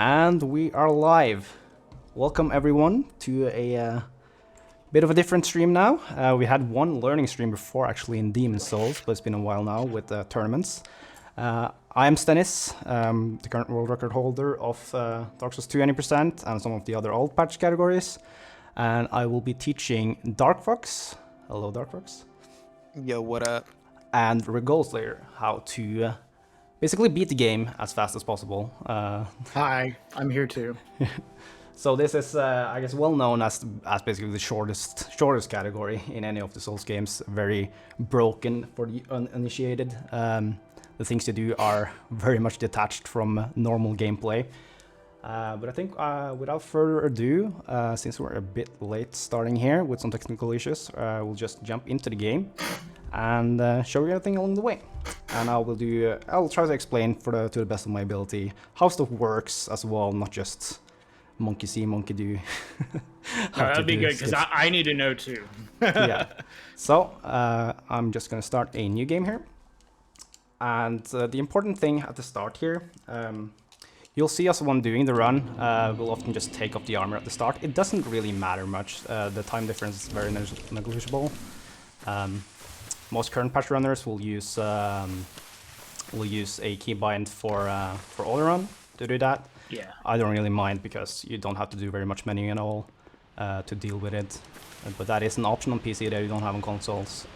And we are live. Welcome everyone to a bit of a different stream now. We had one learning stream before actually in SpeedSouls, but it's been a while now with tournaments. I am Stennis, the current world record holder of Dark Souls 2 80% and some of the other old patch categories. And I will be teaching DarkFox. Hello DarkFox. Yo, what up? And RegoleSlayer how to basically beat the game as fast as possible. Hi, I'm here too. So this is, I guess, well known as basically the shortest category in any of the Souls games. Very broken for the uninitiated. The things to do are very much detached from normal gameplay. But I think without further ado, since we're a bit late starting here with some technical issues, we'll just jump into the game and show you everything along the way. And I'll try to explain to the best of my ability how stuff works as well, not just monkey see, monkey do. That'd be good because I need to know too. Yeah. So I'm just gonna start a new game here. And the important thing at the start here, you'll see us when doing the run, we'll often just take off the armor at the start. It doesn't really matter much. The time difference is very negligible. Most current patch runners will use a keybind for all run to do that. Yeah. I don't really mind because you don't have to do very much menuing at all to deal with it. But that is an option on PC that you don't have on consoles.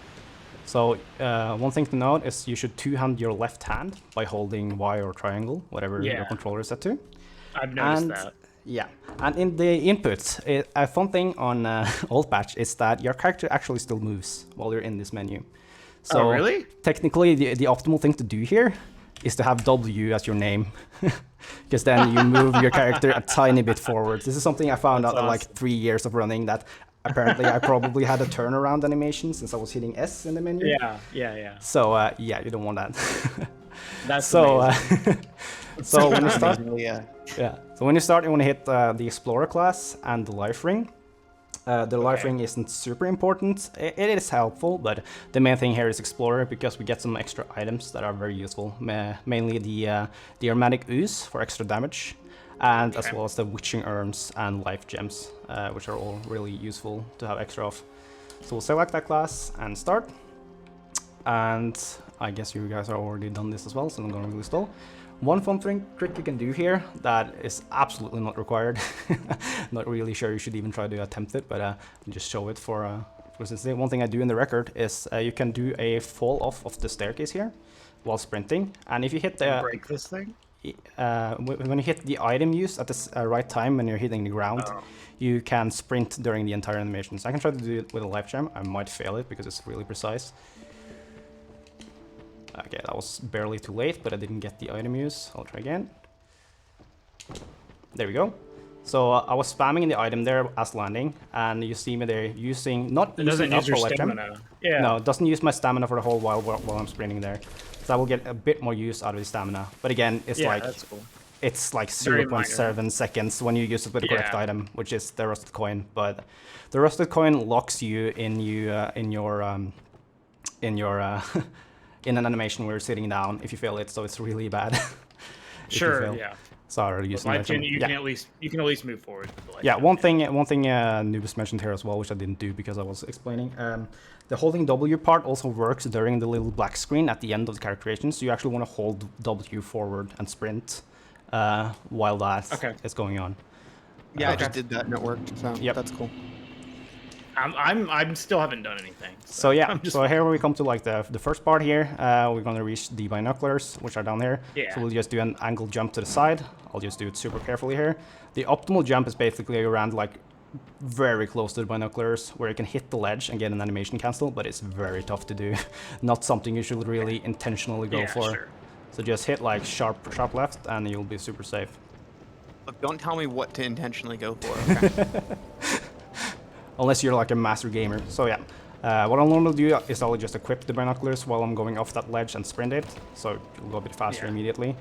So one thing to note is you should two-hand your left hand by holding Y or triangle, whatever your controller is set to. I've noticed that. Yeah, and in the inputs, a fun thing on old patch is that your character actually still moves while you're in this menu. So oh, really? Technically, the optimal thing to do here is to have W as your name, because then you move your character a tiny bit forward. This is something I found out in like 3 years of running, that apparently I probably had a turnaround animation since I was hitting S in the menu. Yeah. So yeah, you don't want that. That's so. So when you start, So when you start, you want to hit the Explorer class and the Life Ring. The Life Ring isn't super important. It is helpful, but the main thing here is Explorer because we get some extra items that are very useful. Mainly the Aromatic Ooze for extra damage, and as well as the Witching Urns and Life Gems, which are all really useful to have extra of. So we'll select that class and start. And I guess you guys are already done this as well, so I'm going to really stall. One fun trick you can do here that is absolutely not required. Not really sure you should even try to attempt it, but just show it for instance. One thing I do in the record is you can do a fall off of the staircase here while sprinting, and if you hit the break this thing. When you hit the item use at the right time when you're hitting the ground, you can sprint during the entire animation. So I can try to do it with a life gem. I might fail it because it's really precise. Okay, that was barely too late, but I didn't get the item use. I'll try again. There we go. So I was spamming the item there as landing, and you see me there using It doesn't use your stamina. Yeah. No, it doesn't use my stamina for the whole while I'm sprinting there. So I will get a bit more use out of the stamina. But again, it's that's cool. It's like 0.7 seconds when you use it with the correct item, which is the rusted coin. But the rusted coin locks you in in an animation where you're sitting down if you fail it, so it's really bad. Sure, yeah. Sorry, you can at least move forward. One thing Nubis mentioned here as well, which I didn't do because I was explaining. The holding W part also works during the little black screen at the end of the character creation, so you actually want to hold W forward and sprint while that is going on. Yeah, I just did that and it worked, so that's cool. I'm still haven't done anything. So yeah, so here we come to like the first part here. We're gonna reach the binoculars, which are down here. Yeah. So we'll just do an angled jump to the side. I'll just do it super carefully here. The optimal jump is basically around like very close to the binoculars, where you can hit the ledge and get an animation cancel, but it's very tough to do. Not something you should really intentionally go for. Sure. So just hit like sharp left, and you'll be super safe. Look, don't tell me what to intentionally go for. Okay? Unless you're like a master gamer. So yeah, what I'll normally do is I'll just equip the binoculars while I'm going off that ledge and sprint it, so it'll go a bit faster immediately.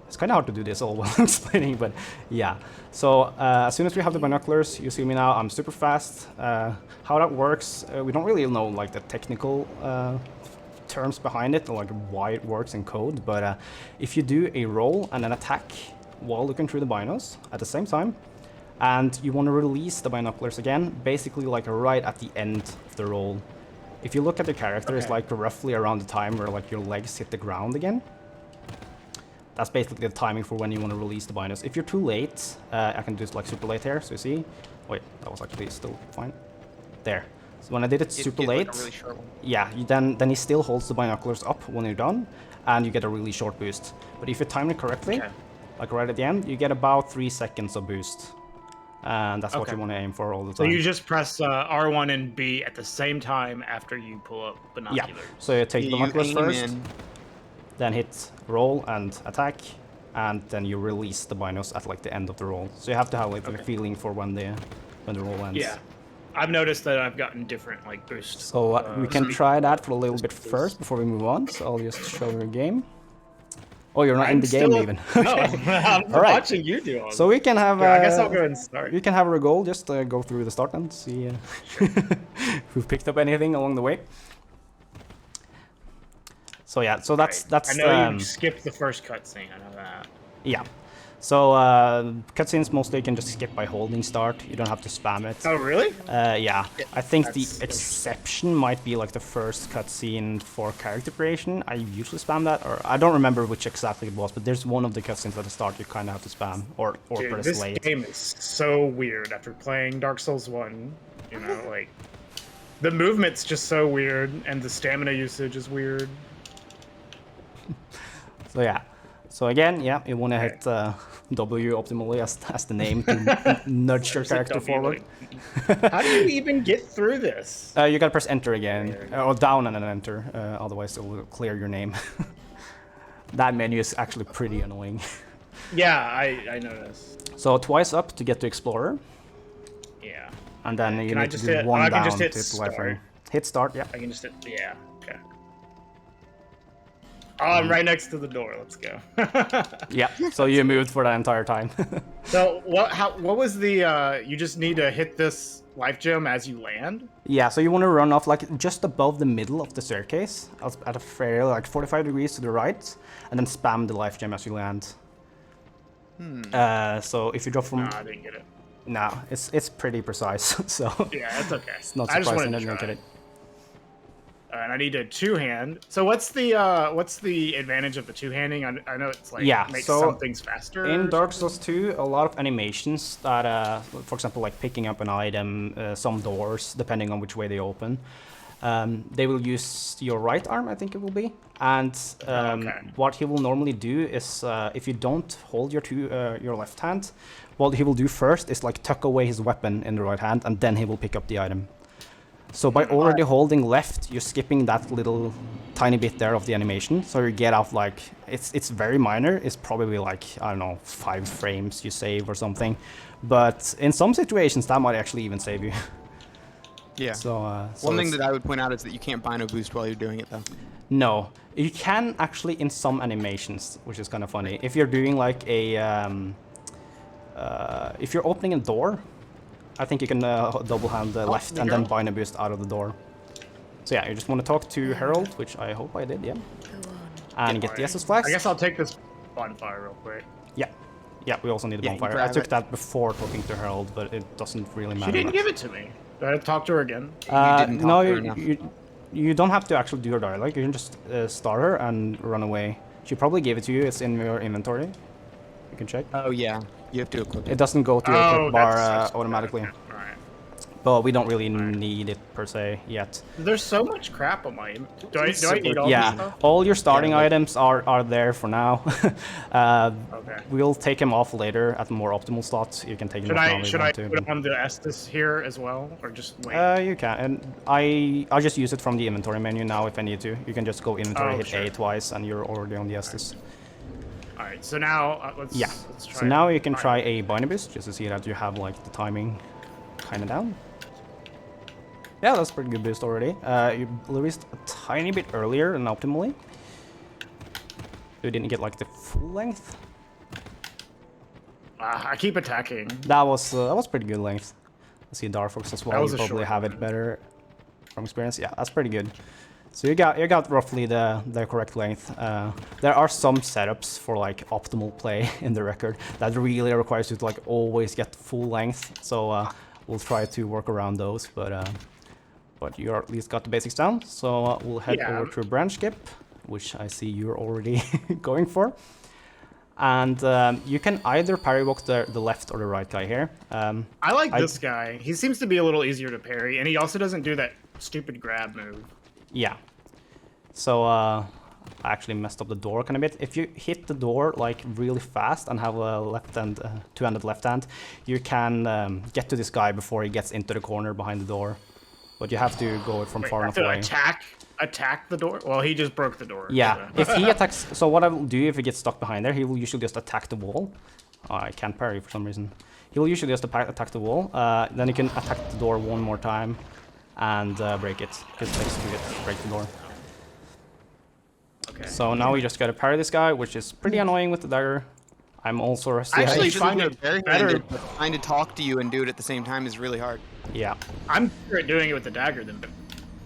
It's kind of hard to do this all while I'm explaining, but yeah. So as soon as we have the binoculars, you see me now, I'm super fast. How that works, we don't really know like the technical terms behind it, or like why it works in code, but if you do a roll and an attack while looking through the binos at the same time. And you want to release the binoculars again, basically like right at the end of the roll. If you look at the character, it's like roughly around the time where like your legs hit the ground again. That's basically the timing for when you want to release the binos. If you're too late, I can do it like super late here, so you see. Wait, that was actually still fine. There. So when I did it super late, like a really short one. yeah, then he still holds the binoculars up when you're done, and you get a really short boost. But if you time it correctly, like right at the end, you get about 3 seconds of boost. And that's what you want to aim for all the time. So you just press R1 and B at the same time after you pull up binoculars. Yeah, so you take the binoculars first, then hit roll and attack, and then you release the binos at like the end of the roll. So you have to have like a feeling for when the roll ends. Yeah, I've noticed that I've gotten different like boosts. So we can try that for a little bit first before we move on. So I'll just show you a game. Oh, you're not in the game even. No, I'm watching you do all So we can have. I guess I'll go ahead and start. You can have a Regole. Just go through the start and see if we've picked up anything along the way. So yeah, so that's. I know you skipped the first cutscene. I know that. Yeah. So cutscenes mostly you can just skip by holding start. You don't have to spam it. Oh really? Yeah. I think the exception might be like the first cutscene for character creation. I usually spam that, or I don't remember which exactly it was, but there's one of the cutscenes at the start you kind of have to spam or press this late. This game is so weird. After playing Dark Souls 1, you know, like the movement's just so weird, and the stamina usage is weird. So yeah. So again, yeah, you want to hit W optimally as the name to nudge your character forward. How do you even get through this? You gotta press enter again, or down and then enter, otherwise it will clear your name. That menu is actually pretty annoying. Yeah, I noticed. So twice up to get to Explorer. Yeah. And then you need to do one down to hit Lifeline. Hit start, yeah. I can just hit, yeah, okay. Oh, I'm right next to the door. Let's go. Yeah. So you moved for that entire time. So what was the? You just need to hit this life gem as you land. Yeah. So you want to run off like just above the middle of the staircase, at a fair like 45 degrees to the right, and then spam the life gem as you land. So if you drop from. No, I didn't get it. No, it's pretty precise. So. Yeah, it's okay. It's not surprising that you didn't get it. And I need a two-hand. So what's the advantage of the two-handing? I know it's like makes some things faster. In Dark Souls 2, a lot of animations that, for example, like picking up an item, some doors, depending on which way they open, they will use your right arm, I think it will be. And what he will normally do is, if you don't hold your left hand, what he will do first is like tuck away his weapon in the right hand, and then he will pick up the item. So by already holding left, you're skipping that little tiny bit there of the animation. So you get out like, it's very minor. It's probably like, I don't know, 5 frames you save or something. But in some situations, that might actually even save you. Yeah. So one thing that I would point out is that you can't bino boost while you're doing it, though. No. You can actually in some animations, which is kind of funny. If you're doing like a... if you're opening a door, I think you can double hand the left and then bino boost out of the door. So yeah, you just want to talk to Herald, which I hope I did, yeah. And get the SS flags. I guess I'll take this bonfire real quick. Yeah. Yeah, we also need a bonfire. I took that before talking to Herald, but it doesn't really matter. She didn't give it to me. Do I have to talk to her again? No, you don't have to actually do her dialogue. You can just start her and run away. She probably gave it to you. It's in your inventory. You can check. Oh yeah, you have to equip it. It doesn't go to your equip bar automatically. Okay. Alright. But we don't really need it per se yet. There's so much crap on my... Do I need all this stuff? All your starting items are there for now. Okay. We'll take them off later at more optimal slots. You can take them off now. Should I put on the Estus here as well, or just wait? You can, and I'll just use it from the inventory menu now if I need to. You can just go inventory, hit A twice, and you're already on the Estus. Alright, so now let's try. So now you can try a bino boost just to see that you have like the timing kind of down. Yeah, that's a pretty good boost already. You released a tiny bit earlier than optimally. You didn't get like the full length. I keep attacking. That was pretty good length. Let's see DarkFox as well. You probably have it better from experience. Yeah, that's pretty good. So you got roughly the correct length. There are some setups for like optimal play in the record that really requires you to like always get full length. So we'll try to work around those, but you at least got the basics down. So we'll head over to a branch skip, which I see you're already going for. And you can either parry walk the left or the right guy here. I like this guy. He seems to be a little easier to parry, and he also doesn't do that stupid grab move. Yeah. So I actually messed up the door kind of bit. If you hit the door like really fast and have a left hand, two-handed left hand, you can get to this guy before he gets into the corner behind the door. But you have to go from far enough away. Attack the door? Well, he just broke the door. Yeah, so. If he attacks... So what I will do if he gets stuck behind there, he will usually just attack the wall. Oh, I can't parry for some reason. He will usually just attack the wall. Then you can attack the door one more time and break it, because it takes 2 hits to break the door. Okay. So now we just gotta parry this guy, which is pretty annoying with the dagger. I'm also... Actually, find it better. Trying to talk to you and do it at the same time is really hard. Yeah. I'm better at doing it with the dagger than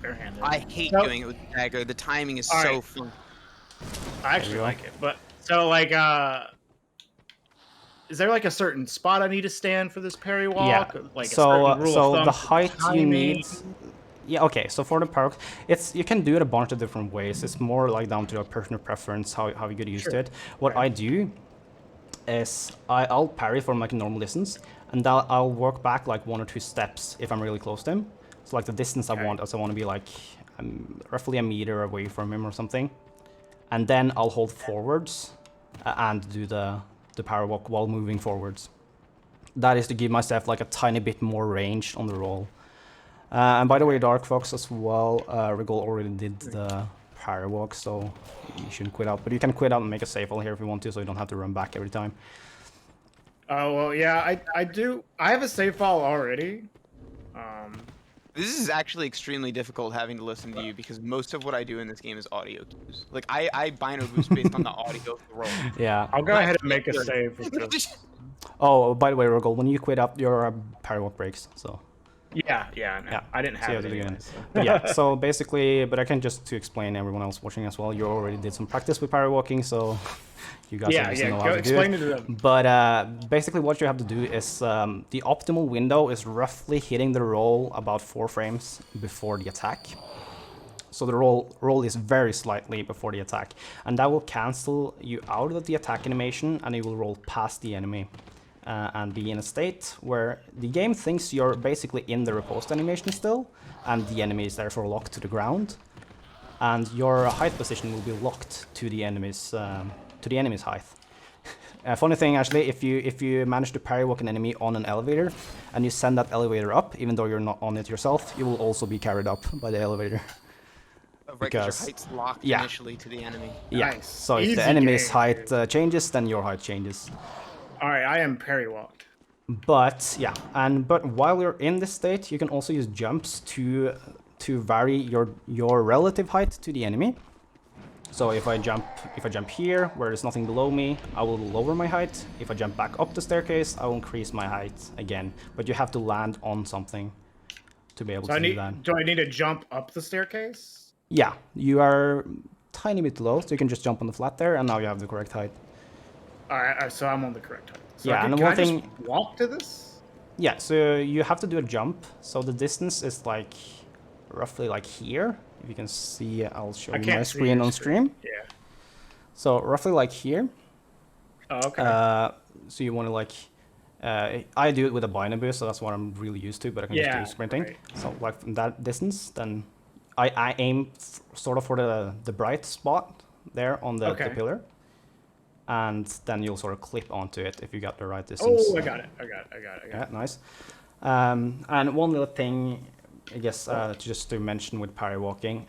barehanded. I hate doing it with the dagger. The timing is so fun. I actually like it, but so like, is there like a certain spot I need to stand for this parry walk? Yeah. Like so a rule of thumb the height you need. timing? Yeah. Okay. So for the parry, you can do it a bunch of different ways. It's more like down to a personal preference how you get used to it. What I do is I'll parry from like a normal distance, and I'll work back like 1 or 2 steps if I'm really close to him. So like the distance I want to be like roughly a meter away from him or something, and then I'll hold forwards and do the power walk while moving forwards. That is to give myself like a tiny bit more range on the roll. And by the way, DarkFox as well, Regole already did the power walk, so you shouldn't quit out. But you can quit out and make a save file here if you want to, so you don't have to run back every time. Oh well, yeah, I do. I have a save file already. This is actually extremely difficult having to listen to you because most of what I do in this game is audio cues. Like I binary boost based on the audio of the roll. Yeah. I'll go ahead and make a save. Oh, by the way, Regole, when you quit up, your power walk breaks. So. Yeah. No, I didn't have it anyway, so. But yeah, so basically, but I can just to explain everyone else watching as well, you already did some practice with power walking, so you guys know how to do it. Explain it to them. But basically what you have to do is the optimal window is roughly hitting the roll about 4 frames before the attack. So the roll is very slightly before the attack, and that will cancel you out of the attack animation, and you will roll past the enemy. And be in a state where the game thinks you're basically in the riposte animation still, and the enemy is therefore locked to the ground, and your height position will be locked to the enemy's height. Funny thing, actually, if you manage to parry walk an enemy on an elevator, and you send that elevator up, even though you're not on it yourself, you will also be carried up by the elevator. Because your height's locked initially to the enemy. Yeah. Nice. So if the enemy's height changes, then your height changes. All right, I am parry walked. But yeah, but while you're in this state, you can also use jumps to vary your relative height to the enemy. So if I jump here where there's nothing below me, I will lower my height. If I jump back up the staircase, I will increase my height again. But you have to land on something to be able to do that. Do I need to jump up the staircase? Yeah, you are tiny bit low, so you can just jump on the flat there, and now you have the correct height. All right, so I'm on the correct height. So yeah, can I just walk to this? Yeah, so you have to do a jump. So the distance is like roughly like here. If you can see, I'll show you my screen on stream. Yeah. So roughly like here. Oh, okay. So you want to like, I do it with a binary boost, so that's what I'm really used to. But I can just do sprinting. Right. So like from that distance, then I aim sort of for the bright spot there on the pillar. And then you'll sort of clip onto it if you got the right distance. Oh, I got it. Yeah, nice. And one little thing, I guess, just to mention with parry walking,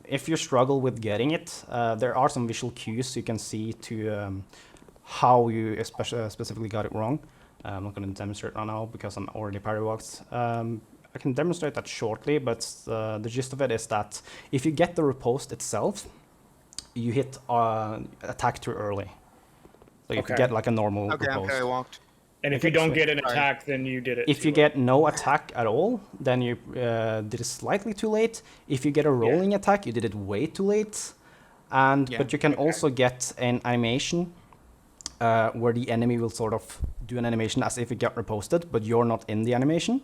if you struggle with getting it, there are some visual cues you can see to how you specifically got it wrong. I'm not going to demonstrate right now because I'm already parry walked. I can demonstrate that shortly, but the gist of it is that if you get the riposte itself, you hit attack too early. So if you get like a normal riposte. Okay, I walked. And if you don't get an attack, then you did it. If you get no attack at all, then you did it slightly too late. If you get a rolling attack, you did it way too late. But you can also get an animation where the enemy will sort of do an animation as if it got reposted, but you're not in the animation.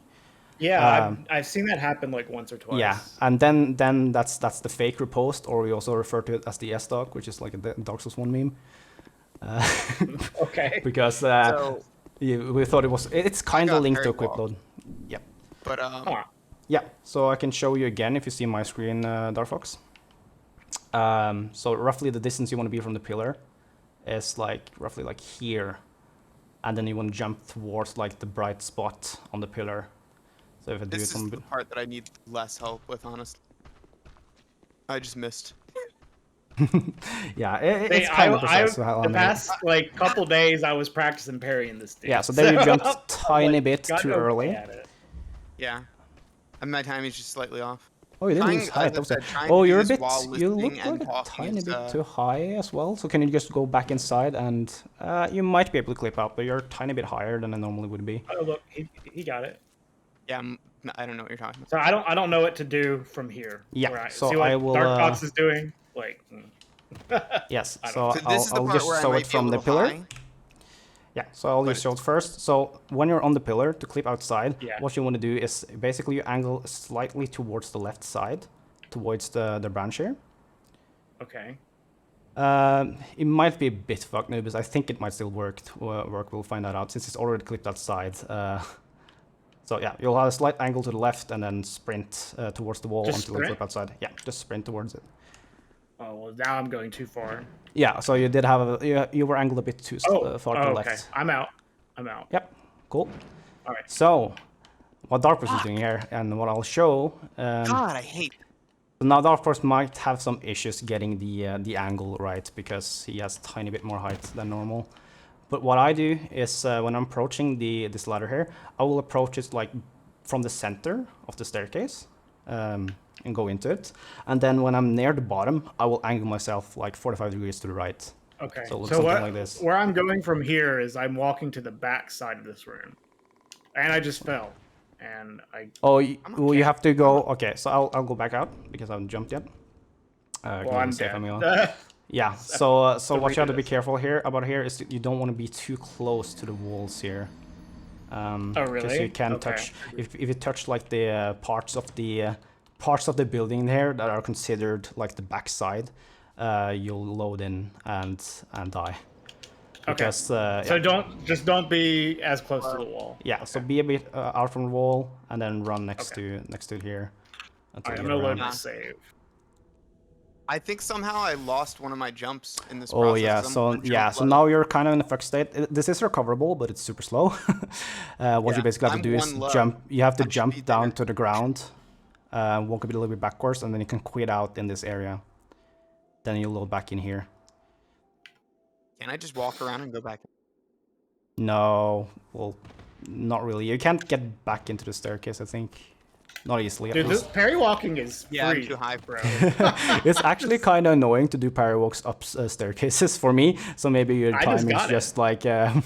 Yeah, I've seen that happen like once or twice. Yeah, and then that's the fake repost, or we also refer to it as the S-Doc, which is like a Dark Souls 1 meme. Okay. Because we thought it's kind of linked to a quick load. Yeah. But yeah, so I can show you again if you see my screen, DarkFox. So roughly the distance you want to be from the pillar is like roughly like here, and then you want to jump towards like the bright spot on the pillar. So if I do this is the part that I need less help with, honestly. I just missed. Yeah, it's kind of precise. The past like couple days, I was practicing parrying this dude. Yeah, so there you jumped a tiny bit too early. Yeah, and my timing's just slightly off. Oh, you didn't lose height. Oh, you're a bit. You look like a tiny bit too high as well. So can you just go back inside and you might be able to clip out, but you're a tiny bit higher than I normally would be. Oh look, he got it. Yeah, I don't know what you're talking about. So I don't know what to do from here. Yeah, so see what I will. DarkFox is doing like. Yes, so this I'll just show it from the pillar. High. Yeah, so I'll just show it first. So when you're on the pillar to clip outside, what you want to do is basically you angle slightly towards the left side, towards the branch here. Okay. It might be a bit fucked, but I think it might still work. We'll find that out since it's already clipped outside. So yeah, you'll have a slight angle to the left and then sprint towards the wall until you clip outside. Yeah, just sprint towards it. Oh well, now I'm going too far. Yeah, so you did have you were angled a bit too far to the left. Okay, I'm out. Yep, cool. All right. So, what DarkFox is doing here, and what I'll show. God, I hate. Now DarkFox might have some issues getting the angle right because he has a tiny bit more height than normal. But what I do is when I'm approaching this ladder here, I will approach it like from the center of the staircase. And go into it, and then when I'm near the bottom, I will angle myself like 45 degrees to the right. Okay. So something like this. Where I'm going from here is I'm walking to the back side of this room, and I just fell, and I. Oh, you have to go. Okay, so I'll go back out because I haven't jumped yet. Well, I'm dead. Yeah. So what you have to be careful about here is you don't want to be too close to the walls here. Oh really? Because you can touch if you touch like the parts of the building there that are considered like the backside, you'll load in and die. Okay. Because, so don't be as close to the wall. Yeah. Okay. So be a bit out from the wall and then run next to here. Alright, I'm gonna load my save. I think somehow I lost one of my jumps in this process. Oh yeah. So now you're kind of in a fuck state. This is recoverable, but it's super slow. What you basically have to do is jump. You have to jump down to the ground. Walk a little bit backwards, and then you can quit out in this area. Then you'll load back in here. Can I just walk around and go back? No, well, not really. You can't get back into the staircase, I think. Not easily. Dude, this parry walking is free. I'm too high, bro. It's actually kind of annoying to do parry walks up staircases for me. So maybe your timing is just like have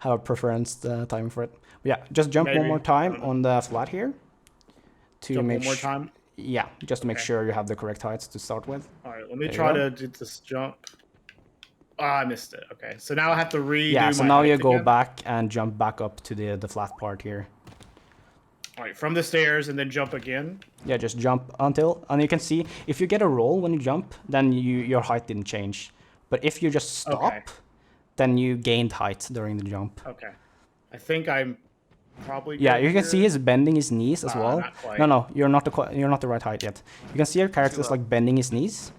a preference time for it. But yeah, just jump one more time on the flat here. Jump one more time? Yeah, just to make sure you have the correct heights to start with. All right, let me try to do this jump. Oh, I missed it. Okay, so now I have to redo Yeah, so now you go back and jump back up to the flat part here. All right, from the stairs and then jump again? Yeah, just jump until, and you can see, if you get a roll when you jump, then your height didn't change. But if you just stop, then you gained height during the jump. Okay. I think I'm probably you can see he's bending his knees as well. No, you're not the right height yet. You can see your character is like bending his knees.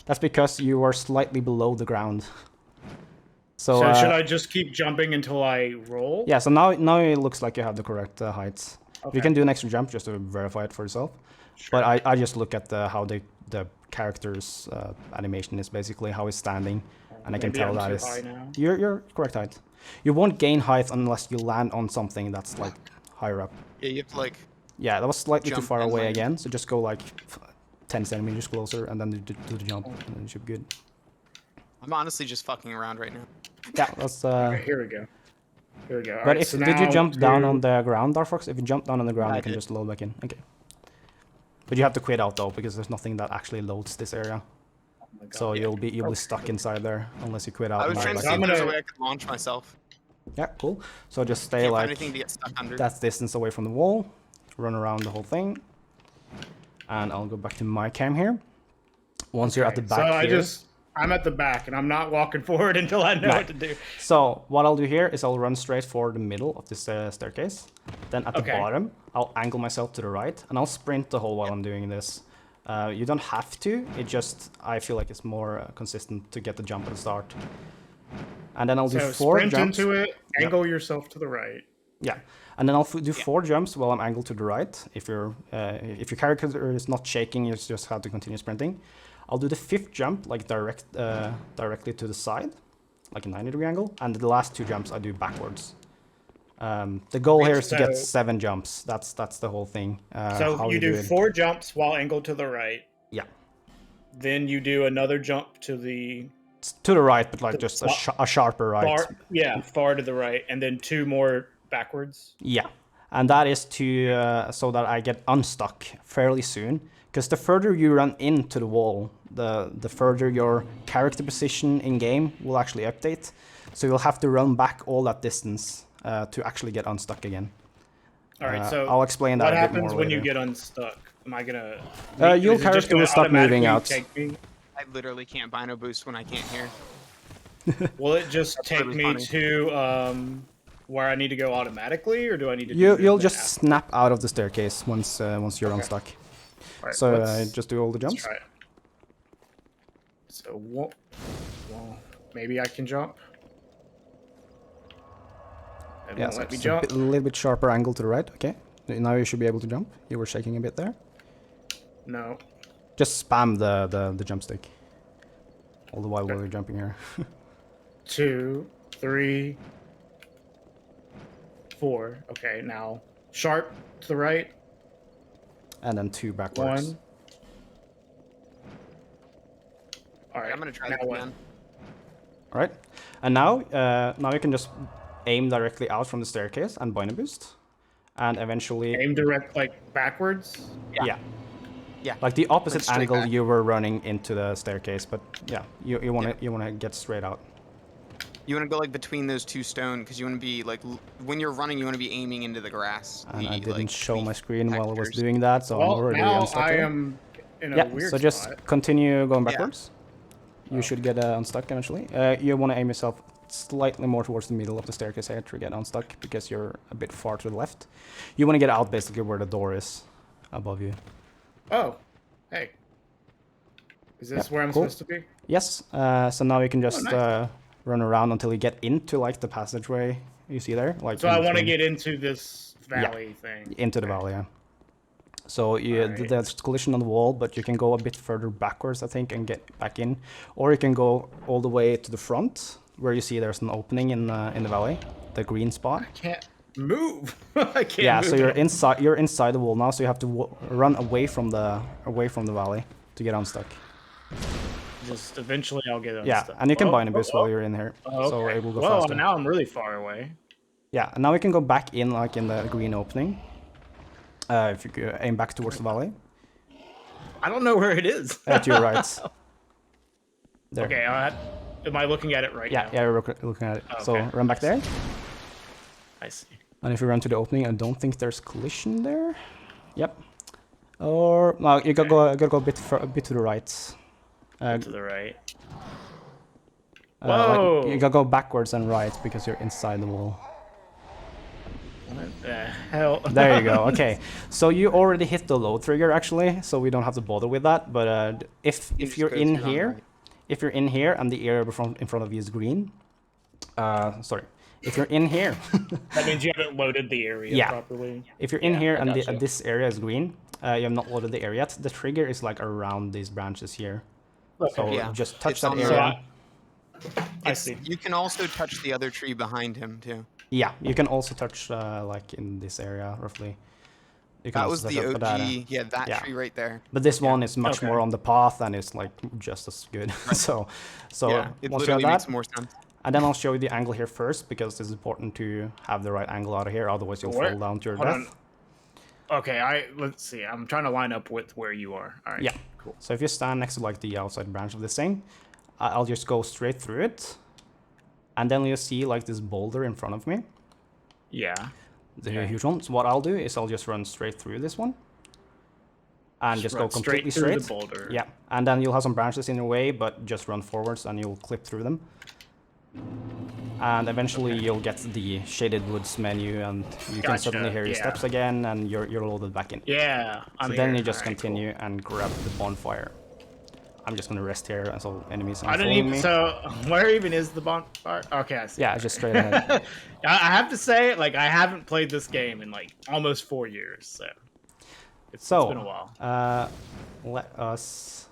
That's because you are slightly below the ground. So should I just keep jumping until I roll? Yeah, so now it looks like you have the correct heights. Okay. You can do an extra jump just to verify it for yourself. Sure. But I just look at how the character's animation is basically how he's standing, and I can tell that is you're correct height. You won't gain height unless you land on something that's like higher up. Yeah, you have to like. Yeah, that was slightly too far away again. So just go like 10 centimeters closer, and then do the jump, and then it should be good. I'm honestly just fucking around right now. Yeah, that's. Okay, here we go. Here we go. All But right, if so did you now jump down to- on the ground, DarkFox? If you jump down on the ground, Yeah, you I can did. just load back in. Okay. But you have to quit out though, because there's nothing that actually loads this area. Oh my God, So yeah. you'll be Okay. stuck inside there unless you quit out. I was and trying to load see back if in. there's a way I could launch myself. Yeah, cool. So just stay Can't find like anything to get stuck under. that distance away from the wall, run around the whole thing, and I'll go back to my cam here. Once you're at the back here. I'm at the back, and I'm not walking forward until I know what to do. So what I'll do here is I'll run straight for the middle of this staircase. Then at the bottom, I'll angle myself to the right, and I'll sprint the hole while I'm doing this. You don't have to. It just, I feel like it's more consistent to get the jump at the start. And then I'll do 4 sprint jumps. into it, angle yourself to the right. Yeah, and then I'll do 4 jumps while I'm angled to the right. If your character is not shaking, you just have to continue sprinting. I'll do the 5th jump like directly to the side, like a 90-degree angle, and the last 2 jumps I do backwards. The goal here is to get 7 jumps. That's the whole thing. So you do 4 jumps while angled to the right. Yeah. Then you do another jump to the right, but like just a sharper right. Far to the right, and then 2 more backwards. Yeah, and that is to so that I get unstuck fairly soon. Because the further you run into the wall, the further your character position in game will actually update. So you'll have to run back all that distance to actually get unstuck again. All right, so I'll explain that what a bit happens more when later. you get unstuck? Am I gonna? Your character will start moving out. I literally can't bino boost when I can't hear. Will it just take me funny. to where I need to go automatically, or do I need to? You'll just snap out of the staircase once you're unstuck. Right, So just do all the jumps. Try it. So well, maybe I can jump. It Yeah, won't so let me just jump. a little bit sharper angle to the right. Okay, now you should be able to jump. You were shaking a bit there. No. Just spam the jump stick all the while you're jumping here. 2, 3, 4. Okay, now sharp to the right. And then 2 backwards. 1. All right, I'm gonna try now that what? again. All right, and now you can just aim directly out from the staircase and bind a boost, and eventually Aim direct, like backwards. yeah. Yeah. Like the opposite straight angle back. you were running into the staircase, but yeah, you wanna get straight out. You want to go like between those 2 stone because you want to be like when you're running, you want to be aiming into the grass. And I didn't like, show my screen while I was textures. doing that, so I'm Well, already now unstuck I here. am in a Yeah, weird so just spot. continue going backwards. You should get unstuck eventually. You want to aim yourself slightly more towards the middle of the staircase here to get unstuck because you're a bit far to the left. You want to get out basically where the door is above you. Oh, hey. Is this where I'm cool. supposed to be? Yes, so now you can just nice. run around until you get into like the passageway you see there. Like So I want to between- get into this valley thing. into the valley, yeah. So there's collision on the wall, but you can go a bit further backwards, I think, and get back in. Or you can go all the way to the front, where you see there's an opening in the valley, the green spot. I can't move. I can't Yeah, move. so you're inside the wall now, so you have to run away from the valley to get unstuck. Just eventually I'll get unstuck. Yeah, and you can bind a boost while you're in here, so okay. it will go Whoa, faster. now I'm really far away. Yeah, and now we can go back in, like in the green opening. If you could aim back towards the valley. I don't know where it is. To your right. There. Okay, am I looking at it right now? Yeah, you're looking at it. Okay. So run back there. I see. And if you run to the opening, I don't think there's collision there. Yep. Or no, you gotta go a bit to the right. To the right. Like, Whoa! you gotta go backwards and right because you're inside the wall. What the hell? There you go. Okay, so you already hit the load trigger actually, so we don't have to bother with that. But if you're in here, if you're in here and the area in front of you is green, sorry, if you're in here, That means you haven't loaded the area properly. if you're in here and gotcha. this area is green, you have not loaded the area yet. The trigger is like around these branches here. So Yeah, just touch it's that on the- area. I see. You can also touch the other tree behind him too. Yeah, you can also touch like in this area roughly. You can That also was touch the up that, OG. Yeah, that yeah. tree right there. But this one is much Okay. more on the path and it's like just as good. so Yeah, it once you have literally makes that, more sense. And then I'll show you the angle here first, because it's important to have the right angle out of here, otherwise you'll fall down to your death. Okay, let's see. I'm trying to line up with where you are. All right. Yeah. Cool. So if you stand next to like the outside branch of this thing, I'll just go straight through it. And then you'll see like this boulder in front of me. Yeah. The huge one. So what I'll do is I'll just run straight through this one. And just go completely straight. The boulder. Yeah. And then you'll have some branches in your way, but just run forwards and you'll clip through them. And eventually you'll get the Shaded Woods menu, and you can suddenly hear your steps again, and you're loaded back in. Yeah. So then you just continue and grab the bonfire. I'm just gonna rest here so enemies aren't following me. So where even is the bonfire? Okay, I see. Yeah, just straight ahead. I have to say, like, I haven't played this game in like almost 4 years, so it's been a while. Let us.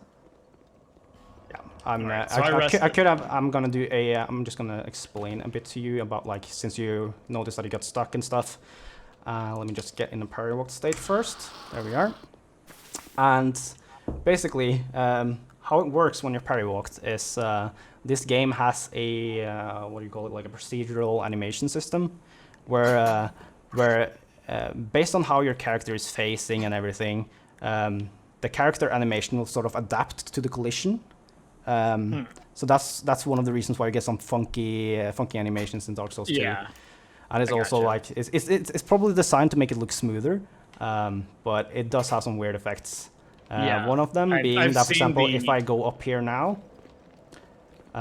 Yeah, I'm gonna do a. I'm just gonna explain a bit to you about, like, since you noticed that you got stuck and stuff. Let me just get in the parry walk state first. There we are. And basically, how it works when you're parry walked is this game has a what do you call it, like a procedural animation system, where based on how your character is facing and everything, the character animation will sort of adapt to the collision. So that's one of the reasons why you get some funky animations in Dark Souls 2. Yeah. And it's also like it's probably designed to make it look smoother, but it does have some weird effects. One of them being that, for example, if I go up here now, if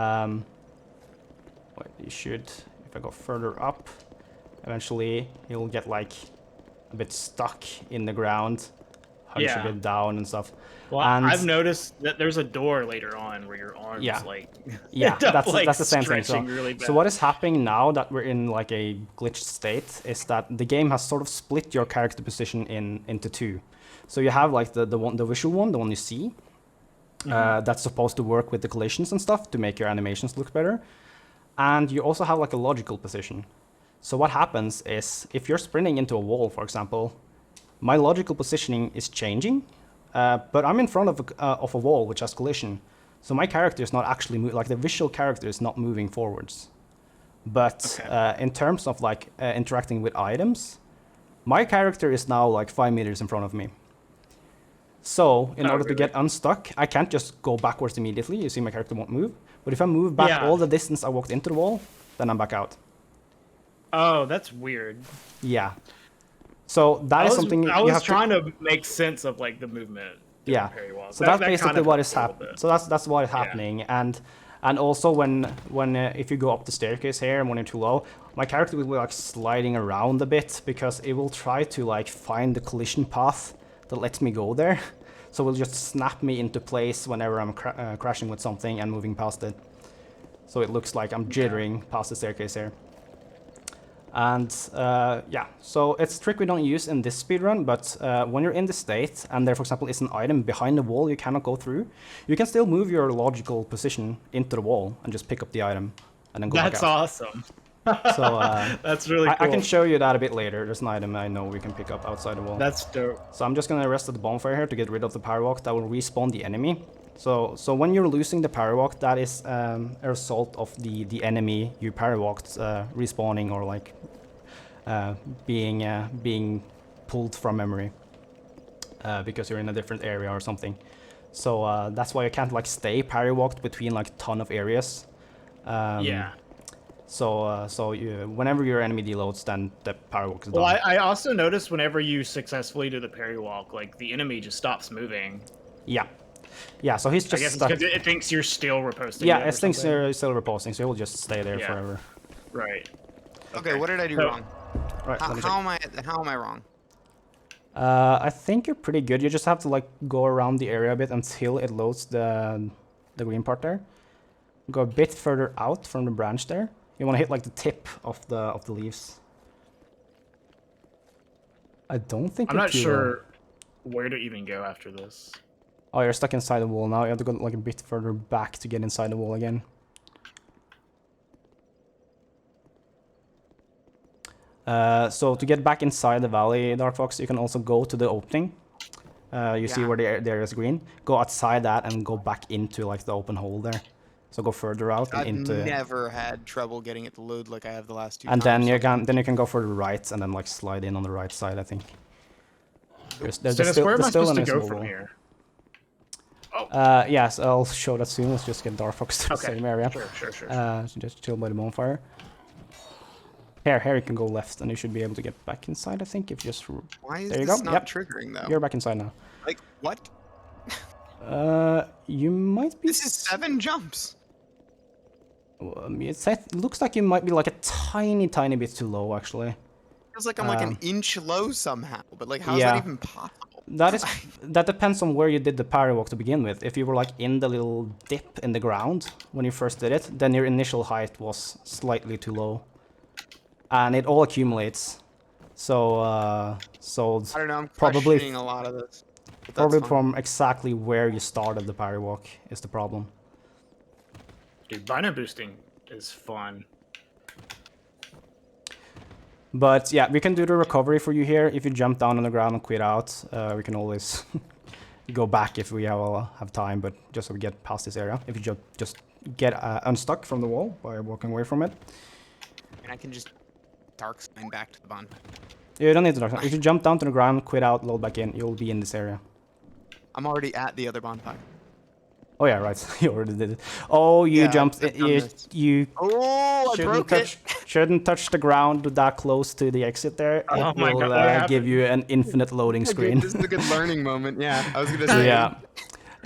I go further up, eventually you'll get like a bit stuck in the ground, hunch a bit down and stuff. Well, and I've noticed that there's a door later on where your arms like that's the same thing. So what is happening now that we're in like a glitched state is that the game has sort of split your character position into two. So you have like the visual one, the one you see, that's supposed to work with the collisions and stuff to make your animations look better, and you also have like a logical position. So what happens is if you're sprinting into a wall, for example, my logical positioning is changing. But I'm in front of a wall which has collision, so my character is not actually like the visual character is not moving forwards. But in terms of like interacting with items, my character is now like 5 meters in front of me. So in order to get unstuck, I can't just go backwards immediately. You see, my character won't move. But if I move back all the distance I walked into the wall, then I'm back out. Oh, that's weird. Yeah. So that is something I was trying to make sense of like the movement. Yeah. So that's basically what is happening. So that's what is happening. And also when if you go up the staircase here and when you're too low, my character will be like sliding around a bit because it will try to like find the collision path that lets me go there. So it will just snap me into place whenever I'm crashing with something and moving past it. So it looks like I'm jittering past the staircase here. And so it's a trick we don't use in this speedrun, but when you're in this state and there, for example, is an item behind the wall you cannot go through, you can still move your logical position into the wall and just pick up the item and then go back out. That's awesome. So that's really cool. I can show you that a bit later. There's an item I know we can pick up outside the wall. That's dope. So I'm just gonna rest at the bonfire here to get rid of the power walk that will respawn the enemy. So when you're losing the power walk, that is a result of the enemy you power walked respawning or like being pulled from memory because you're in a different area or something. So that's why you can't like stay parry walked between like a ton of areas. So whenever your enemy deloads, then the parry walk is done. Well, I also noticed whenever you successfully do the parry walk, like the enemy just stops moving. Yeah, so he's just stuck. Because it thinks you're still reposting. Yeah, it thinks you're still reposting, so he'll just stay there forever. Right. Okay, what did I do wrong? Right, how am I wrong? I think you're pretty good. You just have to like go around the area a bit until it loads the green part there. Go a bit further out from the branch there. You want to hit like the tip of the leaves. I don't think I'm not sure where to even go after this. Oh, you're stuck inside the wall now. You have to go like a bit further back to get inside the wall again. So to get back inside the valley, DarkFox, you can also go to the opening. You see where the area is green. Go outside that and go back into like the open hole there. So go further out and I've into. never had trouble getting it to load like I have the last 2 And times. then you can go for the right and then like slide in on the right side. I think. There's Dennis, where am I still supposed an to go invisible from wall. here? Yes, I'll show that soon. Let's just get DarkFox to the Okay. same area. Sure. So just chill by the bonfire. Here you can go left, and you should be able to get back inside. I think if you just. Why is there you this go. not Yep. triggering though? You're back inside now. Like what? You might be. This is 7 jumps. It looks like you might be like a tiny bit too low, actually. Feels like I'm like an inch low somehow, but like how's yeah. that even possible? That depends on where you did the parry walk to begin with. If you were like in the little dip in the ground when you first did it, then your initial height was slightly too low, and it all accumulates. So I don't know. I'm probably questioning a lot of this. Probably from exactly where you started the parry walk is the problem. Dude, Bino boosting is fun. But yeah, we can do the recovery for you here. If you jump down on the ground and quit out, we can always go back if we have time, but just so we get past this area. If you just get unstuck from the wall by walking away from it. And I can just dark slide back to the bonfire. You don't need to dark slide. If you jump down to the ground, quit out, load back in, you'll be in this area. I'm already at the other bonfire. Oh yeah, right. You already did it. Oh, you Yeah, jumped. I've done this. You Oh, I broke it. shouldn't touch the ground that close to the exit there. Oh It my will God, give you an infinite loading screen. This is a good learning moment. Yeah, I was gonna say. Yeah.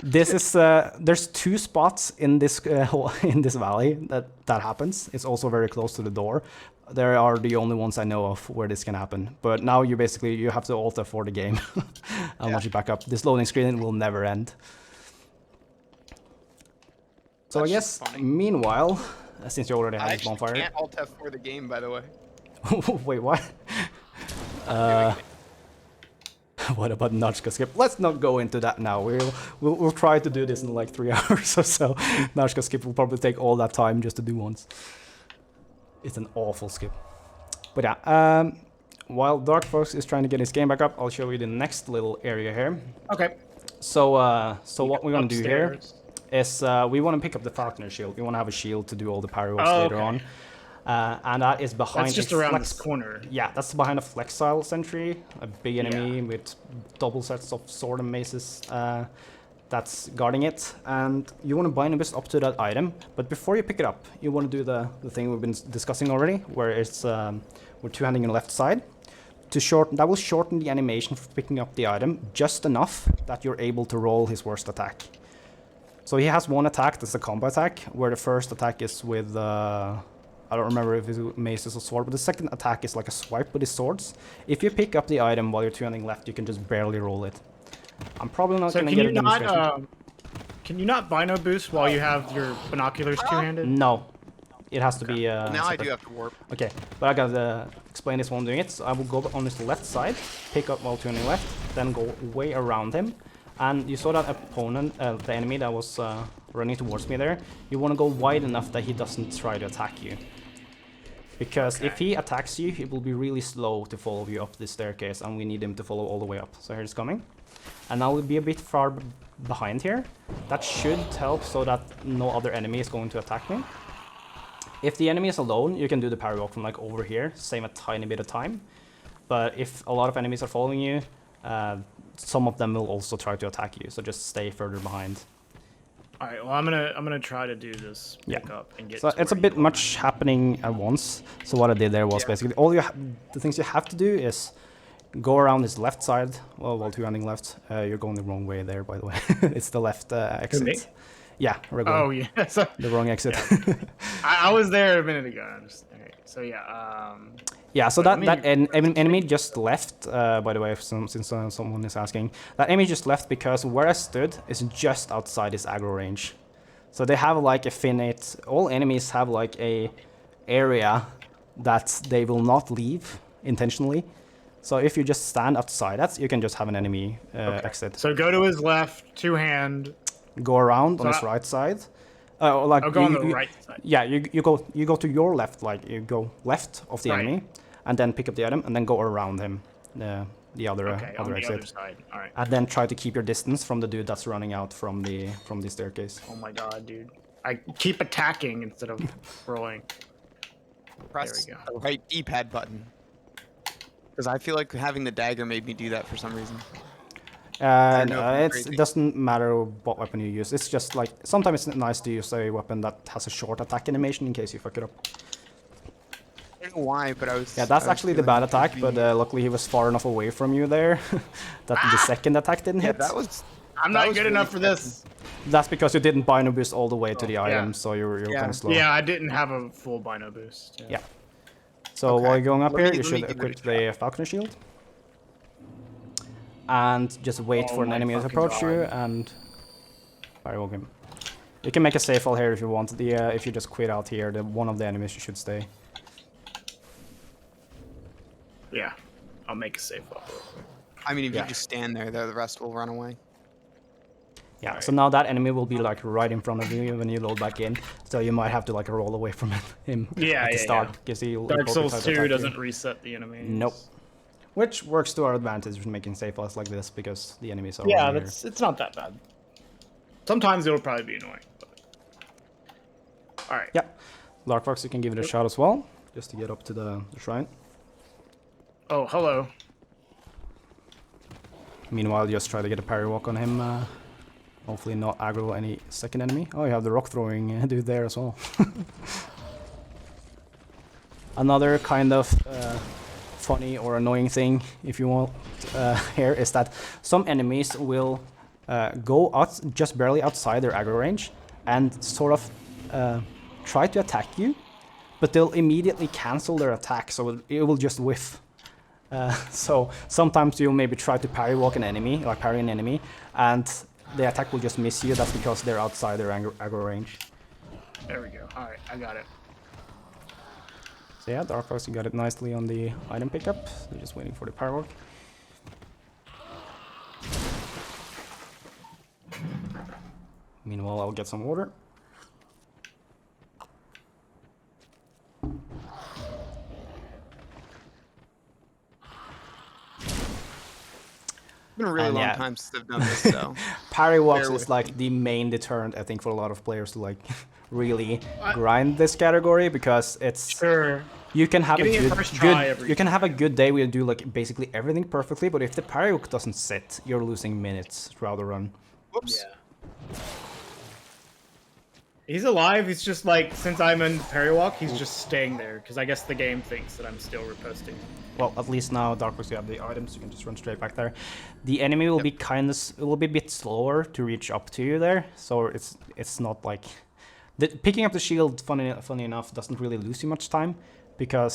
This is there's 2 spots in this in this valley that happens. It's also very close to the door. There are the only ones I know of where this can happen. But now you have to alt for the game. And once you back up, this loading screen will never end. So That's I guess funny. Meanwhile, since you already have this bonfire. I can't alt F for the game, by the way. Wait, what? What about Notchka skip? Let's not go into that now. We'll try to do this in like 3 hours or so. Notchka skip will probably take all that time just to do once. It's an awful skip. But yeah, while DarkFox is trying to get his game back up, I'll show you the next little area here. Okay. So what we're gonna do here is we want to pick up the Falconer shield. We want to have a shield to do all the parry walks later on. And that is behind. That's just around this corner. Yeah, that's behind a flexile sentry, a big enemy with double sets of sword and maces that's guarding it. And you want to bind boost up to that item, but before you pick it up, you want to do the thing we've been discussing already, where it's we're two-handing on the left side. That will shorten the animation for picking up the item just enough that you're able to roll his worst attack. So he has one attack that's a combo attack, where the first attack is with I don't remember if it's maces or sword, but the second attack is like a swipe with his swords. If you pick up the item while you're two-handing left, you can just barely roll it. I'm probably not going to get a demonstration. Can you not Bino boost while you have your binoculars two-handed? No. It has to be Now separate. I do have to warp. Okay, but I gotta explain this while I'm doing it. So I will go on his left side, pick up while turning left, then go way around him. And you saw that opponent, the enemy that was running towards me there. You want to go wide enough that he doesn't try to attack you. Because if he attacks you, he will be really slow to follow you up this staircase, and we need him to follow all the way up. So here he's coming. And I will be a bit far behind here. That should help so that no other enemy is going to attack me. If the enemy is alone, you can do the parry walk from like over here, save a tiny bit of time. But if a lot of enemies are following you, some of them will also try to attack you, so just stay further behind. All right, well, I'm gonna try to do this pickup and get. So it's a bit much happening at once. So what I did there was basically the things you have to do is go around his left side. Well, while two-handing left, you're going the wrong way there, by the way. It's the left exit. Me? Yeah, Regole. Oh yeah, so, The wrong exit. Yeah. I was there a minute ago. Alright, so yeah. Yeah, so that enemy just left, by the way, since someone is asking. That enemy just left because where I stood is just outside his aggro range. So they have like a finite, all enemies have like a area that they will not leave intentionally. So if you just stand outside that, you can just have an enemy exit. So go to his left, two-hand. Go around on his right side. Like I'll go on the right side. Yeah, you go to your left, like you go left of the enemy, and then pick up the item, and then go around him, the other exit. Other side. All right. And then try to keep your distance from the dude that's running out from the staircase. Oh my god, dude. I keep attacking instead of rolling. Press There the right D-pad button. Because I feel like having the dagger made me do that for some reason. It doesn't matter what weapon you use. It's just like sometimes it's nice to use a weapon that has a short attack animation in case you fuck it up. I don't know why, but I was. Yeah, that's actually the bad attack, but luckily he was far enough away from you there that the second attack didn't hit. That was. I'm not good enough for this. That's because you didn't bino boost all the way to the item, so you're kind of slow. Yeah, I didn't have a full bino boost. Yeah. So while you're going up here, you should equip the Falconer Shield. And just wait for an enemy to approach you and firewalk him. You can make a safe fall here if you want. If you just quit out here, one of the enemies should stay. Yeah, I'll make a safe fall. I mean, if you just stand there, the rest will run away. Yeah, so now that enemy will be like right in front of you when you load back in, so you might have to like roll away from him at the start. Dark Souls 2 doesn't reset the enemies. Nope. Which works to our advantage with making safe falls like this because the enemies are here. It's not that bad. Sometimes it'll probably be annoying. But... Alright. Yeah. DarkFox, you can give it a shot as well, just to get up to the shrine. Oh, hello. Meanwhile, just try to get a parry walk on him. Hopefully not aggro any second enemy. Oh, you have the rock throwing dude there as well. Another kind of funny or annoying thing, if you want, here is that some enemies will go out just barely outside their aggro range and sort of try to attack you, but they'll immediately cancel their attack, so it will just whiff. So sometimes you'll maybe try to parry walk an enemy, like parry an enemy, and the attack will just miss you. That's because they're outside their aggro range. There we go. Alright, I got it. So yeah, DarkFox, you got it nicely on the item pickup. They're just waiting for the parry walk. Meanwhile, I'll get some water. It's been a really long time since I've done this, so. Parry walks is like the main deterrent, I think, for a lot of players to like really grind this category because it's you can have you can have a good day where you do like basically everything perfectly, but if the parry hook doesn't sit, you're losing minutes throughout the run. Whoops. Yeah. He's alive. He's just like, since I'm in parry walk, he's just staying there because I guess the game thinks that I'm still riposting. Well, at least now DarkFox, you have the items, you can just run straight back there. The enemy will be it will be a bit slower to reach up to you there, so it's not like picking up the shield. Funny enough, doesn't really lose you much time because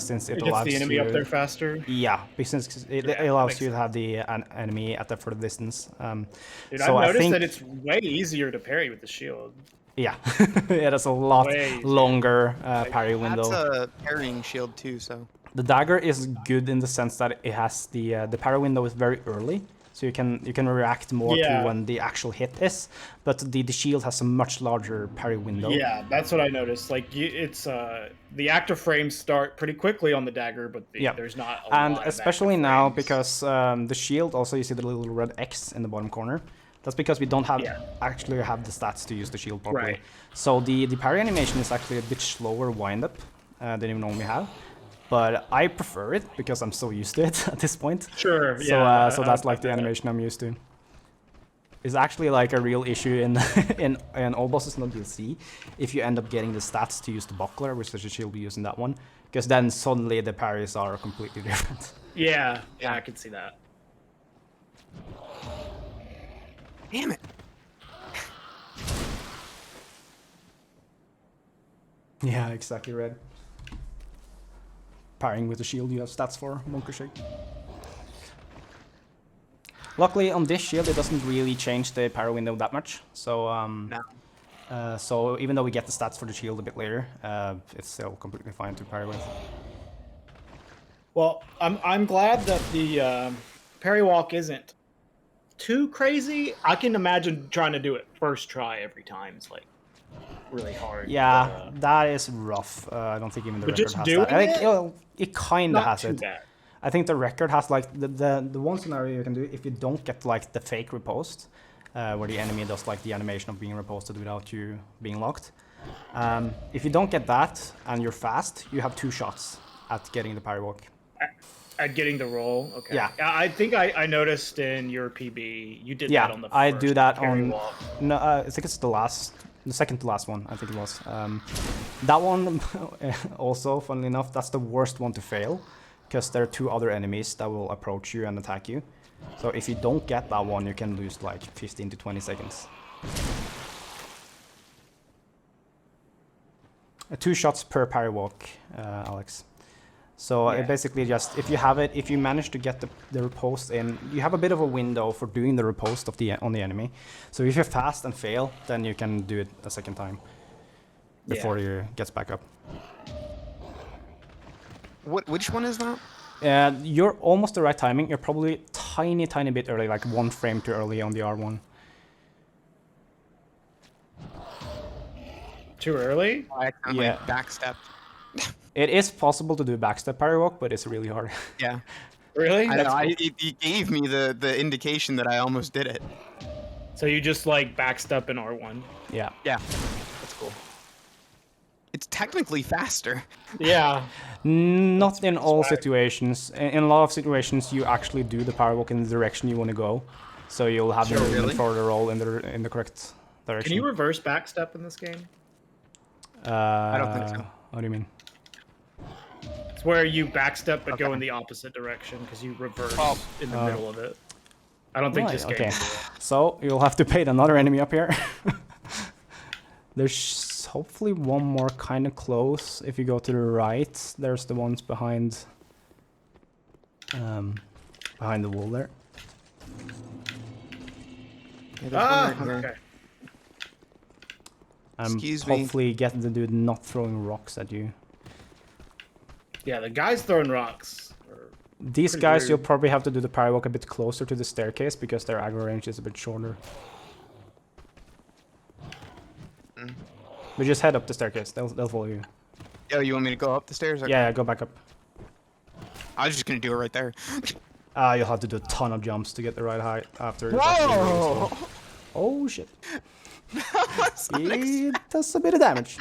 since it allows the enemy you, up there faster. Yeah, because it allows you to have the enemy at the further distance. Dude, so I've noticed that it's way easier to parry with the shield. Yeah, it has a lot longer parry window. That's a parrying shield too, so. The dagger is good in the sense that it has the parry window is very early, so you can react more to when the actual hit is. But the shield has a much larger parry window. Yeah, that's what I noticed. Like it's the active frames start pretty quickly on the dagger, but there's not a lot of especially now because the shield also, you see the little red X in the bottom corner. That's because we don't actually have the stats to use the shield properly. Right. So the parry animation is actually a bit slower wind-up than you normally have. But I prefer it because I'm so used to it at this point. Sure, so, so that's like the animation I'm used to. It's actually like a real issue in all bosses in the DLC if you end up getting the stats to use the buckler, which the shield will use in that one, because then suddenly the parries are completely different. Yeah, I can see that. Damn it. Yeah, exactly, Red. Parrying with the shield, you have stats for Bunker Shake. Luckily, on this shield, it doesn't really change the parry window that much. So, so even though we get the stats for the shield a bit later, it's still completely fine to parry with. Well, I'm glad that the parry walk isn't too crazy. I can imagine trying to do it first try every time. It's like really hard. Yeah, that is rough. I don't think even the record has that. I think it kind of has it. Bad. I think the record has like the one scenario you can do if you don't get like the fake repost where the enemy does like the animation of being reposted without you being locked. If you don't get that and you're fast, you have 2 shots at getting the parry walk. At getting the roll, okay. Yeah. I think I noticed in your PB you did that on the first. I do that parry on. walk. No, I think it's the second to last one. I think it was. That one also, funnily enough, that's the worst one to fail, because there are 2 other enemies that will approach you and attack you. So if you don't get that one, you can lose like 15 to 20 seconds. 2 shots per parry walk, Alex. So it basically just, if you have it, if you manage to get the riposte in, you have a bit of a window for doing the riposte on the enemy. So if you're fast and fail, then you can do it a second time before you gets back up. Which one is that? You're almost the right timing. You're probably tiny bit early, like 1 frame too early on the R1. Too early? I accidentally backstepped. It is possible to do backstep parry walk, but it's really hard. Yeah. Really? I know. Cool. He gave me the indication that I almost did it. So you just like backstep in R1? Yeah. Yeah. That's cool. It's technically faster. Yeah. Not in all situations. In a lot of situations, you actually do the parry walk in the direction you want to go, so you'll have the movement for the roll in the correct direction. Can you reverse backstep in this game? I don't think so. What do you mean? It's where you backstep but go in the opposite direction because you reverse in the middle of it. I don't think this game. Okay, so you'll have to bait another enemy up here. There's hopefully one more kind of close. If you go to the right, there's the ones behind the wall there. Okay. Excuse me. Hopefully get the dude not throwing rocks at you. Yeah, the guys throwing rocks. These guys, you'll probably have to do the parry walk a bit closer to the staircase because their aggro range is a bit shorter. But just head up the staircase. They'll follow you. Yo, you want me to go up the stairs? Okay. Yeah, go back up. I was just gonna do it right there. You'll have to do a ton of jumps to get the right height after. Whoa! Oh shit! It does a bit of damage.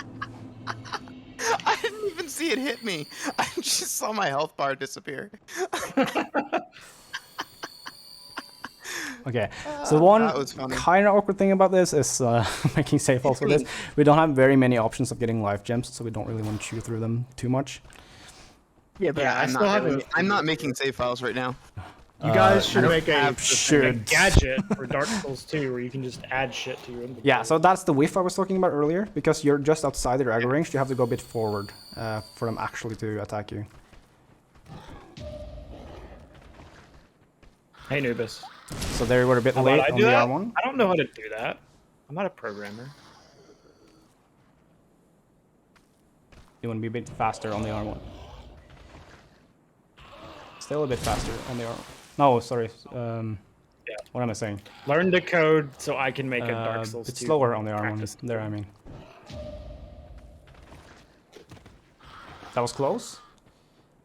I didn't even see it hit me. I just saw my health bar disappear. Okay, so one funny. kind of awkward thing about this is making safe falls for this. We don't have very many options of getting life gems, so we don't really want to chew through them too much. Yeah, but I'm not making save files right now. You guys should make a gadget for Dark Souls 2 where you can just add shit to your inventory. Yeah, so that's the whiff I was talking about earlier. Because you're just outside their aggro range, you have to go a bit forward for them actually to attack you. Hey, Nubis. So they were a bit late on the R1. I don't know how to do that. I'm not a programmer. You want to be a bit faster on the R1. Still a bit faster on the R1. No, sorry. What am I saying? Learn the code so I can make a Dark Souls 2. It's slower on the R1. There, I mean. That was close.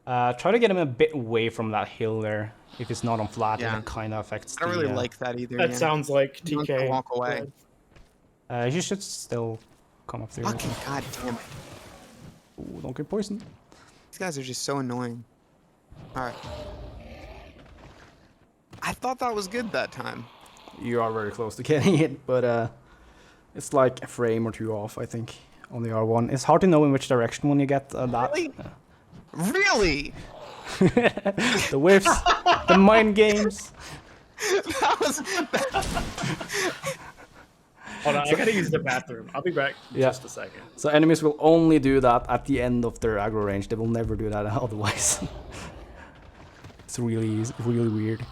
Try to get him a bit away from that hill there. If it's not on flat, it kind of affects I don't really like that either. That sounds like TK. Walk away. You should still come up through. Fucking goddamn it. Ooh, don't get poisoned. These guys are just so annoying. Alright. I thought that was good that time. You are very close to getting it, but it's like a frame or 2 off, I think, on the R1. It's hard to know in which direction when you get that. Really? Really? The whiffs, the mind games. That was... Hold on, I gotta use the bathroom. I'll be back in just a second. So enemies will only do that at the end of their aggro range. They will never do that otherwise. It's really weird.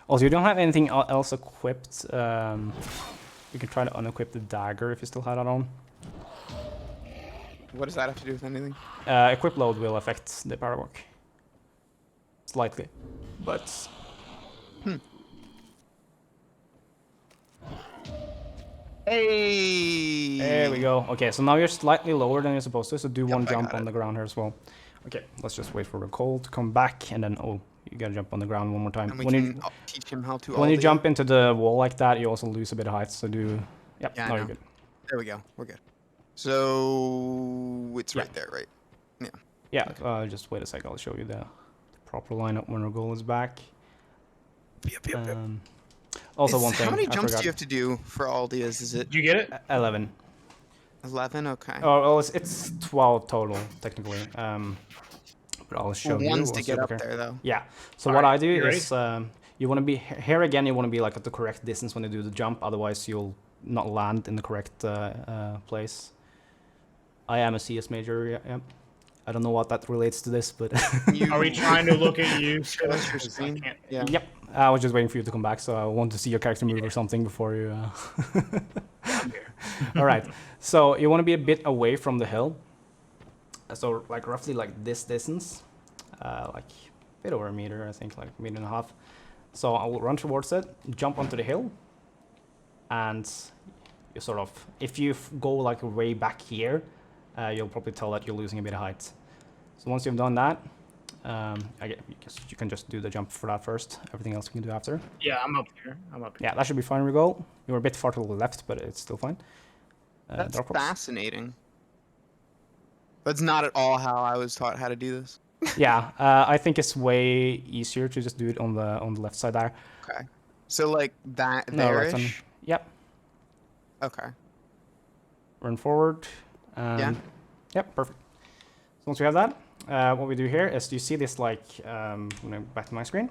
Also, you don't have anything else equipped. You can try to unequip the dagger if you still have that on. What does that have to do with anything? Equip load will affect the power walk. Slightly. But... Hey! There we go. Okay, so now you're slightly lower than you're supposed to, so do one jump on the ground here as well. Okay, let's just wait for Recall to come back, and then, You gotta jump on the ground one more time. And we When can you teach him how to. when you jump into the wall like that, you also lose a bit of height. So do. Yep. Yeah, I no, know. you're good. There we go. We're good. So it's right there, right? Yeah. Yeah. Just wait a sec. I'll show you the proper lineup when our goal is back. Yep. Also, one thing. How many I jumps do forgot. you have to do for Aldias? Is it Did you get it? 11. 11? Okay. Oh, well, it's 12 total technically. But I'll show Well, you. one's to once get you're up here. there, though. Yeah. So All what right, I do you is you want to be here again. You want to be like at the correct distance when you do the jump. Otherwise, you'll not land in the correct place. I am a CS major. Yeah. I don't know what that relates to this, but Are we trying to look at you? Show us your screen. Yeah. Yep. I was just waiting for you to come back, so I want to see your character move or something before you. All right. So you want to be a bit away from the hill. So like roughly like this distance, like a bit over a meter, I think, like a meter and a half. So I will run towards it, jump onto the hill, and you sort of, if you go like way back here, you'll probably tell that you're losing a bit of height. So once you've done that, I guess you can just do the jump for that first. Everything else we can do after. Yeah, I'm up here. Yeah, that should be fine, Regole. You were a bit far to the left, but it's still fine. That's DarkFox. fascinating. That's not at all how I was taught how to do this. Yeah, I think it's way easier to just do it on the left side there. Okay. So like that No, right there-ish? Yep. Okay. Run forward. Yeah. Yep, perfect. So once we have that, what we do here is you see this like, back to my screen,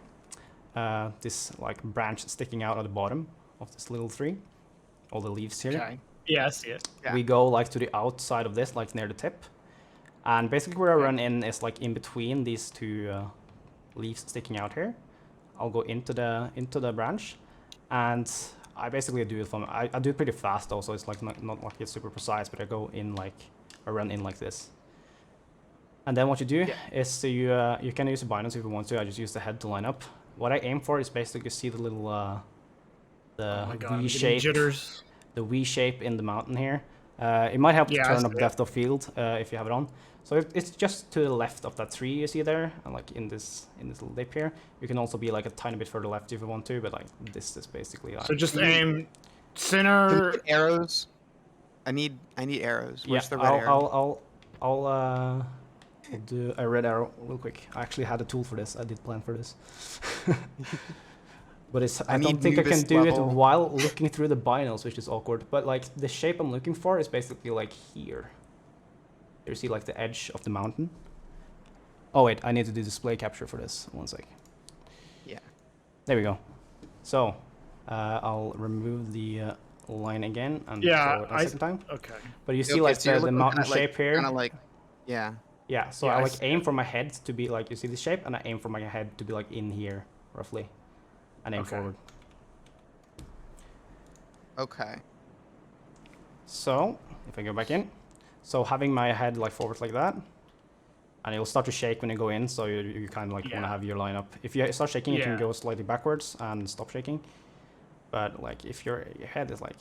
this like branch sticking out at the bottom of this little tree, all the leaves here. Okay. Yeah, I see it. Yeah. We go like to the outside of this, like near the tip. And basically where I run in is like in between these two leaves sticking out here. I'll go into the branch, and I basically do it from, I do it pretty fast though, so it's like not like it's super precise, but I go in like, I run in like this. And then what you do is you can use the binaries if you want to. I just use the head to line up. What I aim for is basically see the little V shape, the V shape in the mountain here. It might help to turn up depth of field if you have it on. So it's just to the left of that tree you see there, and like in this little dip here. You can also be like a tiny bit further left if you want to, but like this is basically like. So just aim center. Arrows. I need arrows. Where's the red arrow? I'll do a red arrow real quick. I actually had a tool for this. I did plan for this. But I don't think I can do it while looking through the binos, which is awkward. But like the shape I'm looking for is basically like here. You see like the edge of the mountain. Oh wait, I need to do display capture for this. One sec. Yeah. There we go. So I'll remove the line again and show it a second time. Okay. But you see like so the mountain shape here. Kind of like, yeah. Yeah. So I like aim for my head to be like, you see the shape, and I aim for my head to be like in here roughly, and aim forward. Okay. So if I go back in, so having my head like forward like that, and it'll start to shake when you go in. So you kind of like want to have your line up. If you start shaking, you can go slightly backwards and stop shaking. But like if your head is like,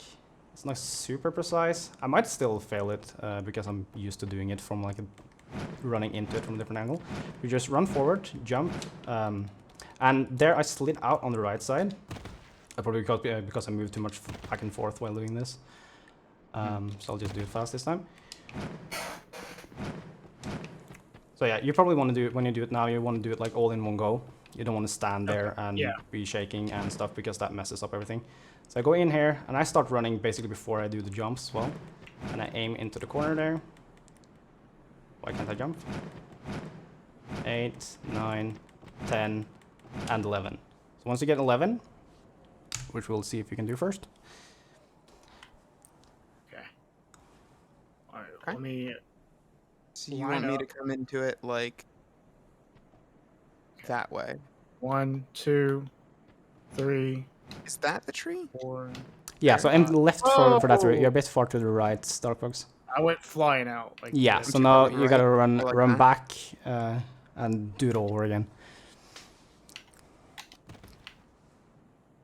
it's not super precise, I might still fail it because I'm used to doing it from like running into it from a different angle. You just run forward, jump, and there I slid out on the right side. Probably because I moved too much back and forth while doing this. So I'll just do it fast this time. So yeah, you probably want to do it when you do it now. You want to do it like all in one go. You don't want to stand there and be shaking and stuff because that messes up everything. So I go in here and I start running basically before I do the jumps as well. And I aim into the corner there. Why can't I jump? 8, 9, 10, and 11. So once you get 11, which we'll see if you can do first. Okay. All right. Let me. So you want me to come into it like that way? 1, 2, 3. Is that the tree? 4. Yeah, so aim left for that. You're a bit far to the right, DarkFox. I went flying out. Like yeah, so now you gotta run back and do it all over again.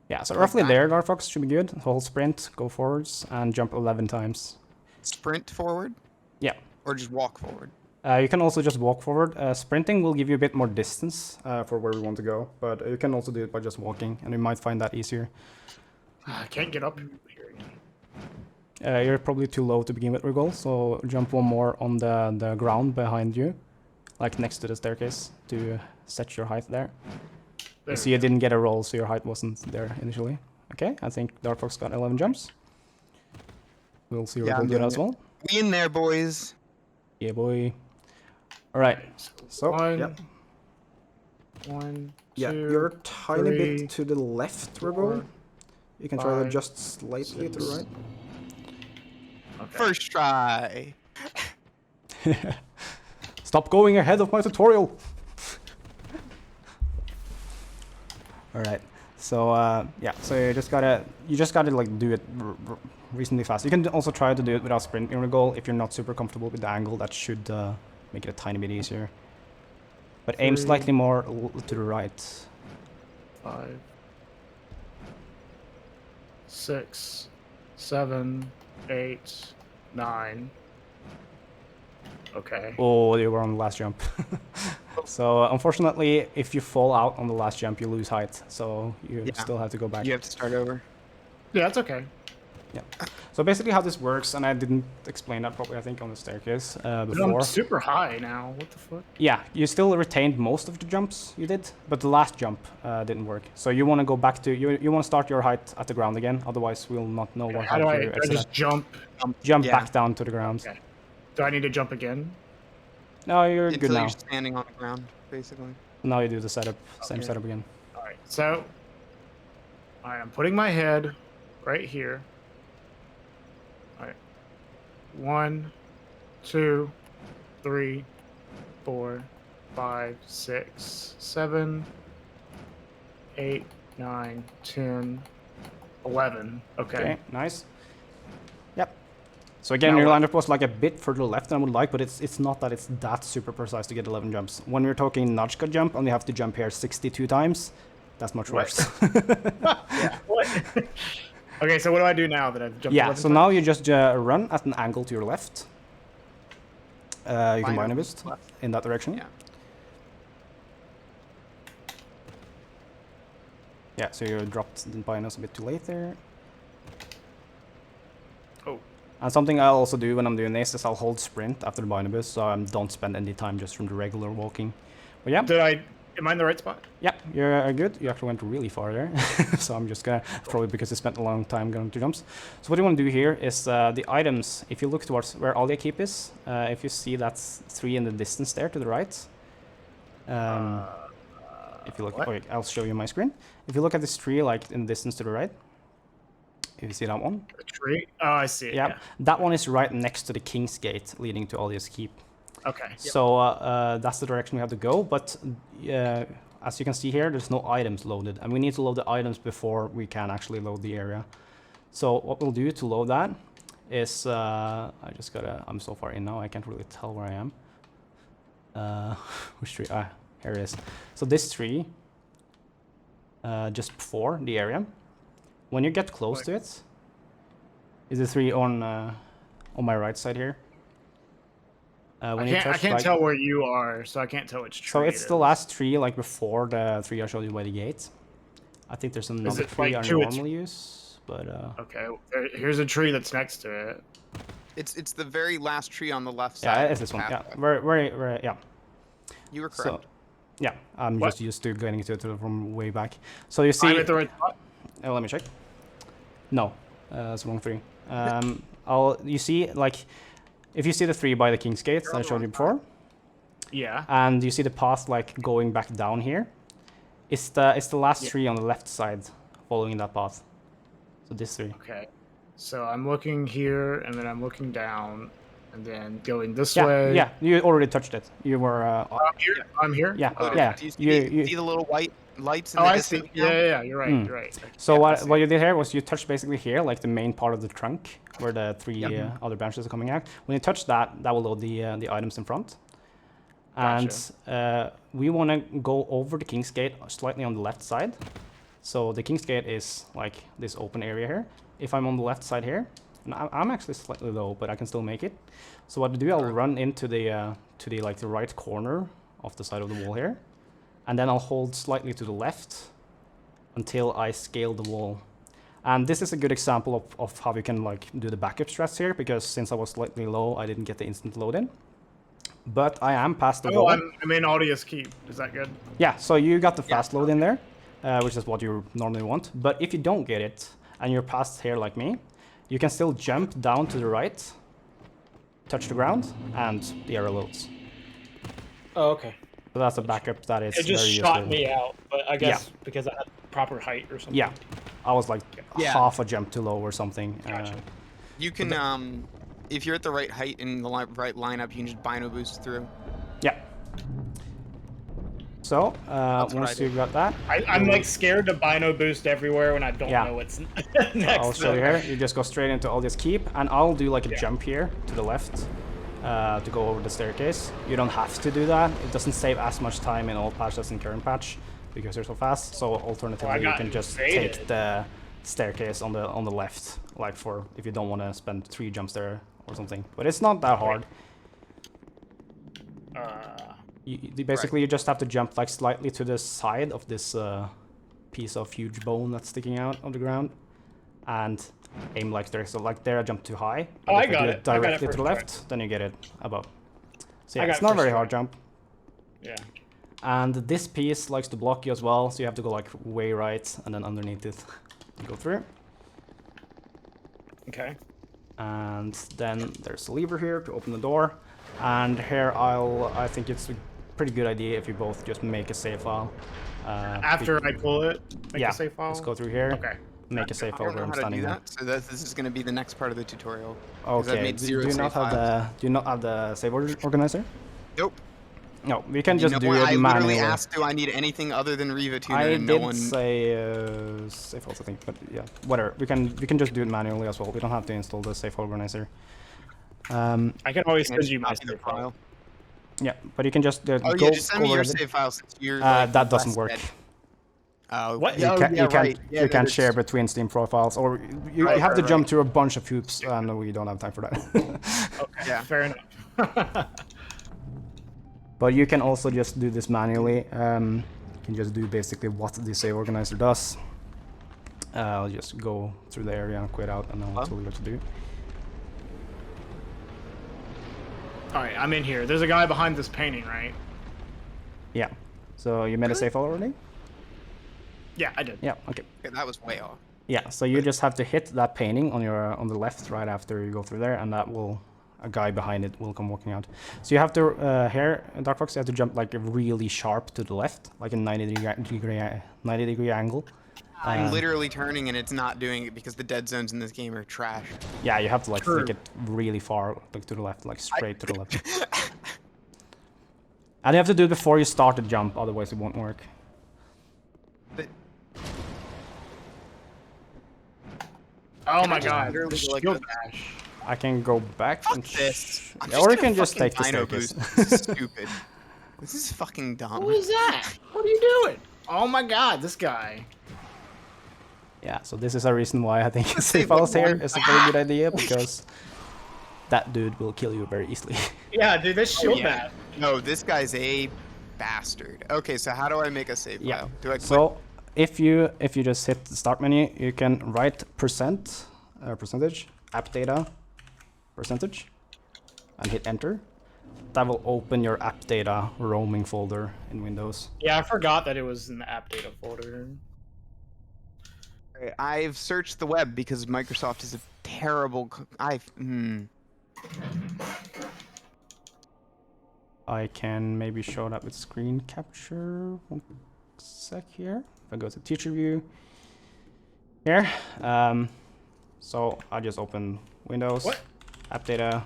Yeah, so roughly there, DarkFox should be good. Hold sprint, go forwards, and jump 11 times. Sprint forward? Yeah. Or just walk forward? You can also just walk forward. Sprinting will give you a bit more distance for where we want to go, but you can also do it by just walking, and you might find that easier. I can't get up here. You're probably too low to begin with, Regol, so jump one more on the ground behind you, like next to the staircase, to set your height there. You see, you didn't get a roll, so your height wasn't there initially. Okay, I think DarkFox got 11 jumps. We'll see Regol do that as well. We in there, boys. Yeah, boy. All right. So, one, one, yeah, two, you're a tiny three, bit to the left, Regol. You can try to five, adjust slightly to the right. Okay. First try. Stop going ahead of my tutorial. All right. So yeah, so you just gotta like do it reasonably fast. You can also try to do it without sprinting Regol if you're not super comfortable with the angle. That should make it a tiny bit easier. But aim slightly more to the right. 5, 6, 7, 8, 9. Okay. Oh, you were on the last jump. So unfortunately, if you fall out on the last jump, you lose height. So you still have to go back. You have to start over. Yeah, that's okay. Yeah. So basically how this works, and I didn't explain that properly, I think, on the staircase before. I'm super high now. What the fuck? Yeah, you still retained most of the jumps you did, but the last jump didn't work. So you want to go back to, you want to start your height at the ground again, otherwise we'll not know what How do height I just jump? Jump back down to the ground. Okay. Do I need to jump again? No, you're Until good now. you're standing on the ground, basically. Now you do the setup, same setup again. Alright, so I'm putting my head right here. Alright. 1, 2, 3, 4, 5, 6, 7, 8, 9, 10, 11. Okay. Nice. Yep. So again, your lineup was like a bit further left than I would like, but it's not that it's that super precise to get 11 jumps. When we're talking Notchka jump, and you have to jump here 62 times, that's much worse. Yeah. What? Okay, so what do I do now that I've jumped? Yeah, so now you just run at an angle to your left. You can bind a boost in that direction. Yeah. Yeah, so you dropped the binos a bit too late there. Oh. And something I'll also do when I'm doing this is I'll hold sprint after the bind boost, so I don't spend any time just from the regular walking. But yeah. Am I in the right spot? Yeah, you're good. You actually went really far there. So I'm just gonna, probably because you spent a long time going to jumps. So what you want to do here is the items, if you look towards where all your keep is, if you see that's 3 in the distance there to the right. If you look, I'll show you my screen. If you look at this tree, like in the distance to the right, if you see that one. A tree? Oh, I see it. Yeah, that one is right next to the King's Gate leading to Alia's Keep. Okay. So that's the direction we have to go, but as you can see here, there's no items loaded, and we need to load the items before we can actually load the area. So what we'll do to load that is, I'm so far in now, I can't really tell where I am. Which tree? Ah, here it is. So this tree, just before the area, when you get close to it, is the tree on my right side here. I can't tell where you are, so I can't tell which tree. So it's the last tree, like before the tree I showed you by the gate. I think there's another tree I normally use, but okay, here's a tree that's next to it. It's the very last tree on the left side. Yeah, it's this one. Yeah, very, yeah. You were correct. So, yeah, I'm just used to getting to it from way back. So you see. I'm at the right spot. Let me check. No, it's the wrong 3. You see, like, if you see the 3 by the King's Gate that I showed you before. Yeah. And you see the path like going back down here. It's the last tree on the left side, following that path. So this 3. Okay. So I'm looking here, and then I'm looking down, and then going this way. Yeah, you already touched it. You were. I'm here. Yeah, Do you see the little white lights in the distance? I see. Yeah, you're right. You're right. So what you did here was you touched basically here, like the main part of the trunk, where the 3 other branches are coming out. When you touch that, that will load the items in front. Gotcha. And we want to go over the King's Gate slightly on the left side. So the King's Gate is like this open area here. If I'm on the left side here, And I'm actually slightly low, but I can still make it. So what I do, I'll run into the like the right corner of the side of the wall here, and then I'll hold slightly to the left until I scale the wall. And this is a good example of how you can like do the backup strats here, because since I was slightly low, I didn't get the instant load in. But I am past the wall. I'm in Audius Keep. Is that good? Yeah, so you got the fast load in there, which is what you normally want. But if you don't get it, and you're past here like me, you can still jump down to the right, touch the ground, and the arrow loads. Oh, okay. So that's a backup that is It just very shot useful. me out, but I guess because I had proper height or something. Yeah, I was like Yeah. half a jump too low or something. Gotcha. You can, if you're at the right height in the right lineup, you can just Bino boost through. Yeah. So, what I once do. you've got that, I'm like scared to Bino boost everywhere when I don't know what's next. I'll show you here. You just go straight into all this keep, and I'll do like a jump here to the left to go over the staircase. You don't have to do that. It doesn't save as much time in old patch as in current patch because you're so fast. So alternatively, you can just take the staircase on the left, like for if you don't want to spend 3 jumps there or something. But it's not that hard. You basically you just have to jump like slightly to the side of this piece of huge bone that's sticking out of the ground, and aim like there. So like there, I jumped too high. Oh, I if you got do it. directly I got it to the first left, then you get it above. So yeah, I got it's it not a first very try. hard jump. Yeah. And this piece likes to block you as well, so you have to go like way right and then underneath it to go through. Okay. And then there's a lever here to open the door. And here I think it's a pretty good idea if you both just make a save file. After I pull it, make yeah, a save file? let's go through here. Okay. Make a save I file don't know where I'm how to standing do there. that, so this is going to be the next part of the tutorial. Okay. I've made Do 0 you save not have files. the save organizer? Nope. No, we can just do I it literally manually. asked, do I need anything other than Riva Tuner, I and did no one... say save files, I think, but yeah, whatever. We can just do it manually as well. We don't have to install the save organizer. I can always Can I send just you my copy the save file. file? Yeah, but you can just Oh go yeah, just send me over your it. save file since you're That doesn't work. What? You You can't share between Steam profiles, or you Right, have to right, jump right. through a bunch of hoops, and we don't have time for that. Okay, Yeah. fair enough. But you can also just do this manually. You can just do basically what the save organizer does. I'll just go through the area and quit out, and then I'll tell you what to do. Alright, I'm in here. There's a guy behind this painting, right? Yeah. So you made a save file already? Yeah, I did. Yeah. Okay. Okay, that was way off. Yeah. So you just have to hit that painting on the left right after you go through there, and that will a guy behind it will come walking out. So you have to here in DarkFox you have to jump like really sharp to the left, like a 90 degree angle. I'm literally turning and it's not doing it because the dead zones in this game are trash. Yeah, you have to like flick it really far, like to the left, like straight to the left. And you have to do it before you start the jump, otherwise it won't work. But Oh my god. literally This go like shield this. bash. I can go back and This. I'm yeah, or you gonna can just fucking take the Dino staircase. boost. This is stupid. This is fucking dumb. Who is that? What are you doing? Oh my god, this guy. Yeah, so this is a reason why I think Let's save see what files here one- is a very good idea, because that dude will kill you very easily. Yeah, dude, this shield yeah. bash. No, this guy's a bastard. Okay, so how do I make a save Yeah. file? Do I quit? So if you just hit the start menu, you can write percentage app data percentage and hit enter. That will open your app data roaming folder in Windows. Yeah, I forgot that it was in the app data folder. I've searched the web because Microsoft is a terrible. I can maybe show that with screen capture. 1 sec here. If I go to teacher view here, so I just open Windows, What? app data,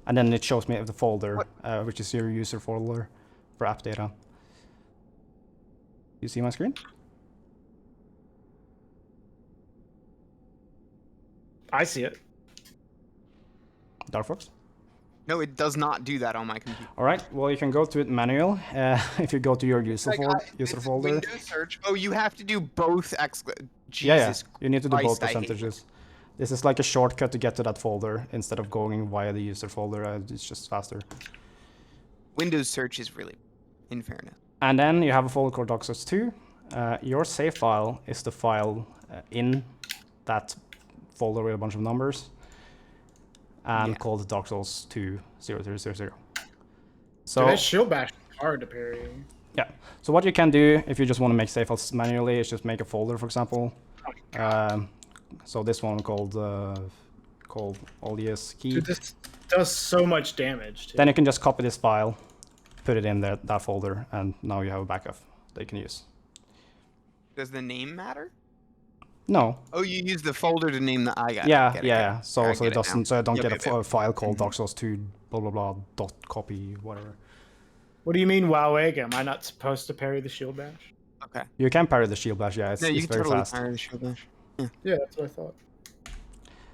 and then it shows me the folder, which is your user folder for app data. You see my screen? I see it. DarkFox? No, it does not do that on my computer. All right. Well, you can go to it manual. If you go to your user It's folder. Windows search. Oh, you have to do both. Yeah. Jesus You need to do both Christ, I hate percentages. This is like a shortcut to get to that folder instead of going via the user folder. It's just faster. Windows search is really, in fairness. And then you have a folder called DarkFox2. Your save file is the file in that folder with a bunch of numbers and called Dark Souls 2 0000. So that shield bash is hard to parry. Yeah. So what you can do if you just want to make save files manually is just make a folder, for example. So this one called alias key. Dude, this does so much damage. Too. Then you can just copy this file, put it in that folder, and now you have a backup that you can use. Does the name matter? No. Oh, you use the folder to name the. I got it. Yeah. So it doesn't. So I don't get a file called Mm-hmm. Dark Souls 2 blah blah blah dot copy whatever. What do you mean, wow egg? Am I not supposed to parry the shield bash? Okay. You can parry the shield bash. Yeah, it's you can very totally fast. parry the shield bash. Yeah, that's what I thought.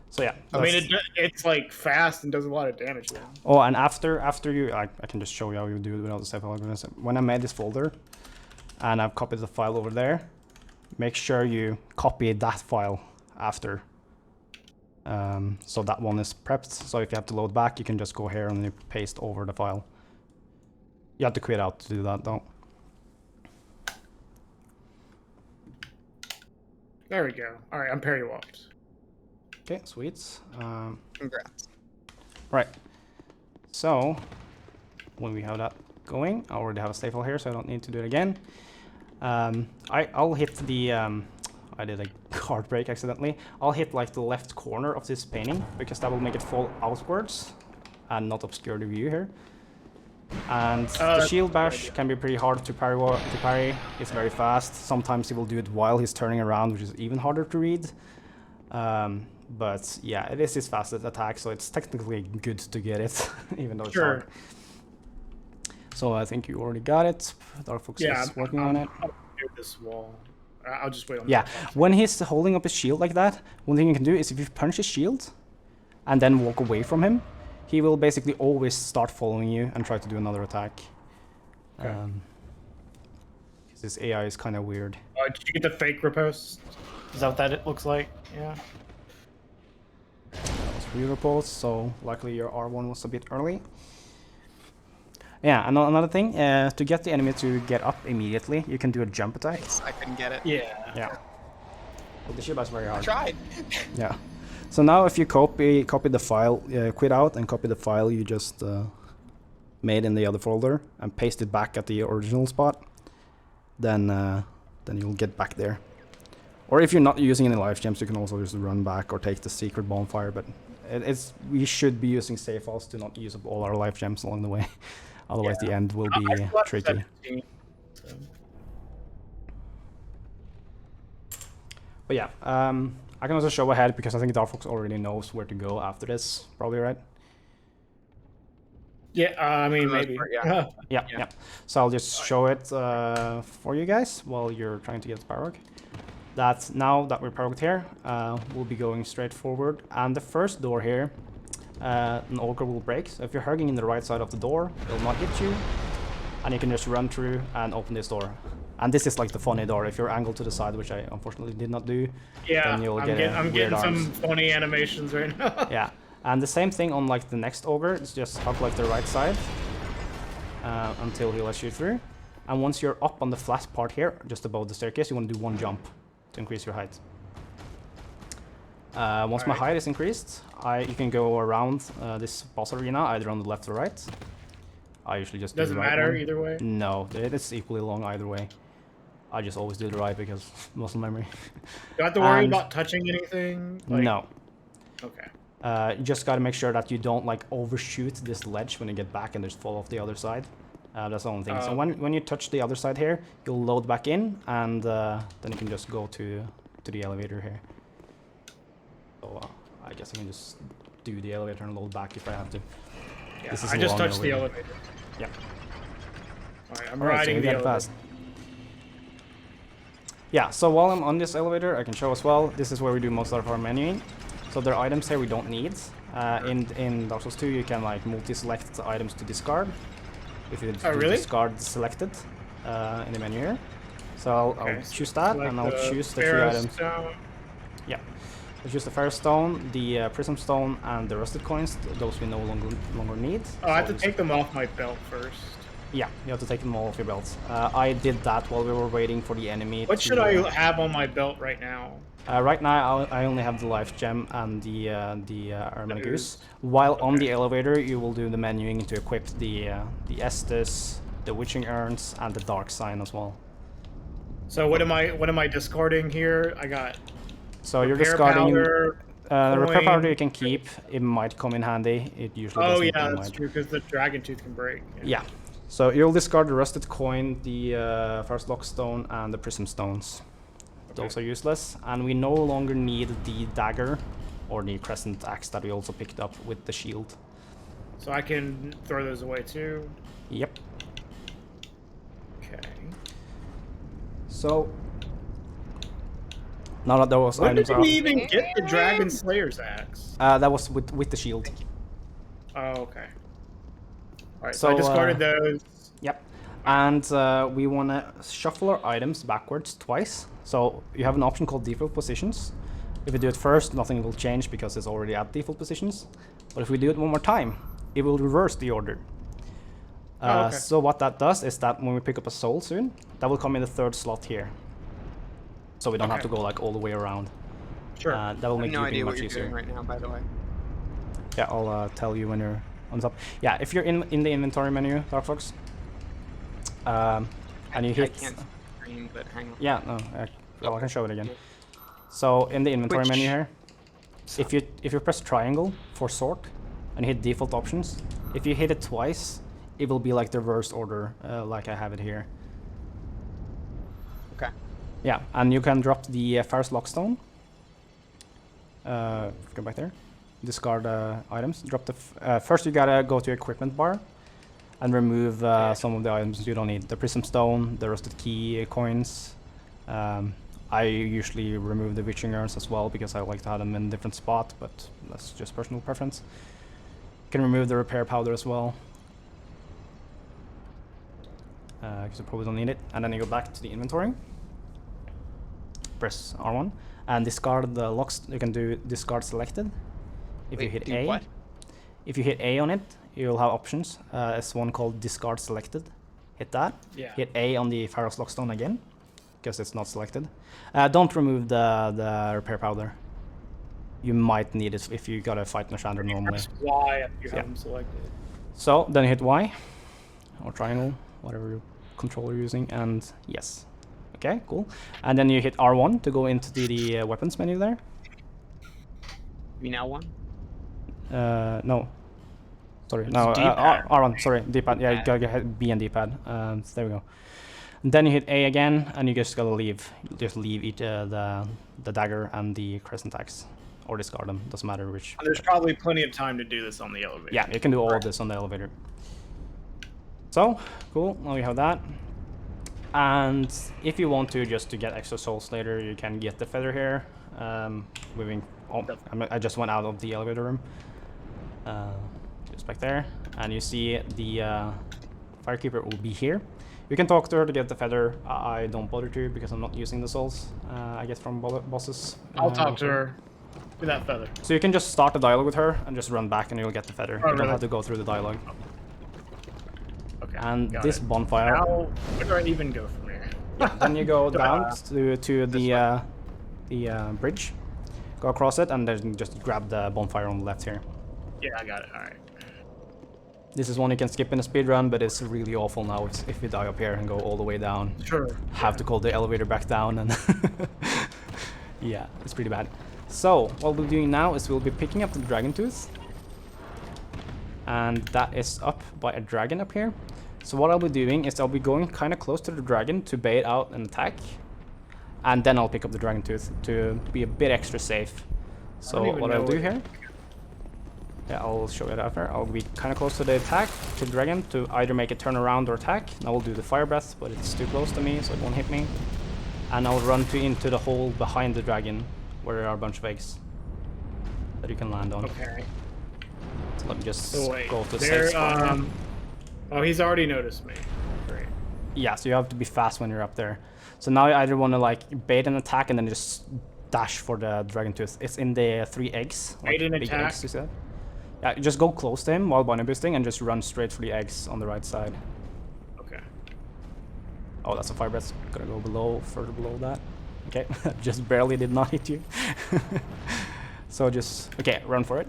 So yeah. I mean, it's like fast and does a lot of damage. Though. Oh, and after you, I can just show you how you do it without the save file. When I made this folder, and I've copied the file over there, make sure you copy that file after. So that one is prepped. So if you have to load back, you can just go here and you paste over the file. You have to quit out to do that though. There we go. All right, I'm parry walked. Okay, sweet. Congrats. Right. So when we have that going, I already have a save file here, so I don't need to do it again. I'll hit the I did a card break accidentally. I'll hit like the left corner of this painting because that will make it fall outwards and not obscure the view here. And the shield bash can be pretty hard to parry. It's very fast. Sometimes he will do it while he's turning around, which is even harder to read. But yeah, it is his fastest attack, so it's technically good to get it, even though it's hard. So I think you already got it. DarkFox is working on it. I'll do this wall. I'll just wait on that. When he's holding up his shield like that, one thing you can do is if you punch his shield and then walk away from him, he will basically always start following you and try to do another attack. Because his AI is kind of weird. Did you get the fake riposte? Is that what that looks like? Yeah. That was re-riposte, so luckily your R1 was a bit early. Yeah, another thing, to get the enemy to get up immediately, you can do a jump attack. I couldn't get it. Yeah. Well, the shield bash is very hard. I tried. Yeah. So now if you copy the file, quit out and copy the file you just made in the other folder and paste it back at the original spot, then you'll get back there. Or if you're not using any life gems, you can also just run back or take the secret bonfire, but we should be using save files to not use up all our life gems along the way. Otherwise the end will be tricky. 17, so. But yeah, I can also show ahead because I think DarkFox already knows where to go after this, probably, right? Yeah, I mean, maybe. Yeah. So I'll just show it for you guys while you're trying to get the Parag. That's now that we're parked here, we'll be going straight forward. And the first door here, an ogre will break. So if you're hugging in the right side of the door, it will not hit you. And you can just run through and open this door. And this is like the funny door. If you're angled to the side, which I unfortunately did not do, then you'll I'm getting some funny animations right now. Yeah, and the same thing on like the next ogre. It's just hug like the right side until he lets you through. And once you're up on the flat part here, just above the staircase, you want to do one jump to increase your height. Once my height is increased, you can go around this boss arena either on the left or right. I usually just do the right one. Doesn't matter either way? No, it's equally long either way. I just always do the right because muscle memory. Do I have to worry about touching anything? Like... No. Okay. You just gotta make sure that you don't like overshoot this ledge when you get back and just fall off the other side. That's the only thing. So when you touch the other side here, you'll load back in, and then you can just go to the elevator here. So I guess I can just do the elevator and load back if I have to. Yeah, I just touched the elevator. Yeah. Alright, I'm riding the elevator. Fast. Yeah, so while I'm on this elevator, I can show as well, this is where we do most of our menuing. So there are items here we don't need. In Dark Souls 2, you can like multi-select items to discard. If you discard selected in the menu here. So I'll choose that, and I'll choose the 3 items. Yeah. Let's use the Firestone, the Prism Stone, and the Rusted Coins. Those we no longer need. Oh, I have to take them off my belt first. Yeah, you have to take them all off your belts. I did that while we were waiting for the enemy. What should I have on my belt right now? Right now, I only have the Life Gem and the Ermine Goose. While on the elevator, you will do the menuing to equip the Estus, the Witching Urns, and the Dark Sign as well. So what am I discarding here? I got. So you're discarding the repair powder you can keep. It might come in handy. It usually doesn't. Oh yeah, that's true because the Dragon Tooth can break. Yeah. So you'll discard the Rusted Coin, the First Lockstone, and the Prism Stones. Okay. Those are useless, and we no longer need the dagger or the Crescent Axe that we also picked up with the shield. So I can throw those away too? Yep. Okay. So now that those items are... When did we even get the Dragon Slayer's axe? That was with the shield. Oh, okay. Alright, so I discarded those. Yep. And we want to shuffle our items backwards twice. So you have an option called default positions. If we do it first, nothing will change because it's already at default positions. But if we do it one more time, it will reverse the order. Okay. So what that does is that when we pick up a soul soon, that will come in the third slot here. So we don't have to go like all the way around. Sure. That will make no you idea much what you're easier. doing right now, by the way. Yeah, I'll tell you when you're on top. Yeah, if you're in the inventory menu, DarkFox, and you hit. I can't screen, but hang on. Yeah, no. Well, I can show it again. So in the inventory menu here, if you press triangle for sort, and you hit default options, if you hit it twice, it will be like the reverse order, like I have it here. Okay. Yeah, and you can drop the Ferrous Lockstone. Go back there. Discard items. Drop the first. You gotta go to equipment bar, and remove some of the items you don't need. The Prism Stone, the Rusted Key coins. I usually remove the Witching Urns as well because I like to have them in a different spot, but that's just personal preference. You can remove the repair powder as well, because you probably don't need it. And then you go back to the inventory. Press R1 and discard the locks. You can do discard selected. If you hit A, if you hit A on it, you'll have options. It's one called discard selected. Hit that. Yeah. Hit A on the Ferrous Lockstone again, because it's not selected. Don't remove the repair powder. You might need it if you gotta fight Nashandra normally. Press Y if you have them selected. So then you hit Y or triangle, whatever controller you're using, and yes. Okay, cool. And then you hit R1 to go into the weapons menu there. You now one? No. Sorry, no, R1, sorry, D-pad. Yeah, you gotta hit B and D-pad. So there we go. And then you hit A again, and you just gotta leave. Just leave each, the dagger and the Crescent Axe. Or discard them, doesn't matter which. There's probably plenty of time to do this on the elevator. Yeah, you can do all of this on the elevator. So, cool, now we have that. And if you want to, just to get extra souls later, you can get the feather here. Moving. Oh, I just went out of the elevator room. Just back there, and you see the Firekeeper will be here. You can talk to her to get the feather. I don't bother to because I'm not using the souls I get from bosses. I'll talk to her with that feather. So you can just start the dialogue with her and just run back, and you'll get the feather. Oh, you don't have to go through the dialogue. Okay. And this bonfire. Now, where do I even go from here? Then you go down to the bridge, go across it, and then just grab the bonfire on the left here. Yeah, I got it. All right. This is one you can skip in a speedrun, but it's really awful now if you die up here and go all the way down. Sure. Have to call the elevator back down, and yeah, it's pretty bad. So what we're doing now is we'll be picking up the Dragon Tooth, and that is up by a dragon up here. So what I'll be doing is I'll be going kind of close to the dragon to bait out an attack, and then I'll pick up the Dragon Tooth to be a bit extra safe. So what I'll do here, yeah, I'll show it after. I'll be kind of close to the attack, to the dragon, to either make it turn around or attack. And I will do the fire breath, but it's too close to me, so it won't hit me. And I'll run into the hole behind the dragon, where there are a bunch of eggs that you can land on. Okay. So let me just go to the there, safe spot. Oh, he's already noticed me. Great. Yeah, so you have to be fast when you're up there. So now you either want to like bait an attack and then just dash for the dragon tooth. It's in the 3 eggs. Made an big attack. eggs, you said. Yeah, just go close to him while bino boosting and just run straight for the eggs on the right side. Okay. Oh, that's a fire breath. Gotta go below, further below that. Okay, just barely did not hit you. So just, okay, run for it.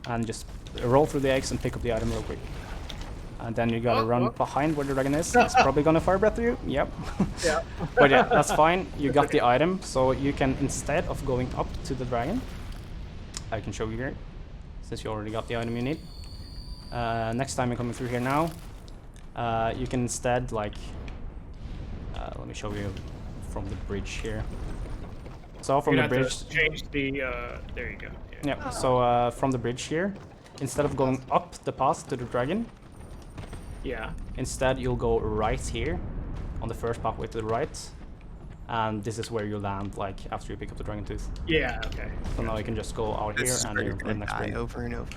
And just roll through the eggs and pick up the item real quick. And then you gotta run behind where the dragon is. It's probably gonna fire breath you. Yep. Yeah. But yeah, that's fine. You got the item, so you can, instead of going up to the dragon, I can show you here, since you already got the item you need. Next time you're coming through here now, you can instead, like, let me show you from the bridge here. So from the bridge, change the. There you go. yeah. So from the bridge here, instead of going up the path to the dragon, Yeah. instead you'll go right here, on the first pathway to the right, and this is where you land, like after you pick up the dragon tooth. Yeah. Okay. So now you can just go out This here is and where you're you're in the gonna next die room. over and over.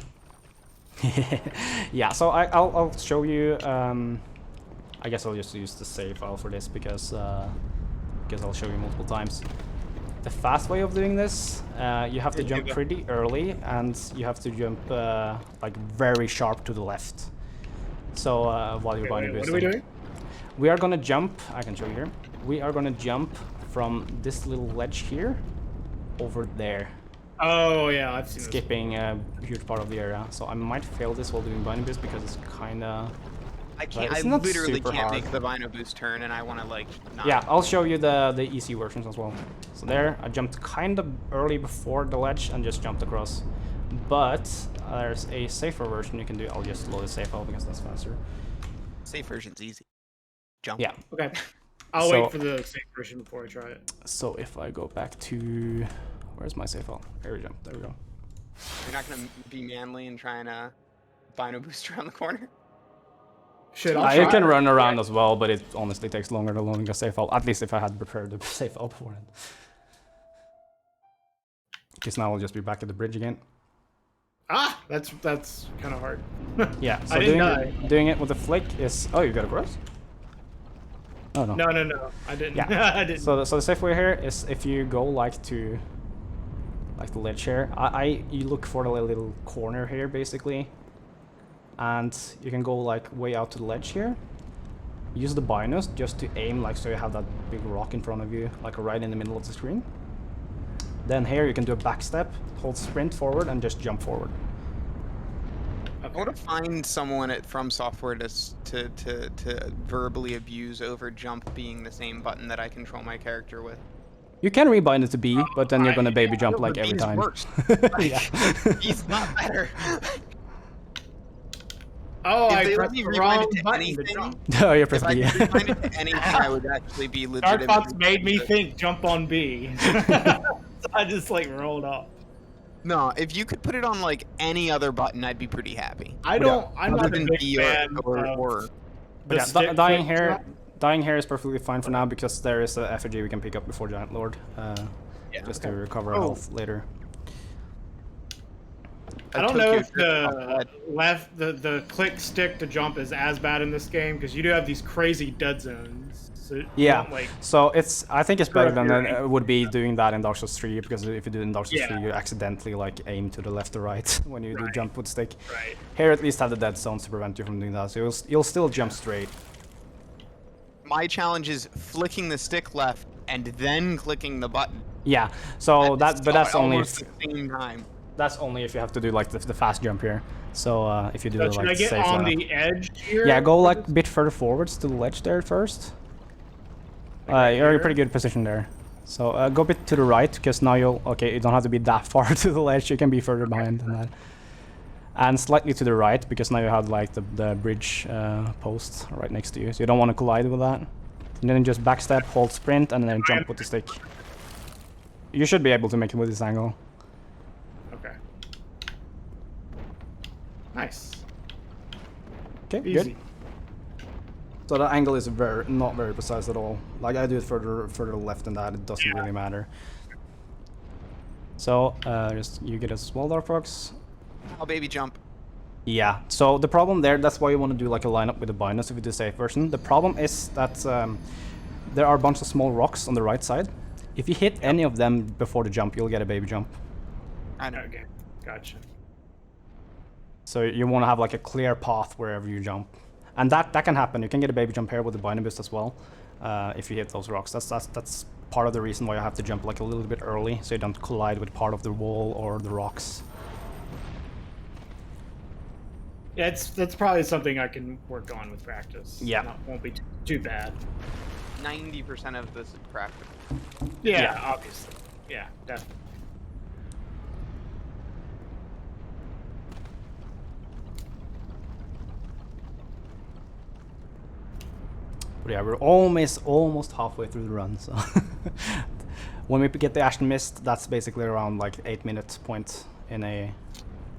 Yeah, so I'll show you. I guess I'll just use the save file for this because I'll show you multiple times. The fast way of doing this, you have to jump pretty early and you have to jump like very sharp to the left. So while you're binding boosting. What are we doing? We are gonna jump. I can show you here. We are gonna jump from this little ledge here over there. Oh yeah, I've seen Skipping a huge part of the area, so I might fail this while doing binding boost because it's kinda. I can't. I it's not literally super can't hard. make the Vino Boost turn, and I want to like. Not. Yeah, I'll show you the easy versions as well. So there, I jumped kind of early before the ledge and just jumped across. But there's a safer version you can do. I'll just load the safe file because that's faster. Safe version's easy. Jump. Yeah. Okay. I'll So- wait for the safe version before I try it. So if I go back to, where's my safe file? There we go. There we go. You're not gonna be manly and trying to Vino Boost around the corner. Shit, I'll You try can it. run around as well, but it honestly takes longer to loading a safe file. At least if I had prepared the safe file beforehand. Because now I'll just be back at the bridge again. Ah, that's kind of hard. Yeah, so I didn't doing it with a flick is... Oh, you got across? Oh, no. No, I didn't. Yeah. I didn't. So the safe way here is if you go like to... Like the ledge here. You look for the little corner here, basically. And you can go like way out to the ledge here. Use the binos just to aim, like so you have that big rock in front of you, like right in the middle of the screen. Then here you can do a back step, hold sprint forward, and just jump forward. I want to find someone at From Software to verbally abuse over jump being the same button that I control my character with. You can rebind it to B, but then you're gonna baby jump like every B's time. worse. Yeah. He's not better. Oh, If I they let pressed me the rewind wrong it to button to anything, jump. Oh, you're if pressing I B. could rewind it to anything, I would actually be legitimately. DarkFox made me think jump on B. So I just like rolled off. No, if you could put it on like any other button, I'd be pretty happy. I'm Other not a than big B fan or of But yeah, stick dying flick here, drop. dying here is perfectly fine for now because there is a effigy we can pick up before Giant Lord, just to recover our health later. I don't know if the click stick to jump is as bad in this game because you do have these crazy dead zones. So you Yeah, don't, like, so I think it's better than Correct, it would be doing that in Dark Souls 3 because if you do it in Dark Souls Yeah. 3, you accidentally like aim to the left or right when you do jump with stick. right. Here at least have the dead zones to prevent you from doing that, so you'll still jump straight. My challenge is flicking the stick left and then clicking the button. Yeah, so that's only almost the same time. that's only if you have to do like the fast jump here. So if you do So it should like I get safe on left. the edge here? Yeah, go like a bit further forwards to the ledge there first. You're in a pretty good position there. So go a bit to the right, because now you don't have to be that far to the ledge, you can be further behind than that. And slightly to the right, because now you have like the bridge post right next to you, so you don't want to collide with that. And then just backstep, hold sprint, and then jump with the stick. You should be able to make it with this angle. Okay. Nice. Okay, Easy. good. So the angle is not very precise at all. Like I do it further left than that, it doesn't really matter. So just you get a small DarkFox. Oh, baby jump. Yeah. So the problem there, that's why you want to do like a lineup with the binos if you do safe version. The problem is that there are a bunch of small rocks on the right side. If you hit any of them before the jump, you'll get a baby jump. I know. Okay, gotcha. So you want to have like a clear path wherever you jump. And that can happen. You can get a baby jump here with the binding boost as well, if you hit those rocks. That's part of the reason why you have to jump like a little bit early, so you don't collide with part of the wall or the rocks. Yeah, that's probably something I can work on with practice. Yeah. Won't be too bad. 90% of this is practice. Yeah, obviously. Yeah, definitely. But yeah, we're almost halfway through the run, so when we get the Ashen Mist, that's basically around like 8 minutes point in a...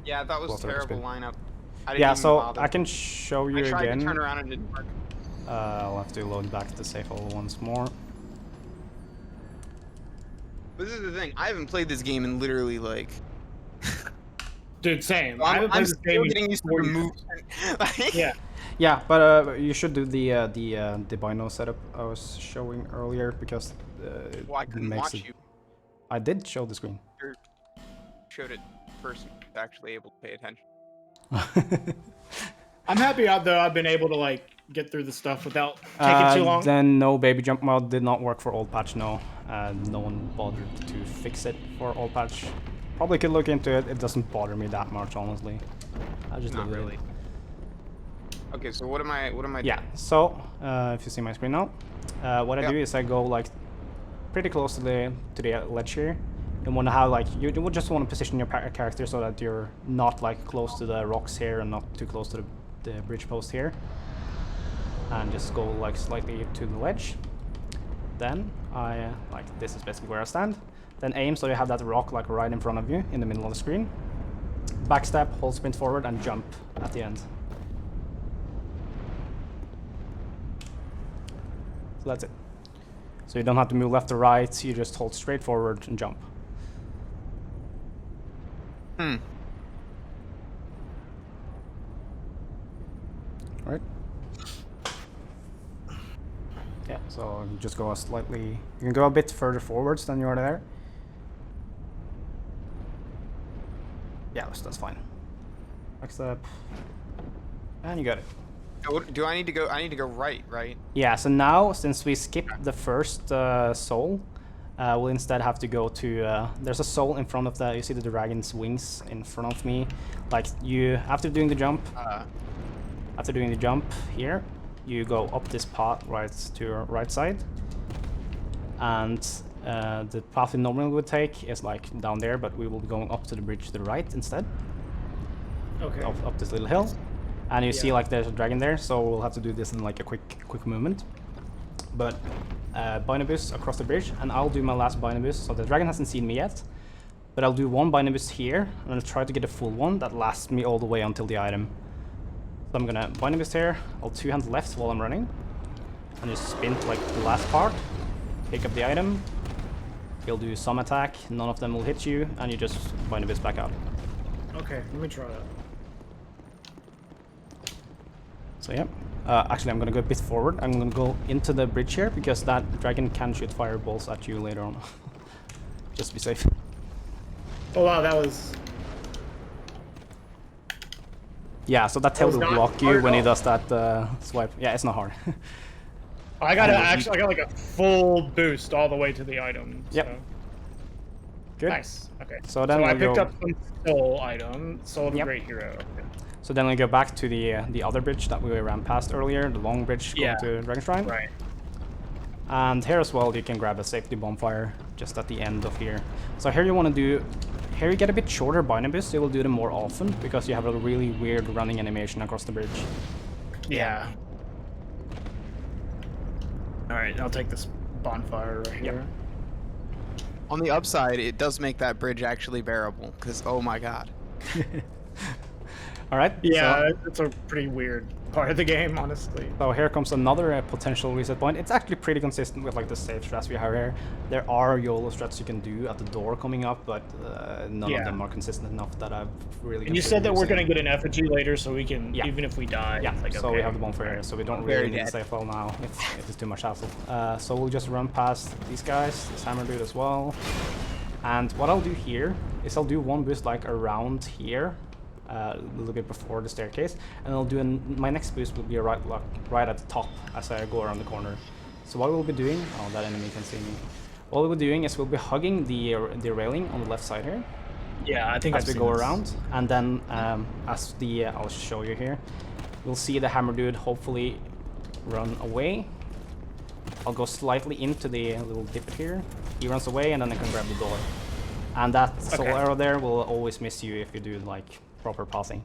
Yeah, that was a terrible lineup. I didn't Yeah, even so bother. I can show you I tried again. to turn around and it didn't work. I'll have to load back the safe hole once more. But this is the thing, I haven't played this game in literally like... Dude, same. Well, I haven't played this game getting used to the movement. Yeah. Yeah, but you should do the bino setup I was showing earlier, because Well, I couldn't watch you. I did show the screen. You showed it first, actually able to pay attention. I'm happy though I've been able to like get through the stuff without taking too long. Then no baby jump mod did not work for old patch, no. No one bothered to fix it for old patch. Probably could look into it. It doesn't bother me that much, honestly. I just Not did really. it. Okay, so what am I Yeah, doing? so if you see my screen now, what I do is I go like pretty close to the ledge here. You want to have like, you would just want to position your character so that you're not like close to the rocks here and not too close to the bridge post here. And just go like slightly to the ledge. Then like this is basically where I stand. Then aim so you have that rock like right in front of you in the middle of the screen. Backstep, hold sprint forward and jump at the end. So that's it. So you don't have to move left or right, you just hold straight forward and jump. Right? Yeah, so you just go slightly, you can go a bit further forwards than you are there. Yeah, that's fine. Next up, and you got it. Do I need to go? I need to go right, right? Yeah, so now, since we skipped the first soul, we'll instead have to go to, there's a soul in front of you see the dragon's wings in front of me. Like, after doing the jump here, you go up this path right to your right side. And the path we normally would take is like down there, but we will be going up to the bridge to the right instead. Okay. Up this little hill. And you see like there's a dragon there, so we'll have to do this in like a quick movement. But binder boost across the bridge, and I'll do my last binder boost. So the dragon hasn't seen me yet, but I'll do one binder boost here, and I'll try to get a full one that lasts me all the way until the item. So I'm gonna binder boost here. I'll two-hand left while I'm running, and just spin to like the last part. Pick up the item. You'll do some attack. None of them will hit you, and you just binder boost back out. Okay, let me try that. So yeah, actually I'm gonna go a bit forward. I'm gonna go into the bridge here because that dragon can shoot fireballs at you later on. Just to be safe. Oh wow, that was... Yeah, so that tail will not block you hard when he at all. does that swipe. Yeah, it's not hard. I got like a full boost all the way to the item. Yep. So. Good. Nice. Okay. So then I we picked go... up some soul item, Soul of the Yep. Great Hero. Okay. So then we go back to the other bridge that we ran past earlier, the long bridge going to Dragon Shrine. Right. And here as well, you can grab a safety bonfire just at the end of here. So here you want to do... Here you get a bit shorter binding boost, you will do them more often because you have a really weird running animation across the bridge. Yeah. Alright, I'll take this bonfire right here. On the upside, it does make that bridge actually bearable, because oh my god. All right. Yeah, it's a pretty weird part of the game, honestly. So here comes another potential reset point. It's actually pretty consistent with like the safe strats we have here. There are YOLO strats you can do at the door coming up, but none of them are consistent enough that I've really. And you said that we're gonna get an effigy later, so we can, even if we die. Yeah. Like, so we have the bonfire here, so we don't really need the safe well now if it's too much hassle. So we'll just run past these guys, this hammer dude as well. And what I'll do here is I'll do one boost like around here. A little bit before the staircase, and I'll do my next boost will be right at the top as I go around the corner. So what we'll be doing, oh, that enemy can see me. What we'll be doing is we'll be hugging the railing on the left side here. Yeah, I think as we go around, and then as the I'll show you here, we'll see the hammer dude hopefully run away. I'll go slightly into the little dip here. He runs away, and then I can grab the door. And that soul arrow there will always miss you if you do like proper passing.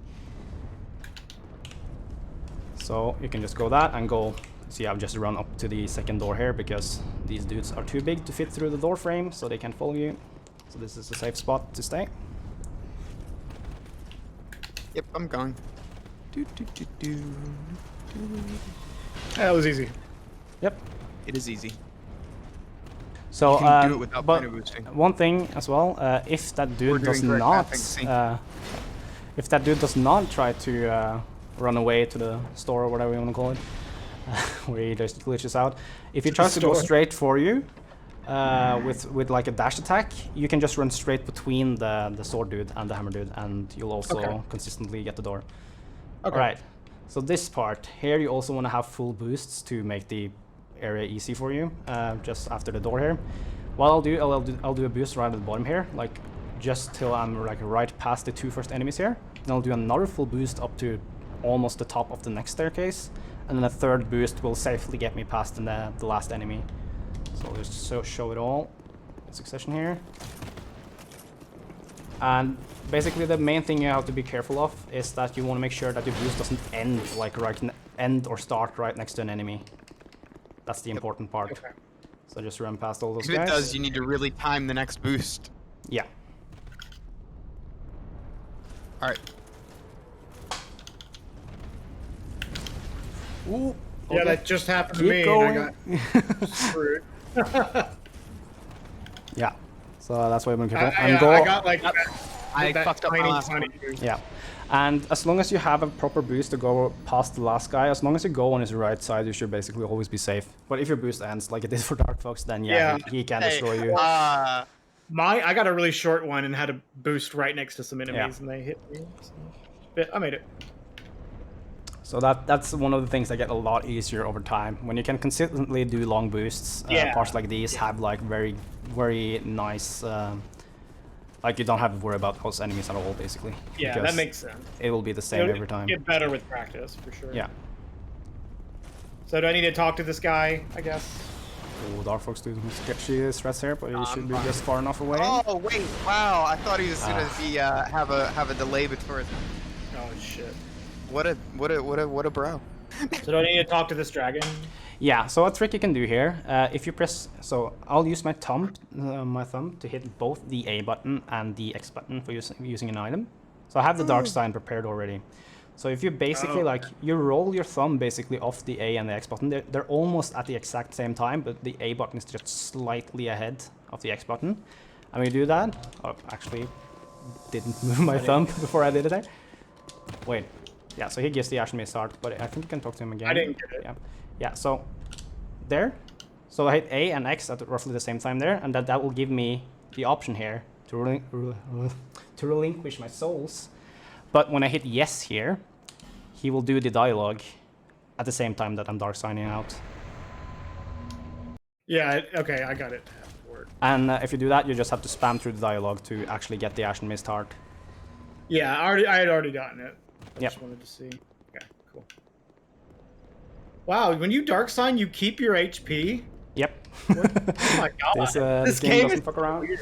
So you can just go that and go. See, I've just run up to the second door here because these dudes are too big to fit through the door frame, so they can't follow you. So this is a safe spot to stay. Yep, I'm going. That was easy. Yep. It is easy. So, you can do it without point of boosting. One thing as well, if that dude does not, if that dude does not try to run away to the store or whatever you want to call it, where he just glitches out, if he tries to go straight for you with like a dash attack, you can just run straight between the sword dude and the hammer dude, and you'll also consistently get the door. All right. So this part here, you also want to have full boosts to make the area easy for you. Just after the door here, what I'll do a boost right at the bottom here, like just till I'm like right past the two first enemies here. Then I'll do another full boost up to almost the top of the next staircase, and then a third boost will safely get me past the last enemy. So I'll just show it all in succession here. And basically the main thing you have to be careful of is that you want to make sure that your boost doesn't end like end or start right next to an enemy. That's the important part. So just run past all those guys. If it does, you need to really time the next boost. Yeah. All right. Ooh. Yeah, that just happened to me. And I got screwed. Yeah. So that's why I'm careful. I got like I fucked up my last one. Yeah. And as long as you have a proper boost to go past the last guy, as long as you go on his right side, you should basically always be safe. But if your boost ends like it did for DarkFox, then he can destroy you. I got a really short one and had a boost right next to some enemies, and they hit me. So. I made it. So that's one of the things that get a lot easier over time. When you can consistently do long boosts, parts like these have like very, very nice... like you don't have to worry about those enemies at all, basically. Yeah, that makes sense. It will be the same every time. Get better with practice, for sure. Yeah. So do I need to talk to this guy, I guess? Oh, DarkFox doing some sketchy strats here, but he should be just far enough away. Oh wait, wow! I thought he was gonna be have a delay before. Oh shit! What a bro. So do I need to talk to this dragon? Yeah. So a trick you can do here, if you press, so I'll use my thumb to hit both the A button and the X button for using an item. So I have the dark sign prepared already. So if you basically you roll your thumb basically off the A and the X button, they're almost at the exact same time, but the A button is just slightly ahead of the X button. And we do that. Oh, actually, didn't move my thumb before I did it there. Wait. Yeah, so he gives the Ashen Mist Heart, but I think you can talk to him again. I didn't get it. Yeah. Yeah, so there. So I hit A and X at roughly the same time there, and that will give me the option here to relinquish my souls. But when I hit yes here, he will do the dialogue at the same time that I'm dark signing out. Yeah, okay, I got it. And if you do that, you just have to spam through the dialogue to actually get the Ashen Mist Heart. Yeah, I had already gotten it. I just wanted to see. Okay, cool. Wow, when you dark sign, you keep your HP? Yep. Oh my god. This game doesn't fuck around. Weird.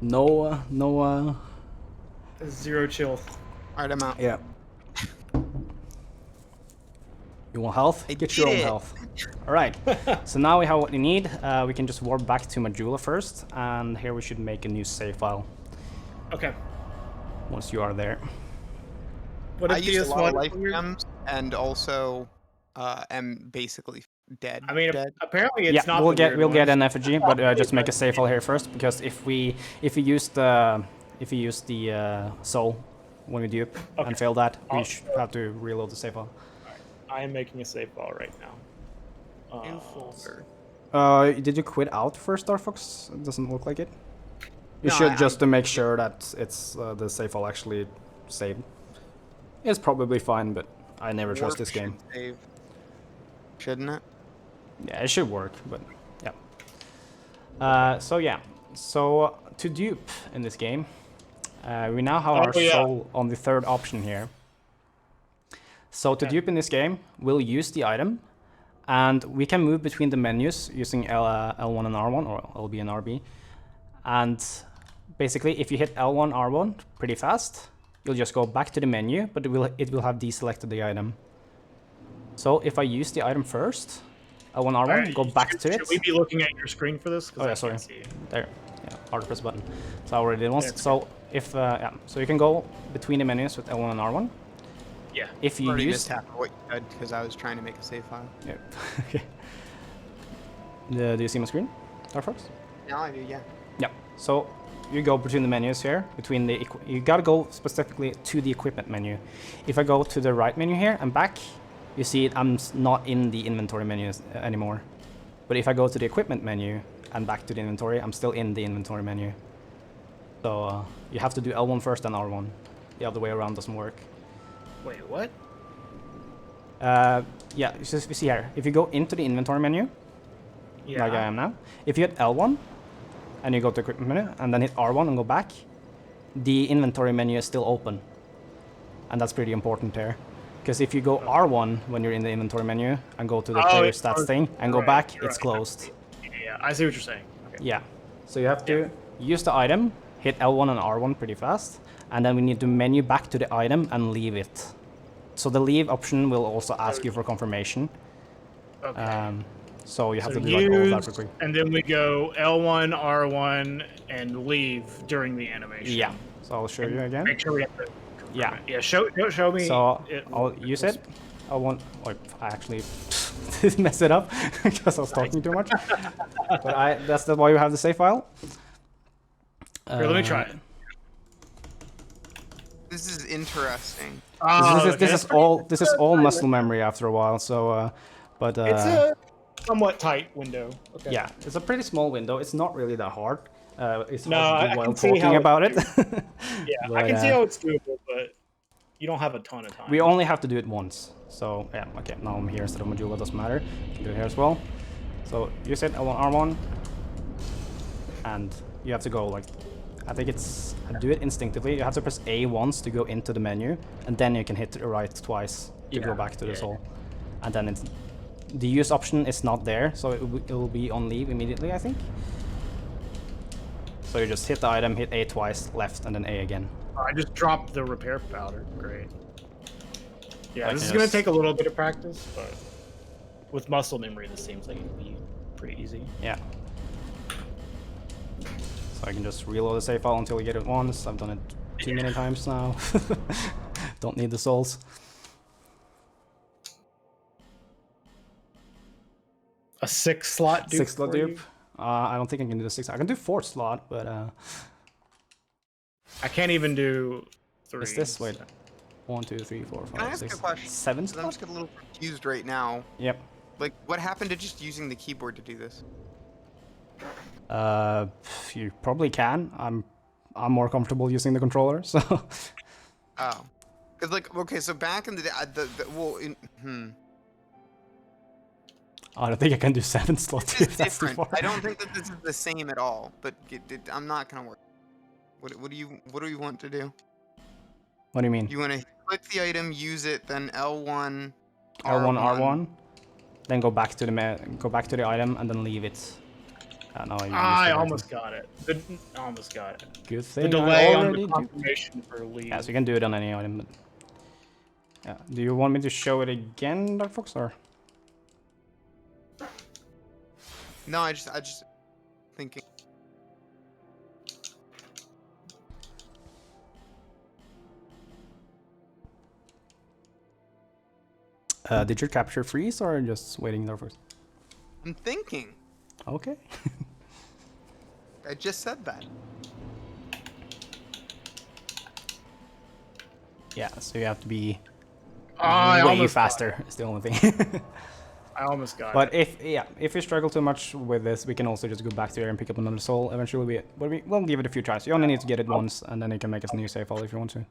No. Zero chill. Alright, I'm out. Yeah. You want health? Get your own health. Alright, so now we have what we need. We can just warp back to Majula first, and here we should make a new save file. Okay. once you are there. What I if used a lot of life DS1? gems and also am basically dead. I mean, dead. apparently it's not we'll the get weird we'll one. get an effigy, but just make a save file here first, because if we use the soul when we dupe and fail that, we have to reload the save file. I am making a save file right now. New folder. Did you quit out first, DarkFox? It doesn't look like it. You No, should just to make sure that it's the save file actually saved. It's probably fine, but I never trust this game. Save. Shouldn't it? Yeah, it should work, but yeah. So to dupe in this game, we now have our soul on the third option here. So to dupe in this game, we'll use the item, and we can move between the menus using L1 and R1, or LB and RB. And basically, if you hit L1, R1 pretty fast, you'll just go back to the menu, but it will have deselected the item. So if I use the item first, L1, R1, Right, go back to it. Should we be looking at your screen for this? Oh yeah, sorry. There, yeah, hard to press button. So I already did once. So if so you can go between the menus with L1 and R1. Yeah. If you use what you said because I was trying to make a save file. Yeah. Okay. Do you see my screen, DarkFox? Now I do, yeah. Yeah. So you go between the menus here. You gotta go specifically to the equipment menu. If I go to the right menu here and back, you see I'm not in the inventory menu anymore. But if I go to the equipment menu and back to the inventory, I'm still in the inventory menu. So you have to do L1 first and R1. The other way around doesn't work. Wait, what? Yeah, you see here. If you go into the inventory menu, like I am now, if you hit L1 and you go to equipment menu and then hit R1 and go back, the inventory menu is still open. And that's pretty important there. Because if you go R1 when you're in the inventory menu and go to the player stats thing and go back, it's closed. Yeah, I see what you're saying. Okay. Yeah. So you have to use the item, hit L1 and R1 pretty fast, and then we need to menu back to the item and leave it. So the leave option will also ask you for confirmation. Okay. So you have to do like all of that real quick. And then we go L1, R1, and leave during the animation. Yeah. So I'll show you again. Make sure we have to. Yeah. Yeah. Show me. So I'll use it. I actually mess it up because I was talking too much. But that's why you have the save file. Here, let me try it. This is interesting. This is all muscle memory after a while. So, but it's a somewhat tight window. Okay. Yeah, it's a pretty small window. It's not really that hard. It's no, hard to do I while can see talking how about it. Yeah, but, I can see how it's doable, but you don't have a ton of time. We only have to do it once. So yeah, okay. Now I'm here instead of Modula. Doesn't matter. You can do it here as well. So you said L1, R1, and you have to go like. I think it's do it instinctively. You have to press A once to go into the menu, and then you can hit the right twice to go back to the soul. And then it's the use option is not there, so it will be on leave immediately, I think. So you just hit the item, hit A twice, left, and then A again. I just dropped the repair powder. Great. Yeah, this is just gonna take a little bit of practice, but with muscle memory, this seems like it'd be pretty easy. Yeah. So I can just reload the save file until we get it once. I've done it too many times now. Don't need the souls. A 6-slot dupe. 6-slot dupe. I don't think I can do the 6. I can do 4-slot, but I can't even do 3. Is this wait? 1, 2, 3, 4, 5, 6, 7 slot? I'm just getting a little confused right now. Yep. Like, what happened to just using the keyboard to do this? You probably can. I'm more comfortable using the controller, so. Oh, cause like okay, so back in the day, I don't think I can do 7-slot. It's different. I don't think that this is the same at all. But I'm not gonna work. What do you want to do? What do you mean? You want to click the item, use it, then L1, L1, R1, then go back to the item and then leave it. No, I almost got it. Almost got it. Good thing. The delay on the confirmation for leave. Yeah, so you can do it on any item. But yeah. Do you want me to show it again, DarkFox, or? No, I just thinking. Did your capture freeze or just waiting there first? I'm thinking. Okay. I just said that. Yeah, so you have to be I way almost faster. Is the only thing. I almost got But it. if you struggle too much with this, we can also just go back there and pick up another soul eventually. We'll give it a few tries. You only need to get it once, and then you can make a new save file if you want to.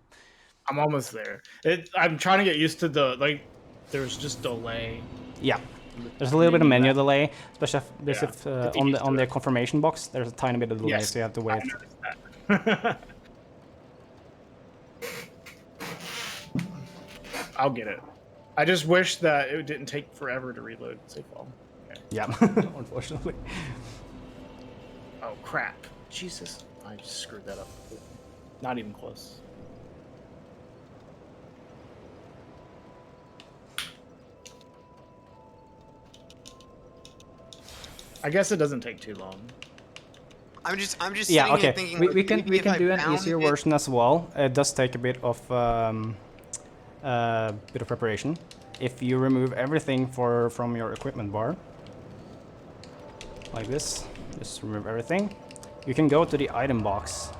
I'm almost there. I'm trying to get used to the there's just delay. Yeah, there's a little bit of menu that. delay, especially if on the it. confirmation box. There's a tiny bit of delay, Yes, so you have to wait. I noticed that. I'll get it. I just wish that it didn't take forever to reload save file. Okay. Yeah, unfortunately. Oh crap! Jesus, I just screwed that up. Not even close. I guess it doesn't take too long. I'm just Yeah, sitting okay. here thinking We can maybe if I do an bound easier it- version as well. It does take a bit of preparation. If you remove everything from your equipment bar, like this, just remove everything. You can go to the item box,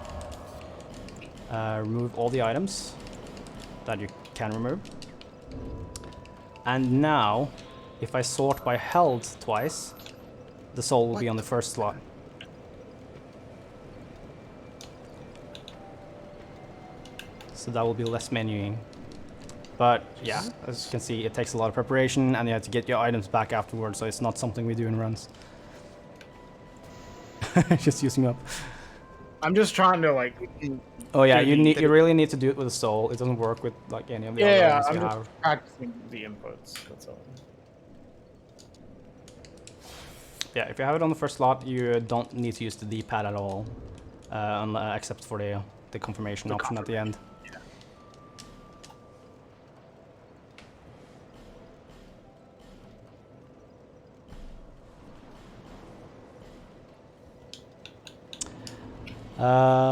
remove all the items that you can remove. And now, if I sort by health twice, the soul will be on the first slot. So that will be less menuing. But yeah, as you can see, it takes a lot of preparation and you have to get your items back afterwards, so it's not something we do in runs. Just using up. I'm just trying to like. Oh yeah, do you really need to do it with a soul. It doesn't work with like any of the other Yeah, items I'm you just have. practicing the inputs. That's all. Yeah, if you have it on the first slot, you don't need to use the D-pad at all, except for the confirmation option at the end.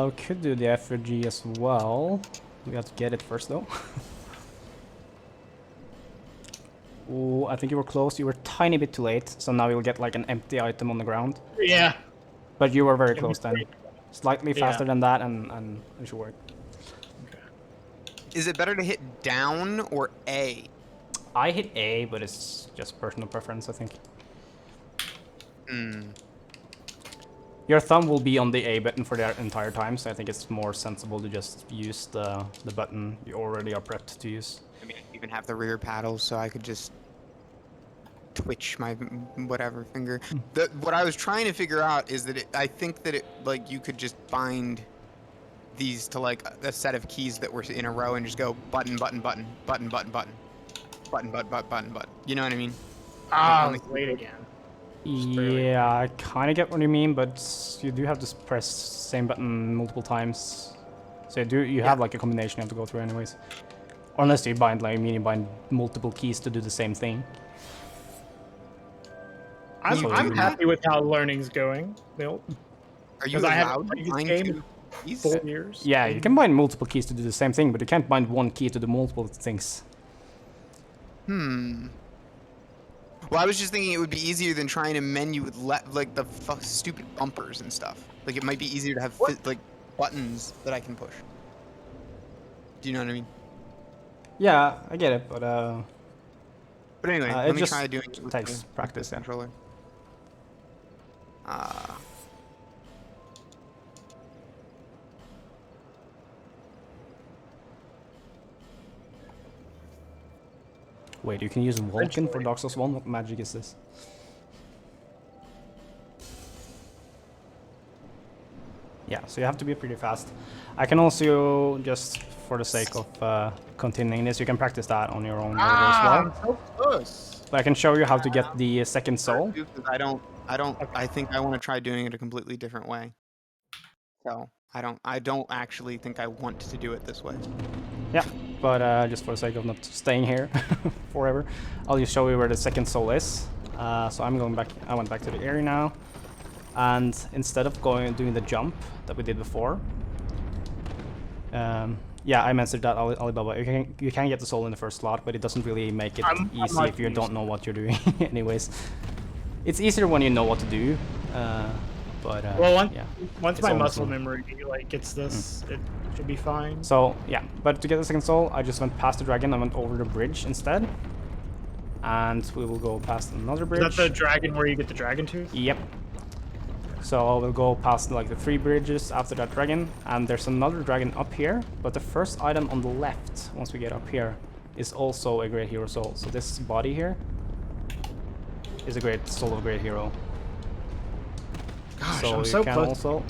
We could do the effigy as well. We have to get it first though. Oh, I think you were close. You were a tiny bit too late, so now you'll get like an empty item on the ground. Yeah. But you were very close then. Slightly faster Yeah. than that, and it should work. Is it better to hit down or A? I hit A, but it's just personal preference, I think. Your thumb will be on the A button for the entire time, so I think it's more sensible to just use the button you already are prepped to use. I mean, I even have the rear paddles, so I could just twitch my whatever finger. What I was trying to figure out is that I think that like you could just bind these to like a set of keys that were in a row and just go button, button, button, button, button, button, button, button, button, button, button. You know what I mean? Ah, late again. Yeah, I kind of get what you mean, but you do have to press same button multiple times. So you have like a combination you have to go through anyways. Or unless you bind, like, you bind multiple keys to do the same thing. I'm happy with how learning's going, Bill. Are you 'Cause I haven't allowed to played this bind game two keys? 4 years. Yeah, you can bind multiple keys to do the same thing, but you can't bind one key to do multiple things. Well, I was just thinking it would be easier than trying to menu with like the stupid bumpers and stuff. Like it might be easier to have like buttons that I can push. Do you know what I mean? Yeah, I get it, but anyway, it let me just try doing it with takes the practice, yeah. controller. Wait, you can use Vulcan for Dark Souls 1? What magic is this? Yeah, so you have to be pretty fast. I can also, just for the sake of continuing this, you can practice that on your own later as well. So close. But I can show you how to get the second soul. I think I want to try doing it a completely different way. So I don't actually think I want to do it this way. Yeah, but just for the sake of not staying here forever, I'll just show you where the second soul is. So I'm going back. I went back to the area now, and instead of doing the jump that we did before, yeah, Yeah, I mentioned that Alibaba. You can get the soul in the first slot, but it doesn't really make it easy if you don't know what you're doing. Anyways, it's easier when you know what to do. But well, yeah, once my muscle memory like gets this, it should be fine. So yeah, but to get the second soul, I just went past the dragon. I went over the bridge instead, and we will go past another bridge. Is that the dragon where you get the dragon tooth? Yep. So we'll go past like the 3 bridges after that dragon, and there's another dragon up here. But the first item on the left, once we get up here, is also a great hero soul. So this body here is a great soul of a great hero. Gosh, so I'm so you can close. also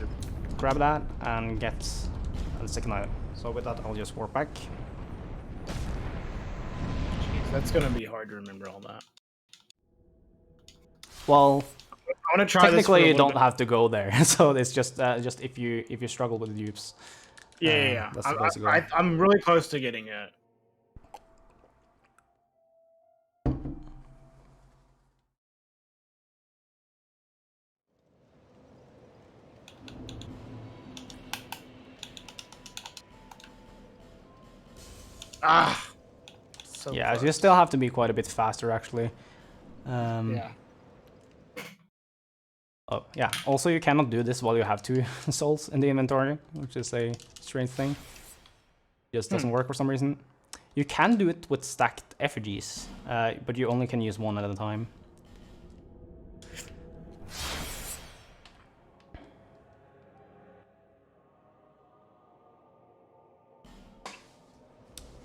grab that and get the second item. So with that, I'll just warp back. Jeez, that's gonna be hard to remember all that. Well, I want to try. technically, you don't have to go there. So it's just if you struggle with the dupes. Yeah. That's the place to go. I'm really close to getting it. Ah. So yeah, close. you still have to be quite a bit faster, actually. Yeah. Oh, yeah. Also, you cannot do this while you have 2 souls in the inventory, which is a strange thing. It just doesn't work for some reason. You can do it with stacked effigies, but you only can use 1 at a time.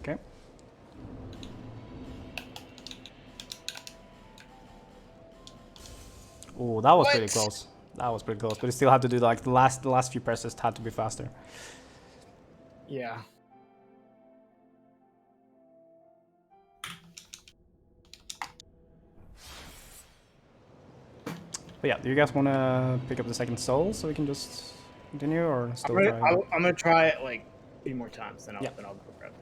Okay. Oh, that was pretty close. That was pretty close, but you still had to do like the last few presses had to be faster. Yeah. But yeah, do you guys want to pick up the second soul so we can just continue, or still I'm try? gonna try it like a few more times, then I'll go grab it.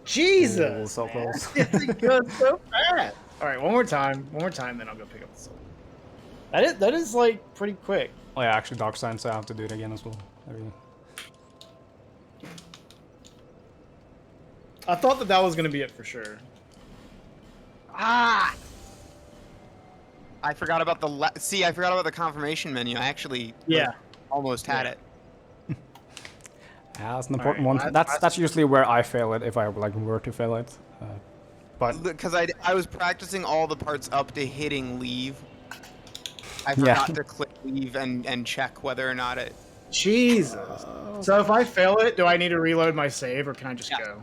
Jesus! Ooh, so close. It goes so fast. All right, one more time, then I'll go pick up the soul. That is like pretty quick. Oh yeah, actually Dark Sign, so I have to do it again as well. I thought that was gonna be it for sure. Ah! I forgot about the I forgot about the confirmation menu. I actually almost had it. Yeah, that's an important one. That's usually where I fail it if I like were to fail it. But because I was practicing all the parts up to hitting leave. I forgot to click leave and check whether or not it. Jesus. So if I fail it, do I need to reload my save, or can I just go?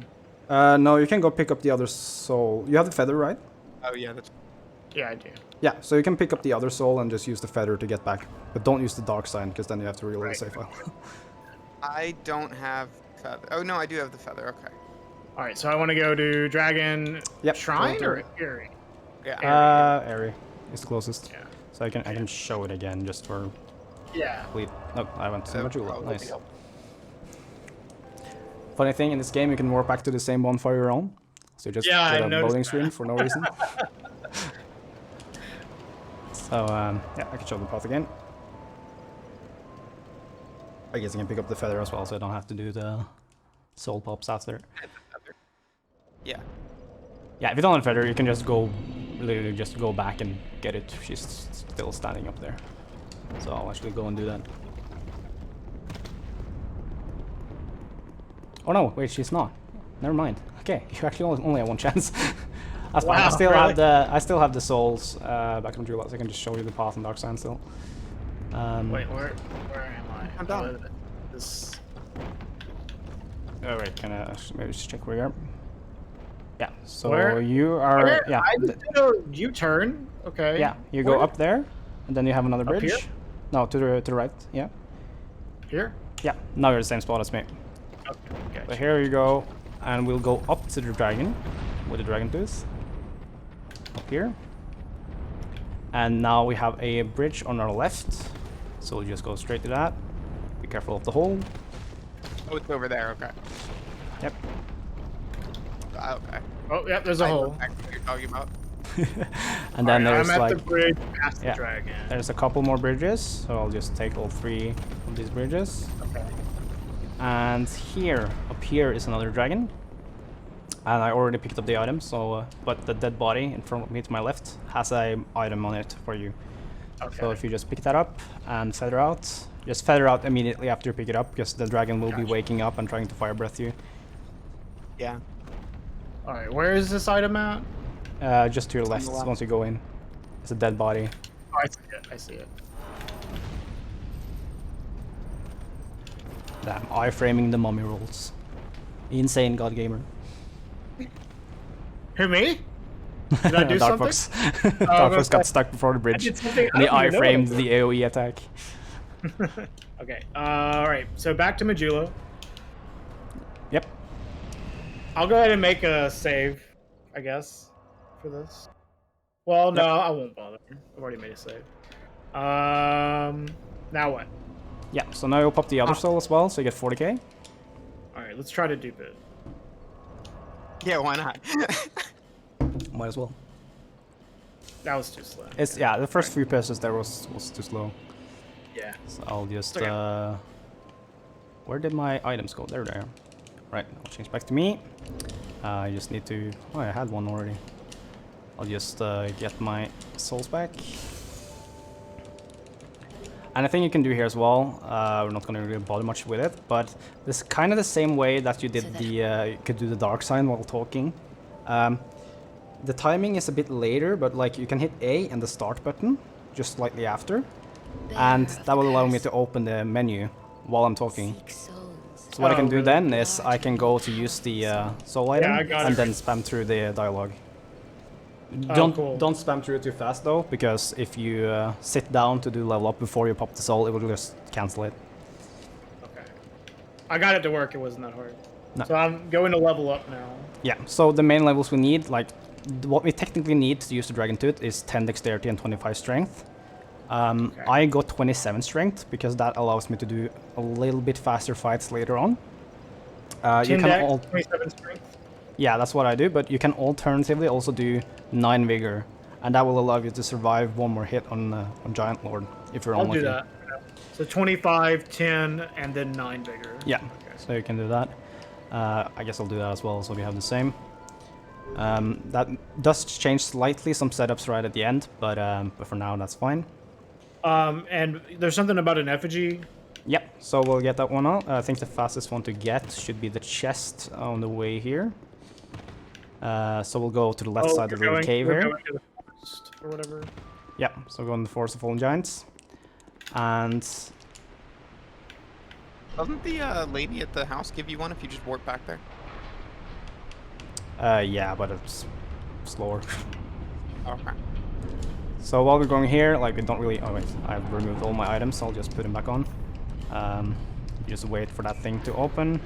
No, you can go pick up the other soul. You have the feather, right? Oh yeah, that's. Yeah, I do. Yeah, so you can pick up the other soul and just use the feather to get back, but don't use the dark sign because then you have to reload the save file. I don't have feather. Oh no, I do have the feather. Okay. All right, so I want to go to Dragon Shrine or Airy. Yeah. Airy is the closest. Yeah. So I can show it again just for. Yeah. No, I went to Majula. Nice. Funny thing, in this game you can warp back to the same bonfire you're on. So you just get a loading screen for no reason. So yeah, I can show the path again. I guess I can pick up the feather as well, so I don't have to do the soul pops after. Yeah. Yeah, if you don't have feather, you can just go, literally just go back and get it. She's still standing up there. So I'll actually go and do that. Oh no, wait, she's not. Never mind. Okay, you actually only have 1 chance. That's fine. I still have the souls back from Jewel, so I can just show you the path in Dark Sand still. Wait, where am I? I'm done. This. Oh wait, can I maybe just check where you are? Yeah. So you are. Yeah. I just did a U-turn. Okay. Yeah, you go up there, and then you have another bridge. Here? No, to the right. Yeah. Here? Yeah. Now you're the same spot as me. Okay. So here you go, and we'll go up to the dragon with the dragon tooth. Up here. And now we have a bridge on our left, so we'll just go straight to that. Be careful of the hole. Oh, it's over there. Okay. Yep. Okay. Oh, yeah, there's a I know hole. exactly what you're talking about. And then there's I'm at like the bridge past the yeah, dragon. there's a couple more bridges, so I'll just take all 3 of these bridges. Okay. And here, up here is another dragon. And I already picked up the item, so but the dead body in front of me to my left has a item on it for you. Okay. So if you just pick that up and feather out, just feather out immediately after you pick it up, because the dragon will be waking up and trying to fire breath you. Yeah. All right, where is this item at? Just to your left, once you go in. It's a dead body. Oh, I see it. I see it. Damn, iframing the mummy rolls. Insane god gamer. Who, me? Did I do something? DarkFox got stuck before the bridge. I did something. And the I don't even iframed know the AoE attack. Okay. All right. So back to Majula. Yep. I'll go ahead and make a save, I guess, for this. Well, no, I won't bother. I've already made a save. Now what? Yeah, so now you'll pop the other soul as well, so you get 40k. All right, let's try to dupe it. Yeah, why not? Might as well. That was too slow. It's yeah, the first few passes there was too slow. Yeah. So I'll just Okay. where did my items go? There they are. Right, I'll change back to me. I just need to. Oh, I had one already. I'll just get my souls back. And I think you can do here as well. We're not gonna really bother much with it, but this kind of the same way that you did the you could do the dark sign while talking. The timing is a bit later, but like you can hit A and the start button just slightly after, and that will allow me to open the menu while I'm talking. So what I can do then is I can go to use the soul item and then spam through the dialogue. Don't spam through it too fast though, because if you sit down to do level up before you pop the soul, it will just cancel it. Okay. I got it to work. It wasn't that hard. No. So I'm going to level up now. Yeah. So the main levels we need, like what we technically need to use the dragon tooth, is 10 dexterity and 25 strength. Okay. I got 27 strength because that allows me to do a little bit faster fights later on. 10 dex, 27 strength. Yeah, that's what I do, but you can alternatively also do 9 vigor, and that will allow you to survive one more hit on Giant Lord if you're unlucky. I'll do that. So 25, 10, and then 9 vigor. Yeah, okay. So you can do that. I guess I'll do that as well, so we have the same. That does change slightly some setups right at the end, but for now that's fine. And there's something about an effigy. Yep, so we'll get that one out. I think the fastest one to get should be the chest on the way here. So we'll go to the left side of the cave here. Going to the forest or whatever. Yeah, so go in the Forest of Fallen Giants. And... Doesn't the lady at the house give you one if you just warp back there? yeah, but it's slower. Okay. So while we're going here, like we don't really... Oh wait, I've removed all my items, so I'll just put them back on. Just wait for that thing to open.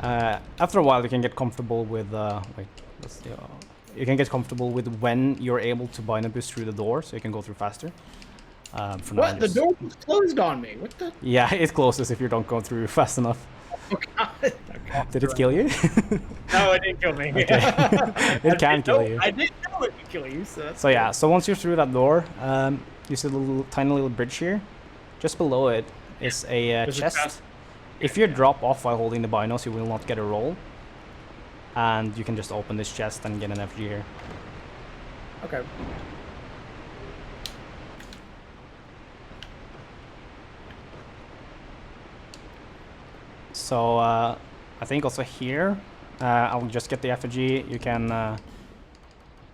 After a while, you can get comfortable with... wait, let's see. You can get comfortable with when you're able to bind boost through the door, so you can go through faster. For What? now, The door was closed on me. What the? Yeah, it closes if you don't go through fast enough. Oh, God. Okay. Did it kill you? No, it didn't kill me. Okay. It can kill you. I didn't know it would kill you. So yeah, so once you're through that door, you see the tiny little bridge here. Just below it is a chest. If you drop off while holding the binos, you will not get a roll. And you can just open this chest and get an FG here. Okay. So I think also here, I'll just get the effigy. You can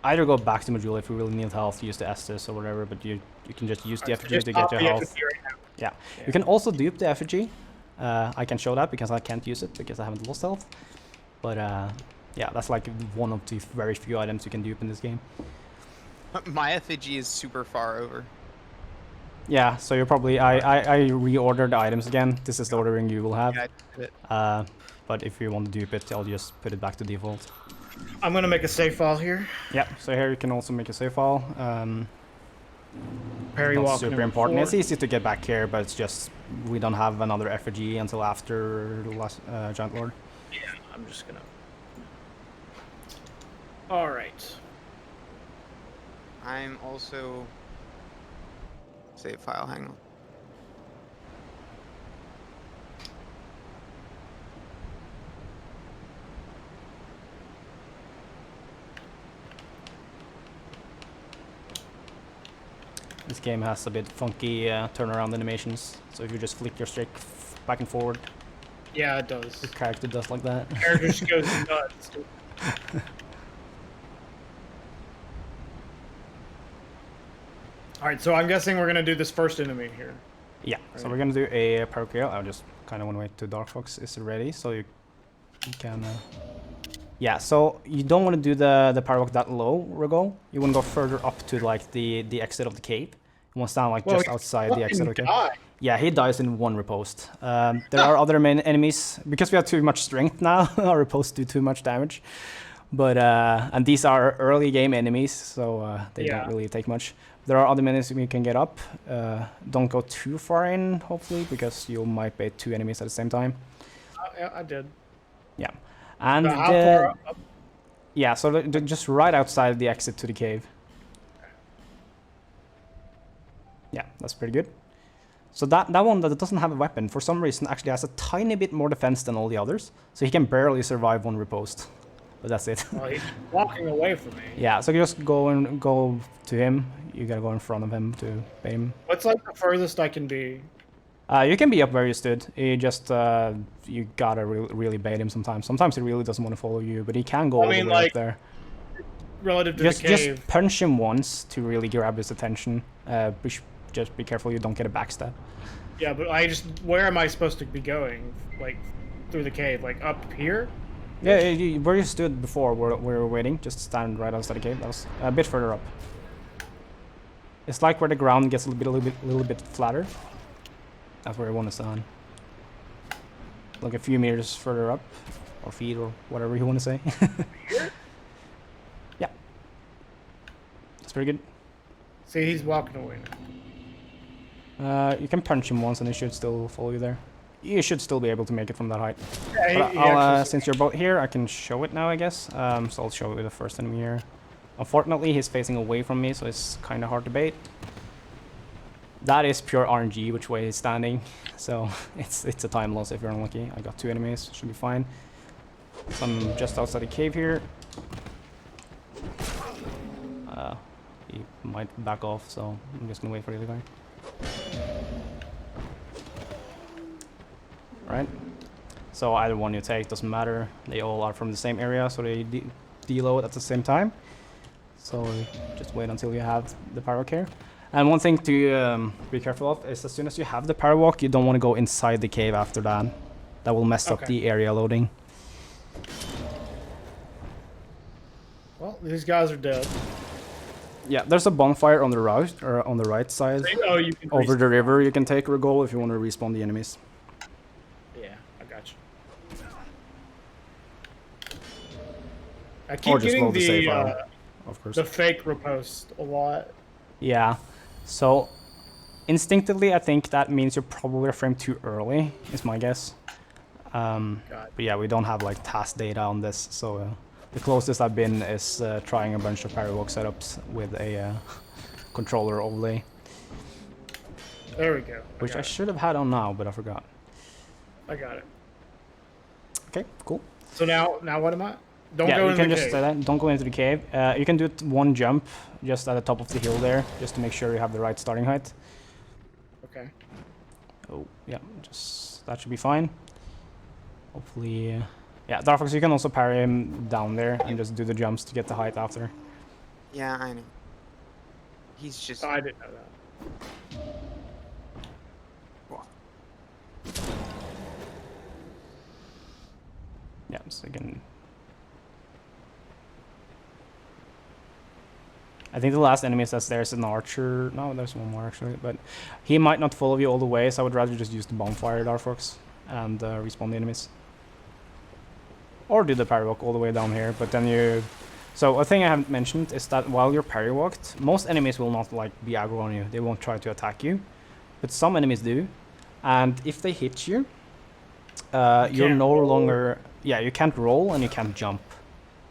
either go back to Majula if you really need health, use the Estus or whatever, but you can just use the effigy to get your health. Yeah. You can also dupe the effigy. I can show that because I can't use it because I haven't lost health. But yeah, that's like one of the very few items you can dupe in this game. My effigy is super far over. Yeah, so you're probably... I reordered the items again. This is the ordering you will have. Yeah, I did it. But if you want to dupe it, I'll just put it back to default. I'm gonna make a save file here. Yeah, so here you can also make a save file. Parry walk super important. 4. It's easy to get back here, but it's just we don't have another effigy until after the last Giant Lord. Yeah, I'm just gonna All right. I'm also save file. Hang on. This game has a bit funky turnaround animations, so if you just flick your stick back and forward, Yeah, it does. your character does like that. Character just goes nuts. All right, so I'm guessing we're gonna do this first enemy here. Yeah, so we're gonna do a parkour. I just kind of want to wait till DarkFox is ready, so you can. Yeah, so you don't want to do the parkour that low, Regole. You want to go further up to like the exit of the cave. You want to stand like just outside the exit of the cave. Yeah, he dies in one riposte. There are other main enemies because we have too much strength now. Our riposte do too much damage, but and these are early game enemies, so they don't really take much. There are other enemies we can get up. Don't go too far in, hopefully, because you might bait two enemies at the same time. Yeah, I did. Yeah, and how far up? Yeah, so they're just right outside the exit to the cave. Yeah, that's pretty good. So that one that doesn't have a weapon, for some reason, actually has a tiny bit more defense than all the others. So he can barely survive one riposte. But that's it. Well, he's walking away from me. Yeah, so just go to him. You gotta go in front of him to bait him. What's like the furthest I can be? You can be up where you stood. You just you gotta really bait him sometimes. Sometimes he really doesn't want to follow you, but he can go all the way up there. Relative to the cave. Just punch him once to really grab his attention. Just be careful you don't get a backstab. Yeah, but where am I supposed to be going? Like, through the cave? Like, up here? Yeah, where you stood before, where we were waiting, just stand right outside the cave. That was a bit further up. It's like where the ground gets a little bit flatter. That's where you want to stand. Like a few meters further up, or feet, or whatever you want to say. Yeah, that's pretty good. See, he's walking away now. You can punch him once, and he should still follow you there. You should still be able to make it from that height. Yeah, since you're both here, I can show it now, I guess. So I'll show you the first enemy here. Unfortunately, he's facing away from me, so it's kind of hard to bait. That is pure RNG, which way he's standing. So it's a time loss if you're unlucky. I got two enemies, should be fine. So I'm just outside the cave here. He might back off, so I'm just gonna wait for the other guy. Right? So either one you take doesn't matter. They all are from the same area, so they deload at the same time. So just wait until you have the parkour here. And one thing to be careful of is as soon as you have the parwalk, you don't want to go inside the cave after that. That will mess up the area loading. Well, these guys are dead. Yeah, there's a bonfire on the right side. Oh, you can over the river. You can take Regole if you want to respawn the enemies. Yeah, I got you. I keep getting the fake riposte a lot. Yeah, so instinctively I think that means you're probably framed too early, is my guess. But yeah, we don't have like task data on this, so the closest I've been is trying a bunch of parywalk setups with a controller overlay. There we go. Which I should have had on now, but I forgot. I got it. Okay, cool. So now what am I? Don't go into the cave. Don't go into the cave. You can do one jump just at the top of the hill there, just to make sure you have the right starting height. Okay. Oh, yeah, that should be fine. Hopefully, yeah, DarkFox, you can also parry him down there and just do the jumps to get the height after. Yeah, I know. He's just... I didn't know that. Yeah, so you can... I think the last enemy says there's an archer. No, there's one more actually, but he might not follow you all the way, so I would rather just use the bonfire DarkFox and respawn the enemies. Or do the parrywalk all the way down here, but then you... So a thing I haven't mentioned is that while you're parrywalked, most enemies will not like be aggro on you. They won't try to attack you, but some enemies do. And if they hit you, you're no longer... Yeah, you can't roll and you can't jump.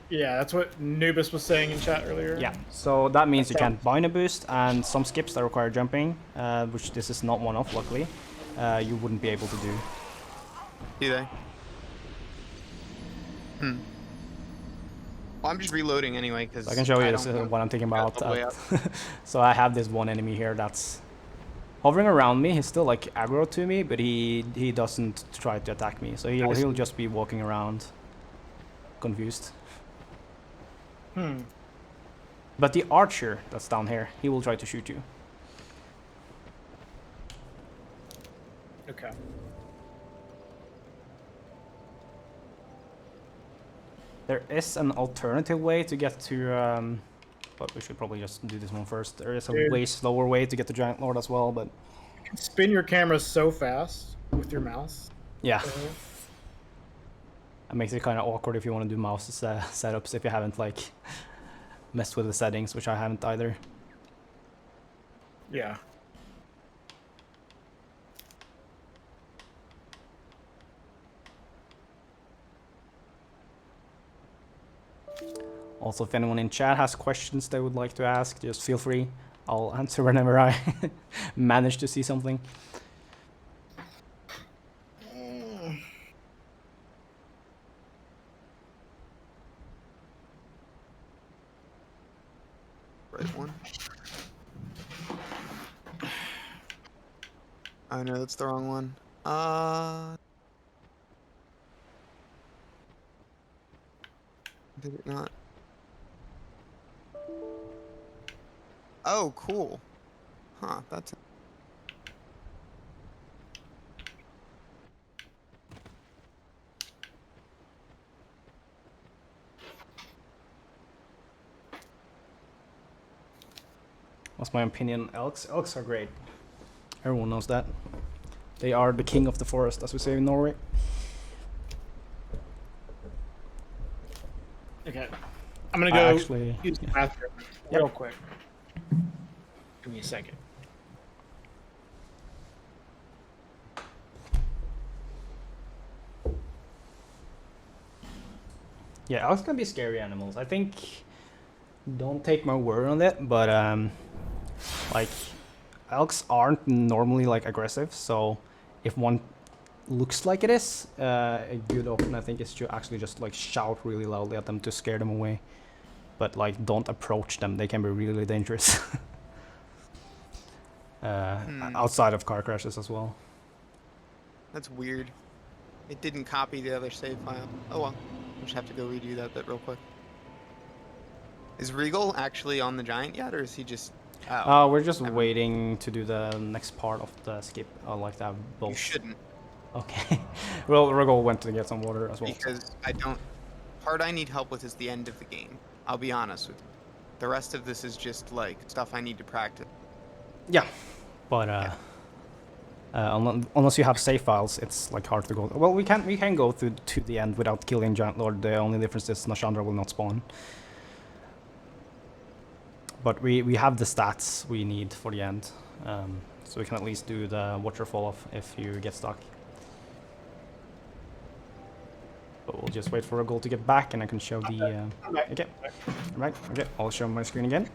Yeah, that's what Nubis was saying in chat earlier. Yeah, so that means you can't bind a boost, and some skips that require jumping, which this is not one of, luckily, you wouldn't be able to do. Do they? Well, I'm just reloading anyway, because I can show you this, what I'm thinking about. So I have this one enemy here that's hovering around me. He's still like aggro to me, but he doesn't try to attack me. So he'll just be walking around confused. But the archer that's down here, he will try to shoot you. Okay. There is an alternative way to get to, but we should probably just do this one first. There is a way slower way to get to Giant Lord as well, but... You can spin your camera so fast with your mouse. Yeah. It makes it kind of awkward if you want to do mouse setups if you haven't, like, messed with the settings, which I haven't either. Yeah. Also, if anyone in chat has questions they would like to ask, just feel free. I'll answer whenever I manage to see something. Right one. Oh no, that's the wrong one. Did it not? Oh, cool. Huh, that's... What's my opinion? Elks? Elks are great. Everyone knows that. They are the king of the forest, as we say in Norway. Okay. I'm gonna go actually use the bathroom real quick. Give me a second. Yeah, elks can be scary animals. I think, don't take my word on it, but like, elks aren't normally like aggressive. So, if one looks like it is, a good option I think is to actually just like shout really loudly at them to scare them away. But like, don't approach them. They can be really dangerous. Outside of car crashes as well. That's weird. It didn't copy the other save file. Oh well. I'll just have to go redo that bit real quick. Is Regal actually on the giant yet, or is he just... Oh, we're just waiting to do the next part of the skip. I like that both. You shouldn't. Okay. Well, Regole went to get some water as well. Because I don't... Part I need help with is the end of the game. I'll be honest with you. The rest of this is just, like, stuff I need to practice. Yeah. But, unless you have save files, it's, like, hard to go... Well, we can go to the end without killing Giant Lord. The only difference is Nashandra will not spawn. But we have the stats we need for the end. So we can at least do the Watcher fall off if you get stuck. But we'll just wait for a goal to get back and I can show the... Okay. Right, okay, I'll show my screen again.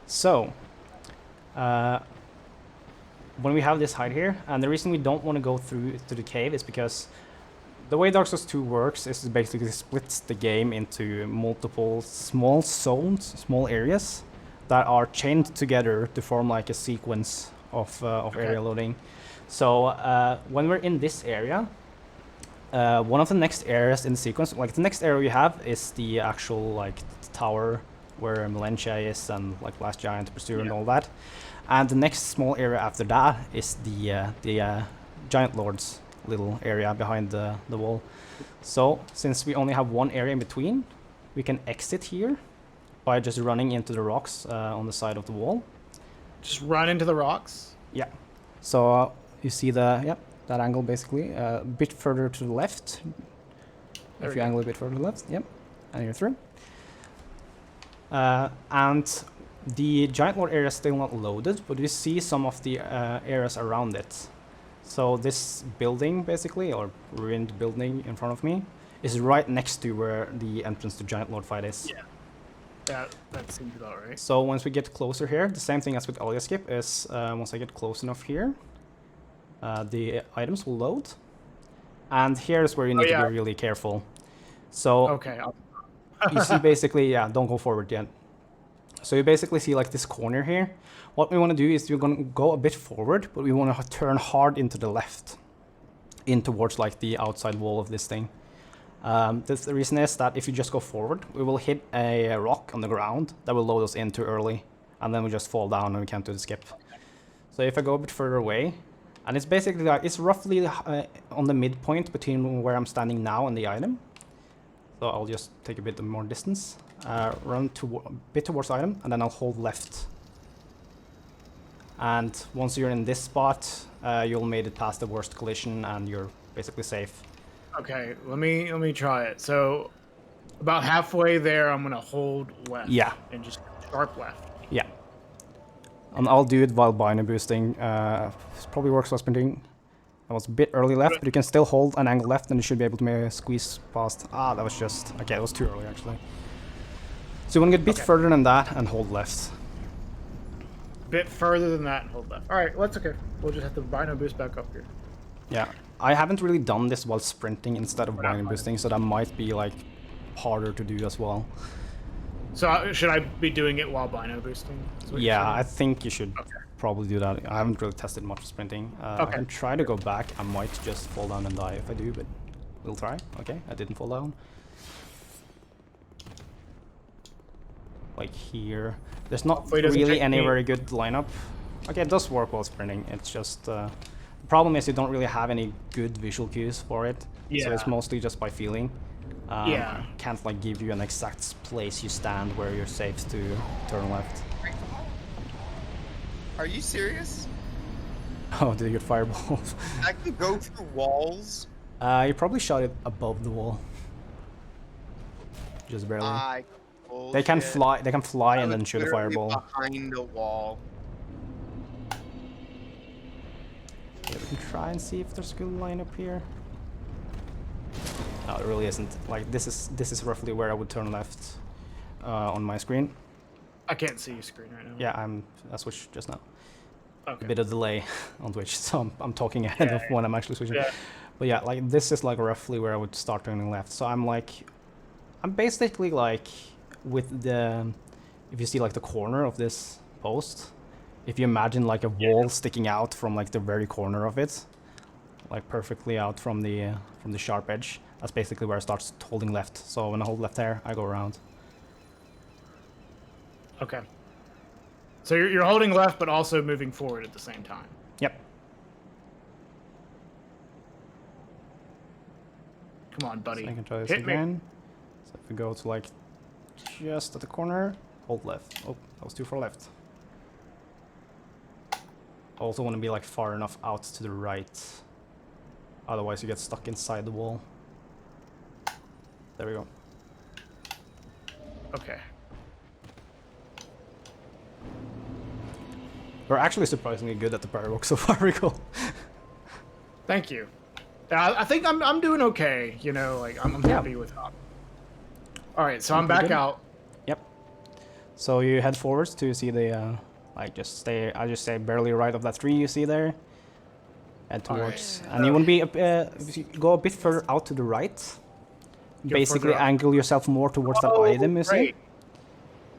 So, when we have this hide here, and the reason we don't want to go through to the cave is because the way Dark Souls 2 works is it basically splits the game into multiple small zones, small areas that are chained together to form like a sequence of area loading. So when we're in this area, one of the next areas in the sequence, like the next area we have is the actual like tower where Melentia is and like Last Giant, Pursuer and all that. And the next small area after that is the Giant Lord's little area behind the wall. So since we only have one area in between, we can exit here by just running into the rocks on the side of the wall. Just run into the rocks? Yeah. So you see that angle basically a bit further to the left. If you angle a bit further to the left, yep, and you're through. And the Giant Lord area is still not loaded, but you see some of the areas around it. So this building, basically, or ruined building in front of me, is right next to where the entrance to Giant Lord fight is. Yeah, that seems about right. So once we get closer here, the same thing as with Alia Skip is once I get close enough here, the items will load. And here's where you need to be really careful. So okay, you see basically, yeah, don't go forward yet. So you basically see like this corner here. What we want to do is we're going to go a bit forward, but we want to turn hard into the left, in towards like the outside wall of this thing. The reason is that if you just go forward, we will hit a rock on the ground that will load us in too early, and then we just fall down and we can't do the skip. So if I go a bit further away, and it's basically like, it's roughly on the midpoint between where I'm standing now and the item. So I'll just take a bit more distance, run a bit towards the item, and then I'll hold left. And once you're in this spot, you'll made it past the worst collision and you're basically safe. Okay, let me try it. So about halfway there, I'm gonna hold left. Yeah. And just sharp left. Yeah. And I'll do it while binary boosting. It probably works while sprinting. I was a bit early left, but you can still hold an angle left and you should be able to squeeze past. Ah, that was just... Okay, it was too early actually. So you want to get a bit further than that and hold left. Bit further than that and hold left. Alright, well, that's okay. We'll just have to binary boost back up here. Yeah. I haven't really done this while sprinting instead of binary boosting, so that might be like harder to do as well. So should I be doing it while binary boosting? Yeah, I think you should probably do that. I haven't really tested much sprinting. I can try to go back. I might just fall down and die if I do, but we'll try. Okay, I didn't fall down. Like here. There's not really any very good lineup. Okay, it does work while sprinting. It's just... the problem is you don't really have any good visual cues for it. So it's mostly just by feeling. Can't like give you an exact place you stand where you're safe to turn left. Are you serious? Oh, did you get fireballs? I can go through walls. You probably shot it above the wall. Just barely. They can fly. They can fly and then shoot a fireball. Behind the wall. Yeah, we can try and see if there's a good lineup here. No, it really isn't. Like this is roughly where I would turn left on my screen. I can't see your screen right now. Yeah, I switched just now. Okay. A bit of delay on Twitch, so I'm talking ahead of when I'm actually switching. But yeah, like this is like roughly where I would start turning left. So I'm basically like with the, if you see like the corner of this post, if you imagine like a wall sticking out from like the very corner of it, like perfectly out from the sharp edge, that's basically where I start holding left. So when I hold left there, I go around. Okay. So you're holding left, but also moving forward at the same time. Yep. Come on, buddy. So I can try this Hit again. me. So if we go to like just at the corner, hold left. Oh, that was too far left. I also want to be like far enough out to the right. Otherwise you get stuck inside the wall. There we go. Okay. We're actually surprisingly good at the parry so far, Rigole. Thank you. I think I'm doing okay. You know, like I'm happy with that. All right, so I'm back out. Yep. So you head forwards to see the like just stay. I just say barely right of that tree you see there. Head towards, and you want to be if you go a bit further out to the right. Basically, angle yourself more towards that item. You see.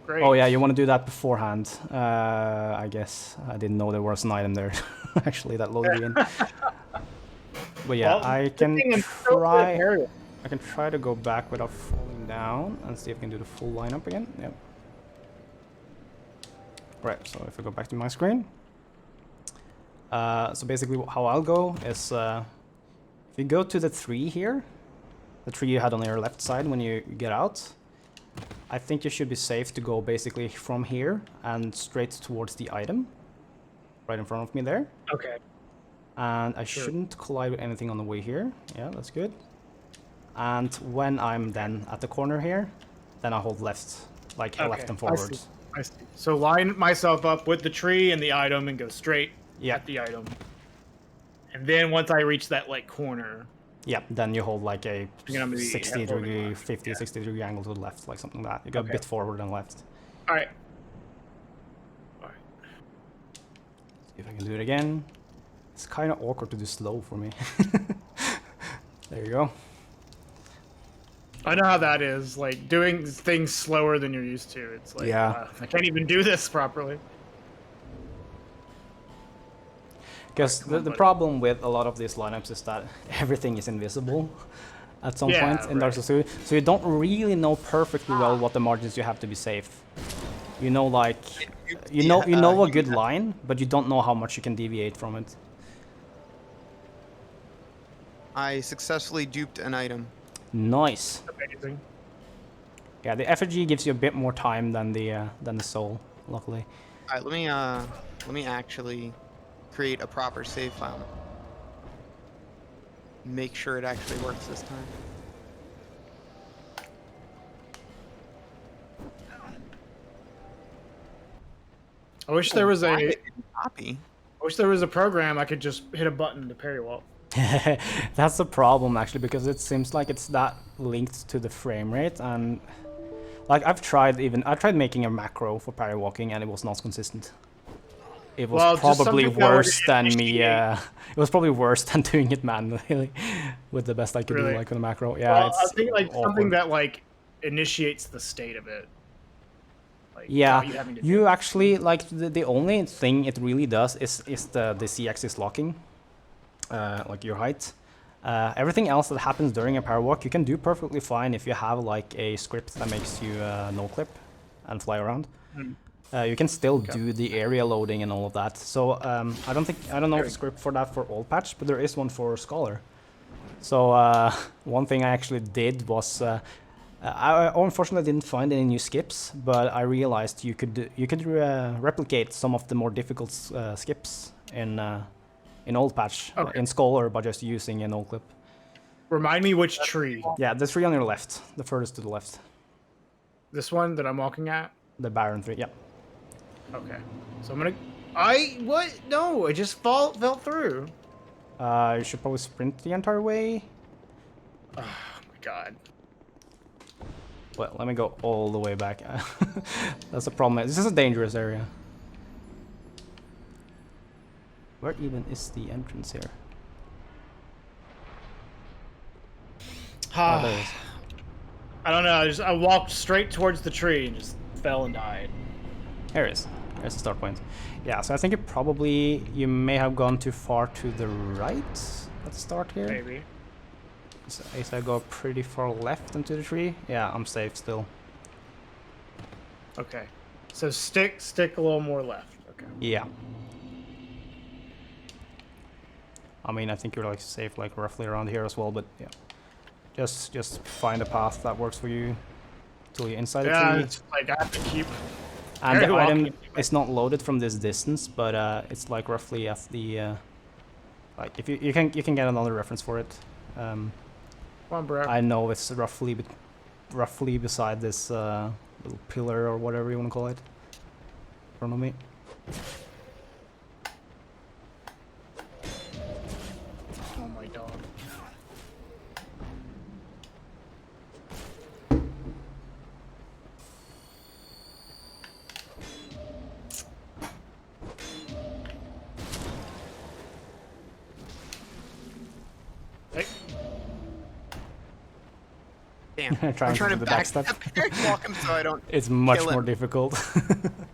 Great. Oh yeah, you want to do that beforehand. I guess I didn't know there was an item there. Actually, that loaded in. But yeah, well, I can try. I can try to go back without falling down and see if I can do the full lineup again. Yep. Right. So if I go back to my screen. So basically, how I'll go is if you go to the tree here, the tree you had on your left side when you get out. I think you should be safe to go basically from here and straight towards the item. Right in front of me there. Okay. And I shouldn't collide with anything on the way here. Yeah, that's good. And when I'm then at the corner here, then I hold left, like left and forward. I see. So line myself up with the tree and the item and go straight at the item. And then once I reach that like corner, yeah, then you hold like a I'm gonna be 60 degree, left. 50, Yeah. 60 degree angle to the left, like something like that. You go a bit forward and left. All right. See if I can do it again. It's kind of awkward to do slow for me. There you go. I know how that is, like doing things slower than you're used to. It's like, Yeah. I can't even do this properly. Because the problem with a lot of these lineups is that everything is invisible at some point in Dark Souls 2. So you don't really know perfectly well what the margins you have to be safe. You know, like, you know a good line, but you don't know how much you can deviate from it. I successfully duped an item. Nice. Amazing. Yeah, the effigy gives you a bit more time than the soul, luckily. All right, let me actually create a proper save file. Make sure it actually works this time. I wish there was a copy. I wish there was a program I could just hit a button to parry walk. That's the problem actually, because it seems like it's that linked to the frame rate, and like I've tried making a macro for parry walking and it was not consistent. It was probably worse than me. It was probably worse than doing it manually with the best I could do, like with a macro. Yeah, well, it's I think like awkward. something that like initiates the state of it. Like, yeah, you actually like the only thing it really does is the Z-axis locking, like your height. Everything else that happens during a parry walk you can do perfectly fine if you have like a script that makes you no clip and fly around. You can still do the area loading and all of that. So I don't know if script for that for all patch, but there is one for Scholar. So one thing I actually did was I unfortunately didn't find any new skips, but I realized you could replicate some of the more difficult skips in old patch in Scholar by just using an old clip. Remind me which tree. Yeah, the tree on your left, the furthest to the left. This one that I'm walking at. The Baron tree, yeah. Okay, so I'm gonna. What? No, it just fell through. You should probably sprint the entire way. Oh my god. Well, let me go all the way back. That's the problem. This is a dangerous area. Where even is the entrance here? Oh, there it is. I don't know. I walked straight towards the tree and just fell and died. There it is. There's the start point. Yeah, so I think you may have gone too far to the right at the start here. Maybe. So if I go pretty far left into the tree, yeah, I'm safe still. Okay. So stick a little more left. Okay. Yeah. I mean, I think you're like safe like roughly around here as well, but yeah. Just find a path that works for you till you're inside the tree. Yeah, it's like I have to keep. And the item is not loaded from this distance, but it's like roughly at the like if you can get another reference for it. Come on, bro. I know it's roughly beside this little pillar or whatever you want to call it. In front of me. Oh my dog. Hey. Damn. I'm trying to backstep. Walk him so I don't. It's much more difficult.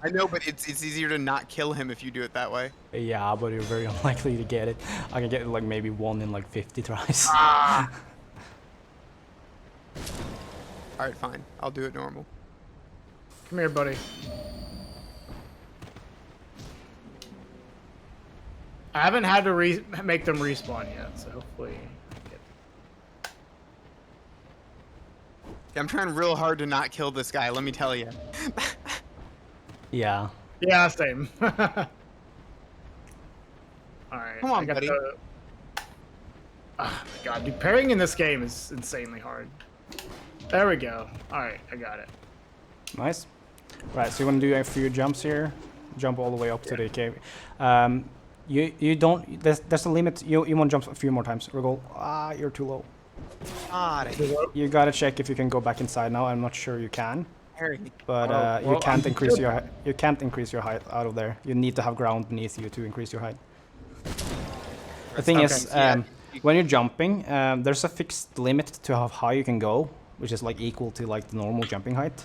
I know, but it's easier to not kill him if you do it that way. Yeah, but you're very unlikely to get it. I can get like maybe 1 in like 50 tries. Ah. All right, fine. I'll do it normal. Come here, buddy. I haven't had to make them respawn yet, so hopefully. I'm trying real hard to not kill this guy, let me tell you. Yeah. Yeah, same. Alright. Come on, buddy. Oh my god, dude, parrying in this game is insanely hard. There we go. Alright, I got it. Nice. Right, so you want to do a few jumps here. Jump all the way up to the cave. You don't. There's a limit. You want to jump a few more times. Regole. Ah, you're too low. You gotta check if you can go back inside now. I'm not sure you can. But you can't increase your height out of there. You need to have ground beneath you to increase your height. The thing is, when you're jumping, there's a fixed limit to how high you can go, which is like equal to like the normal jumping height.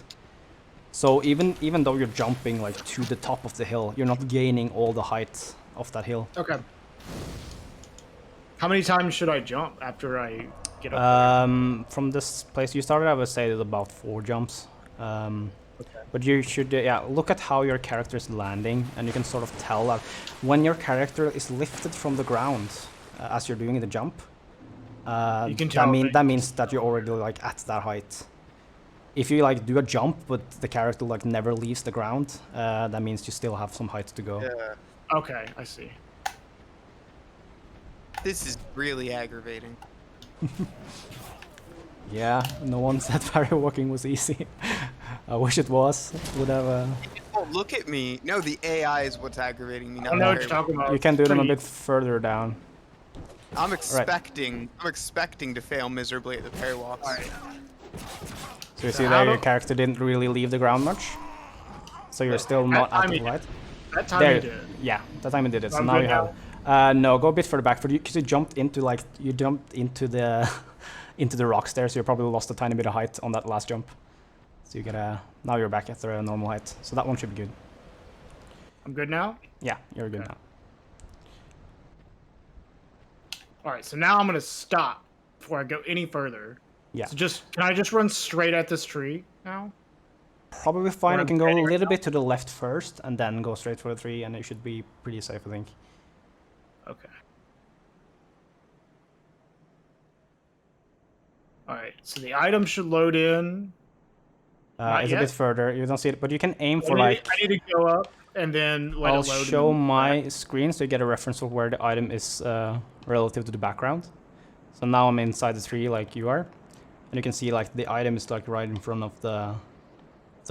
So even though you're jumping like to the top of the hill, you're not gaining all the height of that hill. Okay. How many times should I jump after I get up there? From this place you started, I would say it's about 4 jumps. But you should look at how your character is landing, and you can sort of tell that when your character is lifted from the ground as you're doing the jump. You can tell that means that you're already like at that height. If you like do a jump but the character like never leaves the ground, that means you still have some height to go. Yeah. Okay, I see. This is really aggravating. Yeah, no one said fairy walking was easy. I wish it was. Would have. Oh, look at me! No, the AI is what's aggravating me. I know what you're talking about. You can do them a bit further down. I'm expecting to fail miserably at the parry walks. Right. So you see there, your character didn't really leave the ground much. So you're still not at the light. That time you did it. Yeah, that time you did it. So now you have. No, go a bit further back for you, because you jumped into the into the rocks there, so you probably lost a tiny bit of height on that last jump. So you gotta, now you're back at the normal height. So that one should be good. I'm good now? Yeah, you're good now. Alright, so now I'm gonna stop before I go any further. Yeah. So can I just run straight at this tree now? Probably fine. You can go a little bit to the left first and then go straight for the tree, and it should be pretty safe, I think. Okay. Alright, so the item should load in. It's a bit further. You don't see it, but you can aim for like... I need to go up and then let it load. I'll show my screen so you get a reference of where the item is relative to the background. So now I'm inside the tree like you are. And you can see like the item is like right in front of the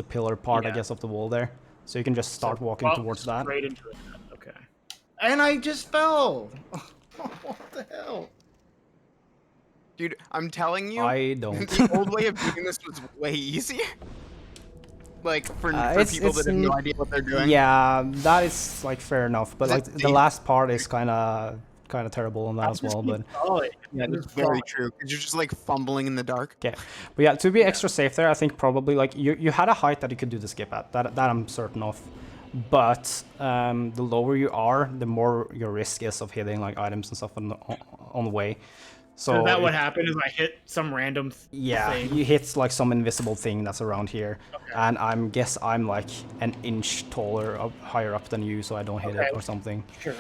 pillar part, I guess, of the wall there. So you can just start walking towards that. Straight into it. Okay. And I just fell! What the hell? Dude, I'm telling you, I don't. The old way of doing this was way easier. Like, for people that have no idea what they're doing. Yeah, that is, like, fair enough. But, like, the last part is kind of terrible on that as well. But yeah, that's very true. Because you're just, like, fumbling in the dark. Okay. But, yeah, to be extra safe there, I think probably, like, you had a height that you could do the skip at. That I'm certain of. But the lower you are, the more your risk is of hitting, like, items and stuff on the way. So that what happened is I hit some random thing. You hit like some invisible thing that's around here, and I'm like an inch taller higher up than you, so I don't hit it or something. Sure.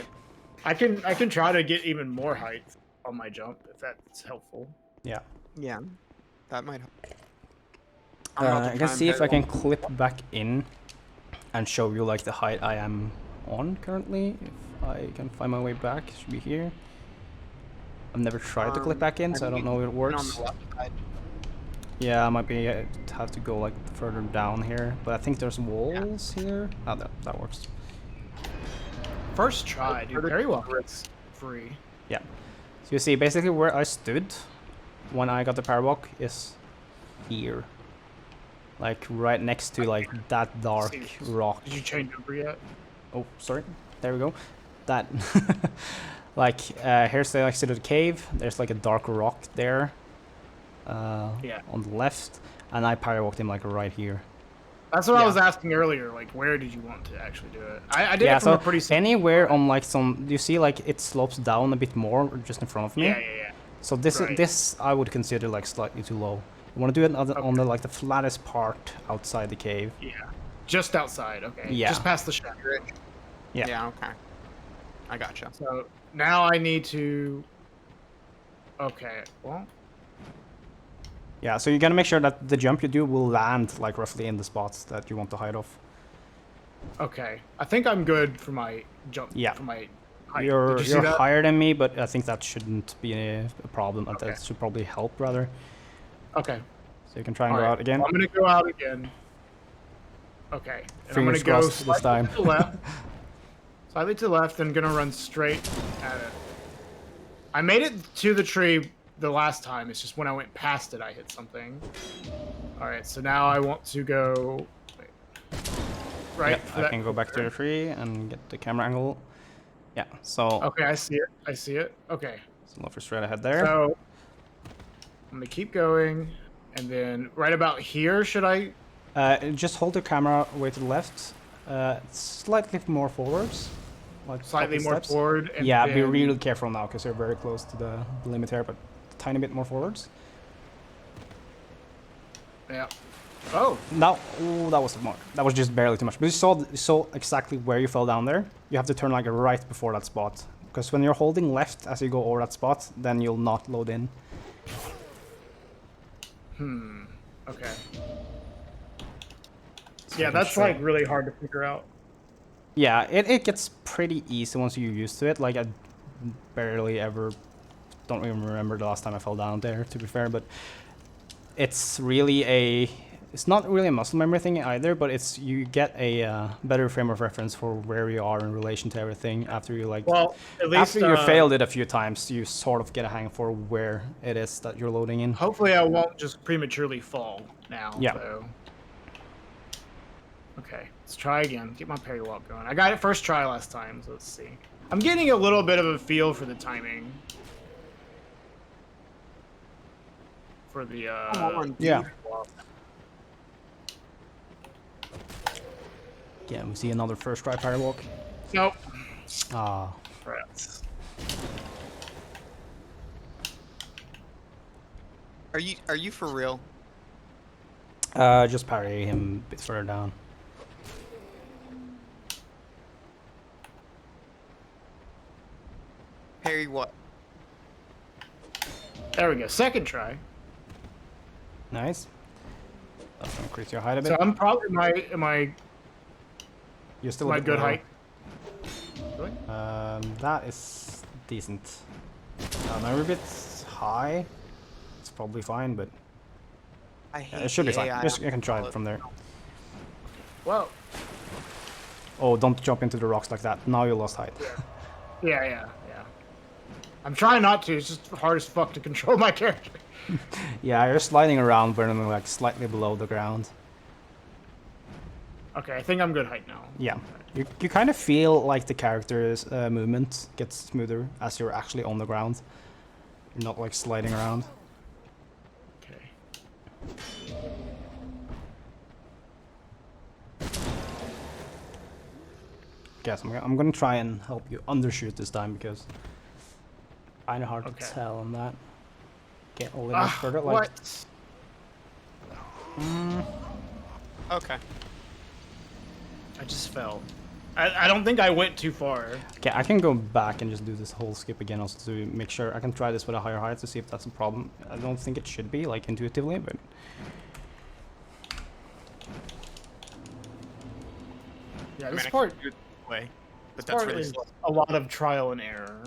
I can try to get even more height on my jump if that's helpful. Yeah, that might help. I can see if I can clip back in and show you like the height I am on currently. If I can find my way back, it should be here. I've never tried to clip back in, so I don't know if it works. On the left side. Yeah, I might be have to go like further down here, but I think there's walls here. Oh, that works. First try, dude. Very well. It's free. Yeah. So you see, basically where I stood when I got the parabolic is here, like right next to like that dark rock. Did you change over yet? Oh, sorry. There we go. That. Like, here's the exit of the cave. There's like a dark rock there. On the left. And I parry-walked him like right here. That's what I was asking earlier. Like, where did you want to actually do it? I did it from a pretty... anywhere on like some... You see like it slopes down a bit more just in front of me? Yeah. So this I would consider like slightly too low. You want to do it on the like the flattest part outside the cave. Yeah. Just outside, okay. Yeah. Just past the shack. Yeah, okay. I gotcha. So... Now I need to... Okay, well... Yeah, so you gotta make sure that the jump you do will land, like, roughly in the spots that you want to hide off. Okay. I think I'm good for my jump. Yeah. For my height. You're higher than me, but I think that shouldn't be a problem. Okay. That should probably help, rather. Okay. So you can try and go out again. I'm gonna go out again. Okay. And Fingers I'm gonna go crossed this time. to the left. Slightly to the left, then gonna run straight at it. I made it to the tree the last time. It's just when I went past it, I hit something. All right, so now I want to go right. Yep, I can go back to the tree and get the camera angle. Yeah, so... Okay, I see it. I see it. Okay. So look for straight ahead there. So I'm gonna keep going, and then right about here, should I? Just hold the camera way to the left. Slightly more forwards. Like Slightly more steps. forward. And Yeah, then... be really careful now because you're very close to the limit here, but a tiny bit more forwards. Yeah. Oh. Now, ooh, that was more. That was just barely too much. But you saw exactly where you fell down there. You have to turn like right before that spot, because when you're holding left as you go over that spot, then you'll not load in. Okay. So Yeah, that's like really hard to figure out. Yeah, it gets pretty easy once you're used to it. Like I barely ever, don't even remember the last time I fell down there, to be fair, but it's really it's not really a muscle memory thing either, but it's, you get a better frame of reference for where you are in relation to everything after you like, well, at least, after you failed it a few times, you sort of get a hang for where it is that you're loading in. Hopefully I won't just prematurely fall now. Yeah. So. Okay, let's try again. Get my parry walk going. I got it first try last time, so let's see. I'm getting a little bit of a feel for the timing. For the yeah. Yeah, we see another first try parry walk. Nope. Ah. Rats. Are you for real? Just parry him a bit further down. Parry what? There we go. Second try. Nice. That's gonna increase your height a bit. So I'm probably am I You're still my a bit good lower. height? Really? That is decent. Maybe a bit high. It's probably fine, but I yeah, hate it should be the fine. AI Just, you can try it from there. Whoa. Oh, don't jump into the rocks like that. Now you lost height. Yeah. I'm trying not to. It's just hard as fuck to control my character. Yeah, you're sliding around, but like slightly below the ground. Okay, I think I'm good height now. Yeah, you kind of feel like the character's movement gets smoother as you're actually on the ground. You're not like sliding around. Okay. Guess I'm gonna try and help you undershoot this time because kind of hard Okay. to tell on that. Get a little further. Like, What? Okay. I just fell. I don't think I went too far. okay, I can go back and just do this whole skip again also to make sure. I can try this with a higher height to see if that's a problem. I don't think it should be, like, intuitively, but... Yeah, I this mean, part, I can do it this way, but part that's really is slow. a lot of trial and error.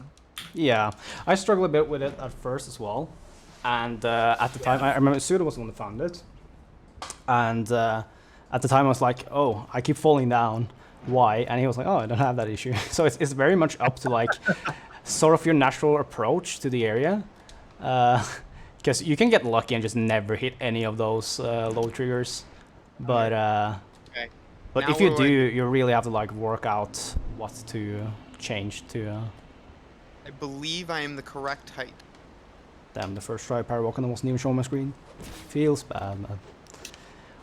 Yeah, I struggled a bit with it at first as well. And at the time, I remember Suda was the one that found it. And at the time I was like, oh, I keep falling down. Why? And he was like, oh, I don't have that issue. So it's very much up to like sort of your natural approach to the area. Because you can get lucky and just never hit any of those low triggers. But Okay. but Now if you what do, do I- you really have to like work out what to change to. I believe I am the correct height. Damn, the first try parry walk and I wasn't even showing my screen. Feels bad, man.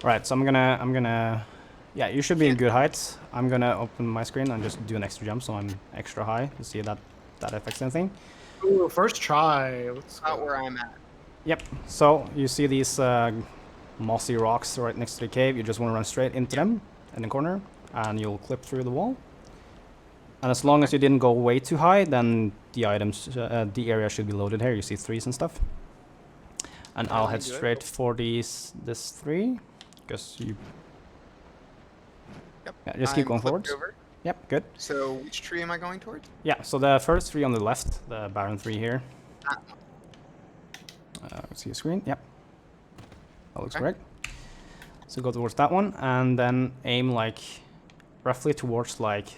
Alright, so I'm gonna... Yeah, you should be in good height. I'm gonna open my screen and just do an extra jump so I'm extra high to see that affects anything. Ooh, first try. Let's About go. where I'm at. Yep, so you see these mossy rocks right next to the cave. You just want to run straight into them in the corner and you'll clip through the wall. And as long as you didn't go way too high, then the items, the area should be loaded here. You see 3s and stuff. And I'll head Good. straight for this 3, because you... Yep. Yeah, just keep I'm going flipped forwards. over. Yep, good. So which tree am I going towards? Yeah, so the first 3 on the left, the Baron 3 here. Ah. See your screen? Yep. That looks Okay. correct. So go towards that one, and then aim like roughly towards like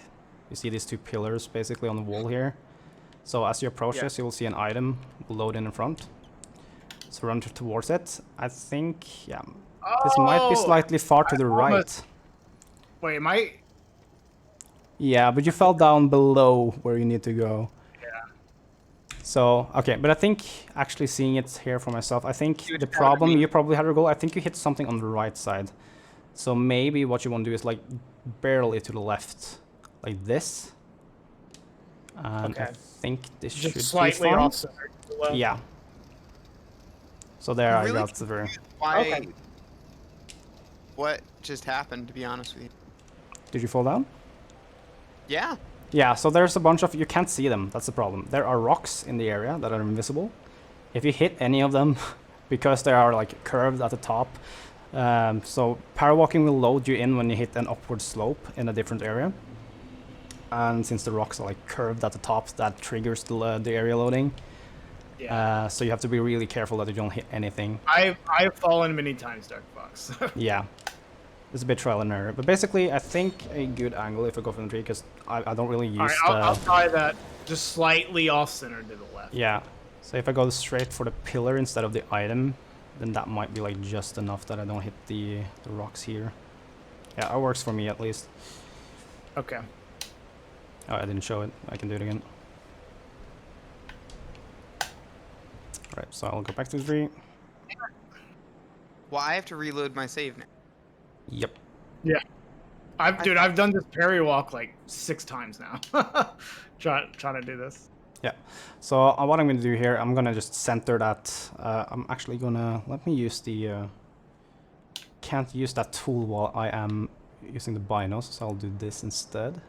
You see these two pillars basically on the wall here. So as you approach this, you will see an item load in front. So run towards it. I think, yeah, this might be slightly far to the right. Wait, am I? Yeah, but you fell down below where you need to go. Yeah. So, okay, but I think actually seeing it here for myself, I think the problem you probably had a goal, I think you hit something on the right side. So maybe what you want to do is like barely to the left, like this. And Okay. I think this Just should slightly be fine. off. Yeah. So there I got the very... Why? Okay. What just happened? To be honest with you. Did you fall down? Yeah. Yeah, so there's a bunch of... You can't see them, that's the problem. There are rocks in the area that are invisible. If you hit any of them, because they are like curved at the top, so powerwalking will load you in when you hit an upward slope in a different area. And since the rocks are like curved at the top, that triggers the area loading. Yeah. So you have to be really careful that you don't hit anything. I've fallen many times, DarkFox. Yeah. It's a bit trial and error. But basically, I think a good angle if I go from the tree, because I don't really use I'll try that just slightly off-center to the left. Yeah. So if I go straight for the pillar instead of the item, then that might be like just enough that I don't hit the rocks here. Yeah, it works for me at least. Okay. Oh, I didn't show it. I can do it again. Alright, so I'll go back to the tree. Well, I have to reload my save now. Yep. Yeah. Dude, I've done this parry walk like 6 times now. trying to do this. Yeah. So what I'm going to do here, I'm going to just center that. I'm actually going to... Let me use the... Can't use that tool while I am using the binos, so I'll do this instead.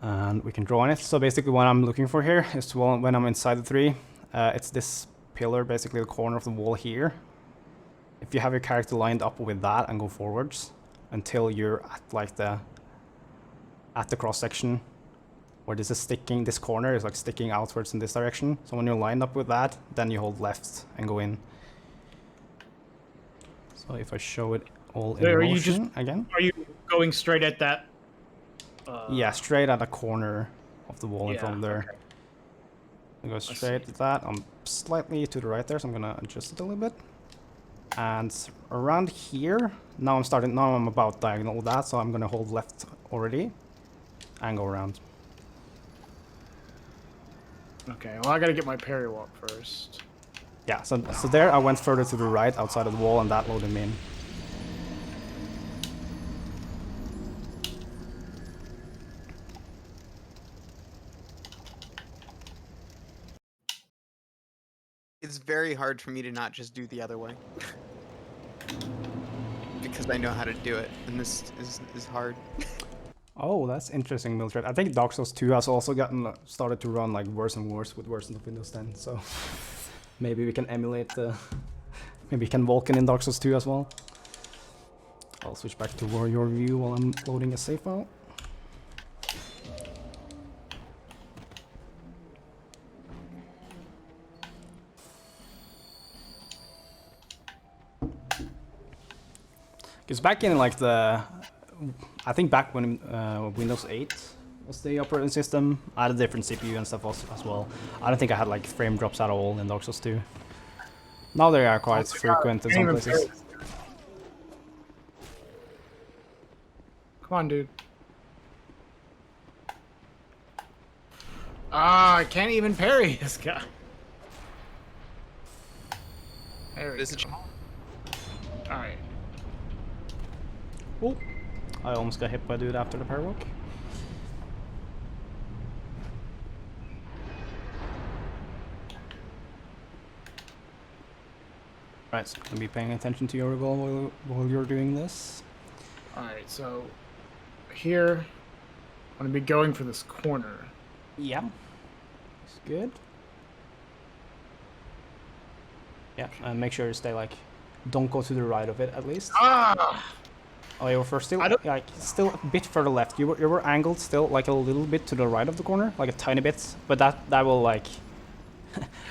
And we can draw on it. So basically what I'm looking for here is when I'm inside the tree, it's this pillar, basically the corner of the wall here. If you have your character lined up with that and go forwards until you're at like the cross section where this is sticking, this corner is like sticking outwards in this direction. So when you're lined up with that, then you hold left and go in. So if I show it all in motion again. Are you going straight at that? Yeah, straight at the corner of the wall in front of there. Okay. I go straight at that. I'm slightly to the right there, so I'm gonna adjust it a little bit. And around here, now I'm about diagonal with that, so I'm gonna hold left already and go around. Okay, well I gotta get my parry walk first. Yeah, so there I went further to the right outside of the wall and that loaded me in. It's very hard for me to not just do the other way. Because I know how to do it, and this is hard. Oh, that's interesting, Mildred. I think Dark Souls 2 has also started to run like worse and worse with versions of Windows 10, so maybe we can emulate maybe we can Vulkan in Dark Souls 2 as well. I'll switch back to Warrior View while I'm loading a save file. Because back in like I think back when Windows 8 was the operating system, I had a different CPU and stuff as well. I don't think I had like frame drops at all in Dark Souls 2. Now they are quite frequent in some places. Come on, dude. Ah, I can't even parry this guy. There we go. Alright. Oh, I almost got hit by a dude after the parry walk. Right, so be paying attention to your Regole while you're doing this. Alright, so here I'm gonna be going for this corner. Yeah. It's good. Yeah, and make sure you stay like, don't go to the right of it at least. Ah! Oh, you were still like still a bit further left. You were angled still like a little bit to the right of the corner, like a tiny bit, but that will like.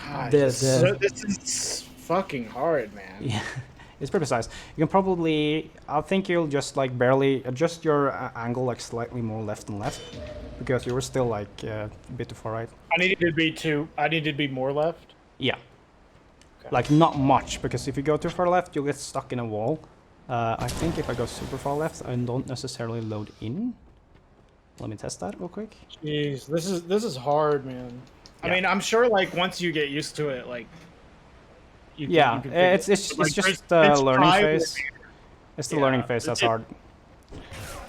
God, this is fucking hard, man. Yeah, It's pretty precise. You can probably, I think you'll just like barely adjust your angle like slightly more left and left, because you were still like a bit too far right. I needed to be more left. Yeah. Okay. Like not much, because if you go too far left, you'll get stuck in a wall. I think if I go super far left, I don't necessarily load in. Let me test that real quick. Jeez, this is hard, man. Yeah. I mean, I'm sure like once you get used to it, like. You can it's just the learning phase. It's the learning phase that's hard.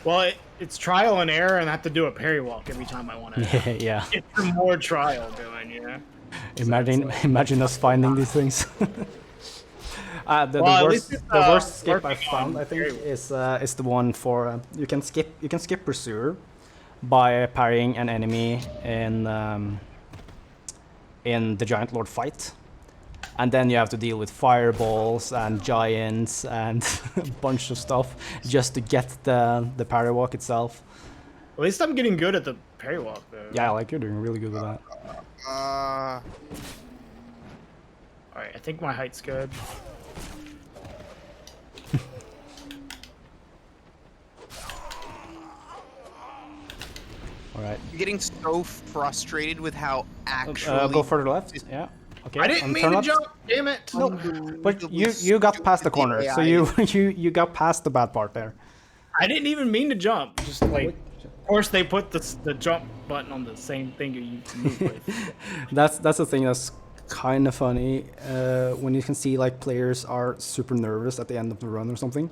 Well, it's trial and error, and I have to do a parry walk every time I want to. Yeah. Get some more trial going, yeah. Imagine us finding these things. The worst skip I've found, I think, is the one for you can skip Pursuer by parrying an enemy in the Giant Lord fight. And then you have to deal with fireballs and giants and a bunch of stuff just to get the parry walk itself. At least I'm getting good at the parry walk, though. Yeah, like you're doing really good with that. Alright, I think my height's good. Alright. You're getting so frustrated with how actually... go further left, yeah. Okay, I didn't mean to jump, damn it! No, but you got past the corner, so you got past the bad part there. I didn't even mean to jump. Just like, of course, they put the jump button on the same thing you move with. That's the thing that's kind of funny when you can see like players are super nervous at the end of the run or something.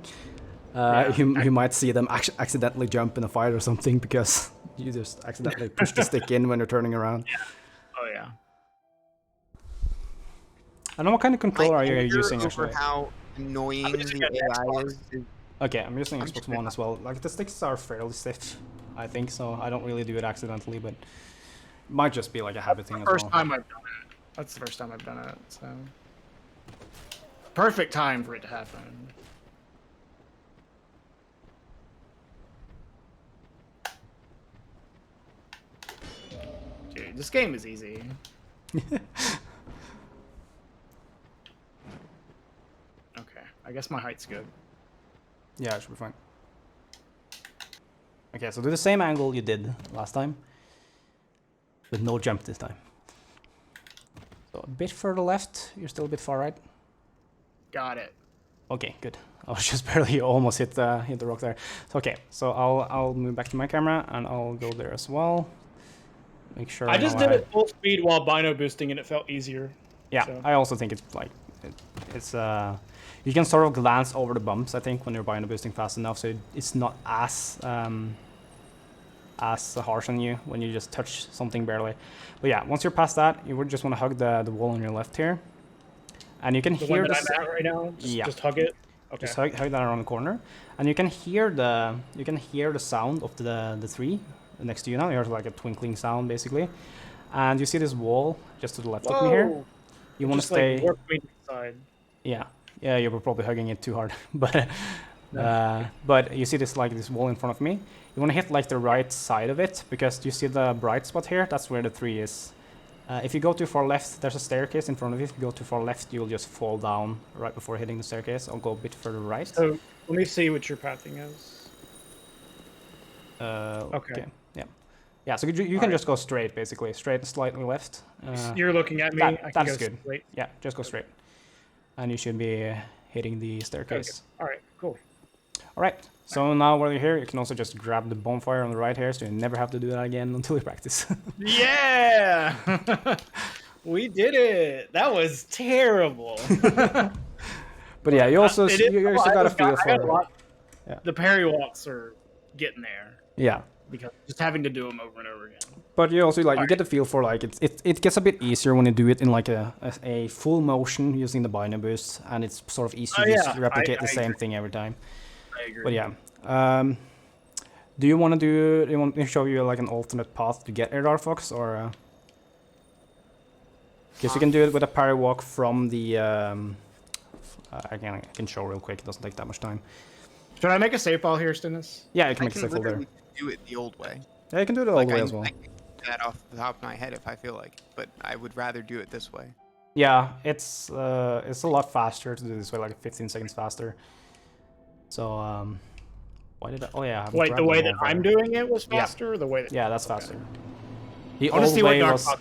You might see them accidentally jump in a fight or something because you just accidentally push the stick in when you're turning around. Yeah. Oh yeah. I don't know what kind of controller are you using actually. How annoying the AI is. Okay, I'm using Xbox One as well. Like the sticks are fairly stiff, I think, so I don't really do it accidentally, but it might just be like a habit thing as well. First time I've done it. That's the first time I've done it, so perfect time for it to happen. Dude, this game is easy. Okay, I guess my height's good. Yeah, it should be fine. Okay, so do the same angle you did last time, with no jump this time. So a bit further left, you're still a bit far right. Got it. Okay, good. I was just barely almost hit the rock there. So, okay, so I'll move back to my camera and I'll go there as well. Make sure I just did it full speed while bino boosting and it felt easier. Yeah, so. I also think it's like it's you can sort of glance over the bumps, I think, when you're bino boosting fast enough, so it's not as harsh on you when you just touch something barely. But yeah, once you're past that, you would just want to hug the wall on your left here, and you can hear the I'm at right now. Just hug it. Okay. Just hug that around the corner, and you can hear the sound of the tree next to you now. You hear like a twinkling sound basically, and you see this wall just to the left of me here. You want to stay. Like, warp me inside. Yeah, you were probably hugging it too hard, but you see this wall in front of me. You want to hit like the right side of it because you see the bright spot here. That's where the tree is. If you go too far left, there's a staircase in front of you. If you go too far left, you'll just fall down right before hitting the staircase. I'll go a bit further right. So let me see what your pathing is. Okay. Yeah, so you can just go straight, basically. Straight and slightly left. You're looking at me. That's good. Straight. Yeah, just go straight. And you should be hitting the staircase. Okay. All right, cool. All right, so now while you're here, you can also just grab the bonfire on the right here, so you never have to do that again until you practice. Yeah! We did it! That was terrible. But yeah, you also got to feel for it. Yeah. The parry walks are getting there. Yeah. Because just having to do them over and over again. But you also you get the feel for it gets a bit easier when you do it in like a full motion using the bino boost, and it's sort of easy to just replicate the same thing every time. I agree. But yeah, do you want me to show you like an alternate path to get Air Fox, or because you can do it with a parry walk from the I can show real quick. It doesn't take that much time. Should I make a save file here, Stinus? Yeah, you can make a save file there. Do it the old way. Yeah, you can do it the old way as well. I can do that off the top of my head if I feel like, but I would rather do it this way. Yeah, it's a lot faster to do this way, like 15 seconds faster. So why did I? Oh yeah. I Wait, the way that I'm doing it was Yeah. faster. Or the way that Yeah, that's faster. The I want to old see what way was. DarkFox.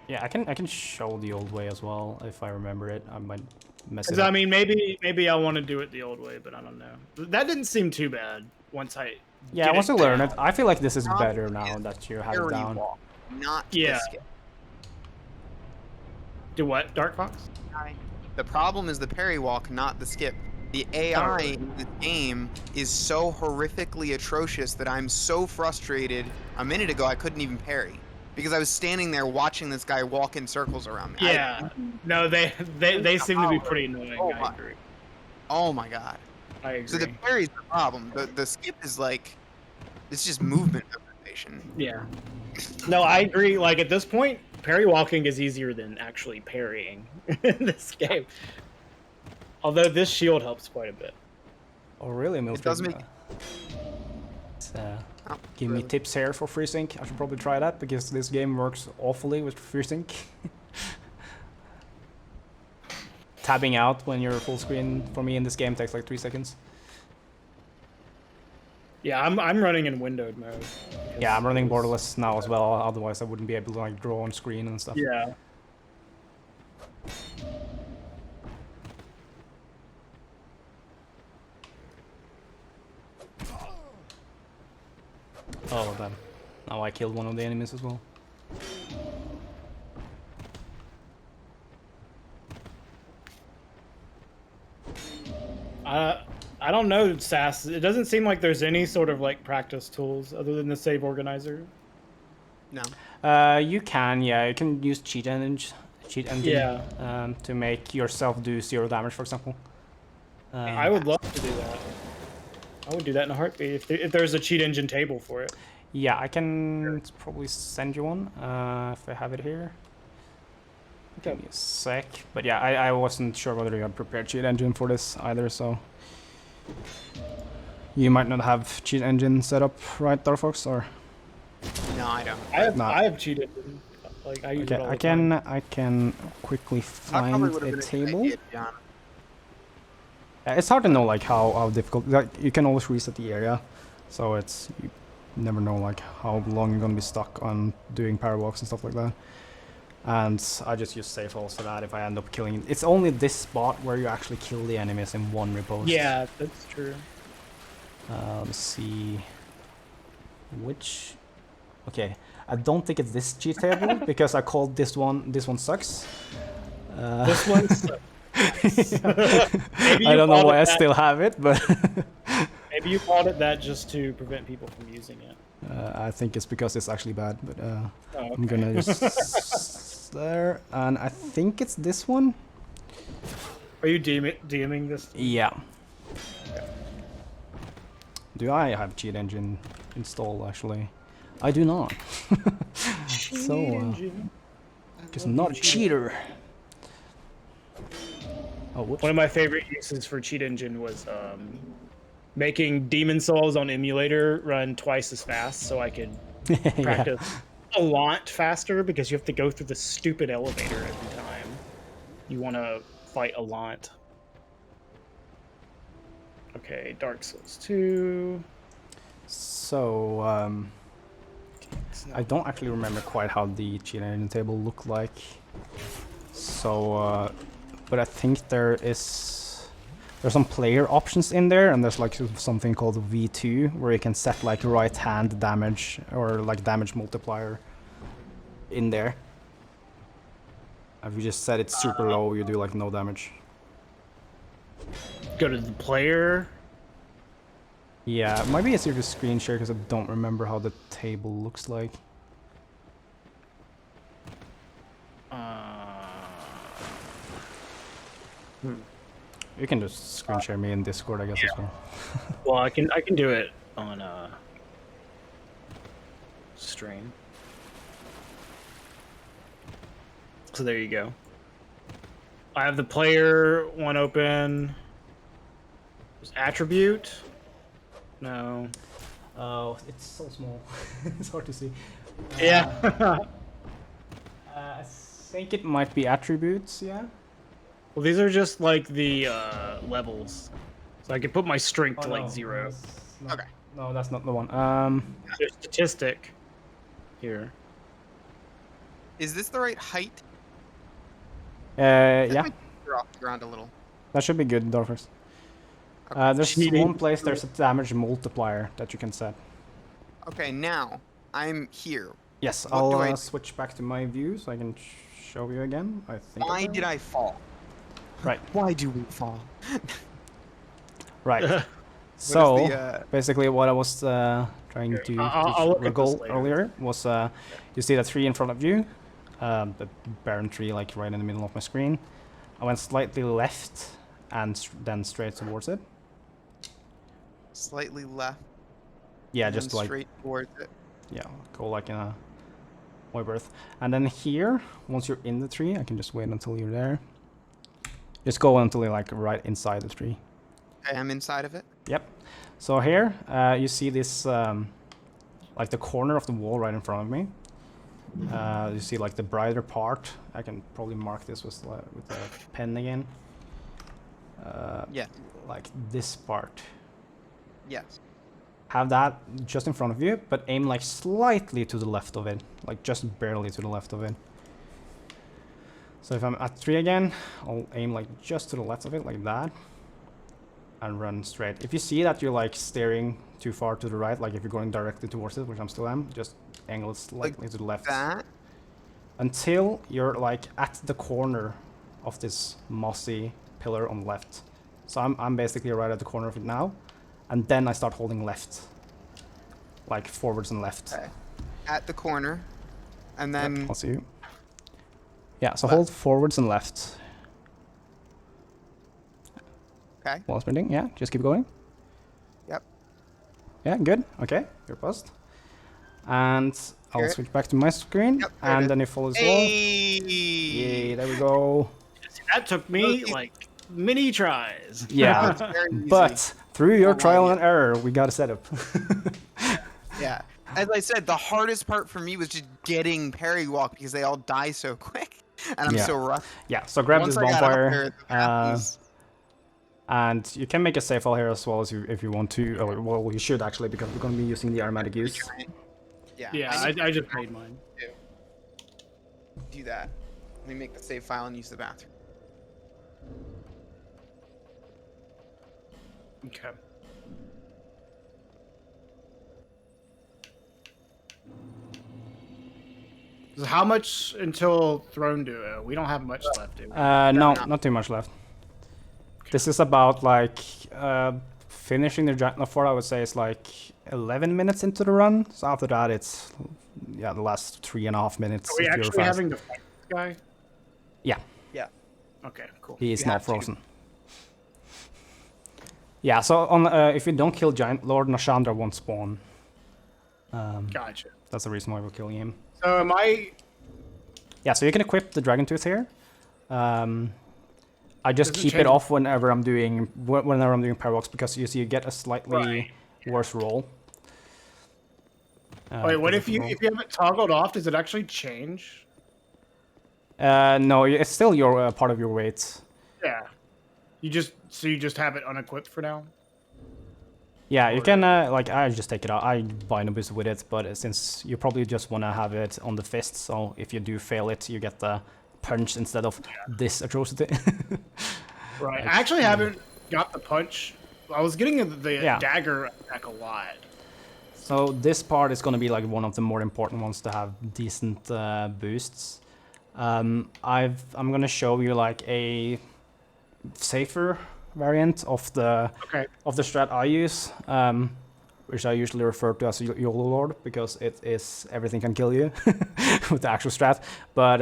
Yeah, I can show the old way as well if I remember it. I might mess it Because I up. mean, maybe I want to do it the old way, but I don't know. That didn't seem too bad once I. Yeah, get once you it learn down. it, I feel like this is Problem better now is that you have it Parry down. walk, not Yeah. the skip. Do what, DarkFox? The problem is the parry walk, not the skip. The AI in this game is so horrifically atrocious that I'm so frustrated. A minute ago, I couldn't even parry because I was standing there watching this guy walk in circles around me. Yeah. No, they seem to be pretty annoying. Oh I my. agree. Oh my god. I agree. So the parry's the problem. The skip is like, it's just movement optimization. Yeah. No, I agree. Like at this point, parry walking is easier than actually parrying in this game. Although this shield helps quite a bit. Oh really, It does make. Give me tips here for FreeSync. I should probably try that because this game works awfully with FreeSync. Tabbing out when you're full screen for me in this game takes like 3 seconds. Yeah, I'm running in windowed mode. Yeah, I'm running borderless now as well. Otherwise, I wouldn't be able to like draw on screen and stuff. Yeah. Oh damn! Now I killed one of the enemies as well. I don't know, Sass. It doesn't seem like there's any sort of like practice tools other than the save organizer. No. You can, yeah, you can use cheat engine, Yeah. to make yourself do 0 damage, for example. I would love to do that. I would do that in a heartbeat if there's a cheat engine table for it. Yeah, I can probably send you one if I have it here. Okay. Give me a sec. But yeah, I wasn't sure whether you had prepared cheat engine for this either, so you might not have cheat engine set up, right, DarkFox, or? No, I don't. I have cheat engine. Like I use it all the time. I can quickly find a table. It's hard to know like how difficult. Like you can always reset the area, so it's you never know like how long you're gonna be stuck on doing parry walks and stuff like that. And I just use safe holes for that if I end up killing. It's only this spot where you actually kill the enemies in one riposte. Yeah, that's true. Let's see. Which? Okay, I don't think it's this cheat table because I called this one. This one sucks. This one sucks. I don't know why I still have it, but maybe you called it that just to prevent people from using it. I think it's because it's actually bad. But okay. I'm gonna just there, and I think it's this one. Are you DMing this? Yeah. Okay. Do I have cheat engine installed? Actually, I do not. So, because I'm not a cheater. Oh, whoops. One of my favorite uses for cheat engine was making Demon Souls on emulator run twice as fast, so I could practice a lot faster because you have to go through the stupid elevator every time you want to fight a lot. Okay, Dark Souls 2. So, I don't actually remember quite how the cheat engine table looked like. So, but I think there's some player options in there, and there's like something called V2 where you can set like right hand damage or like damage multiplier in there. If you just set it super low, you do like no damage. Go to the player. Yeah, it might be easier to screen share because I don't remember how the table looks like. You can just screen share me in Discord, I guess, as well. Well, I can do it on stream. So there you go. I have the player one open. There's attribute. No. Oh, it's so small. It's hard to see. Yeah. I think it might be attributes, yeah. Well, these are just like the levels. So I can put my strength to like 0. Okay. No, that's not the one. There's statistic here. Is this the right height? Yeah, You're off the ground a little. that should be good, Dorfers. Okay. There's Cheating. one place there's a damage multiplier that you can set. Okay, now I'm here. Yes, What do I I'll do? switch back to my view so I can show you again. I think. Why did I fall? Right. Why do we fall? Right. So the, basically, what I was trying to teach I'll look at this Regol later. earlier was you see that tree in front of you, the barren tree like right in the middle of my screen. I went slightly left and then straight towards it. Slightly left. Yeah, and just then like straight towards it. yeah, go like in a way berth. And then here, once you're in the tree, I can just wait until you're there. Just go until you're like right inside the tree. Okay, I'm inside of it. Yep. So here, you see this, like the corner of the wall right in front of me. You see like the brighter part. I can probably mark this with a pen again. Yeah. Like this part. Yes. Have that just in front of you, but aim like slightly to the left of it. Like just barely to the left of it. So if I'm at 3 again, I'll aim like just to the left of it, like that. And run straight. If you see that you're like steering too far to the right, like if you're going directly towards it, which I'm still am, just angle it slightly to the left. That. Until you're like at the corner of this mossy pillar on the left. So I'm basically right at the corner of it now. And then I start holding left. Like forwards and left. Okay. At the corner. And then Yep, I'll see you. Yeah, so left. hold forwards and left. Okay. While sprinting, yeah, just keep going. Yep. Yeah, good. Okay, you're paused. And I'll Here. switch back to my screen, Yep, there it and is. then it follows well. Hey. Yay, there we go. That took me Okay. like many tries. Yeah, It's very easy. but through your Oh, trial wow, and error, we got a setup. Yeah. As I said, the hardest part for me was just getting parry walk because they all die so quick, and I'm Yeah. so rough. Yeah, so grab Once this I got up there, bonfire, the path was- and you can make a save file here as well as if you want to. Oh, well, you should actually, because we're going to be using the aromatic use. Yeah. Yeah, I need I just made mine. to do that. Let me make the save file and use the bathroom. Okay. So how much until Throne Duo? We don't have much left, do we? No, not too much left. This is about like finishing the giant fort. I would say it's like 11 minutes into the run. So after that, it's yeah the last 3.5 minutes. Are we if you're actually fast. having to fight this guy? Yeah, Yeah. Okay, cool. he is You not have to. frozen. Yeah, so on if you don't kill Giant Lord, Nashandra won't spawn. Gotcha. That's the reason why we're killing him. So am I? Yeah, so you can equip the Dragon Tooth here. I just Does it keep it change- off whenever I'm doing Paradox because you see you get a slightly worse roll. Wait, what because if you of if you have it toggled off? Does it actually change? roll. No, it's still your part of your weight. Yeah. You just have it unequipped for now. Yeah, you can like I just take it out. I buy no boost with it, but since you probably just want to have it on the fist, so if you do fail it, you get the punch instead of this atrocity. Right. I actually haven't got the punch. I was getting the Yeah. dagger attack a lot. So this part is going to be like one of the more important ones to have decent boosts. I'm going to show you like a safer variant of the strat I use, which I usually refer to as YOLO Lord because it is everything can kill you with the actual strat. But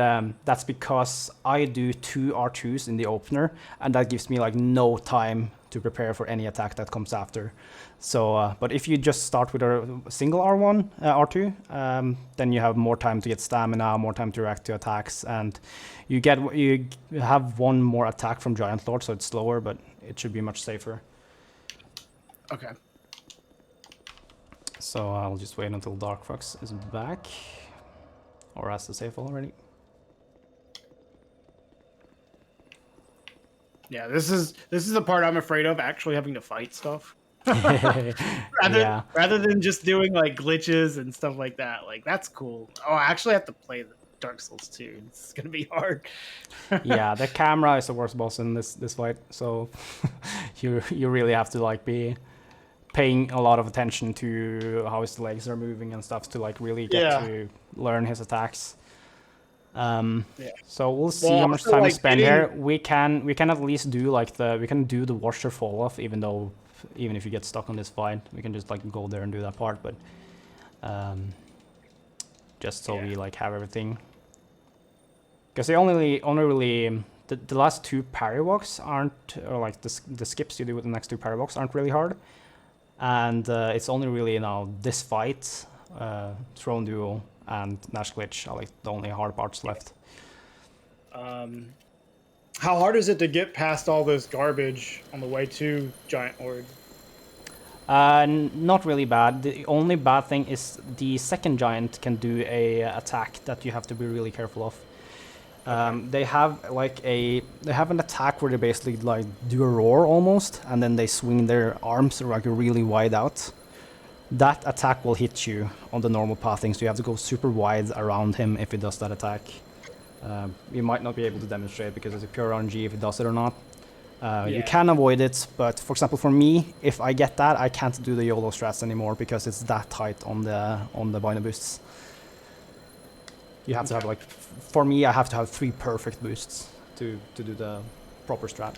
that's because I do 2 R2s in the opener, and that gives me like no time to prepare for any attack that comes after. So, but if you just start with a single R1, R2, then you have more time to get stamina, more time to react to attacks, and you have one more attack from Giant Lord, so it's slower, but it should be much safer. Okay. So I'll just wait until DarkFox is back, or has the save already. Yeah, this is the part I'm afraid of, actually having to fight stuff. Yeah. Rather than just doing like glitches and stuff like that. Like that's cool. Oh, I actually have to play the Dark Souls 2. It's gonna be hard. Yeah, the camera is the worst boss in this fight, so you really have to like be paying a lot of attention to how his legs are moving and stuff to like really get to learn his attacks. So we'll see how much time we spend here. We can at least do like we can do the washer fall off, even if you get stuck on this fight, we can just like go there and do that part, but just so we like have everything. Because the only really the last two parry walks aren't, or like the skips you do with the next two parry walks aren't really hard, and it's only really now this fight, Throne Duel and Nash Glitch are like the only hard parts left. How hard is it to get past all this garbage on the way to Giant Lord? Not really bad. The only bad thing is the second giant can do a attack that you have to be really careful of. They have an attack where they basically like do a roar almost, and then they swing their arms like really wide out. That attack will hit you on the normal pathing, so you have to go super wide around him if he does that attack. You might not be able to demonstrate because it's a pure RNG if it does it or not. You can avoid it, but for example, for me, if I get that, I can't do the YOLO strats anymore because it's that tight on the binder boosts. You have to have like, for me, I have to have 3 perfect boosts to do the proper strat.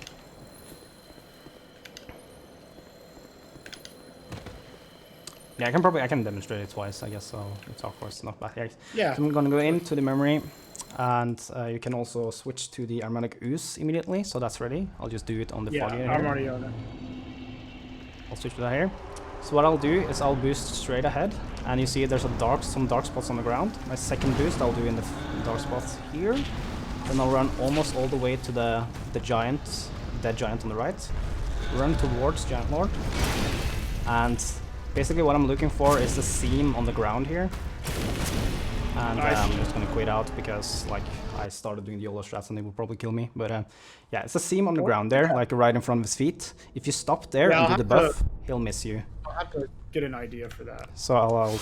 Yeah, I can demonstrate it twice, I guess, so it's of course not bad. Yeah. So I'm gonna go into the memory, and you can also switch to the Harmonic Ooze immediately, so that's ready. I'll just do it on the foggy here. I'm already on it. I'll switch to that here. So what I'll do is I'll boost straight ahead, and you see there's some dark spots on the ground. My second boost I'll do in the dark spots here. Then I'll run almost all the way to the dead giant on the right. Run towards Giant Lord, and basically what I'm looking for is the seam on the ground here. And I'm just gonna quit out because like I started doing the YOLO strats and they will probably kill me. But yeah, it's a seam on the ground there, like right in front of his feet. If you stop there and do the buff, he'll miss you. I'll have to get an idea for that. So I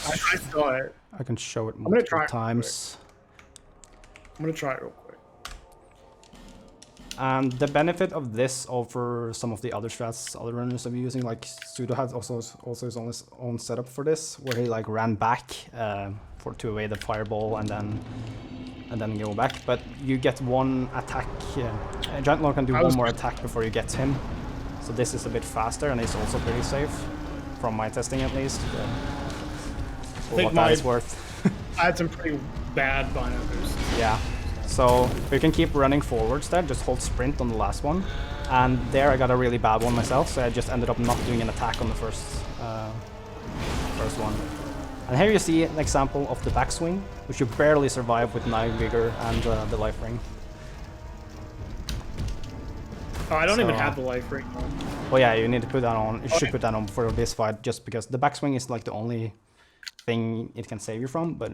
saw it. I can show it multiple times. I'm gonna try it real quick. And the benefit of this over some of the other strats other runners are using, like Sudo has also his own setup for this, where he like ran back to evade the fireball and then go back. But you get one attack. Giant Lord can do one more attack before you get him. So this is a bit faster and it's also pretty safe, from my testing at least. For what that is worth. I had some pretty bad binder boosts. Yeah. So you can keep running forwards there, just hold sprint on the last one. And there I got a really bad one myself, so I just ended up not doing an attack on the first one. And here you see an example of the backswing, which you barely survive with 9 vigor and the life ring. Oh, I don't even have the life ring on. Well, yeah, you need to put that on. You should put that on for this fight, just because the backswing is like the only thing it can save you from, but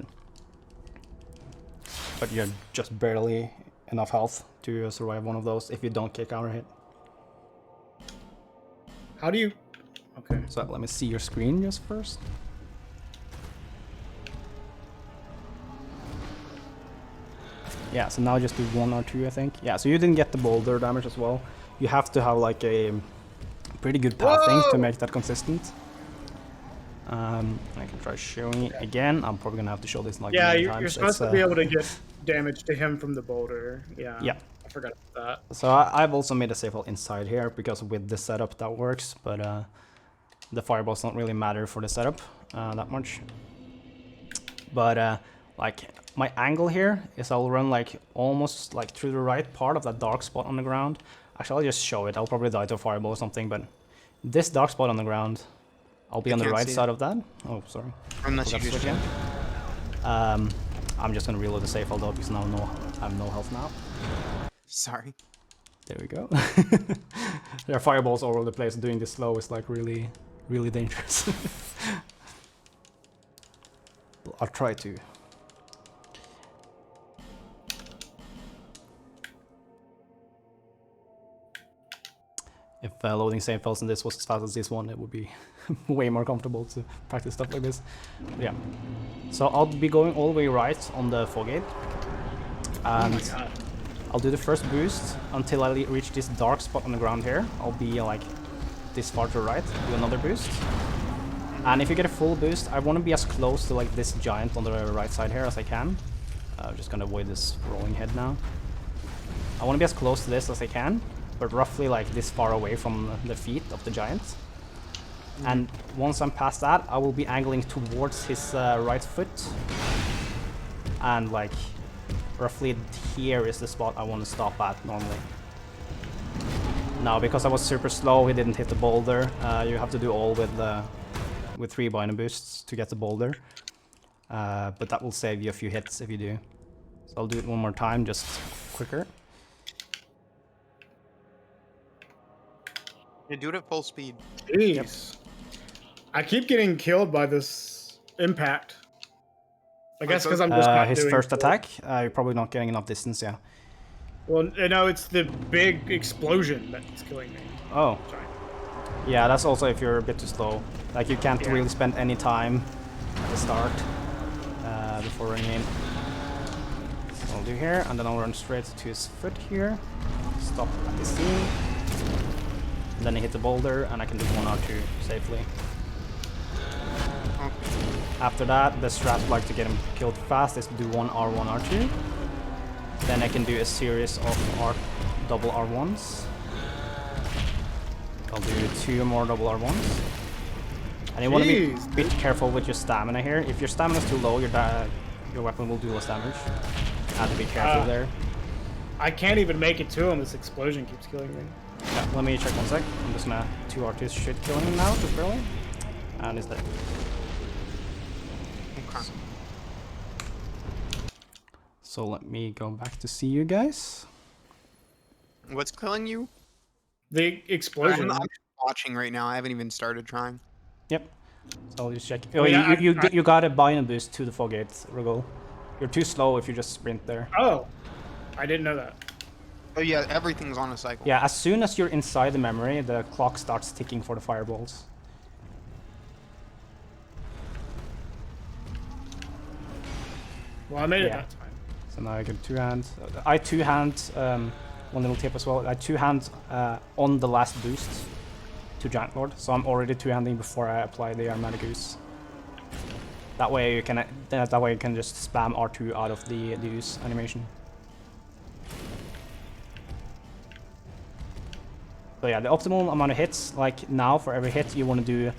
you're just barely enough health to survive one of those if you don't kick counter hit. How do you... Okay. So let me see your screen just first. Yeah, so now just do 1 or 2, I think. Yeah, so you didn't get the boulder damage as well. You have to have like a pretty good pathing to make that consistent. I can try showing it again. I'm probably gonna have to show this like many times. You're supposed to be able to get damage to him from the boulder. Yeah. Yeah. I forgot about that. So I've also made a save hole inside here because with the setup that works, but the fireballs don't really matter for the setup that much. But like my angle here is I'll run like almost like through the right part of that dark spot on the ground. Actually, I'll just show it. I'll probably die to a fireball or something, but this dark spot on the ground, I'll be on the right side of that. Oh, sorry. Unless you just jump. I'm just gonna reload the save although because now I have no health now. Sorry. There we go. There are fireballs all over the place. Doing this slow is like really, really dangerous. I'll try to. If loading save files in this was as fast as this one, it would be way more comfortable to practice stuff like this. But yeah. So I'll be going all the way right on the foregate. And I'll do the first boost until I reach this dark spot on the ground here. I'll be like this far to the right, do another boost. And if you get a full boost, I want to be as close to like this giant on the right side here as I can. I'm just gonna avoid this rolling head now. I want to be as close to this as I can, but roughly like this far away from the feet of the giant. And once I'm past that, I will be angling towards his right foot. And like roughly here is the spot I want to stop at normally. Now, because I was super slow, he didn't hit the boulder. You have to do all with 3 binder boosts to get the boulder. But that will save you a few hits if you do. So I'll do it one more time, just quicker. You do it at full speed. Jeez. Yep. I keep getting killed by this impact. I guess because I'm just not his doing first full. attack, you're probably not getting enough distance, yeah. Well, no, it's the big explosion that's killing me. Oh. Sorry. Yeah, that's also if you're a bit too slow. Like you can't really spend any time at the start before running in. So I'll do here, and then I'll run straight to his foot here. Stop at the scene. And then I hit the boulder, and I can do 1 or 2 safely. After that, the strat like to get him killed fast is to do 1 R1, R2. Then I can do a series of double R1s. I'll do 2 more double R1s. And you want to be a bit careful with your stamina here. If your stamina is too low, your weapon will do less damage. Have to be careful there. I can't even make it to him. This explosion keeps killing me. Yeah, let me check 1 sec. I'm just gonna 2 R2s should kill him now, just barely. And he's dead. Okay. So let me go back to see you guys. What's killing you? The explosion. I'm watching right now. I haven't even started trying. Yep. So I'll just check. Oh, yeah, you got a bind and boost to the foregate, Regole. You're too slow if you just sprint there. Oh, I didn't know that. Oh yeah, everything's on a cycle. Yeah, as soon as you're inside the memory, the clock starts ticking for the fireballs. Well, I made it that time. So now I can 2-hand. I 2-hand, one little tip as well, I 2-hand on the last boost to Giant Lord. So I'm already 2-handing before I apply the Armada Goose. That way you can just spam R2 out of the use animation. So yeah, the optimal amount of hits, like now for every hit you want to do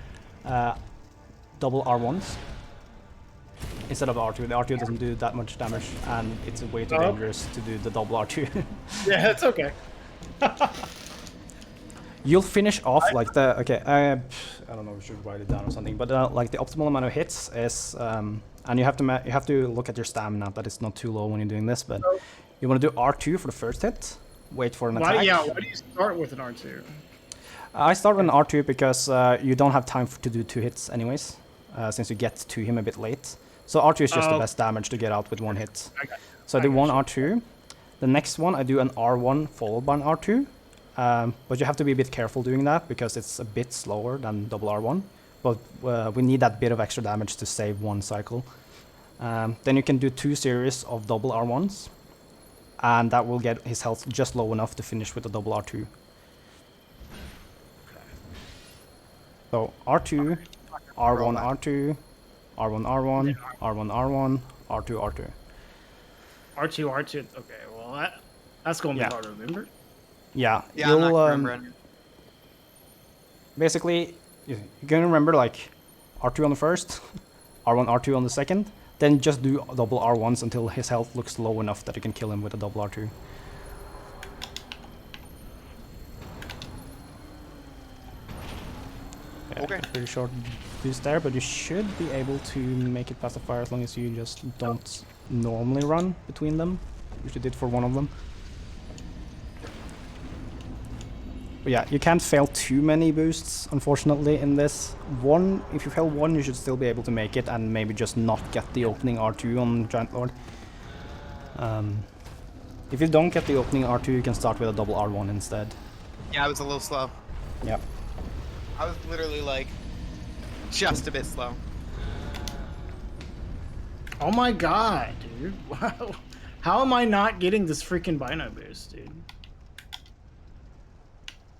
double R1s instead of R2. The R2 doesn't do that much damage and it's way too dangerous to do the double R2. Yeah, that's okay. You'll finish off like the, okay, I don't know if we should write it down or something, but like the optimal amount of hits is, and you have to look at your stamina, that it's not too low when you're doing this, but you want to do R2 for the first hit, wait for an attack. Yeah, why do you start with an R2? I start with an R2 because you don't have time to do 2 hits anyways, since you get to him a bit late. So R2 is just the best damage to get out with 1 hit. So I do 1 R2. The next one I do an R1 followed by an R2. But you have to be a bit careful doing that because it's a bit slower than double R1. But we need that bit of extra damage to save 1 cycle. Then you can do 2 series of double R1s. And that will get his health just low enough to finish with a double R2. So R2, R1, R2, R1, R1, R1, R1, R2, R2. R2, R2. Okay, well, that's going to be hard to remember. Yeah, I'm not remembering. Basically, you're gonna remember like R2 on the first, R1, R2 on the second, then just do double R1s until his health looks low enough that you can kill him with a double R2. Yeah, okay. Pretty short boost there, but you should be able to make it past the fire as long as you just don't normally run between them, which you did for one of them. But yeah, you can't fail too many boosts, unfortunately, in this. If you fail 1, you should still be able to make it and maybe just not get the opening R2 on Giant Lord. If you don't get the opening R2, you can start with a double R1 instead. Yeah, I was a little slow. Yep. I was literally like, just a bit slow. Oh my god, dude. Wow. How am I not getting this freaking Bino boost, dude?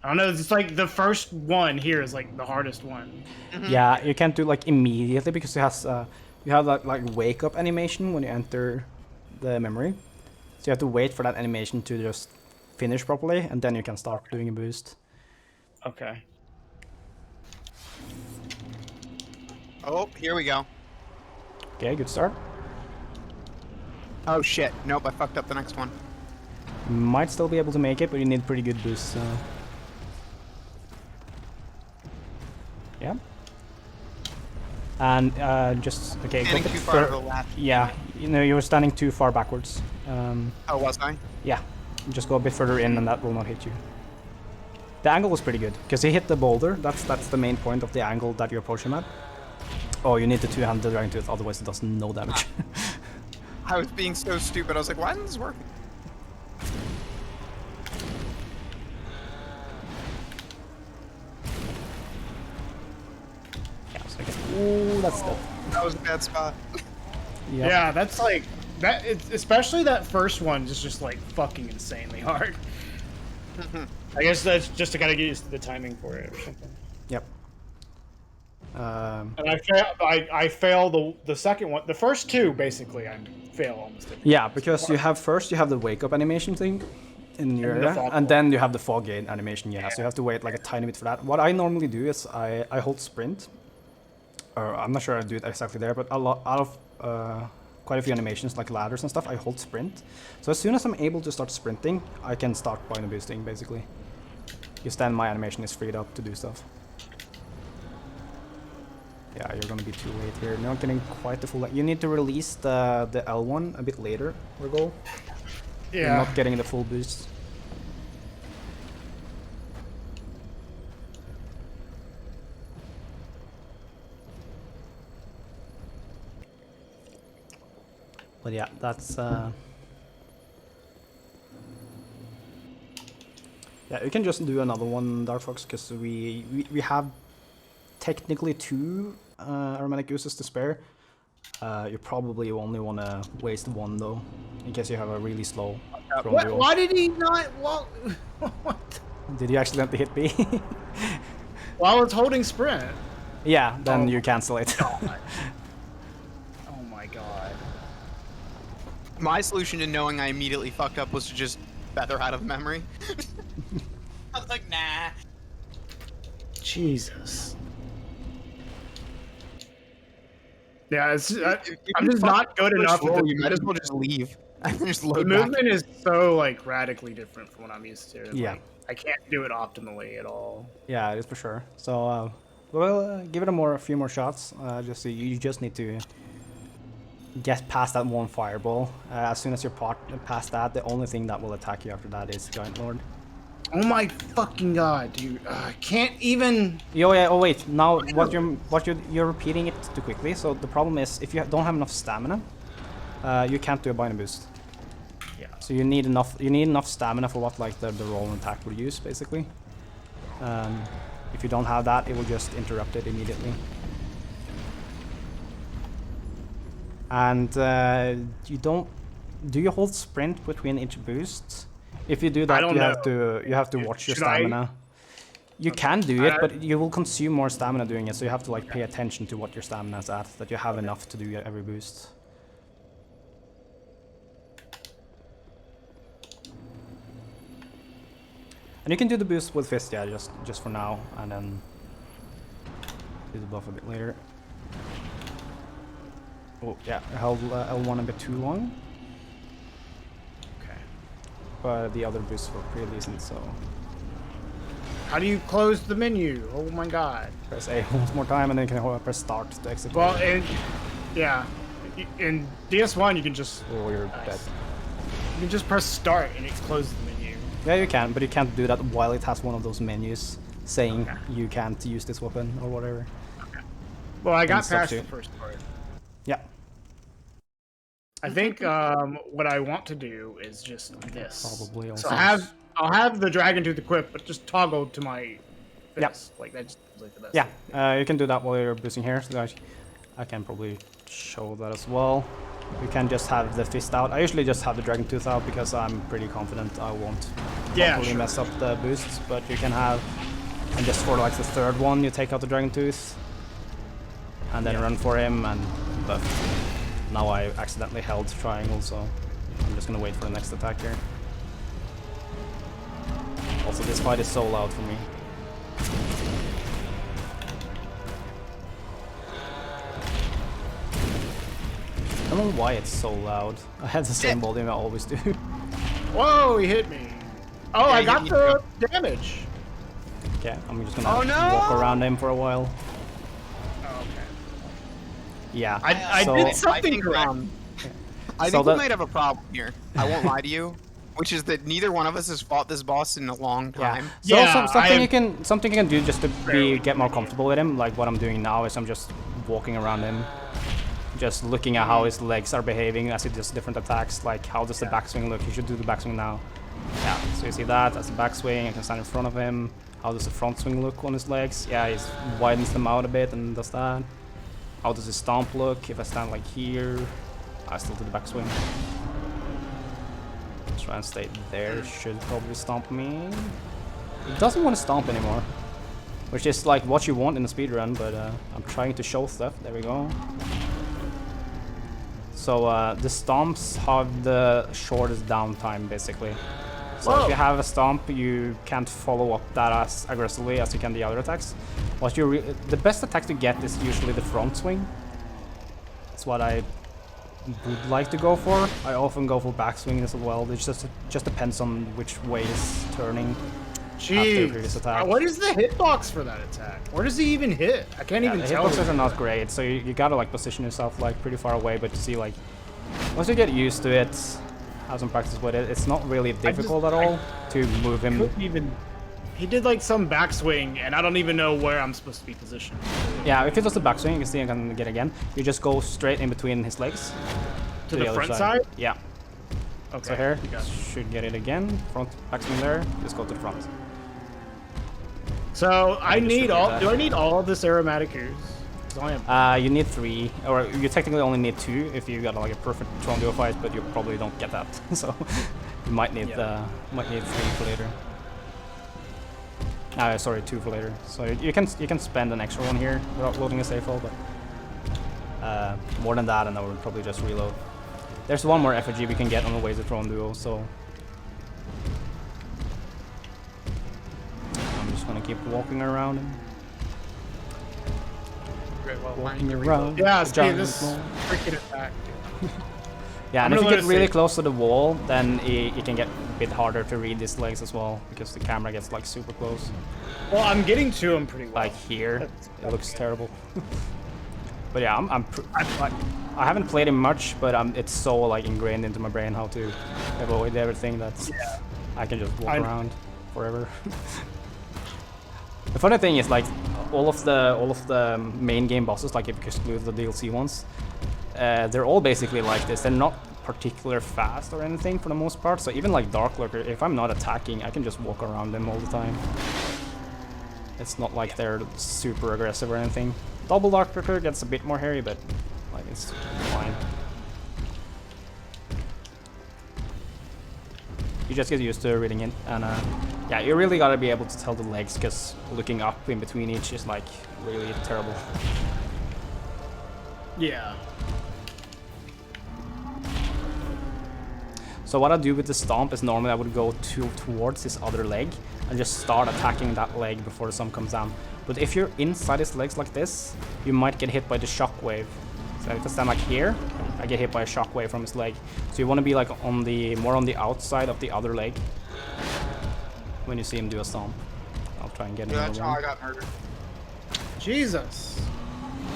I don't know, it's like the first one here is like the hardest one. Yeah, you can't do like immediately because it has you have that like wake up animation when you enter the memory. So you have to wait for that animation to just finish properly, and then you can start doing a boost. Okay. Oh, here we go. Okay, good start. Oh shit! Nope, I fucked up the next one. Might still be able to make it, but you need pretty good boosts. So. Yeah. And just okay. Standing go a bit too far to the left. Yeah, you know you were standing too far backwards. Oh, was I? Yeah, just go a bit further in, and that will not hit you. The angle was pretty good because he hit the boulder. That's the main point of the angle that you approach him at. Oh, you need to two-hand the Dragon Tooth, otherwise it does no damage. I was being so stupid. I was like, why isn't this working? Yeah, so ooh, that's dope. That was a bad spot. Yep. Yeah, that's like that. It's, especially that first one is just like fucking insanely hard. I guess that's just to kind of get used to the timing for it or something. Yep. And I fail the second one. The first two basically I fail almost every Yeah, time. because you have the wake up animation thing in your And the area, fog and gate. then you have the fog gate animation. Yeah, so you have to wait like a tiny bit for that. What I normally do is I hold sprint, or I'm not sure I do it exactly there, but a lot out of quite a few animations like ladders and stuff, I hold sprint. So as soon as I'm able to start sprinting, I can start Bino boosting basically. Because then my animation is freed up to do stuff. Yeah, you're gonna be too late here. You're not getting quite the full. You need to release the L1 a bit later, Regole. You're Yeah. not getting the full boost. But yeah, that's yeah, you can just do another one, DarkFox, because we have technically two aromatic gooses to spare. You probably only want to waste one though, in case you have a really slow drone duel. Why did he not? Well, what? Did you accidentally hit B? Well, I was holding sprint. Yeah, then you cancel it. Oh my god. My solution to knowing I immediately fucked up was to just feather out of memory. I was like, nah. Jesus. Yeah, it's, If I'm you just fuck not good up enough. roll, At you might as well just leave. Just the load back. movement is so like radically different from what I'm used to. Yeah. Like, I can't do it optimally at all. Yeah, it is for sure. So, well, give it a few more shots. Just you just need to get past that one fireball. As soon as you're past that, the only thing that will attack you after that is Giant Lord. Oh my fucking god, dude! I can't even. Oh yeah. Oh wait. Now you're repeating it too quickly. So the problem is if you don't have enough stamina, you can't do a Bino boost. Yeah. So you need enough stamina for what like the roll and attack would use basically. If you don't have that, it will just interrupt it immediately. And you don't. Do you hold sprint between each boost? If you do that, you have to watch your stamina. You can do it, but you will consume more stamina doing it. So you have to like pay attention to what your stamina is at, that you have enough to do every boost. And you can do the boost with fist, yeah, just for now, and then do the buff a bit later. Oh yeah, I held L1 a bit too long. Okay. But the other boosts were pretty decent, so... How do you close the menu? Oh my god. Press A one more time and then you can press start to exit. Well, yeah, in DS1 you can just. Oh, you're dead. You can just press start and it closes the menu. Yeah, you can, but you can't do that while it has one of those menus saying you can't use this weapon or whatever. Okay. Well, I got past too. the first part. Yeah. I think what I want to do is just this. Probably So also. I'll have the Dragon Tooth equipped, but just toggle to my fist. Like that's like the best. Yeah, you can do that while you're boosting here. So I can probably show that as well. You can just have the fist out. I usually just have the Dragon Tooth out because I'm pretty confident I won't probably mess up the boosts. But you can have, and just for like the third one, you take out the Dragon Tooth and then run for him and buff. Now I accidentally held triangle, so I'm just gonna wait for the next attack here. Also, this fight is so loud for me. I don't know why it's so loud. I had the same volume I always do. Whoa, he hit me. Oh, I got the damage. Okay, I'm just gonna walk around him for a while. Oh, okay. Yeah, I did something wrong. I think we might have a problem here. I won't lie to you, which is that neither one of us has fought this boss in a long time. So something you can do just to get more comfortable with him, like what I'm doing now is I'm just walking around him, just looking at how his legs are behaving as he does different attacks. Like how does the backswing look? You should do the backswing now. Yeah, so you see that, that's the backswing. I can stand in front of him. How does the front swing look on his legs? Yeah, he widens them out a bit and does that. How does his stomp look? If I stand like here, I still do the backswing. Try and stay there. Should probably stomp me. It doesn't want to stomp anymore, which is like what you want in a speedrun, but I'm trying to show stuff. There we go. So the stomps have the shortest downtime, basically. So if you have a stomp, you can't follow up that as aggressively as you can the other attacks. The best attack to get is usually the front swing. That's what I would like to go for. I often go for backswing as well. It just depends on which way is turning after the previous attack. What is the hitbox for that attack? Where does he even hit? I can't even tell. The hitboxes are not great, so you gotta like position yourself like pretty far away, but to see like once you get used to it, have some practice with it, it's not really difficult at all to move him. He did like some backswing, and I don't even know where I'm supposed to be positioned. Yeah, if he does the backswing, you can see I can get again. You just go straight in between his legs. To the front side? Yeah. Okay. So here, should get it again. Front backswing there, just go to the front. So I need all, do I need all of this aromatic ooze? You need 3, or you technically only need 2 if you got like a perfect Tron duo fight, but you probably don't get that. So you might need 3 for later. Sorry, 2 for later. So you can spend an extra one here without loading a save file, but more than that, and I would probably just reload. There's one more effigy we can get on the way to Tron duo, so I'm just gonna keep walking around him. Walking around. Yeah, see this freaking attack. Yeah, and if you get really close to the wall, then it can get a bit harder to read his legs as well, because the camera gets like super close. Well, I'm getting to him pretty well. Like here, it looks terrible. But yeah, I haven't played him much, but it's so like ingrained into my brain how to avoid everything that I can just walk around forever. The funny thing is like all of the main game bosses, like if you exclude the DLC ones, they're all basically like this. They're not particularly fast or anything for the most part. So even like Dark Lurker, if I'm not attacking, I can just walk around them all the time. It's not like they're super aggressive or anything. Double Dark Lurker gets a bit more hairy, but like it's fine. You just get used to reading it, and yeah, you really gotta be able to tell the legs, because looking up in between each is like really terrible. Yeah. So what I do with the stomp is normally I would go towards his other leg and just start attacking that leg before the sun comes down. But if you're inside his legs like this, you might get hit by the shockwave. So if I stand like here, I get hit by a shockwave from his leg. So you want to be like more on the outside of the other leg when you see him do a stomp. I'll try and get him. That's how I got murdered. Jesus.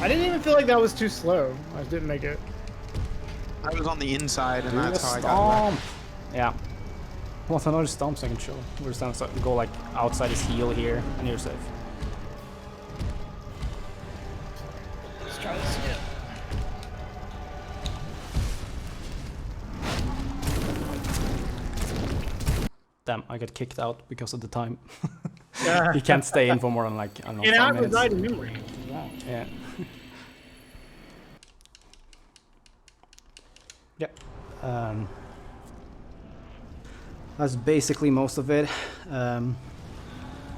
I didn't even feel like that was too slow. I didn't make it. I was on the inside, and that's how I got it. Yeah. What's another stomps I can show? We're just gonna go like outside his heel here, and you're safe. Let's try this again. Damn, I got kicked out because of the time. He can't stay in for more than like, I don't know, 5 minutes. Reside in range. Wow. Yeah. Yeah. That's basically most of it.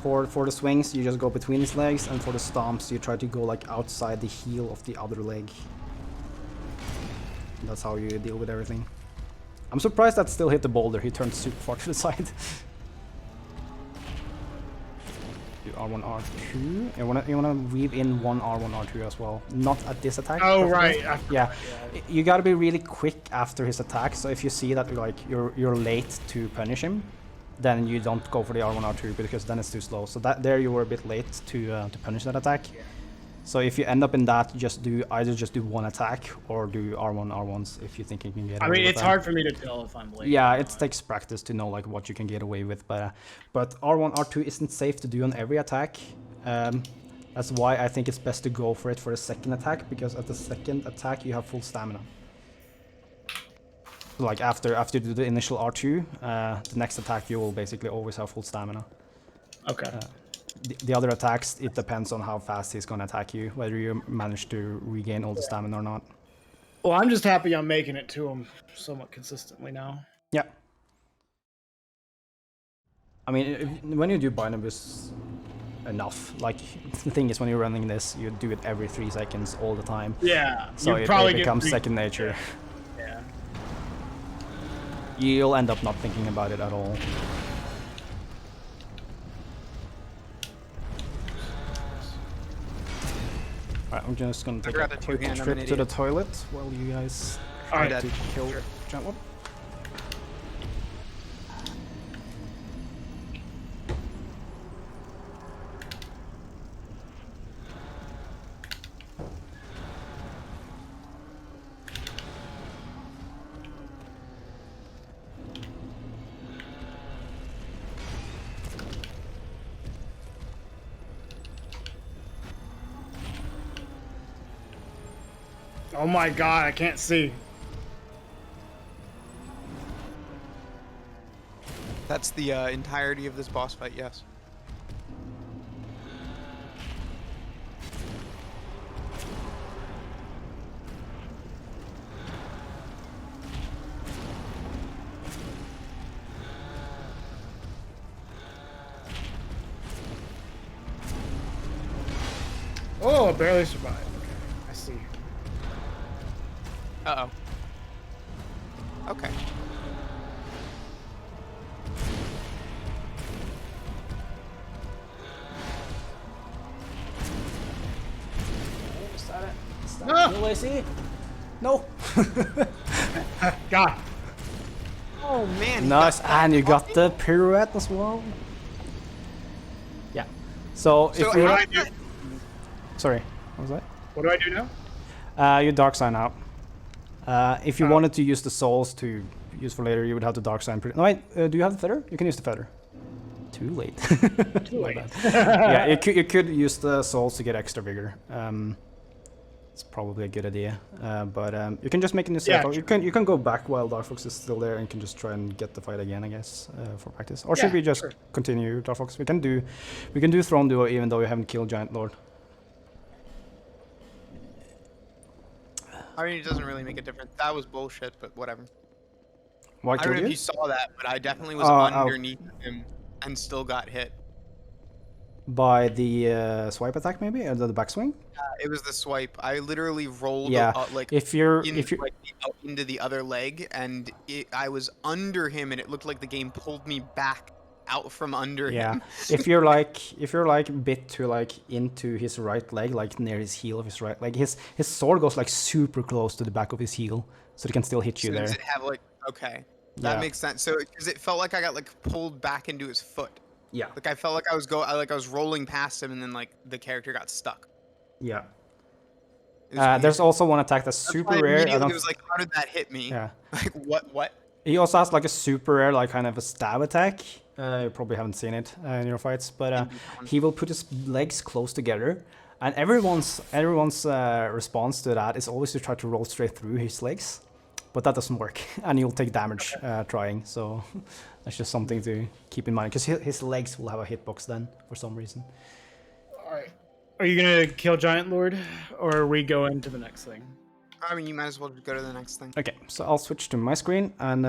For the swings, you just go between his legs, and for the stomps, you try to go like outside the heel of the other leg. That's how you deal with everything. I'm surprised that still hit the boulder. He turned super far to the side. Do R1, R2. You wanna weave in one R1, R2 as well. Not at this attack. Oh right. Yeah. You gotta be really quick after his attack. So if you see that like you're late to punish him, then you don't go for the R1, R2 because then it's too slow. So that there you were a bit late to punish that attack. Yeah. So if you end up in that, either just do one attack or do R1, R1s if you think you can get away with it's them. hard for me to tell if I'm late. Yeah, it takes practice to know like what you can get away with, but R1, R2 isn't safe to do on every attack. That's why I think it's best to go for it for the second attack, because at the second attack you have full stamina. Like after you do the initial R2, the next attack you will basically always have full stamina. Okay. The other attacks, it depends on how fast he's gonna attack you, whether you manage to regain all the stamina or not. Well, I'm just happy I'm making it to him somewhat consistently now. Yeah. I mean, when you do Barnabas enough, like the thing is when you're running this, you do it every 3 seconds all the time. Yeah. So it becomes second nature. Yeah. You'll end up not thinking about it at all. Alright, I'm just gonna take a quick trip to the toilet while you guys try to kill Giant One. Oh my god, I can't see. That's the entirety of this boss fight, yes. Oh, I barely survived. Okay, I see. Uh-oh. Okay. Is that it? Is that No! kill, AC? No! God. Oh man. Nice, and you got the pirouette as well. Yeah. So if So you how- sorry, what was that? What do I do now? You dark sign out. If you wanted to use the souls to use for later, you would have to dark sign. No, wait, do you have the feather? You can use the feather. Too late. Too late. Yeah, you could use the souls to get extra vigor. It's probably a good idea. But you can just make a new save. Yeah, You can go back while DarkFox is still there and can just try and get the fight again, I guess, for practice. Or should we just continue DarkFox? We can do Throne Duo even though you haven't killed Giant Lord. I mean, it doesn't really make a difference. That was bullshit, but whatever. Why I don't killed know you? if you saw that, but I definitely was underneath him and still got hit. By the swipe attack, maybe, or the backswing. It was the swipe. I literally rolled like if you're like, out into the other leg, and I was under him, and it looked like the game pulled me back out from under him. if you're like a bit too like into his right leg, like near his heel of his right leg, his sword goes like super close to the back of his heel, so it can still hit you So there. does it have like that makes sense. So because it felt like I got like pulled back into his foot. Yeah. Like I felt like I was rolling past him, and then like the character got stuck. Yeah. There's There's also one attack that's super rare. It was like, how did that hit me? Yeah. Like what? He also has like a super rare, like kind of a stab attack. You probably haven't seen it in your fights, but he will put his legs close together, and everyone's response to that is always to try to roll straight through his legs. but that doesn't work, and you'll take damage trying. So that's just something to keep in mind, because his legs will have a hitbox then for some reason. All right. Are you gonna kill Giant Lord, or are we going to the next thing? I mean, you might as well go to the next thing. Okay, so I'll switch to my screen, and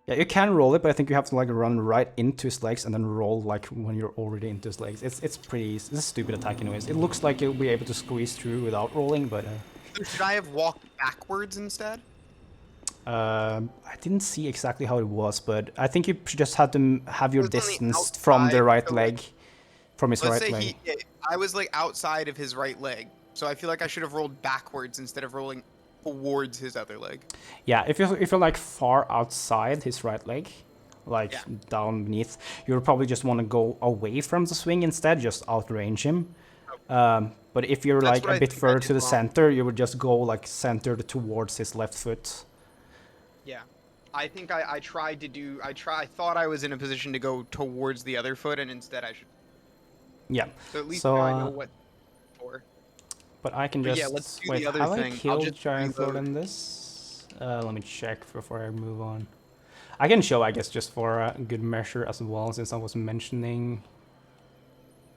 yeah, you can roll it, but I think you have to like run right into his legs and then roll like when you're already into his legs. It's pretty. It's a stupid attack anyways. It looks like you'll be able to squeeze through without rolling, but. Should I have walked backwards instead? I didn't see exactly how it was, but I think you just had to have your distance from the right leg, from his right leg. I was like outside of his right leg, so I feel like I should have rolled backwards instead of rolling towards his other leg. Yeah, if you're like far outside his right leg, like down beneath, you'll probably just want to go away from the swing instead, just outrange him. But if you're like a bit further to the center, you would just go like centered towards his left foot. Yeah, I think I thought I was in a position to go towards the other foot, and instead I should. Yeah. So at least now I know what for. But I can just let's do wait. the other Have thing. I killed Giant Lord in this? Let me check before I move on. I can show, I guess, just for a good measure as well, since I was mentioning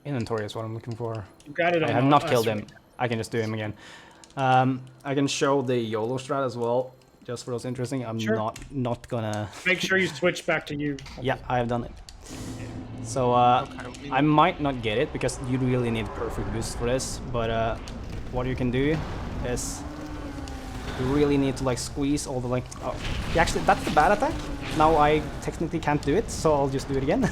inventory is what I'm looking for. You got it. I have not killed him. I can just do him again. I can show the YOLO strat as well, just for those interesting. I'm not gonna. Make sure you switch back to you. Yeah, I have done it. So I might not get it because you really need perfect boost for this, but what you can do is you really need to like squeeze all the like. Oh, actually, that's the bad attack. Now I technically can't do it, so I'll just do it again.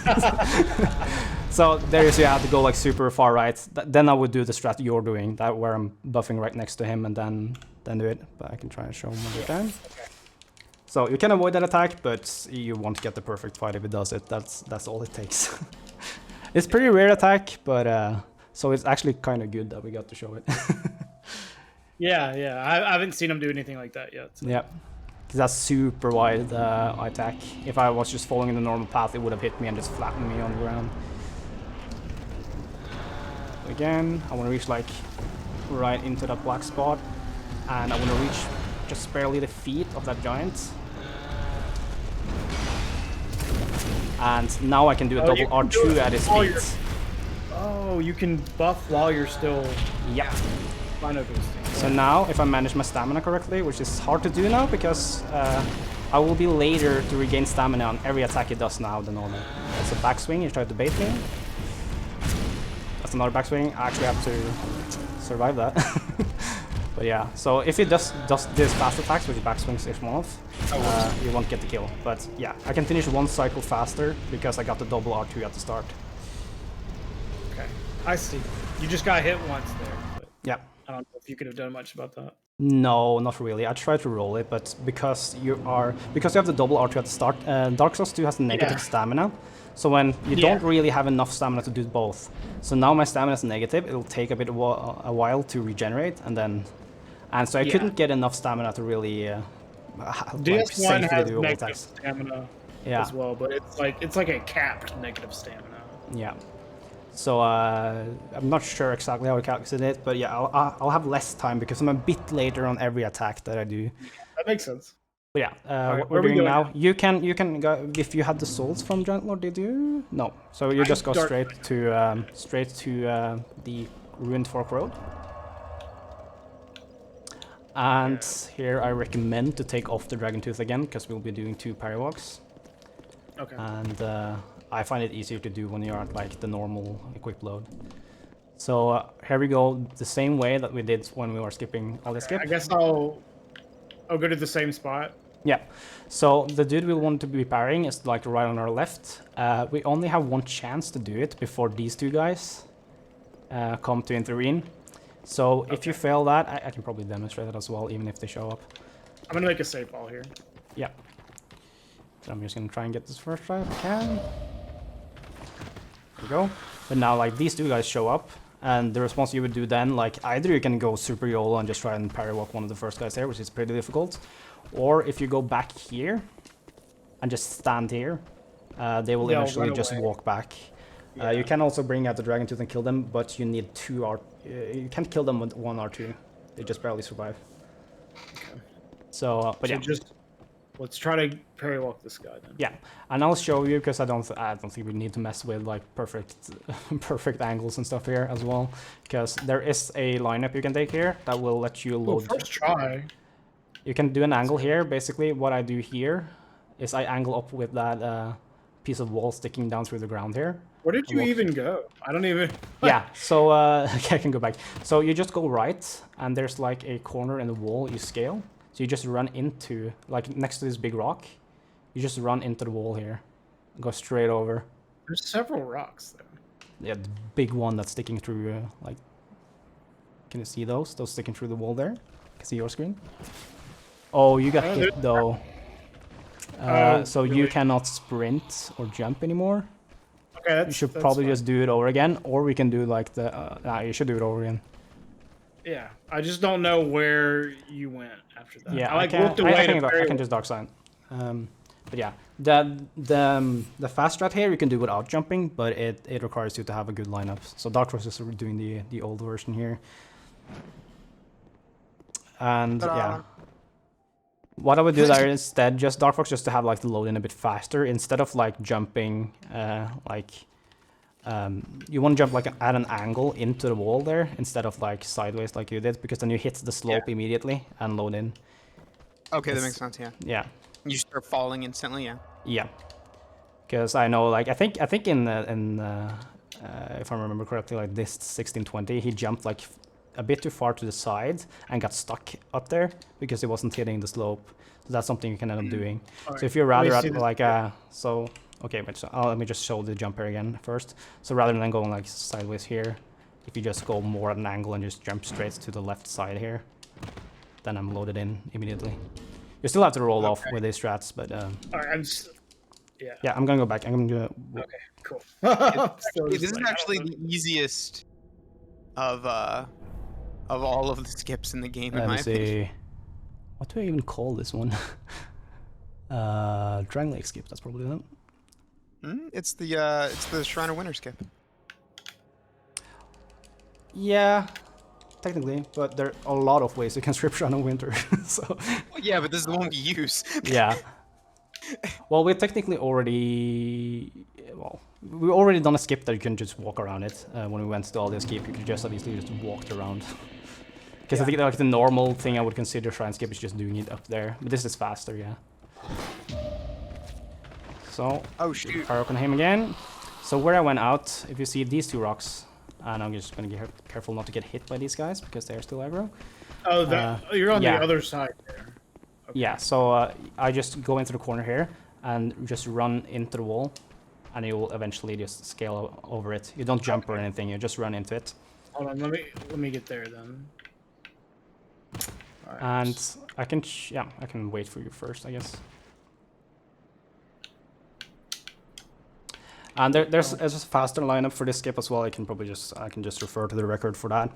So there you see, I have to go like super far right. Then I would do the strat you're doing, that where I'm buffing right next to him, and then do it. But I can try and show him one more time. Okay. So you can avoid that attack, but you won't get the perfect fight if it does it. That's all it takes. It's pretty rare attack, but so it's actually kind of good that we got to show it. Yeah. I haven't seen him do anything like that yet. So. Yeah, because that's super wide attack. If I was just following the normal path, it would have hit me and just flattened me on the ground. Again, I want to reach like right into that black spot, and I want to reach just barely the feet of that giant. And now I can do a double R2 at his feet. Oh, you can buff while you're still. Yeah. Boosting. So now, if I manage my stamina correctly, which is hard to do now because I will be later to regain stamina on every attack he does now than normal. That's a backswing. He tried to bait me. That's another backswing. I actually have to survive that. But yeah, so if he does this fast attacks with the backswings each one off, you won't get the kill. But yeah, I can finish one cycle faster because I got the double R2 at the start. Okay, I see. You just got hit once there. But yeah. I don't know if you could have done much about that. No, not really. I tried to roll it, but because you have the double R2 at the start, DarkFox 2 has negative stamina. So when you don't really have enough stamina to do both. So now my stamina is negative. It'll take a while to regenerate, and so I couldn't get enough stamina to really DS1 has negative stamina as well, but it's like a capped negative stamina. Yeah. So I'm not sure exactly how to calculate it, but yeah, I'll have less time because I'm a bit later on every attack that I do. That makes sense. But yeah, what we're doing now, you can go if you had the souls from Giant Lord. Did you? No. So you just go straight to the Ruined Fork Road. And here I recommend to take off the Dragon Tooth again because we'll be doing 2 parry walks. Okay. And I find it easier to do when you're at like the normal equip load. So here we go, the same way that we did when we were skipping all the skip. I guess I'll go to the same spot. Yeah. So the dude we want to be parrying is like right on our left. We only have one chance to do it before these 2 guys come to intervene. So if you fail that, I can probably demonstrate it as well, even if they show up. I'm gonna make a save ball here. Yeah. So I'm just gonna try and get this first try if I can. There we go. But now like these 2 guys show up, and the response you would do then, like either you can go super YOLO and just try and parry walk one of the first guys there, which is pretty difficult, or if you go back here and just stand here, they will eventually just walk back. Yeah. You can also bring out the Dragon Tooth and kill them, but you need 2 R. You can't kill them with 1 R2. They just barely survive. Okay. So, but So yeah. just let's try to parry walk this guy then. Yeah, and I'll show you because I don't think we need to mess with like perfect angles and stuff here as well, because there is a lineup you can take here that will let you load. First try. You can do an angle here. Basically, what I do here is I angle up with that piece of wall sticking down through the ground here. Where did you even go? I don't even... Yeah, so okay, I can go back. So you just go right, and there's like a corner in the wall you scale. So you just run into, like next to this big rock, you just run into the wall here. Go straight over. There's several rocks there. Yeah, the big one that's sticking through, like... Can you see those? Those sticking through the wall there? Can see your screen? Oh, you got hit though. So really? You cannot sprint or jump anymore. Okay, you should probably just do it over again, or we can do like the... you should do it over again. Yeah, I just don't know where you went after that. Yeah, I can just dark sign. But yeah, the fast strat here you can do without jumping, but it requires you to have a good lineup. So DarkFox is doing the old version here. And yeah, what I would do there instead, just DarkFox just to have like the load in a bit faster instead of like jumping you want to jump like at an angle into the wall there instead of like sideways like you did, because then you hit the slope immediately and load in. Okay, that makes sense. Yeah. Yeah. You start falling instantly. Yeah. Yeah. Because I know, like I think in if I remember correctly, like this 1620, he jumped like a bit too far to the side and got stuck up there because he wasn't hitting the slope. So that's something you can end up doing. Right. So if you're rather at like okay, but let me just show the jump here again first. So rather than going like sideways here, if you just go more at an angle and just jump straight to the left side here, then I'm loaded in immediately. You still have to roll off with these strats, but Alright, yeah, I'm gonna go back. I'm gonna okay, cool. This is actually the easiest of all of the skips in the game, in my opinion. What do I even call this one? Dragon Lake skip. That's probably them. It's the Shrine of Winter skip. Yeah, technically, but there are a lot of ways you can skip Shrine of Winter. So. Well, yeah, but this is the one we use. Yeah. Well, we technically already done a skip that you can just walk around it. When we went to all this skip, you could just obviously just walked around. Because I think like the normal thing I would consider Shrine skip is just doing it up there, but this is faster, yeah. So, shoot. Fire on him again. So where I went out, if you see these two rocks, and I'm just gonna get careful not to get hit by these guys because they're still aggro. Oh, you're on the other side there. Okay. Yeah, so I just go into the corner here and just run into the wall, and you will eventually just scale over it. You don't jump or anything; you just run into it. Hold on, let me get there then. All right. And I can wait for you first, I guess. And there's a faster lineup for this skip as well. I can just refer to the record for that.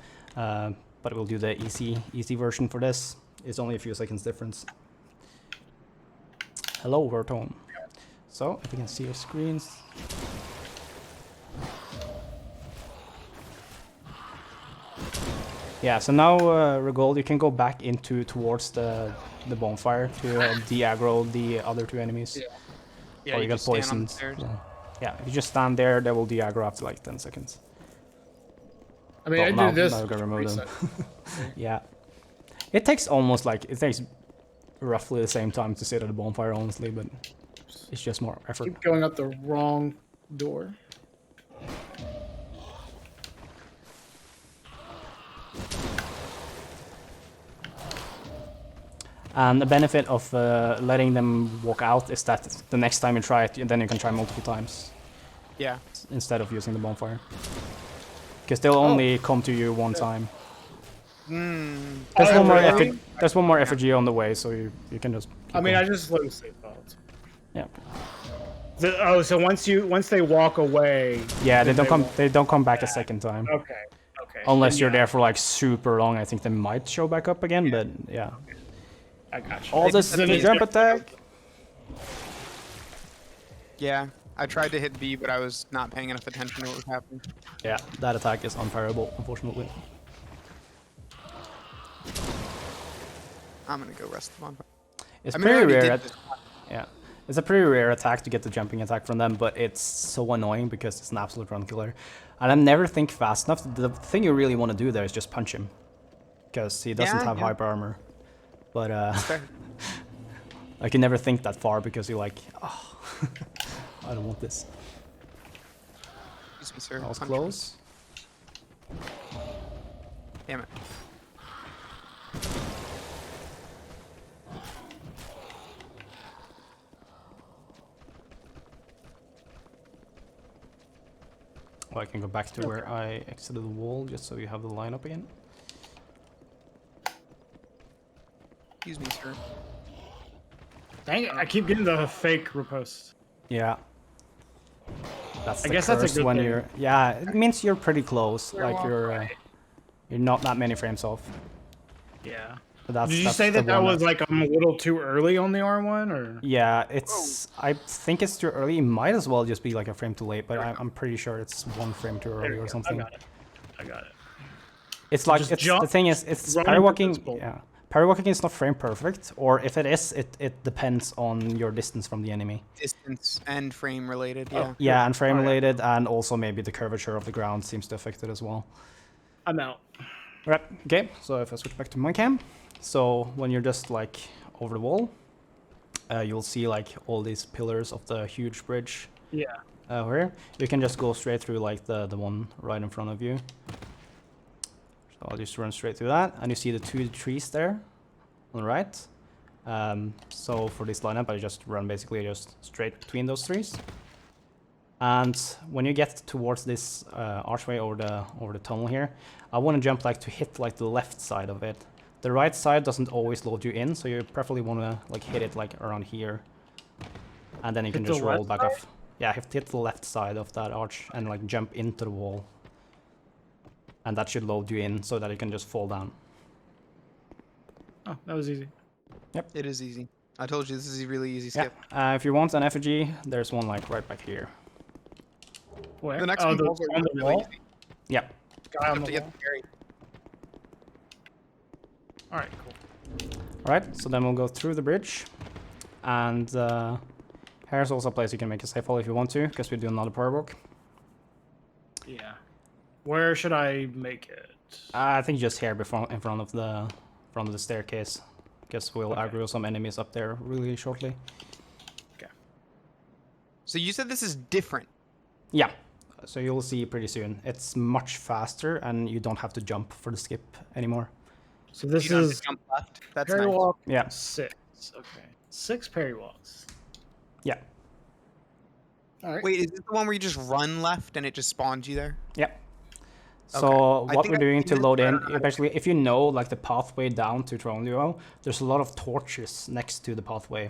But we'll do the easy version for this. It's only a few seconds difference. Hello, we're home. So if you can see your screens. Yeah, so now Regole, you can go back towards the bonfire to de-aggro the other two enemies. Yeah, or you got poisoned. Yeah, if you just stand there, they will de-aggro after like 10 seconds. I mean, I do this. Now we're gonna remove them. Yeah. It takes roughly the same time to sit at the bonfire, honestly, but it's just more effort. Keep going up the wrong door. And the benefit of letting them walk out is that the next time you try it, then you can try multiple times. Yeah. Instead of using the bonfire. Because they'll only come to you one time. There's one more effigy on the way, so you can just... I mean, I just let it save files. Yeah. So once they walk away... Yeah, they don't come back a second time. Okay. Unless you're there for like super long, I think they might show back up again, but yeah. I got you. All this jump attack. Yeah, I tried to hit B, but I was not paying enough attention to what was happening. Yeah, that attack is unparable, unfortunately. I'm gonna go rest the bonfire. It's I mean, I pretty already rare. did this. Yeah, it's a pretty rare attack to get the jumping attack from them, but it's so annoying because it's an absolute run killer. And I never think fast enough. The thing you really want to do there is just punch him, because he doesn't have hyper armor. But I can never think that far because you're like, oh, I don't want this. Excuse me, sir. That was Punch close. me. Damn it. Well, I can go back to where I exited the wall just so you have the lineup again. Excuse me, sir. Dang it, I keep getting the fake repost. Yeah. That's the I guess that's a curse good when thing. you're. Yeah, it means you're pretty close. Like you're not that many frames off. Yeah. But that's, Did you that's say the that that one was like I'm a little too early on the R1, or? Yeah, it's. I think it's too early. It might as well just be like a frame too late, but I'm pretty sure it's 1 frame too early or something. I got it. It's like Just it's jump, the thing is it's run parrywalking. invisible. Yeah, parrywalking is not frame perfect, or if it is, it depends on your distance from the enemy. Distance and frame related, Oh. yeah. Yeah, and frame related, and also maybe the curvature of the ground seems to affect it as well. I'm out. Right. Okay. So if I switch back to my cam, so when you're just like over the wall, you'll see like all these pillars of the huge bridge. Yeah. Here you can just go straight through like the one right in front of you. So I'll just run straight through that, and you see the 2 trees there on the right. So for this lineup, I just run basically just straight between those trees. And when you get towards this archway over the tunnel here, I want to jump like to hit like the left side of it. The right side doesn't always load you in, so you preferably want to like hit it like around here, and then you can just roll back off. Yeah, hit the left side of that arch and like jump into the wall, and that should load you in so that you can just fall down. Oh, that was easy. Yep. It is easy. I told you this is a really easy Yeah. skip. If you want an effigy, there's one like right back here. Where? The next oh, one the, falls are on the really wall? easy. Yeah. Guy on You have the to get wall? the carry. Alright, cool. Alright, so then we'll go through the bridge, and here's also a place you can make a safe fall if you want to, because we do another power walk. Yeah. Where should I make it? I think just here before in front of the staircase, because we'll aggro some enemies up there really shortly. Okay. So you said this is different. Yeah, so you'll see pretty soon. It's much faster, and you don't have to jump for the skip anymore. So this You don't have is to jump left. That's parry nice. walk Yeah. 6. Okay. 6 parry walks. Yeah. Alright. Wait, is this the one where you just run left and it just spawns you there? Yeah. So Okay. I what think we're I've doing seen to this, load but I in, don't know how to especially if you know like the pathway down to Throne Duo, there's a lot of torches next to the pathway.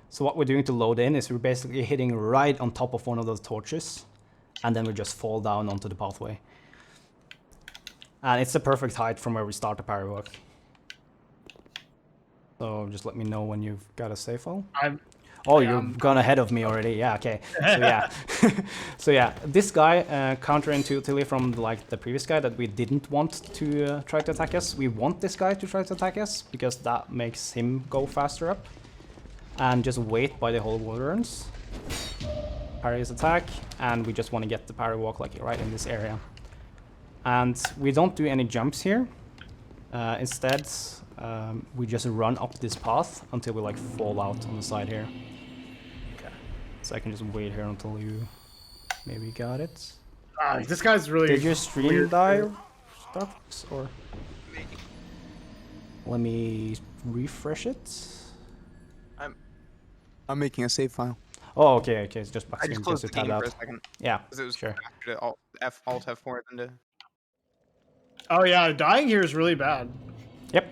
So what we're doing to load in is we're basically hitting right on top of one of those torches, and then we just fall down onto the pathway. And it's the perfect height from where we start the parry walk. So just let me know when you've got a safe fall. Oh, you've gone ahead of me already. Yeah, okay. So yeah, so yeah, this guy counterintuitively from like the previous guy that we didn't want to try to attack us. We want this guy to try to attack us because that makes him go faster up. And just wait by the whole warrants. Parry his attack, and we just want to get the parry walk like right in this area. And we don't do any jumps here. Instead, we just run up this path until we like fall out on the side here. Okay. So I can just wait here until you maybe got it. This guy's really. Did your stream die, Starbucks, or? Let me refresh it. I'm making a save file. Oh, okay, okay. It's just back I just screen closed just the to tab game for a out. second. Yeah, Because it was sure. faster to Alt F4 than to... Oh yeah, dying here is really bad. Yep.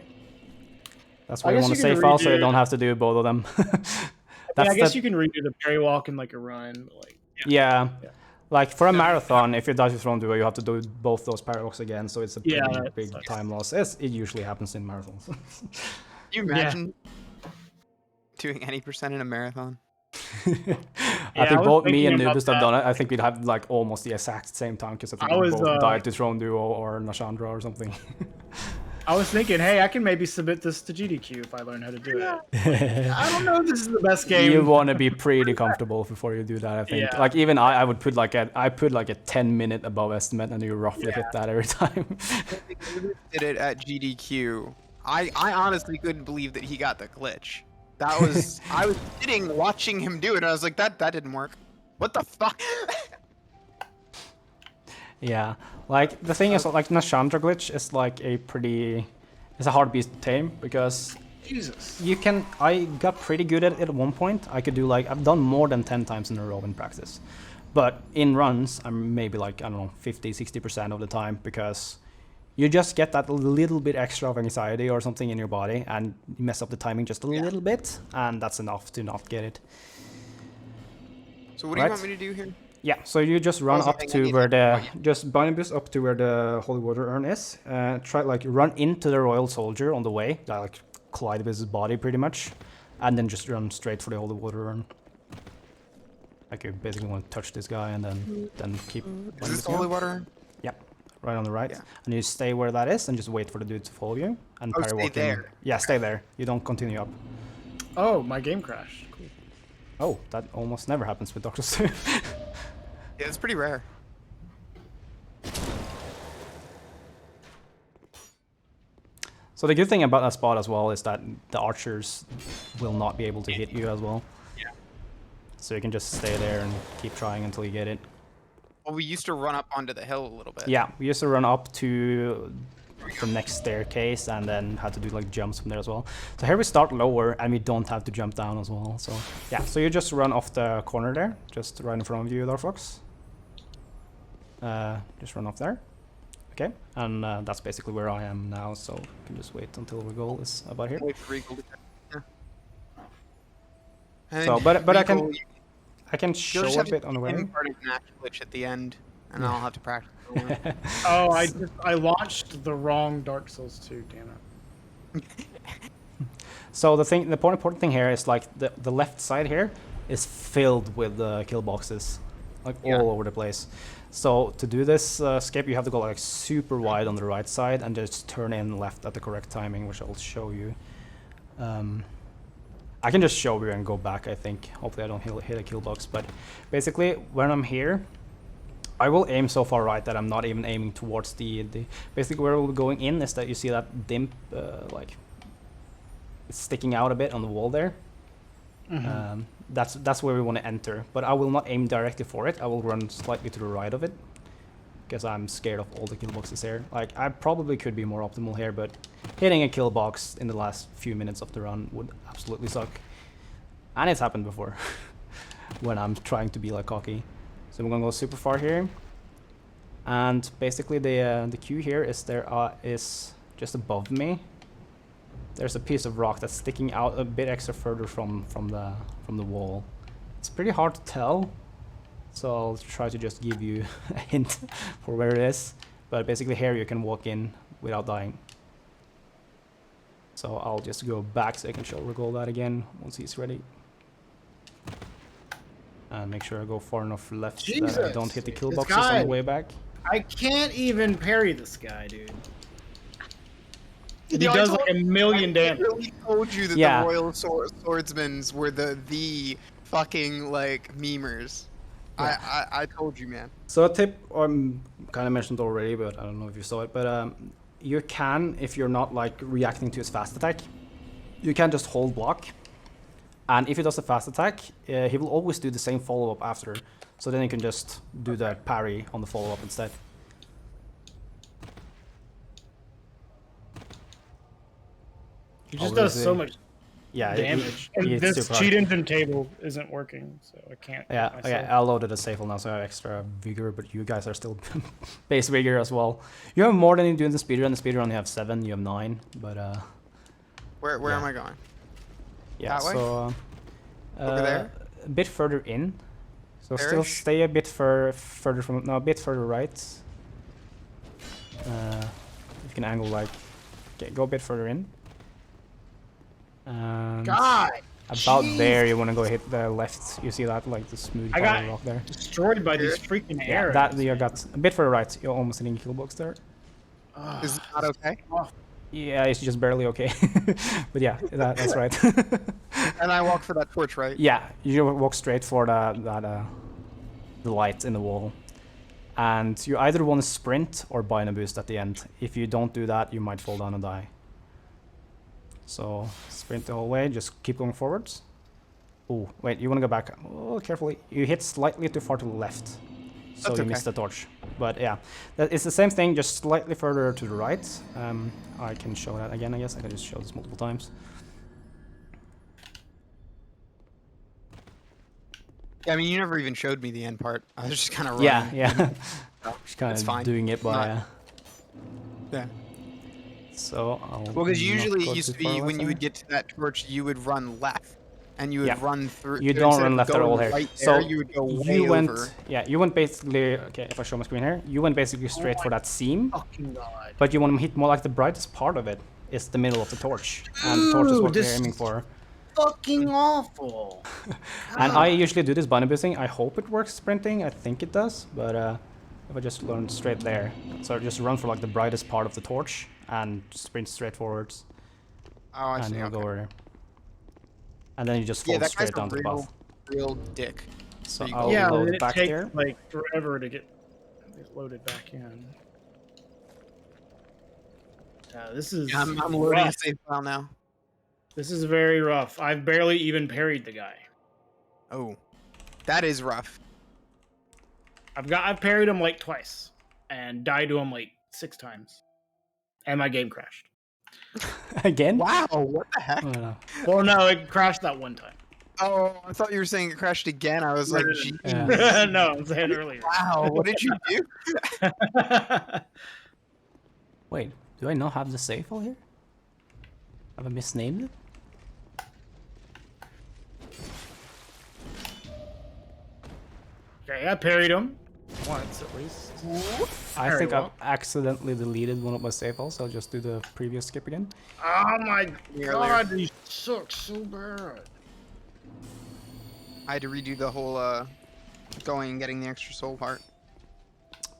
That's I why you guess want to you can save file so you redo- don't have to do both of them. I guess you can redo the parry walk in like a run, but, like. Yeah. Like for a marathon, if you die to Throne Duo, you have to do both those parry walks again, so it's a pretty big time loss. As it usually happens in marathons. Can you imagine doing any percent in a marathon? I think both me and Nubis have done it. I think we'd have like almost the exact same time because I think we both died to Throne Duo or Nashandra or something. I was thinking, hey, I can maybe submit this to GDQ if I learn how to do it. I don't know if this is the best game. You want to be pretty comfortable before you do that, I think. Yeah. Like even I would put like a 10-minute above estimate, and you roughly hit that every time. Did it at GDQ. I honestly couldn't believe that he got the glitch. That was I was sitting watching him do it, and I was like, that didn't work. What the fuck? Yeah, like the thing is, like Nashandra glitch is like it's a hard beast to tame because Jesus. I got pretty good at it at one point. I could do like, I've done more than 10 times in a row in practice. But in runs, I'm maybe like, I don't know, 50-60% of the time, because you just get that little bit extra of anxiety or something in your body and you mess up the timing just a little bit, and that's enough to not get it. So what do you want me to do here? Yeah, so you just run up to where just bind boost up to where the holy water urn is. Try like run into the royal soldier on the way, like collide with his body pretty much, and then just run straight for the holy water urn. Like you basically want to touch this guy and then keep. Is this the holy water urn? Yep, right on the right, Yeah. and you stay where that is and just wait for the dude to follow you and parry walk in. There. Yeah, stay there. You don't continue up. Oh, my game crashed. Cool. Oh, that almost never happens with Doctor 2. Yeah, it's pretty rare. So the good thing about that spot as well is that the archers will not be able to hit you as well. Yeah. So you can just stay there and keep trying until you get it. Well, we used to run up onto the hill a little bit. Yeah, we used to run up to the next staircase and then had to do like jumps from there as well. So here we start lower and we don't have to jump down as well. So yeah, so you just run off the corner there, just right in front of you, DarkFox. Just run off there. Okay, and that's basically where I am now, so you can just wait until Regole is about here. Wait for Regole to So, but I can show a bit on the way. Part of an actual glitch at the end, and I'll have to practice. Oh, I launched the wrong Dark Souls 2. Damn it. So the important thing here is like the left side here is filled with kill boxes, like all over the place. So to do this skip, you have to go like super wide on the right side and just turn in left at the correct timing, which I'll show you. I can just show you and go back, I think. Hopefully I don't hit a kill box, but basically when I'm here, I will aim so far right that I'm not even aiming towards the basically where we're going in is that you see that dimp like it's sticking out a bit on the wall there. Mm-hmm. That's where we want to enter, but I will not aim directly for it. I will run slightly to the right of it because I'm scared of all the kill boxes here. Like I probably could be more optimal here, but hitting a kill box in the last few minutes of the run would absolutely suck. And it's happened before when I'm trying to be like cocky. So we're gonna go super far here, and basically the queue here is is just above me. There's a piece of rock that's sticking out a bit extra further from the wall. It's pretty hard to tell, so I'll try to just give you a hint for where it is. But basically here you can walk in without dying. So I'll just go back so I can show Regole that again once he's ready. And make sure I go far enough left that I don't hit the kill boxes on the way back. I can't even parry this guy, dude. He does like a million damage. I really told you that the Royal Swordsmans were the fucking like memers. Yeah. I told you, man. So a tip kind of mentioned already, but I don't know if you saw it, but you can, if you're not like reacting to his fast attack, you can just hold block. And if he does a fast attack, he will always do the same follow-up after. So then you can just do the parry on the follow-up instead. He just does so much damage. And this cheat engine table isn't working, so I can't. Yeah, okay, I loaded a save now, so I have extra vigor, but you guys are still base vigor as well. You have more than you do in the speedrun. In the speedrun you have 7, you have 9, but Where am I going? Yeah, that way? So over there? A bit further in. So There-ish? still stay a bit further from, no, a bit further right. You can angle like, okay, go a bit further in. And God! About there, you want to go hit the left. You see that, like the smooth part of the rock there. Destroyed by these freaking Yeah, arrows. that you got a bit further right. You're almost hitting kill box there. Is it not okay? Yeah, it's just barely okay. But yeah, that's right. And I walk for that torch, right? Yeah, you walk straight for the light in the wall. And you either want to sprint or bind a boost at the end. If you don't do that, you might fall down and die. So sprint the whole way, just keep going forwards. Oh, wait, you want to go back. Oh, carefully. You hit slightly too far to the left. So That's you okay. missed the torch. But yeah, it's the same thing, just slightly further to the right. I can show that again, I guess. I can just show this multiple times. Yeah, I mean, you never even showed me the end part. I was just kind of running. Yeah. Just kind It's of fine. doing it by... Not- Yeah. So I'll Well, because not usually go it used too to be far when left you there. would get to that torch, you would run left, and you would Yeah. run through. You so don't instead run of left at all going here. Right So there, you would go way you went, over. yeah, you went basically. Okay, if I show my screen here, you went basically straight for that seam, Fucking god. but you want to hit more like the brightest part of it. Is the middle of the torch, and the torch is what Dude, we're this aiming is for. Fucking awful. And I usually do this bunny boosting. I hope it works sprinting. I think it does, but if I just learn straight there, so just run for like the brightest part of the torch and sprint straight forwards, Oh, I and see. you'll Okay. go over there. And then you just fall Yeah, that guy's straight a down to the real, path. real dick. So you go. I'll Yeah, load and it it back takes there. like forever to get loaded back in. This is. Yeah, I'm loading a rough. save file now. This is very rough. I've barely even parried the guy. Oh, that is rough. I've parried him like twice and died to him like 6 times, and my game crashed. Again? Wow, what the heck? Oh, no. Well, no, it crashed that one time. Oh, I thought you were saying it crashed again. I was like, No, geez. Yeah. no, I'm saying earlier. Wow, what did you do? Wait, do I not have the save file here? Have I misnamed it? Okay, I parried him once at least. I Very think well. I've accidentally deleted one of my save files, so I'll just do the previous skip again. Oh my Earlier. god, these suck so bad. I had to redo the whole going and getting the extra soul part.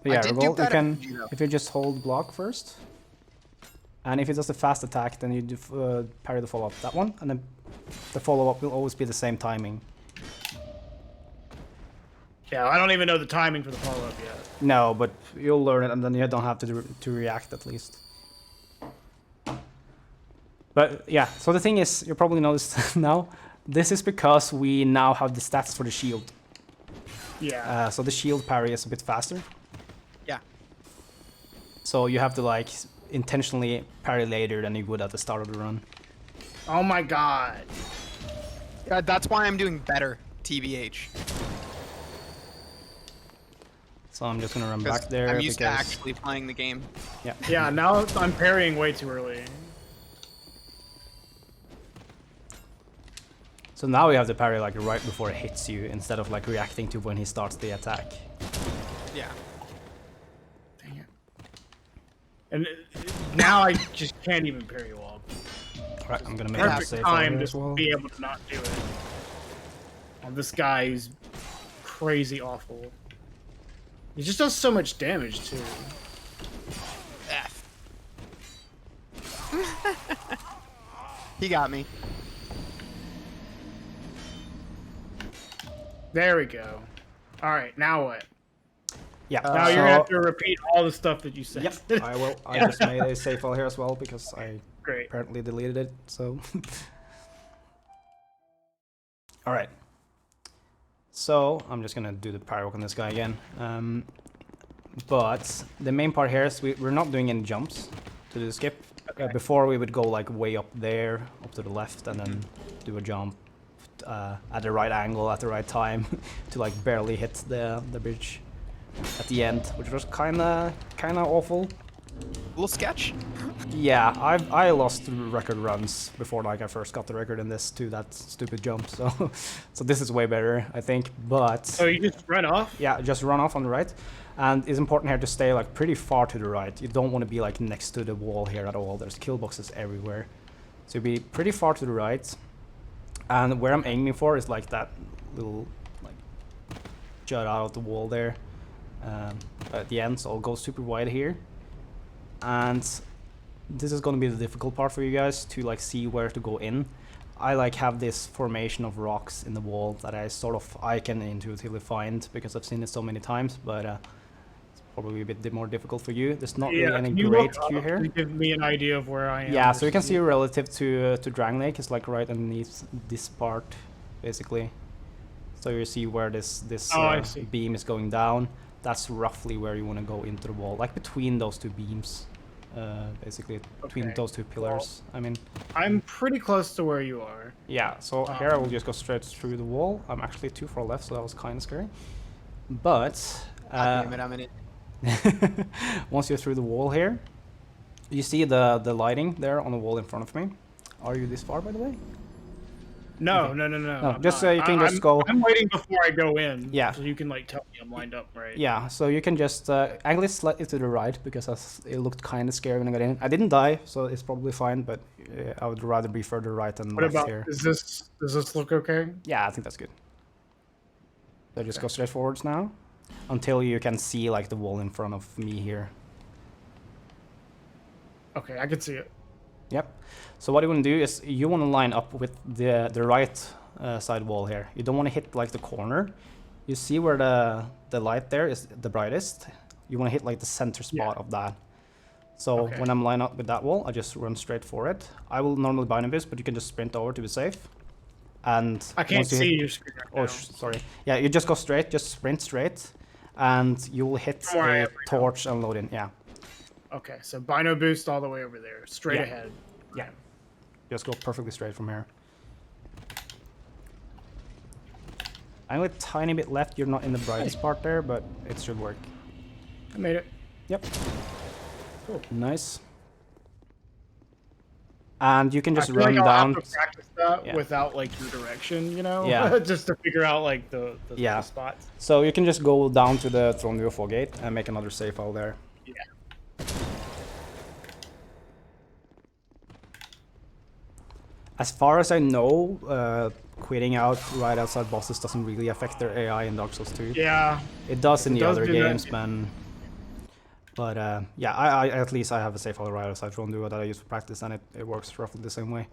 But I yeah, did Regol, do you that can, at though. if you just hold block first, and if it does a fast attack, then you do, parry the follow-up, that one, and then the follow-up will always be the same timing. Yeah, I don't even know the timing for the follow-up yet. No, but you'll learn it, and then you don't have to react at least. But yeah, so the thing is, you probably noticed now, this is because we now have the stats for the shield. Yeah. So the shield parry is a bit faster. Yeah. So you have to like intentionally parry later than you would at the start of the run. Oh my god. Yeah, that's why I'm doing better, TBH. So I'm just gonna run 'Cause back there I'm used because to actually playing the game. yeah. Yeah, now I'm parrying way too early. So now you have to parry like right before it hits you instead of like reacting to when he starts the attack. Yeah. Dang it. And now I just can't even parry wall. Right, I'm gonna make a Perfect save time here as to well. be able to not do it. Oh, this guy is crazy awful. He just does so much damage too. F. He got me. There we go. All right, now what? Yeah. Now you're gonna have to repeat all the stuff that you said. Yep, I will. I just made a save file here as well because I Great. apparently deleted it. So. All right. So I'm just gonna do the parry walk on this guy again. But the main part here is we're not doing any jumps to do the skip. Okay. Before we would go like way up there, up to the left, and then do a jump at the right angle at the right time to like barely hit the bridge at the end, which was kind of awful. Little sketch. Yeah, I lost record runs before like I first got the record in this to that stupid jump. So so this is way better, I think. But So you just run off? yeah, just run off on the right. And it's important here to stay like pretty far to the right. You don't want to be like next to the wall here at all. There's kill boxes everywhere. So be pretty far to the right. And where I'm aiming for is like that little like jut out of the wall there at the end. So I'll go super wide here. And this is gonna be the difficult part for you guys to like see where to go in. I like have this formation of rocks in the wall that I can intuitively find because I've seen it so many times, but it's probably a bit more difficult for you. There's not really any great queue here. To give me an idea of where I am. Yeah, so you can see relative to Dragon Lake, it's like right underneath this part, basically. So you see where this beam is going down. That's roughly where you want to go into the wall, like between those two beams. Basically between those two pillars. Well, I mean, I'm pretty close to where you are. Yeah, so here I will just go straight through the wall. I'm actually too far left, so that was kind of scary. But damn it, I'm in it. once you're through the wall here, you see the lighting there on the wall in front of me. Are you this far, by the way? No, okay. no. Just you can just go. I'm waiting before I go in. Yeah. So you can like tell me I'm lined up right. Yeah. So you can just angle it slightly to the right because it looked kind of scary when I got in. I didn't die, so it's probably fine. But I would rather be further right than left here. Does this look okay? Yeah, I think that's good. So just go straight forwards now, until you can see like the wall in front of me here. Okay, I can see it. Yep. So what you want to do is you want to line up with the right side wall here. You don't want to hit like the corner. You see where the light there is the brightest. You want to hit like the center spot of that. So when I'm lined up with that wall, I just run straight for it. I will normally bind a boost, but you can just sprint over to be safe. And I can't see your screen right now. Oh, sorry. Yeah, you just go straight, just sprint straight, and you will hit a torch and load in. Yeah. Okay, so Bino boost all the way over there, straight ahead. Yeah. Just go perfectly straight from here. I'm a tiny bit left. You're not in the brightest part there, but it should work. I made it. Yep. Cool. Nice. And you can just run down. Have to practice that without like your direction, you know? Yeah. Just to figure out like the spots. So you can just go down to the Throne UFO gate and make another save file there. Yeah. As far as I know, quitting out right outside bosses doesn't really affect their AI in Dark Souls 2. Yeah. It does in the other games, man. But yeah, I at least I have a save file right outside Throne Duo that I use for practice, and it works roughly the same way.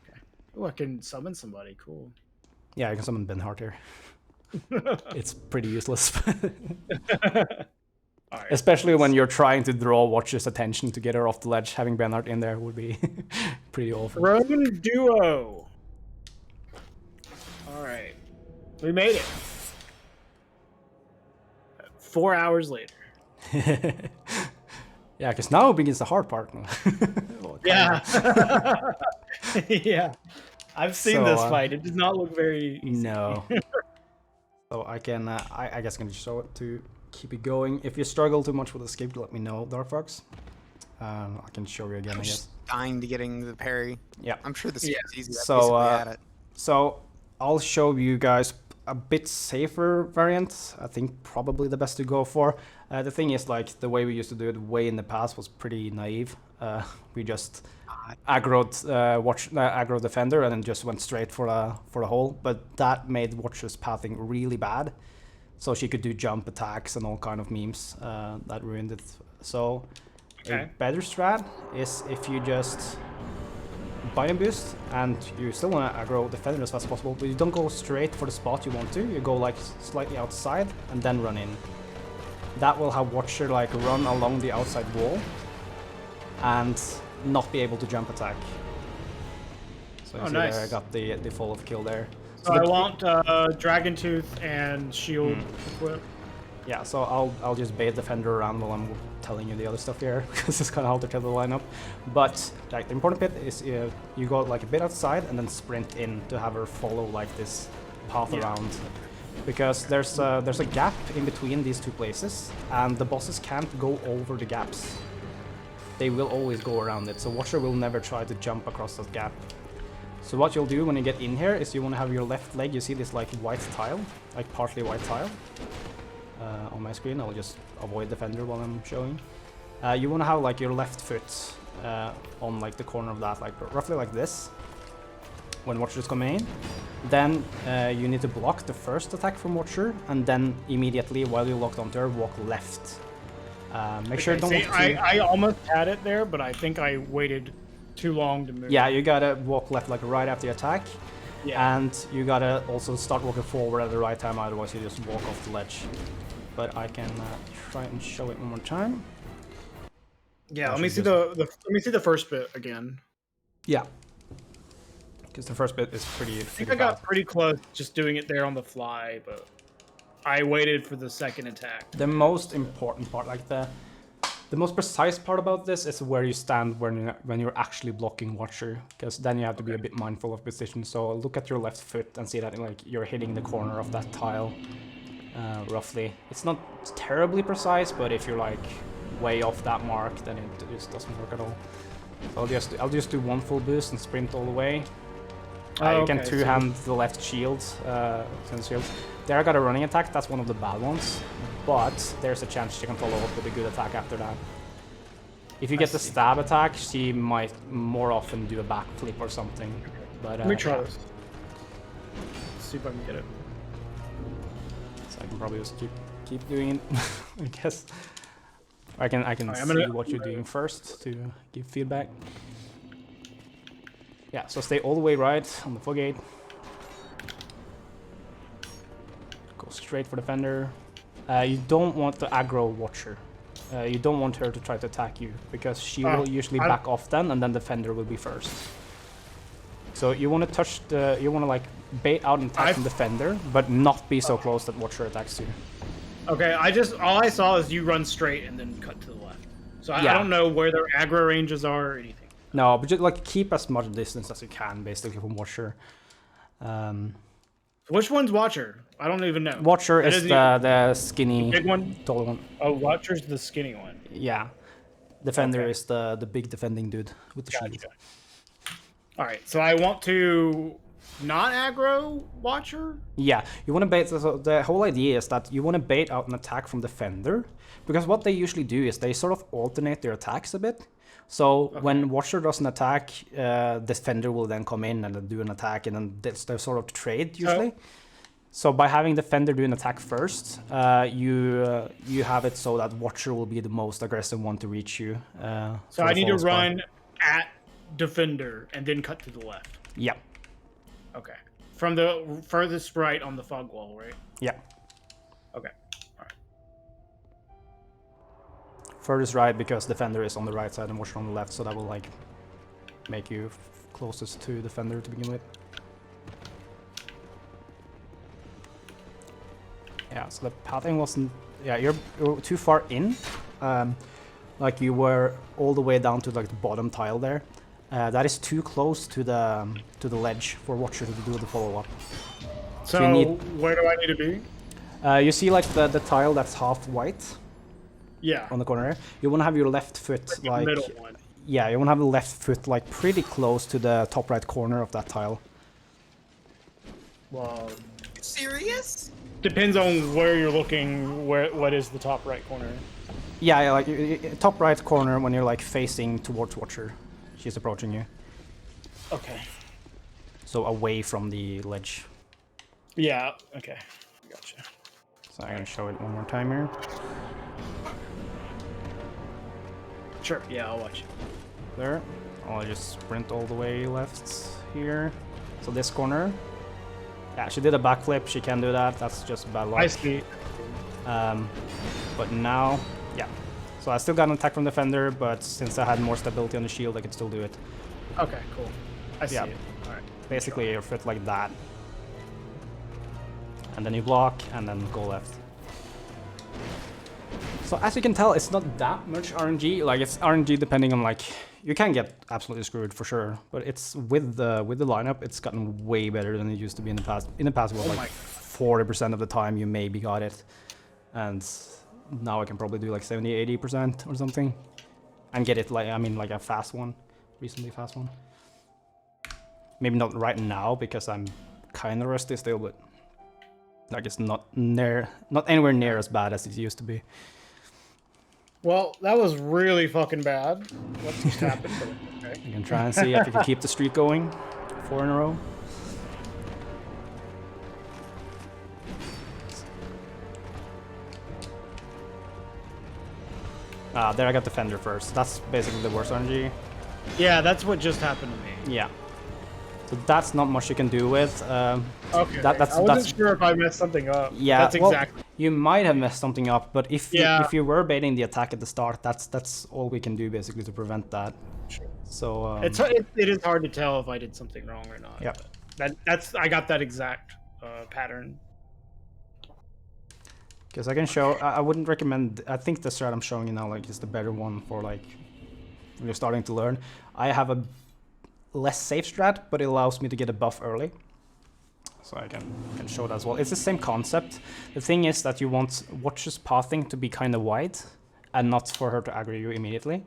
Okay. Oh, I can summon somebody. Cool. Yeah, I can summon Ben Hart here. It's pretty useless. Right. Especially when you're trying to draw Watcher's attention to get her off the ledge. Having Ben Hart in there would be pretty awful. Throne Duo. All right, we made it. 4 hours later. Yeah, because now begins the hard part. Well, yeah. Yeah. I've seen this fight. It does not look very easy. No. So I can, I guess I can show it to keep it going. If you struggle too much with escape, let me know, DarkFox. I can show you again, I guess. Just dying to getting the parry. Yeah. I'm sure this is easy. So I'll show you guys a bit safer variant. I think probably the best to go for. The thing is, like, the way we used to do it way in the past was pretty naive. We just aggroed Defender and then just went straight for the hole. But that made Watcher's pathing really bad. So she could do jump attacks and all kind of memes. That ruined it. So a better strat is if you just bind and boost, and you still want to aggro Defender as fast as possible, but you don't go straight for the spot you want to. You go like slightly outside and then run in. That will have Watcher like run along the outside wall and not be able to jump attack. So you see there, I got the fall of kill there. So I want Dragon Tooth and Shield equip. Yeah, so I'll just bait Defender around while I'm telling you the other stuff here, because it's kind of hard to tell the lineup. But like, the important bit is you go like a bit outside and then sprint in to have her follow like this path around. Because there's a gap in between these two places, and the bosses can't go over the gaps. They will always go around it, so Watcher will never try to jump across that gap. So what you'll do when you get in here is you want to have your left leg, you see this like white tile, like partly white tile on my screen. I'll just avoid Defender while I'm showing. You want to have like your left foot on like the corner of that, like roughly like this, when Watcher's coming in. Then you need to block the first attack from Watcher, and then immediately while you're locked onto her, walk left. Make sure don't See, walk too... I almost had it there, but I think I waited too long to move. Yeah, you gotta walk left like right after the attack. Yeah. And you gotta also start walking forward at the right time, otherwise you just walk off the ledge. But I can try and show it one more time. Yeah, let me see the first bit again. Yeah. Because the first bit is pretty I think I got bad. pretty close just doing it there on the fly, but I waited for the second attack. The most important part, like the most precise part about this is where you stand when you're actually blocking Watcher, because then you have to be a bit mindful of position. So look at your left foot and see that like you're hitting the corner of that tile, roughly. It's not terribly precise, but if you're like way off that mark, then it just doesn't work at all. So I'll just do one full boost and sprint all the way. You can two-hand the left shield, There I got a running attack, that's one of the bad ones, but there's a chance she can follow up with a good attack after that. If you get the stab attack, she might more often do a backflip or something. But let me try this. Let's see if I can get it. So I can probably just keep doing it, I guess. I can Right, see what you're doing first to give feedback. Yeah, so stay all the way right on the full gate. Go straight for the fender. You don't want the aggro Watcher. You don't want her to try to attack you, because she will usually back off then, and then the fender will be first. So you want to touch the... You want to like bait out and attack from the fender, but not be so close that Watcher attacks you. Okay, all I saw is you run straight and then cut to the left. So I don't know where their aggro ranges are or anything. No, but just like keep as much distance as you can, basically, from Watcher. Which one's Watcher? I don't even know. Watcher is the skinny, big one, tall one. Oh, Watcher's the skinny one. Yeah, Defender is the big defending dude with the shield. All right, so I want to not aggro Watcher. Yeah, you want to bait. So the whole idea is that you want to bait out an attack from Defender, because what they usually do is they sort of alternate their attacks a bit. So when Watcher does an attack, Defender will then come in and do an attack, and then they sort of trade usually. So by having Defender do an attack first, you have it so that Watcher will be the most aggressive one to reach you. So I need to run at Defender and then cut to the left. Yeah. Okay. From the furthest right on the fog wall, right? Yeah. Okay. All right. Furthest right because Defender is on the right side and Watcher on the left, so that will like make you closest to Defender to begin with. Yeah, so the pathing wasn't... Yeah, you're too far in. Like you were all the way down to like the bottom tile there. That is too close to the ledge for Watcher to do the follow-up. So where do I need to be? You see like the tile that's half white? Yeah. On the corner there? You want to have your left foot like... The middle one. Yeah, you want to have the left foot like pretty close to the top right corner of that tile. Well... Serious? Depends on where you're looking, what is the top right corner. Yeah, like top right corner when you're like facing towards Watcher. She's approaching you. Okay. So away from the ledge. Yeah, okay. Gotcha. So I'm gonna show it one more time here. Sure, yeah, I'll watch it. There. I'll just sprint all the way left here. So this corner. Yeah, she did a backflip, she can do that, that's just bad luck. I see. But now, yeah. So I still got an attack from Defender, but since I had more stability on the shield, I could still do it. Okay, cool. I see it. Alright. Basically, your foot like that. And then you block, and then go left. So as you can tell, it's not that much RNG. Like, it's RNG depending on, like... You can get absolutely screwed, for sure. But it's with the lineup, it's gotten way better than it used to be in the past. In the past, it was like 40% of the time you maybe got it. And now I can probably do like 70-80% or something. And get it, like, I mean, like a fast one. Recently fast one. Maybe not right now, because I'm kind of rusty still, but... Like, it's not anywhere near as bad as it used to be. Well, that was really fucking bad. What just happened? Okay. You can try and see if you can keep the streak going. 4 in a row. There I got Defender first. That's basically the worst RNG. Yeah, that's what just happened to me. Yeah. So that's not much you can do with. Okay. I wasn't sure if I messed something up. Yeah, that's exactly. Well, you might have messed something up, but if you were baiting the attack at the start, that's all we can do basically to prevent that. Sure. So it is hard to tell if I did something wrong or not. Yeah. That's I got that exact pattern. Because I can show, I wouldn't recommend. I think the strat I'm showing you now like is the better one for like when you're starting to learn. I have a less safe strat, but it allows me to get a buff early. So I can show that as well. It's the same concept. The thing is that you want Watcher's pathing to be kind of wide and not for her to aggro you immediately.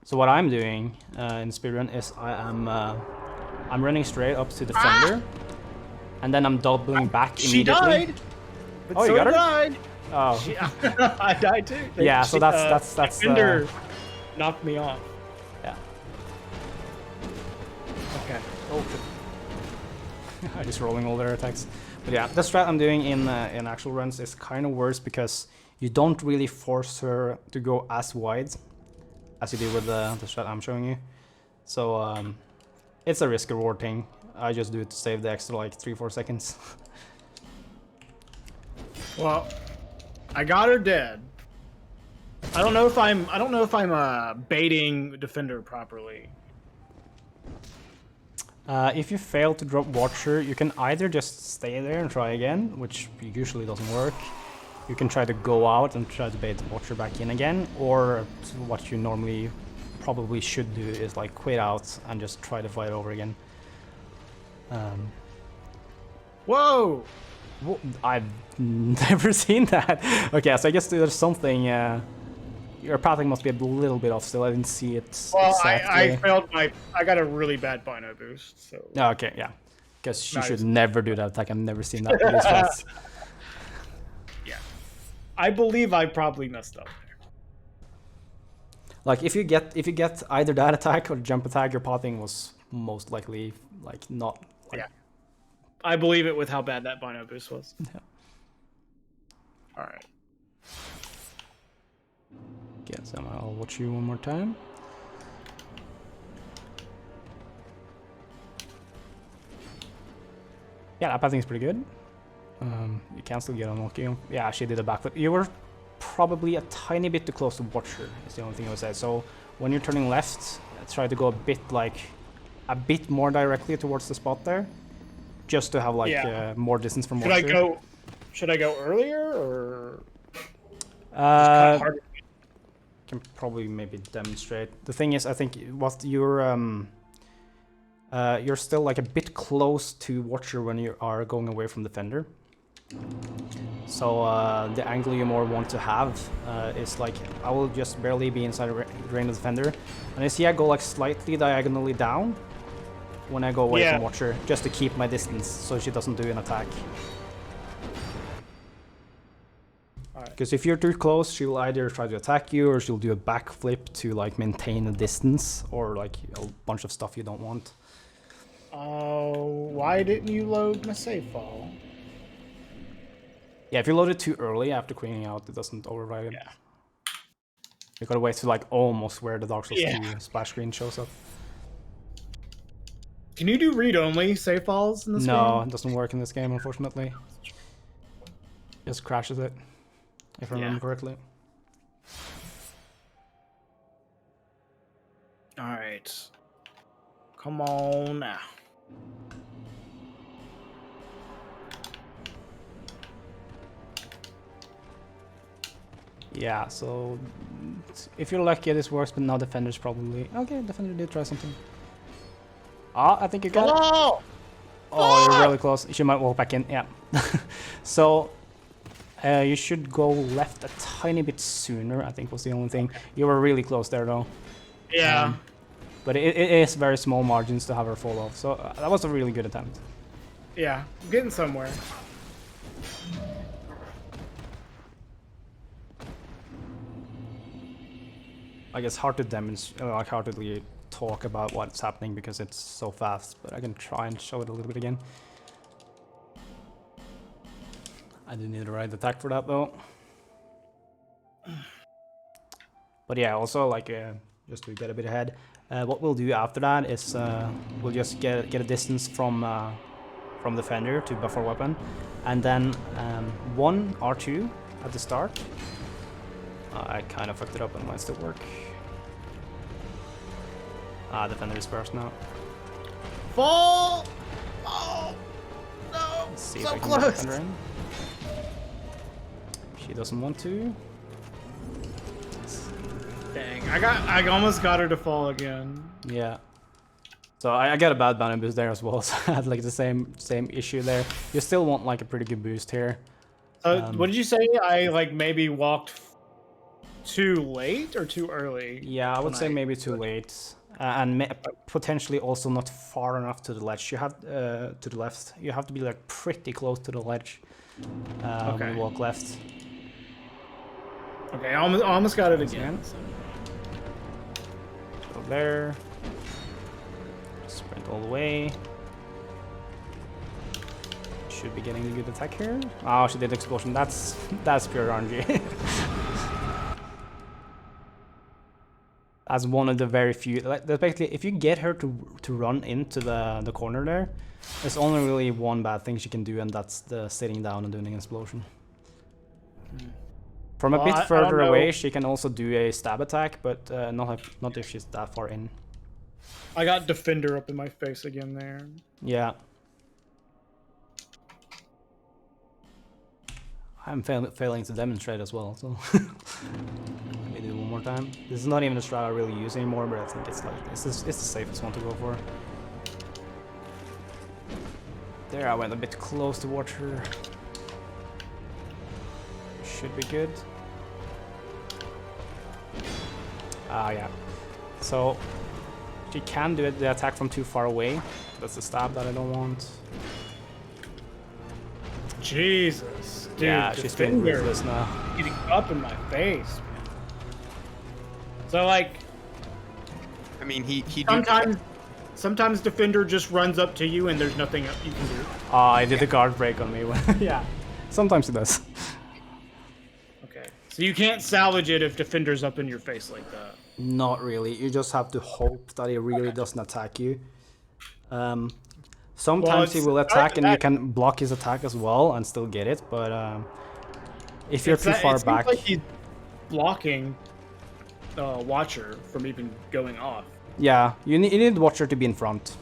So what I'm doing in speedrun is I'm running straight up to Defender, and then I'm doubling back immediately. She died! But Oh, you got her? Died. Oh. I died too. Yeah, so that's Defender knocked me off. Yeah. Okay. Oh. I'm just rolling all their attacks. But yeah, the strat I'm doing in actual runs is kind of worse because you don't really force her to go as wide as you do with the strat I'm showing you. So it's a risk-reward thing. I just do it to save the extra like 3-4 seconds. Well, I got her dead. I don't know if I'm baiting Defender properly. If you fail to drop Watcher, you can either just stay there and try again, which usually doesn't work. You can try to go out and try to bait the Watcher back in again, or what you normally probably should do is like quit out and just try to fight over again. Whoa! I've never seen that. Okay, so I guess there's something. Your pathing must be a little bit off still. I didn't see it. Well, exactly. I failed I got a really bad Bino boost. So. Oh, okay, yeah. Because she should never do that attack. I've never seen that use fast. Yeah. I believe I probably messed up there. Like if you get either that attack or jump attack, your pathing was most likely like not. Like, yeah. I believe it with how bad that Bino boost was. Yeah. All right. Okay, so I'll watch you one more time. Yeah, that pathing is pretty good. You can still get unlucky. Yeah, she did a backflip. You were probably a tiny bit too close to Watcher, is the only thing I would say. So when you're turning left, try to go a bit more directly towards the spot there, just to have like more distance from Watcher. Should I go earlier or? Can probably maybe demonstrate. The thing is, I think what you're still like a bit close to Watcher when you are going away from Defender. So the angle you more want to have is like I will just barely be inside range of Defender, and you see I go like slightly diagonally down when I go away from Watcher, just to keep my distance so she doesn't do an attack. Because if you're too close, she'll either try to attack you or she'll do a backflip to like maintain a distance or like a bunch of stuff you don't want. Oh, why didn't you load my save file? Yeah, if you load it too early after cleaning out, it doesn't override it. Yeah. You gotta wait to like almost where the Dark Souls 2 splash screen shows up. Can you do read-only save files in this game? No, it doesn't work in this game, unfortunately. Just crashes it. If I remember correctly. Alright. Come on now. Yeah, so if you're lucky this works, but now Defender's probably... Okay, Defender did try something. Ah, I think you got it. Oh, you're really close. She might walk back in, yeah. So... you should go left a tiny bit sooner, I think was the only thing. You were really close there though. Yeah. But it is very small margins to have her fall off, so that was a really good attempt. Yeah, I'm getting somewhere. Like it's hard to demonstrate, like hard to really talk about what's happening because it's so fast, but I can try and show it a little bit again. I do need the right attack for that though. But yeah, also like just to get a bit ahead, what we'll do after that is we'll just get a distance from the fender to buffer weapon, and then 1 R2 at the start. I kind of fucked it up, but it might still work. The fender is burst now. Fall! Oh no! Let's see So if I can get the close. fender in. She doesn't want to. Dang, I almost got her to fall again. Yeah. So I got a bad bounty boost there as well, so I had like the same issue there. You still want like a pretty good boost here. What did you say? I like maybe walked too late or too early? Yeah, I would say maybe too late, and potentially also not far enough to the ledge. You have to the left. You have to be like pretty close to the ledge when you walk left. Okay, I almost got it again. Go there. Sprint all the way. Should be getting a good attack here. Oh, she did explosion. That's pure RNG. As one of the very few, like basically, if you get her to run into the corner there, there's only really one bad thing she can do, and that's the sitting down and doing an explosion. From a bit further away, she can also do a stab attack, but not if she's that far in. I got Defender up in my face again there. Yeah. I'm failing to demonstrate as well, so let me do it one more time. This is not even a strat I really use anymore, but I think it's like it's the safest one to go for. There, I went a bit close towards her. Should be good. Yeah. So she can do the attack from too far away. That's the stab that I don't want. Jesus, dude. Yeah, she's being ruthless now. Getting up in my face. So like, I mean, he sometimes Defender just runs up to you and there's nothing you can do. I did the guard break on me. Yeah, sometimes it does. Okay, so you can't salvage it if Defender's up in your face like that. Not really. You just have to hope that he really doesn't attack you. Sometimes he will attack and you can block his attack as well and still get it, but if you're too far back... Like he's blocking Watcher from even going off. Yeah, you need Watcher to be in front.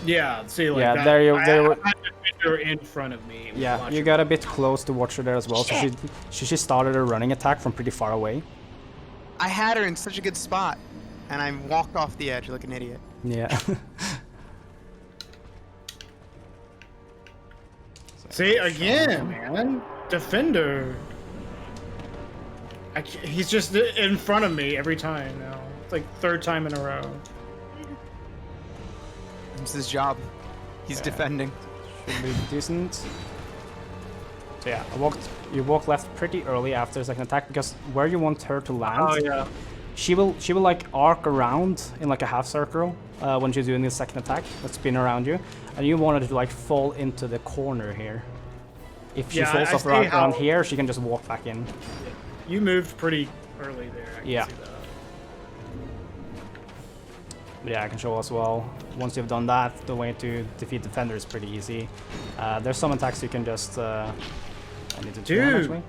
Yeah, see, like yeah, that, there you I had Defender in front of me. Yeah, Watcher. you got a bit close to Watcher there as well, so she started a running attack from pretty far away. I had her in such a good spot, and I walked off the edge like an idiot. Yeah. See, again, man. Defender. He's just in front of me every time now. It's like third time in a row. It's his job. He's defending. Should be decent. So yeah, you walk left pretty early after the second attack, because where you want her to land, she will like arc around in like a half circle when she's doing the second attack, but spin around you, and you want her to like fall into the corner here. If she falls off around here, she can just walk back in. You moved pretty early there. I can see that. But yeah, I can show as well. Once you've done that, the way to defeat Defender is pretty easy. There's some attacks you can just... I need to do one, actually.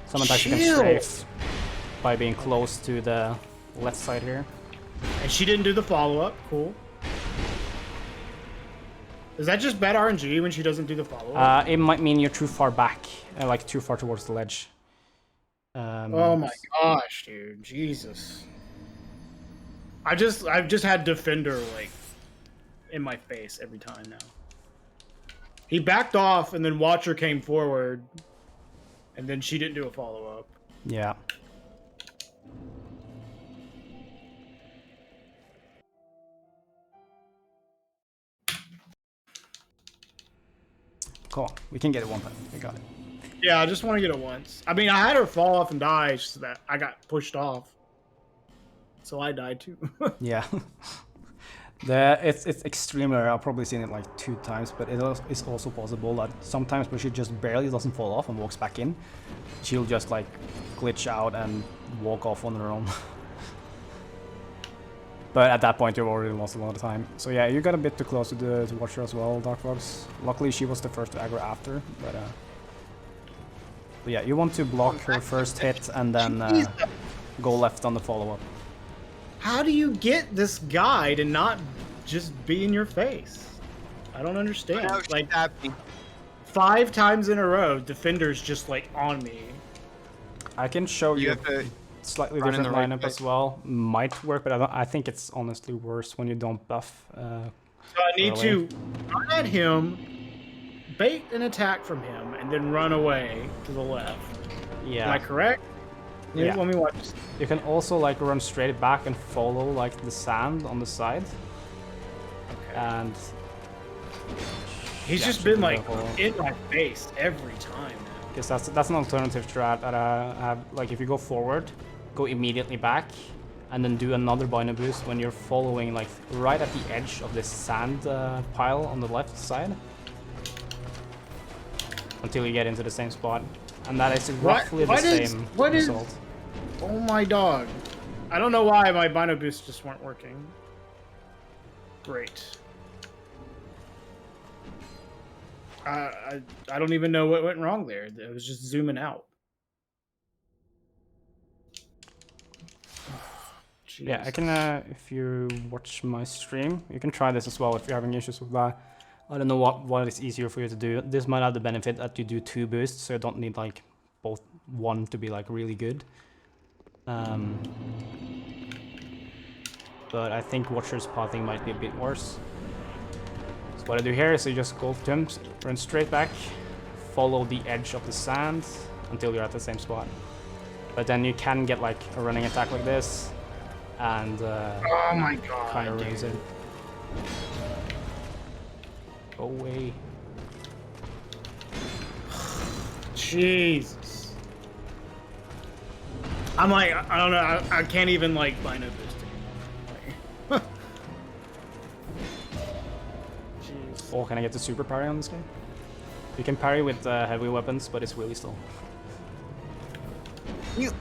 Some attacks you can strafe by being close to the left side here. And she didn't do the follow-up. Cool. Is that just bad RNG when she doesn't do the follow-up? It might mean you're too far back, like too far towards the ledge. Oh my gosh, dude. Jesus. I've just had Defender like in my face every time now. He backed off and then Watcher came forward and then she didn't do a follow-up. Yeah. Cool. We can get it one time. We got it. Yeah, I just want to get it once. I mean, I had her fall off and die so that I got pushed off. So I died too. Yeah. It's extremely rare. I've probably seen it like 2 times, but it's also possible that sometimes when she just barely doesn't fall off and walks back in, she'll just like glitch out and walk off on her own. But at that point, you've already lost a lot of time. So yeah, you got a bit too close to the Watcher as well, DarkFox. Luckily, she was the first to aggro after, but yeah, you want to block her first hit and then go left on the follow-up. How do you get this guy to not just be in your face? I don't understand. Like, 5 times in a row, Defender's just like on me. I can show you a slightly different lineup as well. Might work, but I think it's honestly worse when you don't buff. So I need to run at him, bait an attack from him, and then run away to the left. Yeah. Am I correct? Yeah. Let me watch this. You can also like run straight back and follow like the sand on the side. Okay. And he's just been like in my face every time. Because that's an alternative strat that I have. Like if you go forward, go immediately back, and then do another Bino boost when you're following like right at the edge of this sand pile on the left side, until you get into the same spot, and that is roughly the same result. Oh my dog! I don't know why my Bino boosts just weren't working. Great. I don't even know what went wrong there. It was just zooming out. Yeah, I can, if you watch my stream, you can try this as well if you're having issues with that. I don't know what is easier for you to do. This might have the benefit that you do 2 boosts, so you don't need like both one to be like really good. But I think Watcher's pathing might be a bit worse. So what I do here is you just go to him, run straight back, follow the edge of the sand until you're at the same spot. But then you can get like a running attack like this, and oh my god, kind of raise it. Go away. Jesus. I'm like, I don't know, I can't even like Bino boost anymore. Jeez. Oh, can I get the super parry on this guy? You can parry with heavy weapons, but it's really slow.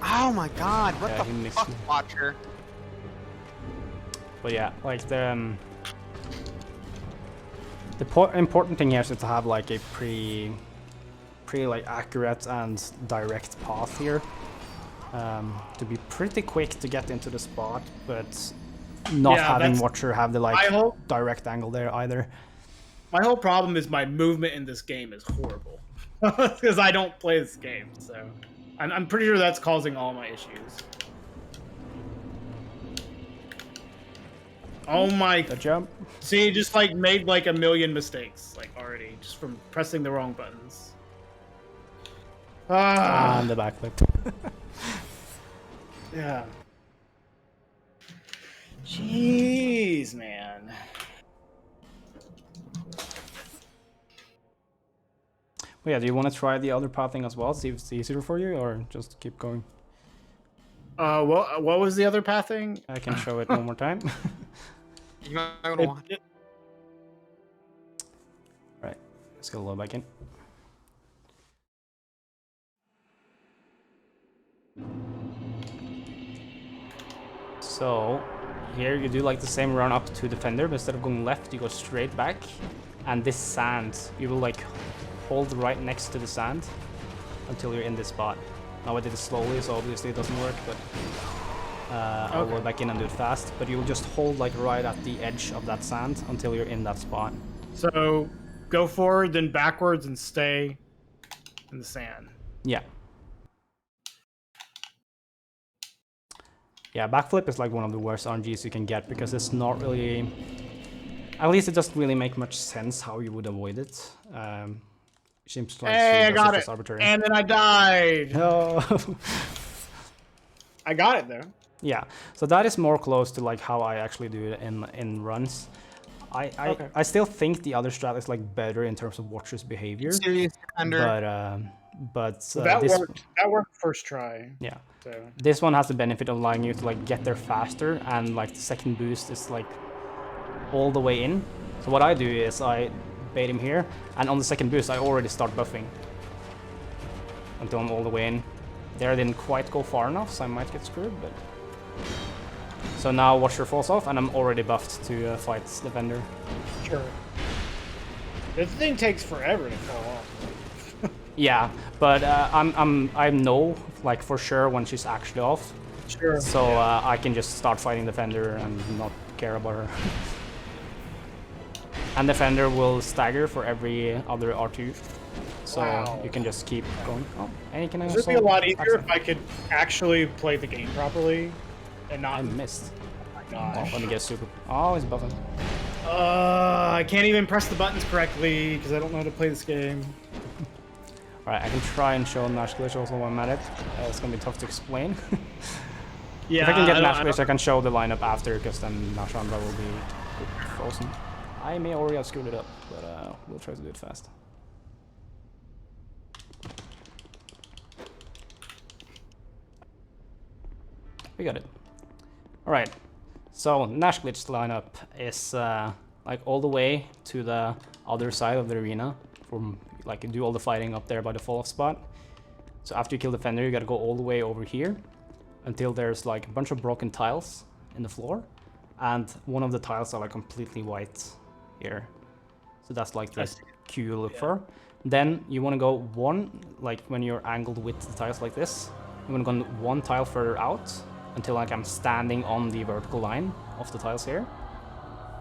Oh my god, what the fuck, me. Watcher? But yeah, like the important thing here is to have like a pretty like accurate and direct path here. To be pretty quick to get into the spot, but not having Watcher have the like direct angle there either. My whole problem is my movement in this game is horrible because I don't play this game, so I'm pretty sure that's causing all my issues. Oh my! Good job. See, just like made like a million mistakes, like already, just from pressing the wrong buttons. Ah, and the backflip. Yeah. Jeez, man. Well, yeah, do you want to try the other pathing as well? See if it's easier for you, or just keep going? What was the other pathing? I can show it one more time. You might want to watch it. Right, let's go load back in. So here you do like the same run up to Defender, but instead of going left, you go straight back. And this sand, you will like hold right next to the sand until you're in this spot. Now I did it slowly, so obviously it doesn't work, but I'll go back in and do it fast. But you'll just hold like right at the edge of that sand until you're in that spot. So go forward, then backwards, and stay in the sand. Yeah. Yeah, backflip is like one of the worst RNGs you can get because it's not really... At least it doesn't really make much sense how you would avoid it. Seems like hey, I got it! Arbitrary. And then I died! No! I got it though. Yeah, so that is more close to like how I actually do it in runs. I still think the other strat is like better in terms of Watcher's behavior. Serious but that worked first try. Yeah. So. This one has the benefit of allowing you to like get there faster, and like the second boost is like all the way in. So what I do is I bait him here, and on the second boost I already start buffing until I'm all the way in. There I didn't quite go far enough, so I might get screwed, but So now Watcher falls off, and I'm already buffed to fight Defender. Sure. This thing takes forever to fall off. Yeah, but I know like for sure when she's actually off. Sure. So I can just start fighting Defender and not care about her. And Defender will stagger for every other R2. So you can just keep going. Oh, and you can This would be a lot easier if I could actually play the game properly and not. I missed. Oh my gosh. Oh, let me get super. Oh, he's buffing. I can't even press the buttons correctly because I don't know how to play this game. Alright, I can try and show Nash Glitch also while I'm at it. It's gonna be tough to explain. Yeah. If I can get Nash Glitch, I can show the lineup after, because then Nashanda will be frozen. I may already have screwed it up, but we'll try to do it fast. We got it. Alright, so Nash Glitch lineup is like all the way to the other side of the arena. From like you do all the fighting up there by the fall off spot. So after you kill Defender, you gotta go all the way over here until there's like a bunch of broken tiles in the floor, and one of the tiles are like completely white here. So that's like the queue you look for. Then you want to go one, like when you're angled with the tiles like this, you want to go one tile further out until like I'm standing on the vertical line of the tiles here,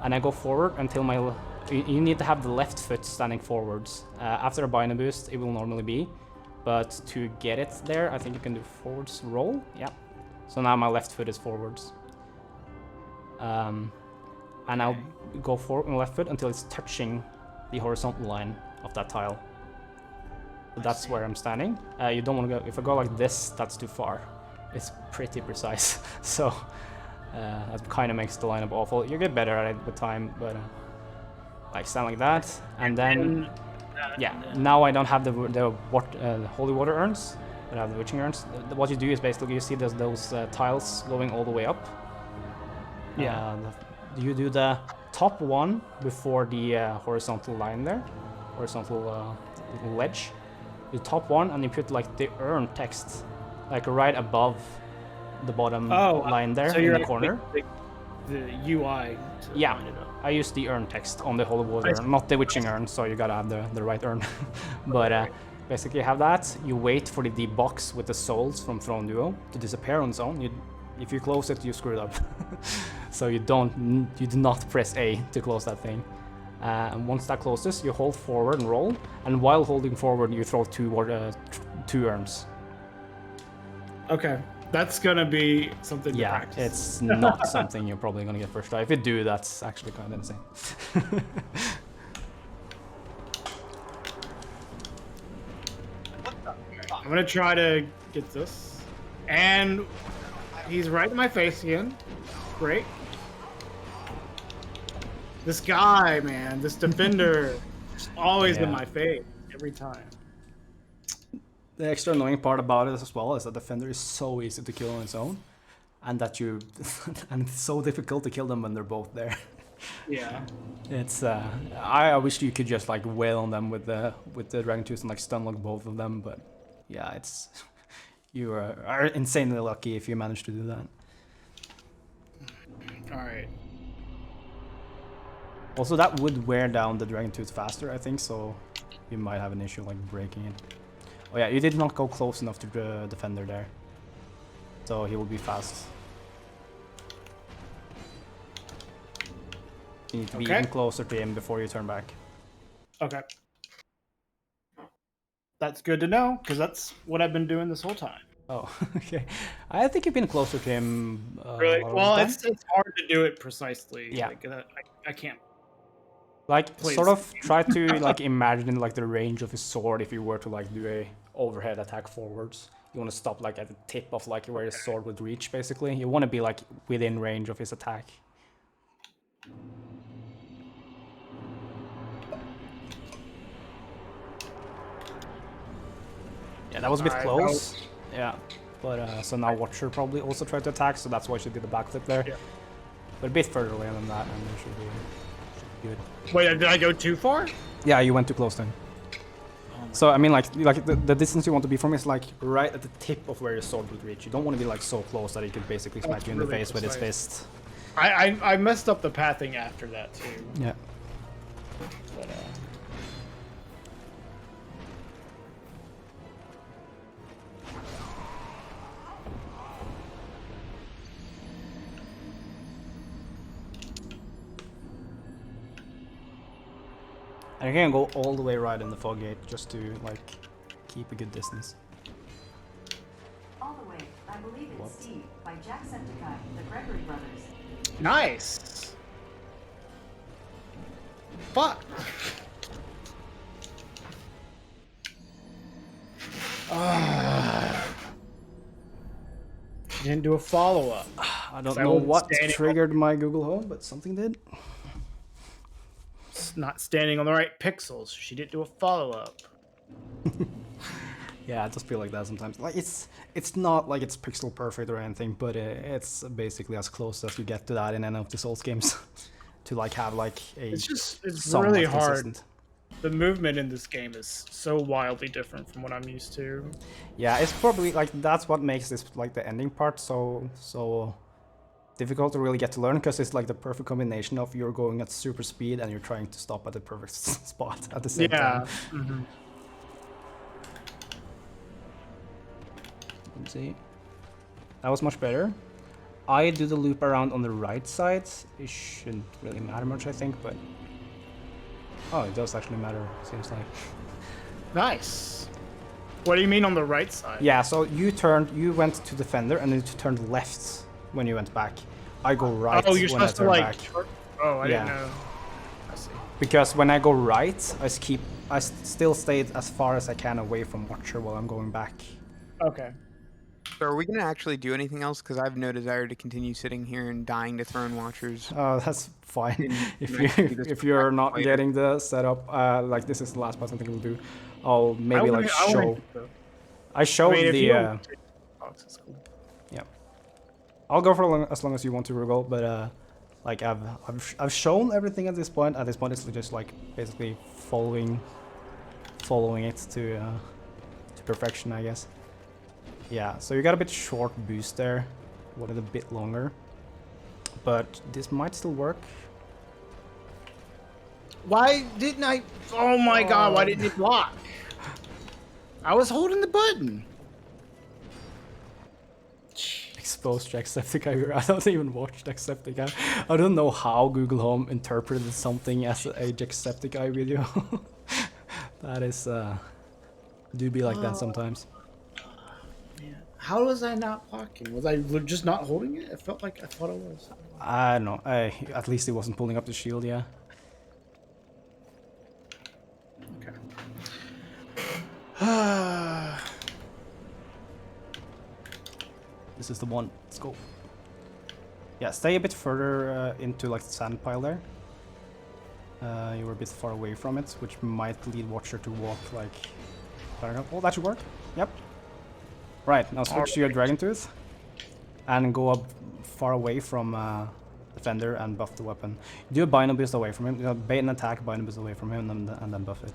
and I go forward until my you need to have the left foot standing forwards. After a binder boost, it will normally be, but to get it there, I think you can do forwards roll. Yeah. So now my left foot is forwards. And I'll go forward with my left foot until it's touching the horizontal line of that tile. So that's where I'm standing. You don't want to go, if I go like this, that's too far. It's pretty precise. So that kind of makes the lineup awful. You get better at it with time, but like stand like that, and then yeah. Now I don't have the holy water urns, but I have the witching urns. What you do is basically you see those tiles going all the way up. Yeah. You do the top one before the horizontal line there, horizontal ledge. You top one and you put like the urn text, like right above the bottom line there, so in the corner. The UI. Yeah, I use the urn text on the holy water, not the witching urn, so you gotta have the right urn. But basically you have that, you wait for the box with the souls from Throne Duo to disappear on its own. If you close it, you screw it up. So you do not press A to close that thing. And once that closes, you hold forward and roll, and while holding forward, you throw two urns. Okay. That's gonna be something to practice. It's not something you're probably gonna get first try. If you do, that's actually kind of insane. I'm gonna try to get this. And he's right in my face again. Great. This guy, man, this defender, is always in my face every time. The extra annoying part about it as well is that Defender is so easy to kill on its own, and that and it's so difficult to kill them when they're both there. Yeah. It's I wish you could just like wail on them with the Dragon Tooth and like stunlock both of them, but yeah, it's you are insanely lucky if you manage to do that. All right. Also, that would wear down the Dragon Tooth faster, I think, so you might have an issue like breaking it. Oh yeah, you did not go close enough to the Defender there, so he will be fast. You need to be even closer to him before you turn back. Okay. That's good to know, because that's what I've been doing this whole time. Oh, okay. I think you've been closer to him. Really? Well, it's hard to do it precisely. Yeah. Like, I can't. Like, sort of try to like imagine like the range of his sword if you were to like do a overhead attack forwards. You want to stop like at the tip of like where his sword would reach, basically. You want to be like within range of his attack. Yeah, that was a bit close. Yeah, but so now Watcher probably also tried to attack, so that's why she did the backflip there. Yeah. But a bit further away than that, and it should be good. Wait, did I go too far? Yeah, you went too close then. Oh So I mean, like the distance you want to be from is like right at the tip of where your sword would reach. You don't want to be like so close that it could basically smack you in the really face with its precise. fist. I messed up the pathing after that too. Yeah. But, And you can go all the way right in the fog gate just to like keep a good distance. All the way, I believe it's Steve by Jacksepticeye, the Gregory brothers. nice. Fuck. She didn't do a follow-up. I don't know what triggered my Google Home, but something did. Not standing on the right pixels. She didn't do a follow-up. Yeah, I just feel like that sometimes. Like it's not like it's pixel perfect or anything, but it's basically as close as you get to that in any of the Souls games. To like have like a It's somewhat really hard. consistent. The movement in this game is so wildly different from what I'm used to. Yeah, it's probably like that's what makes this like the ending part so difficult to really get to learn, because it's like the perfect combination of you're going at super speed and you're trying to stop at the perfect spot at the same time. Mm-hmm. Let's see. That was much better. I do the loop around on the right side. It shouldn't really matter much, I think, but oh, it does actually matter, seems like. Nice. What do you mean on the right side? Yeah, so you went to the fender and then you turned left when you went back. I go right Oh, you're when I supposed to turn like. back. Oh, I didn't Yeah. know. I see. Because when I go right, I still stayed as far as I can away from Watcher while I'm going back. Okay. So are we gonna actually do anything else? Because I have no desire to continue sitting here and dying to Throne Watchers. That's fine. If Maybe you this if will you're happen not later. getting the setup, like this is the last part I think we'll do. I'll maybe I like wanna show. do so. I showed if the. you don't take box, it's cool. Yeah. I'll go for as long as you want to, Regol, but like I've shown everything at this point. At this point, it's just like basically following it to perfection, I guess. Yeah. So you got a bit short boost there, wanted a bit longer, but this might still work. Why didn't I? Oh my god! Why didn't it block? I was holding the button. Exposed Jacksepticeye. I don't even watch Jacksepticeye. I don't know how Google Home interpreted something as a Jacksepticeye video. That is do be like that sometimes. Man, how was I not blocking? Was I just not holding it? It felt like I thought I was. I don't know. At least he wasn't pulling up the shield, yeah. Okay. This is the one. Let's go. Yeah, stay a bit further into like the sand pile there. You were a bit far away from it, which might lead Watcher to walk like... Oh, that should work. Yep. Right, now switch to your Dragon Tooth. And go up far away from the fender and buff the weapon. Do a Bino Boost away from him. You know, bait an attack, Bino Boost away from him, and then buff it.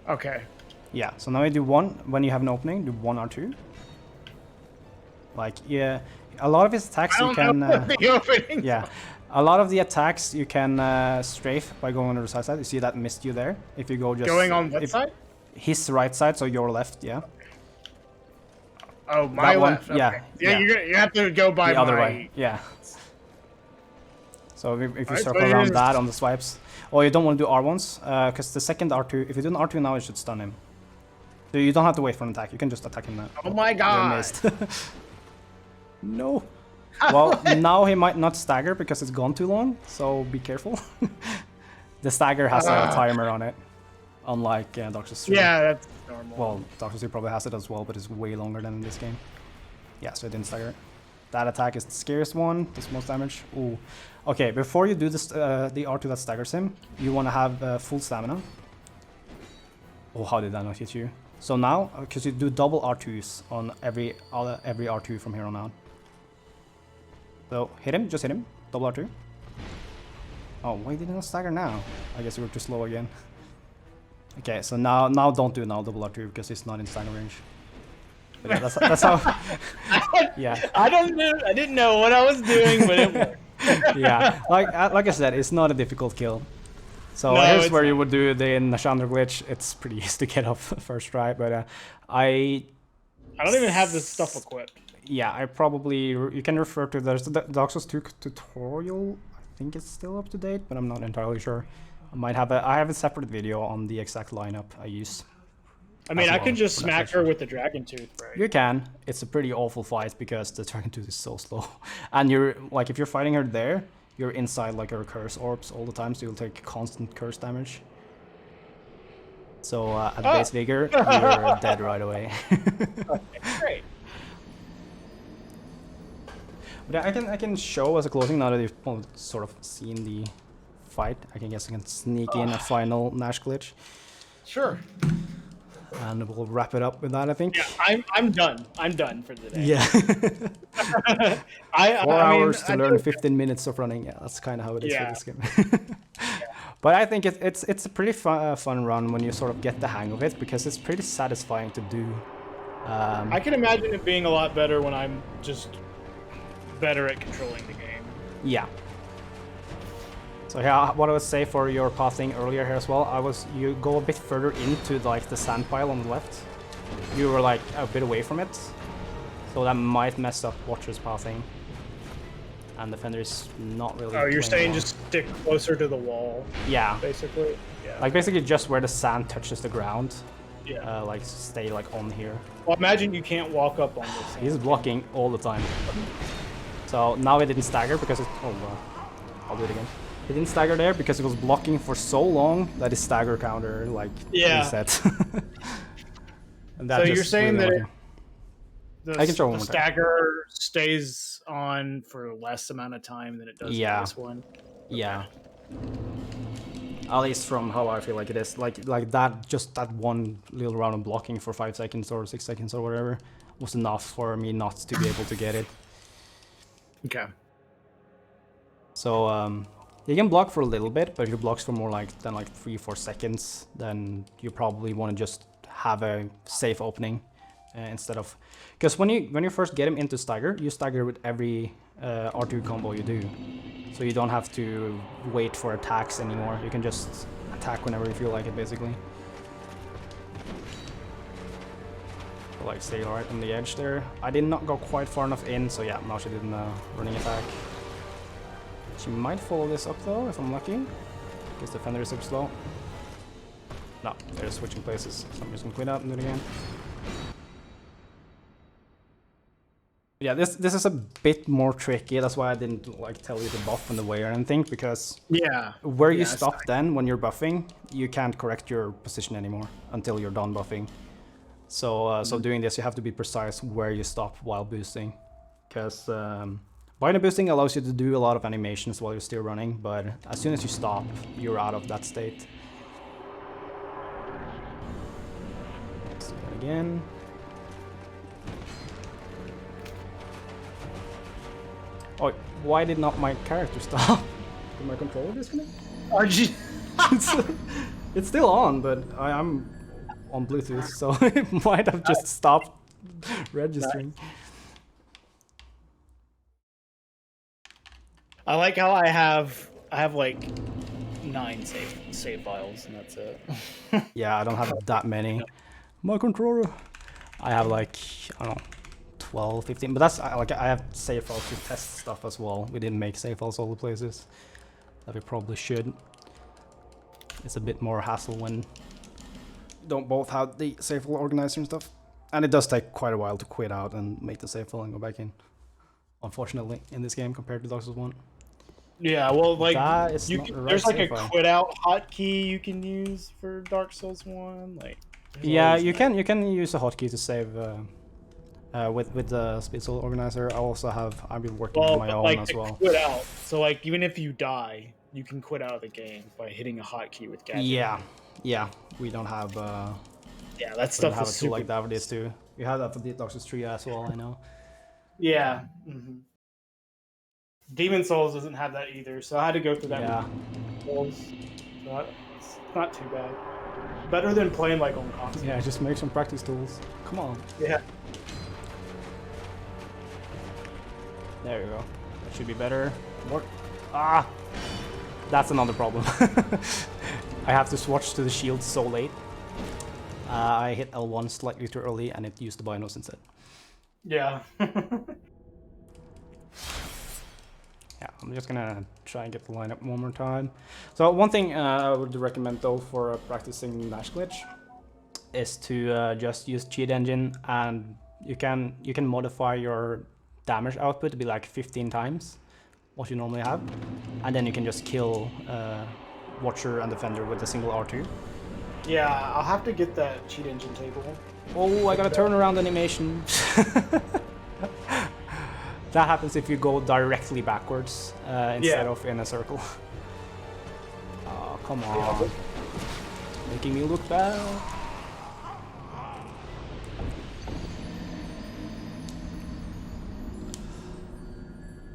Okay. Yeah, so now you do one, when you have an opening, do 1 or 2. Like, yeah, a lot of his attacks you can... the opening. yeah, a lot of the attacks you can strafe by going on the side. You see that missed you there? If you go just... Going on what side? His right side, so your left, yeah. Oh, my That one, left. yeah, Okay. yeah. You have to go by The other my... way, yeah. So if you Alright, circle so it around is- that on the swipes... Oh, you don't want to do R1s, because the second R2... If you do an R2 now, it should stun him. So you don't have to wait for an attack, you can just attack him now. Oh my You're god. missed. No. Well, now he might not stagger because it's gone too long, so be careful. The stagger has a timer on it, unlike Darkness 3. Yeah, that's normal. Well, Darkness 3 probably has it as well, but it's way longer than in this game. Yeah, so it didn't stagger. That attack is the scariest one, does most damage. Ooh. Okay, before you do this, the R2 that staggers him, you want to have full stamina. Oh, how did that not hit you? So now, because you do double R2s on every R2 from here on out. So hit him, just hit him, double R2. Oh, why didn't I stagger now? I guess we were too slow again. Okay, so now don't do now double R2 because it's not in stagger range. But yeah, that's how. Yeah. I didn't know what I was doing, but it worked. Yeah, like I said, it's not a difficult kill. So No, here's it's where not. you would do the Nashandra glitch. It's pretty easy to get off first try, but I don't even have this stuff equipped. yeah, I probably you can refer to there's the Dark Souls 2 tutorial. I think it's still up to date, but I'm not entirely sure. I have a separate video on the exact lineup I use. I mean, as I well can just for that smack section. her with the dragon tooth, right? You can. It's a pretty awful fight because the Dragon Tooth is so slow, and you're like if you're fighting her there, you're inside like her curse orbs all the time, so you'll take constant curse damage. So at base vigor, you're dead right away. Okay, great. But I can show as a closing now that you've sort of seen the fight. I guess I can sneak in a final Nash glitch, Sure. and we'll wrap it up with that. I think. Yeah, I'm done. I'm done for the day. Yeah. I 4 mean, hours to I learn do- 15 minutes of running. Yeah, that's kind of how it is Yeah. for this game. But I think it's a pretty fun run when you sort of get the hang of it because it's pretty satisfying to do. I can imagine it being a lot better when I'm just better at controlling the game. Yeah. So yeah, what I would say for your pathing earlier here as well, you go a bit further into like the sand pile on the left. You were like a bit away from it, so that might mess up Watcher's pathing. And Defender's not really. Oh, you're doing saying well. just stick closer to the wall, Yeah, basically? Yeah. like basically just where the sand touches the ground. Yeah. Like stay like on here. Well, imagine you can't walk up on this. He's blocking all the time. So now it didn't stagger because it. Oh, I'll do it again. He didn't stagger there because it was blocking for so long that his stagger counter like reset. And that So just you're saying really that I can show one the more time. stagger stays on for less amount of time than it does Yeah. in this one? Yeah. At least from how I feel like it is. Like that, just that one little round of blocking for 5 seconds or 6 seconds or whatever was enough for me not to be able to get it. Okay. So you can block for a little bit, but if you blocks for more than 3-4 seconds, then you probably want to just have a safe opening instead of, because when you first get him into stagger, you stagger with every R2 combo you do, so you don't have to wait for attacks anymore. You can just attack whenever you feel like it, basically. So, like stay right on the edge there. I did not go quite far enough in, so yeah, now she did a running attack. She might follow this up though, if I'm lucky. Because Defender is super slow. No, they're switching places. So I'm just gonna quit out and do it again. Yeah, this is a bit more tricky. That's why I didn't like tell you to buff on the way or anything, because Yeah. where you Yeah, stop then when you're buffing, you can't correct your position anymore until you're done buffing. So so doing this, you have to be precise where you stop while boosting, because binder boosting allows you to do a lot of animations while you're still running, but as soon as you stop, you're out of that state. Let's do that again. Oh, why did not my character stop? Did my controller disconnect? RG. It's still on, but I'm on Bluetooth, so it might have just stopped registering. I like how I have like 9 save files, and that's it. Yeah, I don't have that many. My controller. I have like, I don't know, 12, 15, but that's like I have save files to test stuff as well. We didn't make save files all the places that we probably should. It's a bit more hassle when you don't both have the save file organizer and stuff. And it does take quite a while to quit out and make the save file and go back in. Unfortunately, in this game compared to Dark Souls 1. Yeah, well, like That is you not can, the right there's like a save file. quit out hotkey you can use for Dark Souls 1. Like, there's Yeah, always you that. can use a hotkey to save with the SpeedSouls organizer. I've been working Well, on my but, own like as to well. quit out. So like even if you die, you can quit out of the game by hitting a hotkey with gadget. Yeah, we don't have Yeah, that we don't stuff have is a tool super. like that for this too. We have that for the Dark Souls 3 as well, I know. Yeah. Mhm. Demon Souls doesn't have that either, so I had to go through that. Yeah. Souls. So it's not too bad. Better than playing like on console. Yeah, just make some practice tools. Come on. Yeah. There you go. That should be better. More. Ah! That's another problem. I have to switch to the shield so late. I hit L1 slightly too early and it used the binos instead. Yeah. Yeah, I'm just gonna try and get the lineup one more time. So one thing I would recommend though for practicing Nash glitch is to just use cheat engine, and you can modify your damage output to be like 15 times what you normally have, and then you can just kill Watcher and Defender with a single R2. Yeah, I'll have to get that cheat engine table. Oh, I got a turnaround animation. That happens if you go directly backwards instead of in a circle. Oh, come on. Making me look bad.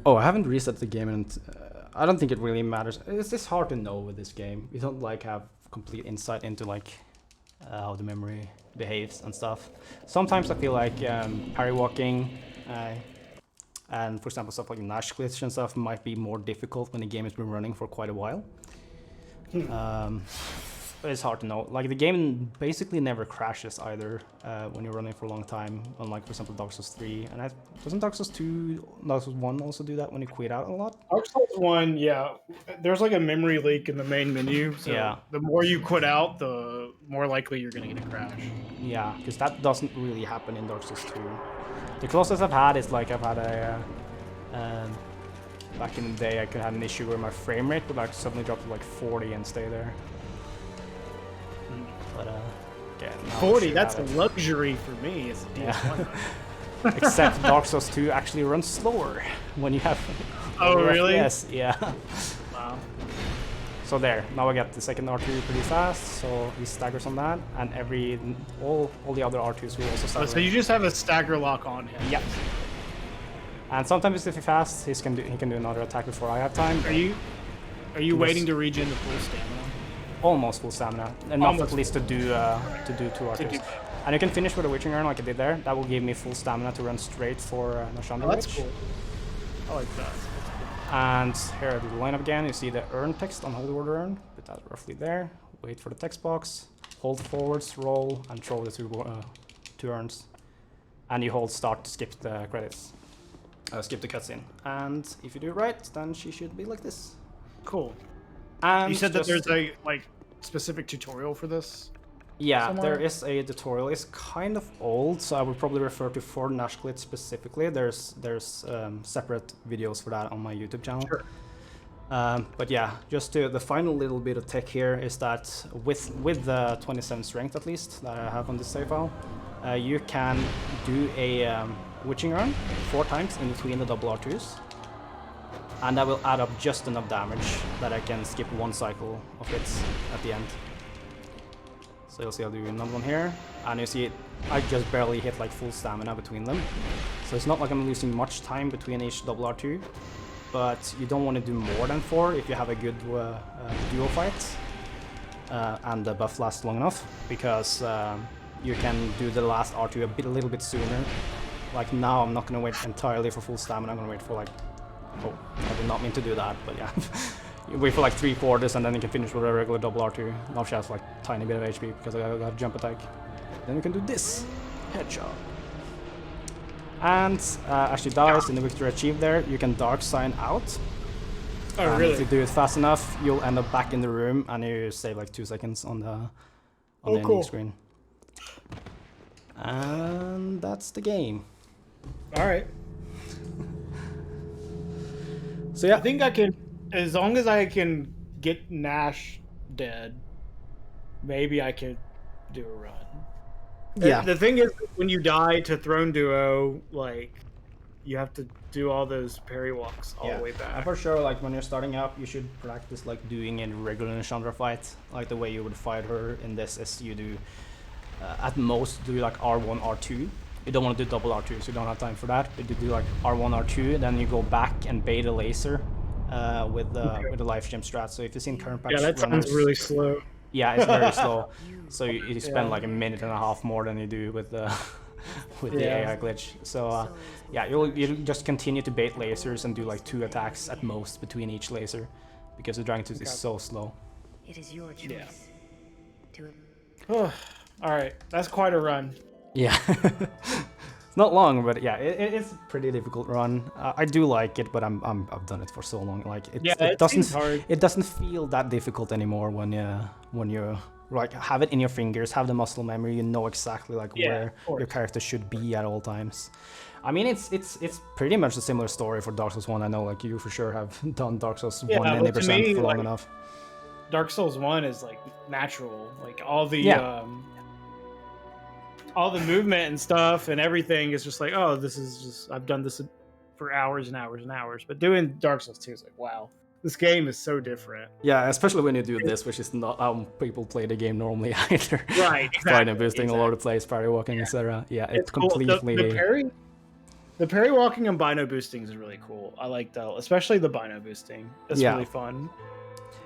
Oh, I haven't reset the game, and I don't think it really matters. It's just hard to know with this game. You don't like have complete insight into like how the memory behaves and stuff. Sometimes I feel like parry walking and for example stuff like Nash glitch and stuff might be more difficult when the game has been running for quite a while. But it's hard to know. Like the game basically never crashes either when you're running for a long time, unlike for example Dark Souls 3. And doesn't Dark Souls 2, Dark Souls 1 also do that when you quit out a lot? Dark Souls 1, yeah. There's like a memory leak in the main menu. So yeah. The more you quit out, the more likely you're going to get a crash. Yeah, because that doesn't really happen in Dark Souls 2. The closest I've had is like I've had a... back in the day I could have an issue where my frame rate would like suddenly drop to like 40 and stay there. But again, 40, that's a luxury for me. It's yeah. Except Dark Souls 2 actually runs slower when you have... Oh, really? Yes, yeah. Wow. So there, now I got the second R2 pretty fast, so he staggers on that, and all the other R2s will also stagger. So you just have a stagger lock on him. Yep. And sometimes if he's fast, he can do another attack before I have time. Are you waiting to regen the full stamina? Almost full stamina, enough at least to do 2 R2s. And you can finish with a Witching Urn like I did there. That will give me full stamina to run straight for Nashandra. Oh, that's cool. I like that. And here I do the lineup again. You see the urn text on Holy Order Urn. Put that roughly there. Wait for the text box. Hold forwards, roll, and throw the 2 urns. And you hold start to skip the credits. Skip the cutscene. And if you do it right, then she should be like this. Cool. And you said that there's a like specific tutorial for this? Yeah, somewhere? there is a tutorial. It's kind of old, so I would probably refer to for Nash glitch specifically. There's separate videos for that on my YouTube channel. Sure. But yeah, just the final little bit of tech here is that with the 27 strength at least that I have on this save file, you can do a Witching Urn 4 times in between the double R2s. And that will add up just enough damage that I can skip 1 cycle of hits at the end. So you'll see I'll do another one here, and you see I just barely hit like full stamina between them. So it's not like I'm losing much time between each double R2, but you don't want to do more than 4 if you have a good duo fight and the buff lasts long enough, because you can do the last R2 a little bit sooner. Like now I'm not going to wait entirely for full stamina, I'm going to wait for like, oh, I did not mean to do that, but yeah. You wait for like 3/4 and then you can finish with a regular double R2. Now she has like tiny bit of HP because I got a jump attack. Then we can do this headshot. And as she dies in the victory achieved there, you can dark sign out. Oh, and really? if you do it fast enough, you'll end up back in the room and you save like 2 seconds on the ending cool. screen. And that's the game. All right. So yeah, I think I can, as long as I can get Nash dead, maybe I could do a run. Yeah. The thing is, when you die to Throne Duo, like, you have to do all those parry walks all the way back. And for sure, like when you're starting out, you should practice like doing a regular Nashandra fight, like the way you would fight her in this is you do at most do like R1, R2 you don't want to do double R2, so you don't have time for that. But you do like R1, R2, then you go back and bait a laser with the life gem strat. So if you've seen current patch that runners, sounds really slow. yeah, it's very slow. So you spend like a minute and a half more than you do with the the AI glitch. So yeah, you'll just continue to bait lasers and do like 2 attacks at most between each laser, because the Dragon Tooth is so slow. It is your choice. Yeah. To All right, that's quite a run. Yeah. It's not long, but yeah, it's a pretty difficult run. I do like it, but I've done it for so long. Like it seems hard. It doesn't feel that difficult anymore when you like have it in your fingers, have the muscle memory, you know exactly like where your character should be at all times. I mean, it's pretty much a similar story for Dark Souls 1. I know like you for sure have done Dark Souls 1 90% for long enough. Dark Souls 1 is like natural, like all the movement and stuff and everything is just like, oh, this is just, I've done this for hours and hours and hours. But doing Dark Souls 2 is like, wow, this game is so different. Yeah, especially when you do this, which is not how people play the game normally either. Right, exactly. Finding boosting all over the place, parry walking, etc. Yeah, it's completely... Cool. The parry walking and bino boosting is really cool. I like that, especially the bino boosting. It's really fun.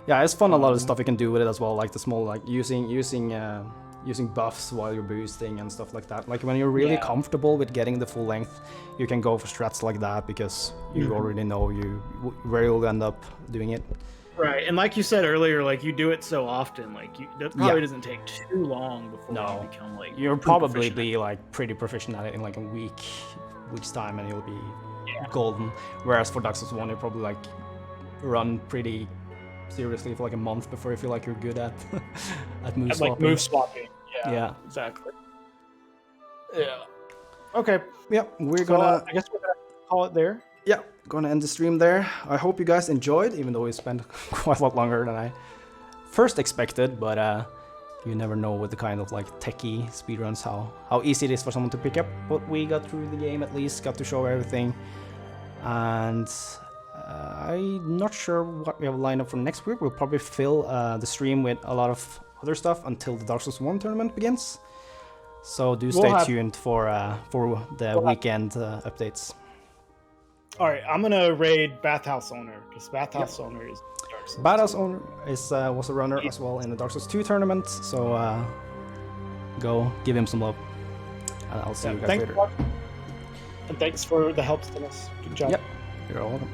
Yeah, it's fun. A lot of stuff you can do with it as well, like the small, like using buffs while you're boosting and stuff like that. Like when you're really comfortable with getting the full length, you can go for strats like that because you already know where you'll end up doing it. Right, and like you said earlier, like you do it so often, like that probably doesn't take too long before you become like. You'll probably be like pretty proficient at it in like a week's time, and you'll be golden. Whereas for Dark Souls 1, you probably like run pretty seriously for like a month before you feel like you're good at move swapping. Like move swapping. Yeah, exactly. Yeah. Okay. Yeah, we're gonna. I guess we're gonna call it there. Yeah, gonna end the stream there. I hope you guys enjoyed, even though we spent quite a lot longer than I first expected. But you never know with the kind of like techie speedruns how easy it is for someone to pick up. But we got through the game at least, got to show everything, and I'm not sure what we have lined up for next week. We'll probably fill the stream with a lot of other stuff until the Dark Souls 1 tournament begins. So do stay tuned for the weekend updates. All right, I'm gonna raid Bathhouse Owner because Bathhouse Owner is Dark Souls. Bathhouse Owner was a runner as well in the Dark Souls 2 tournament. So go give him some love. And I'll see you guys later. And thanks for the help, Dennis. Good job. Yep, you're welcome.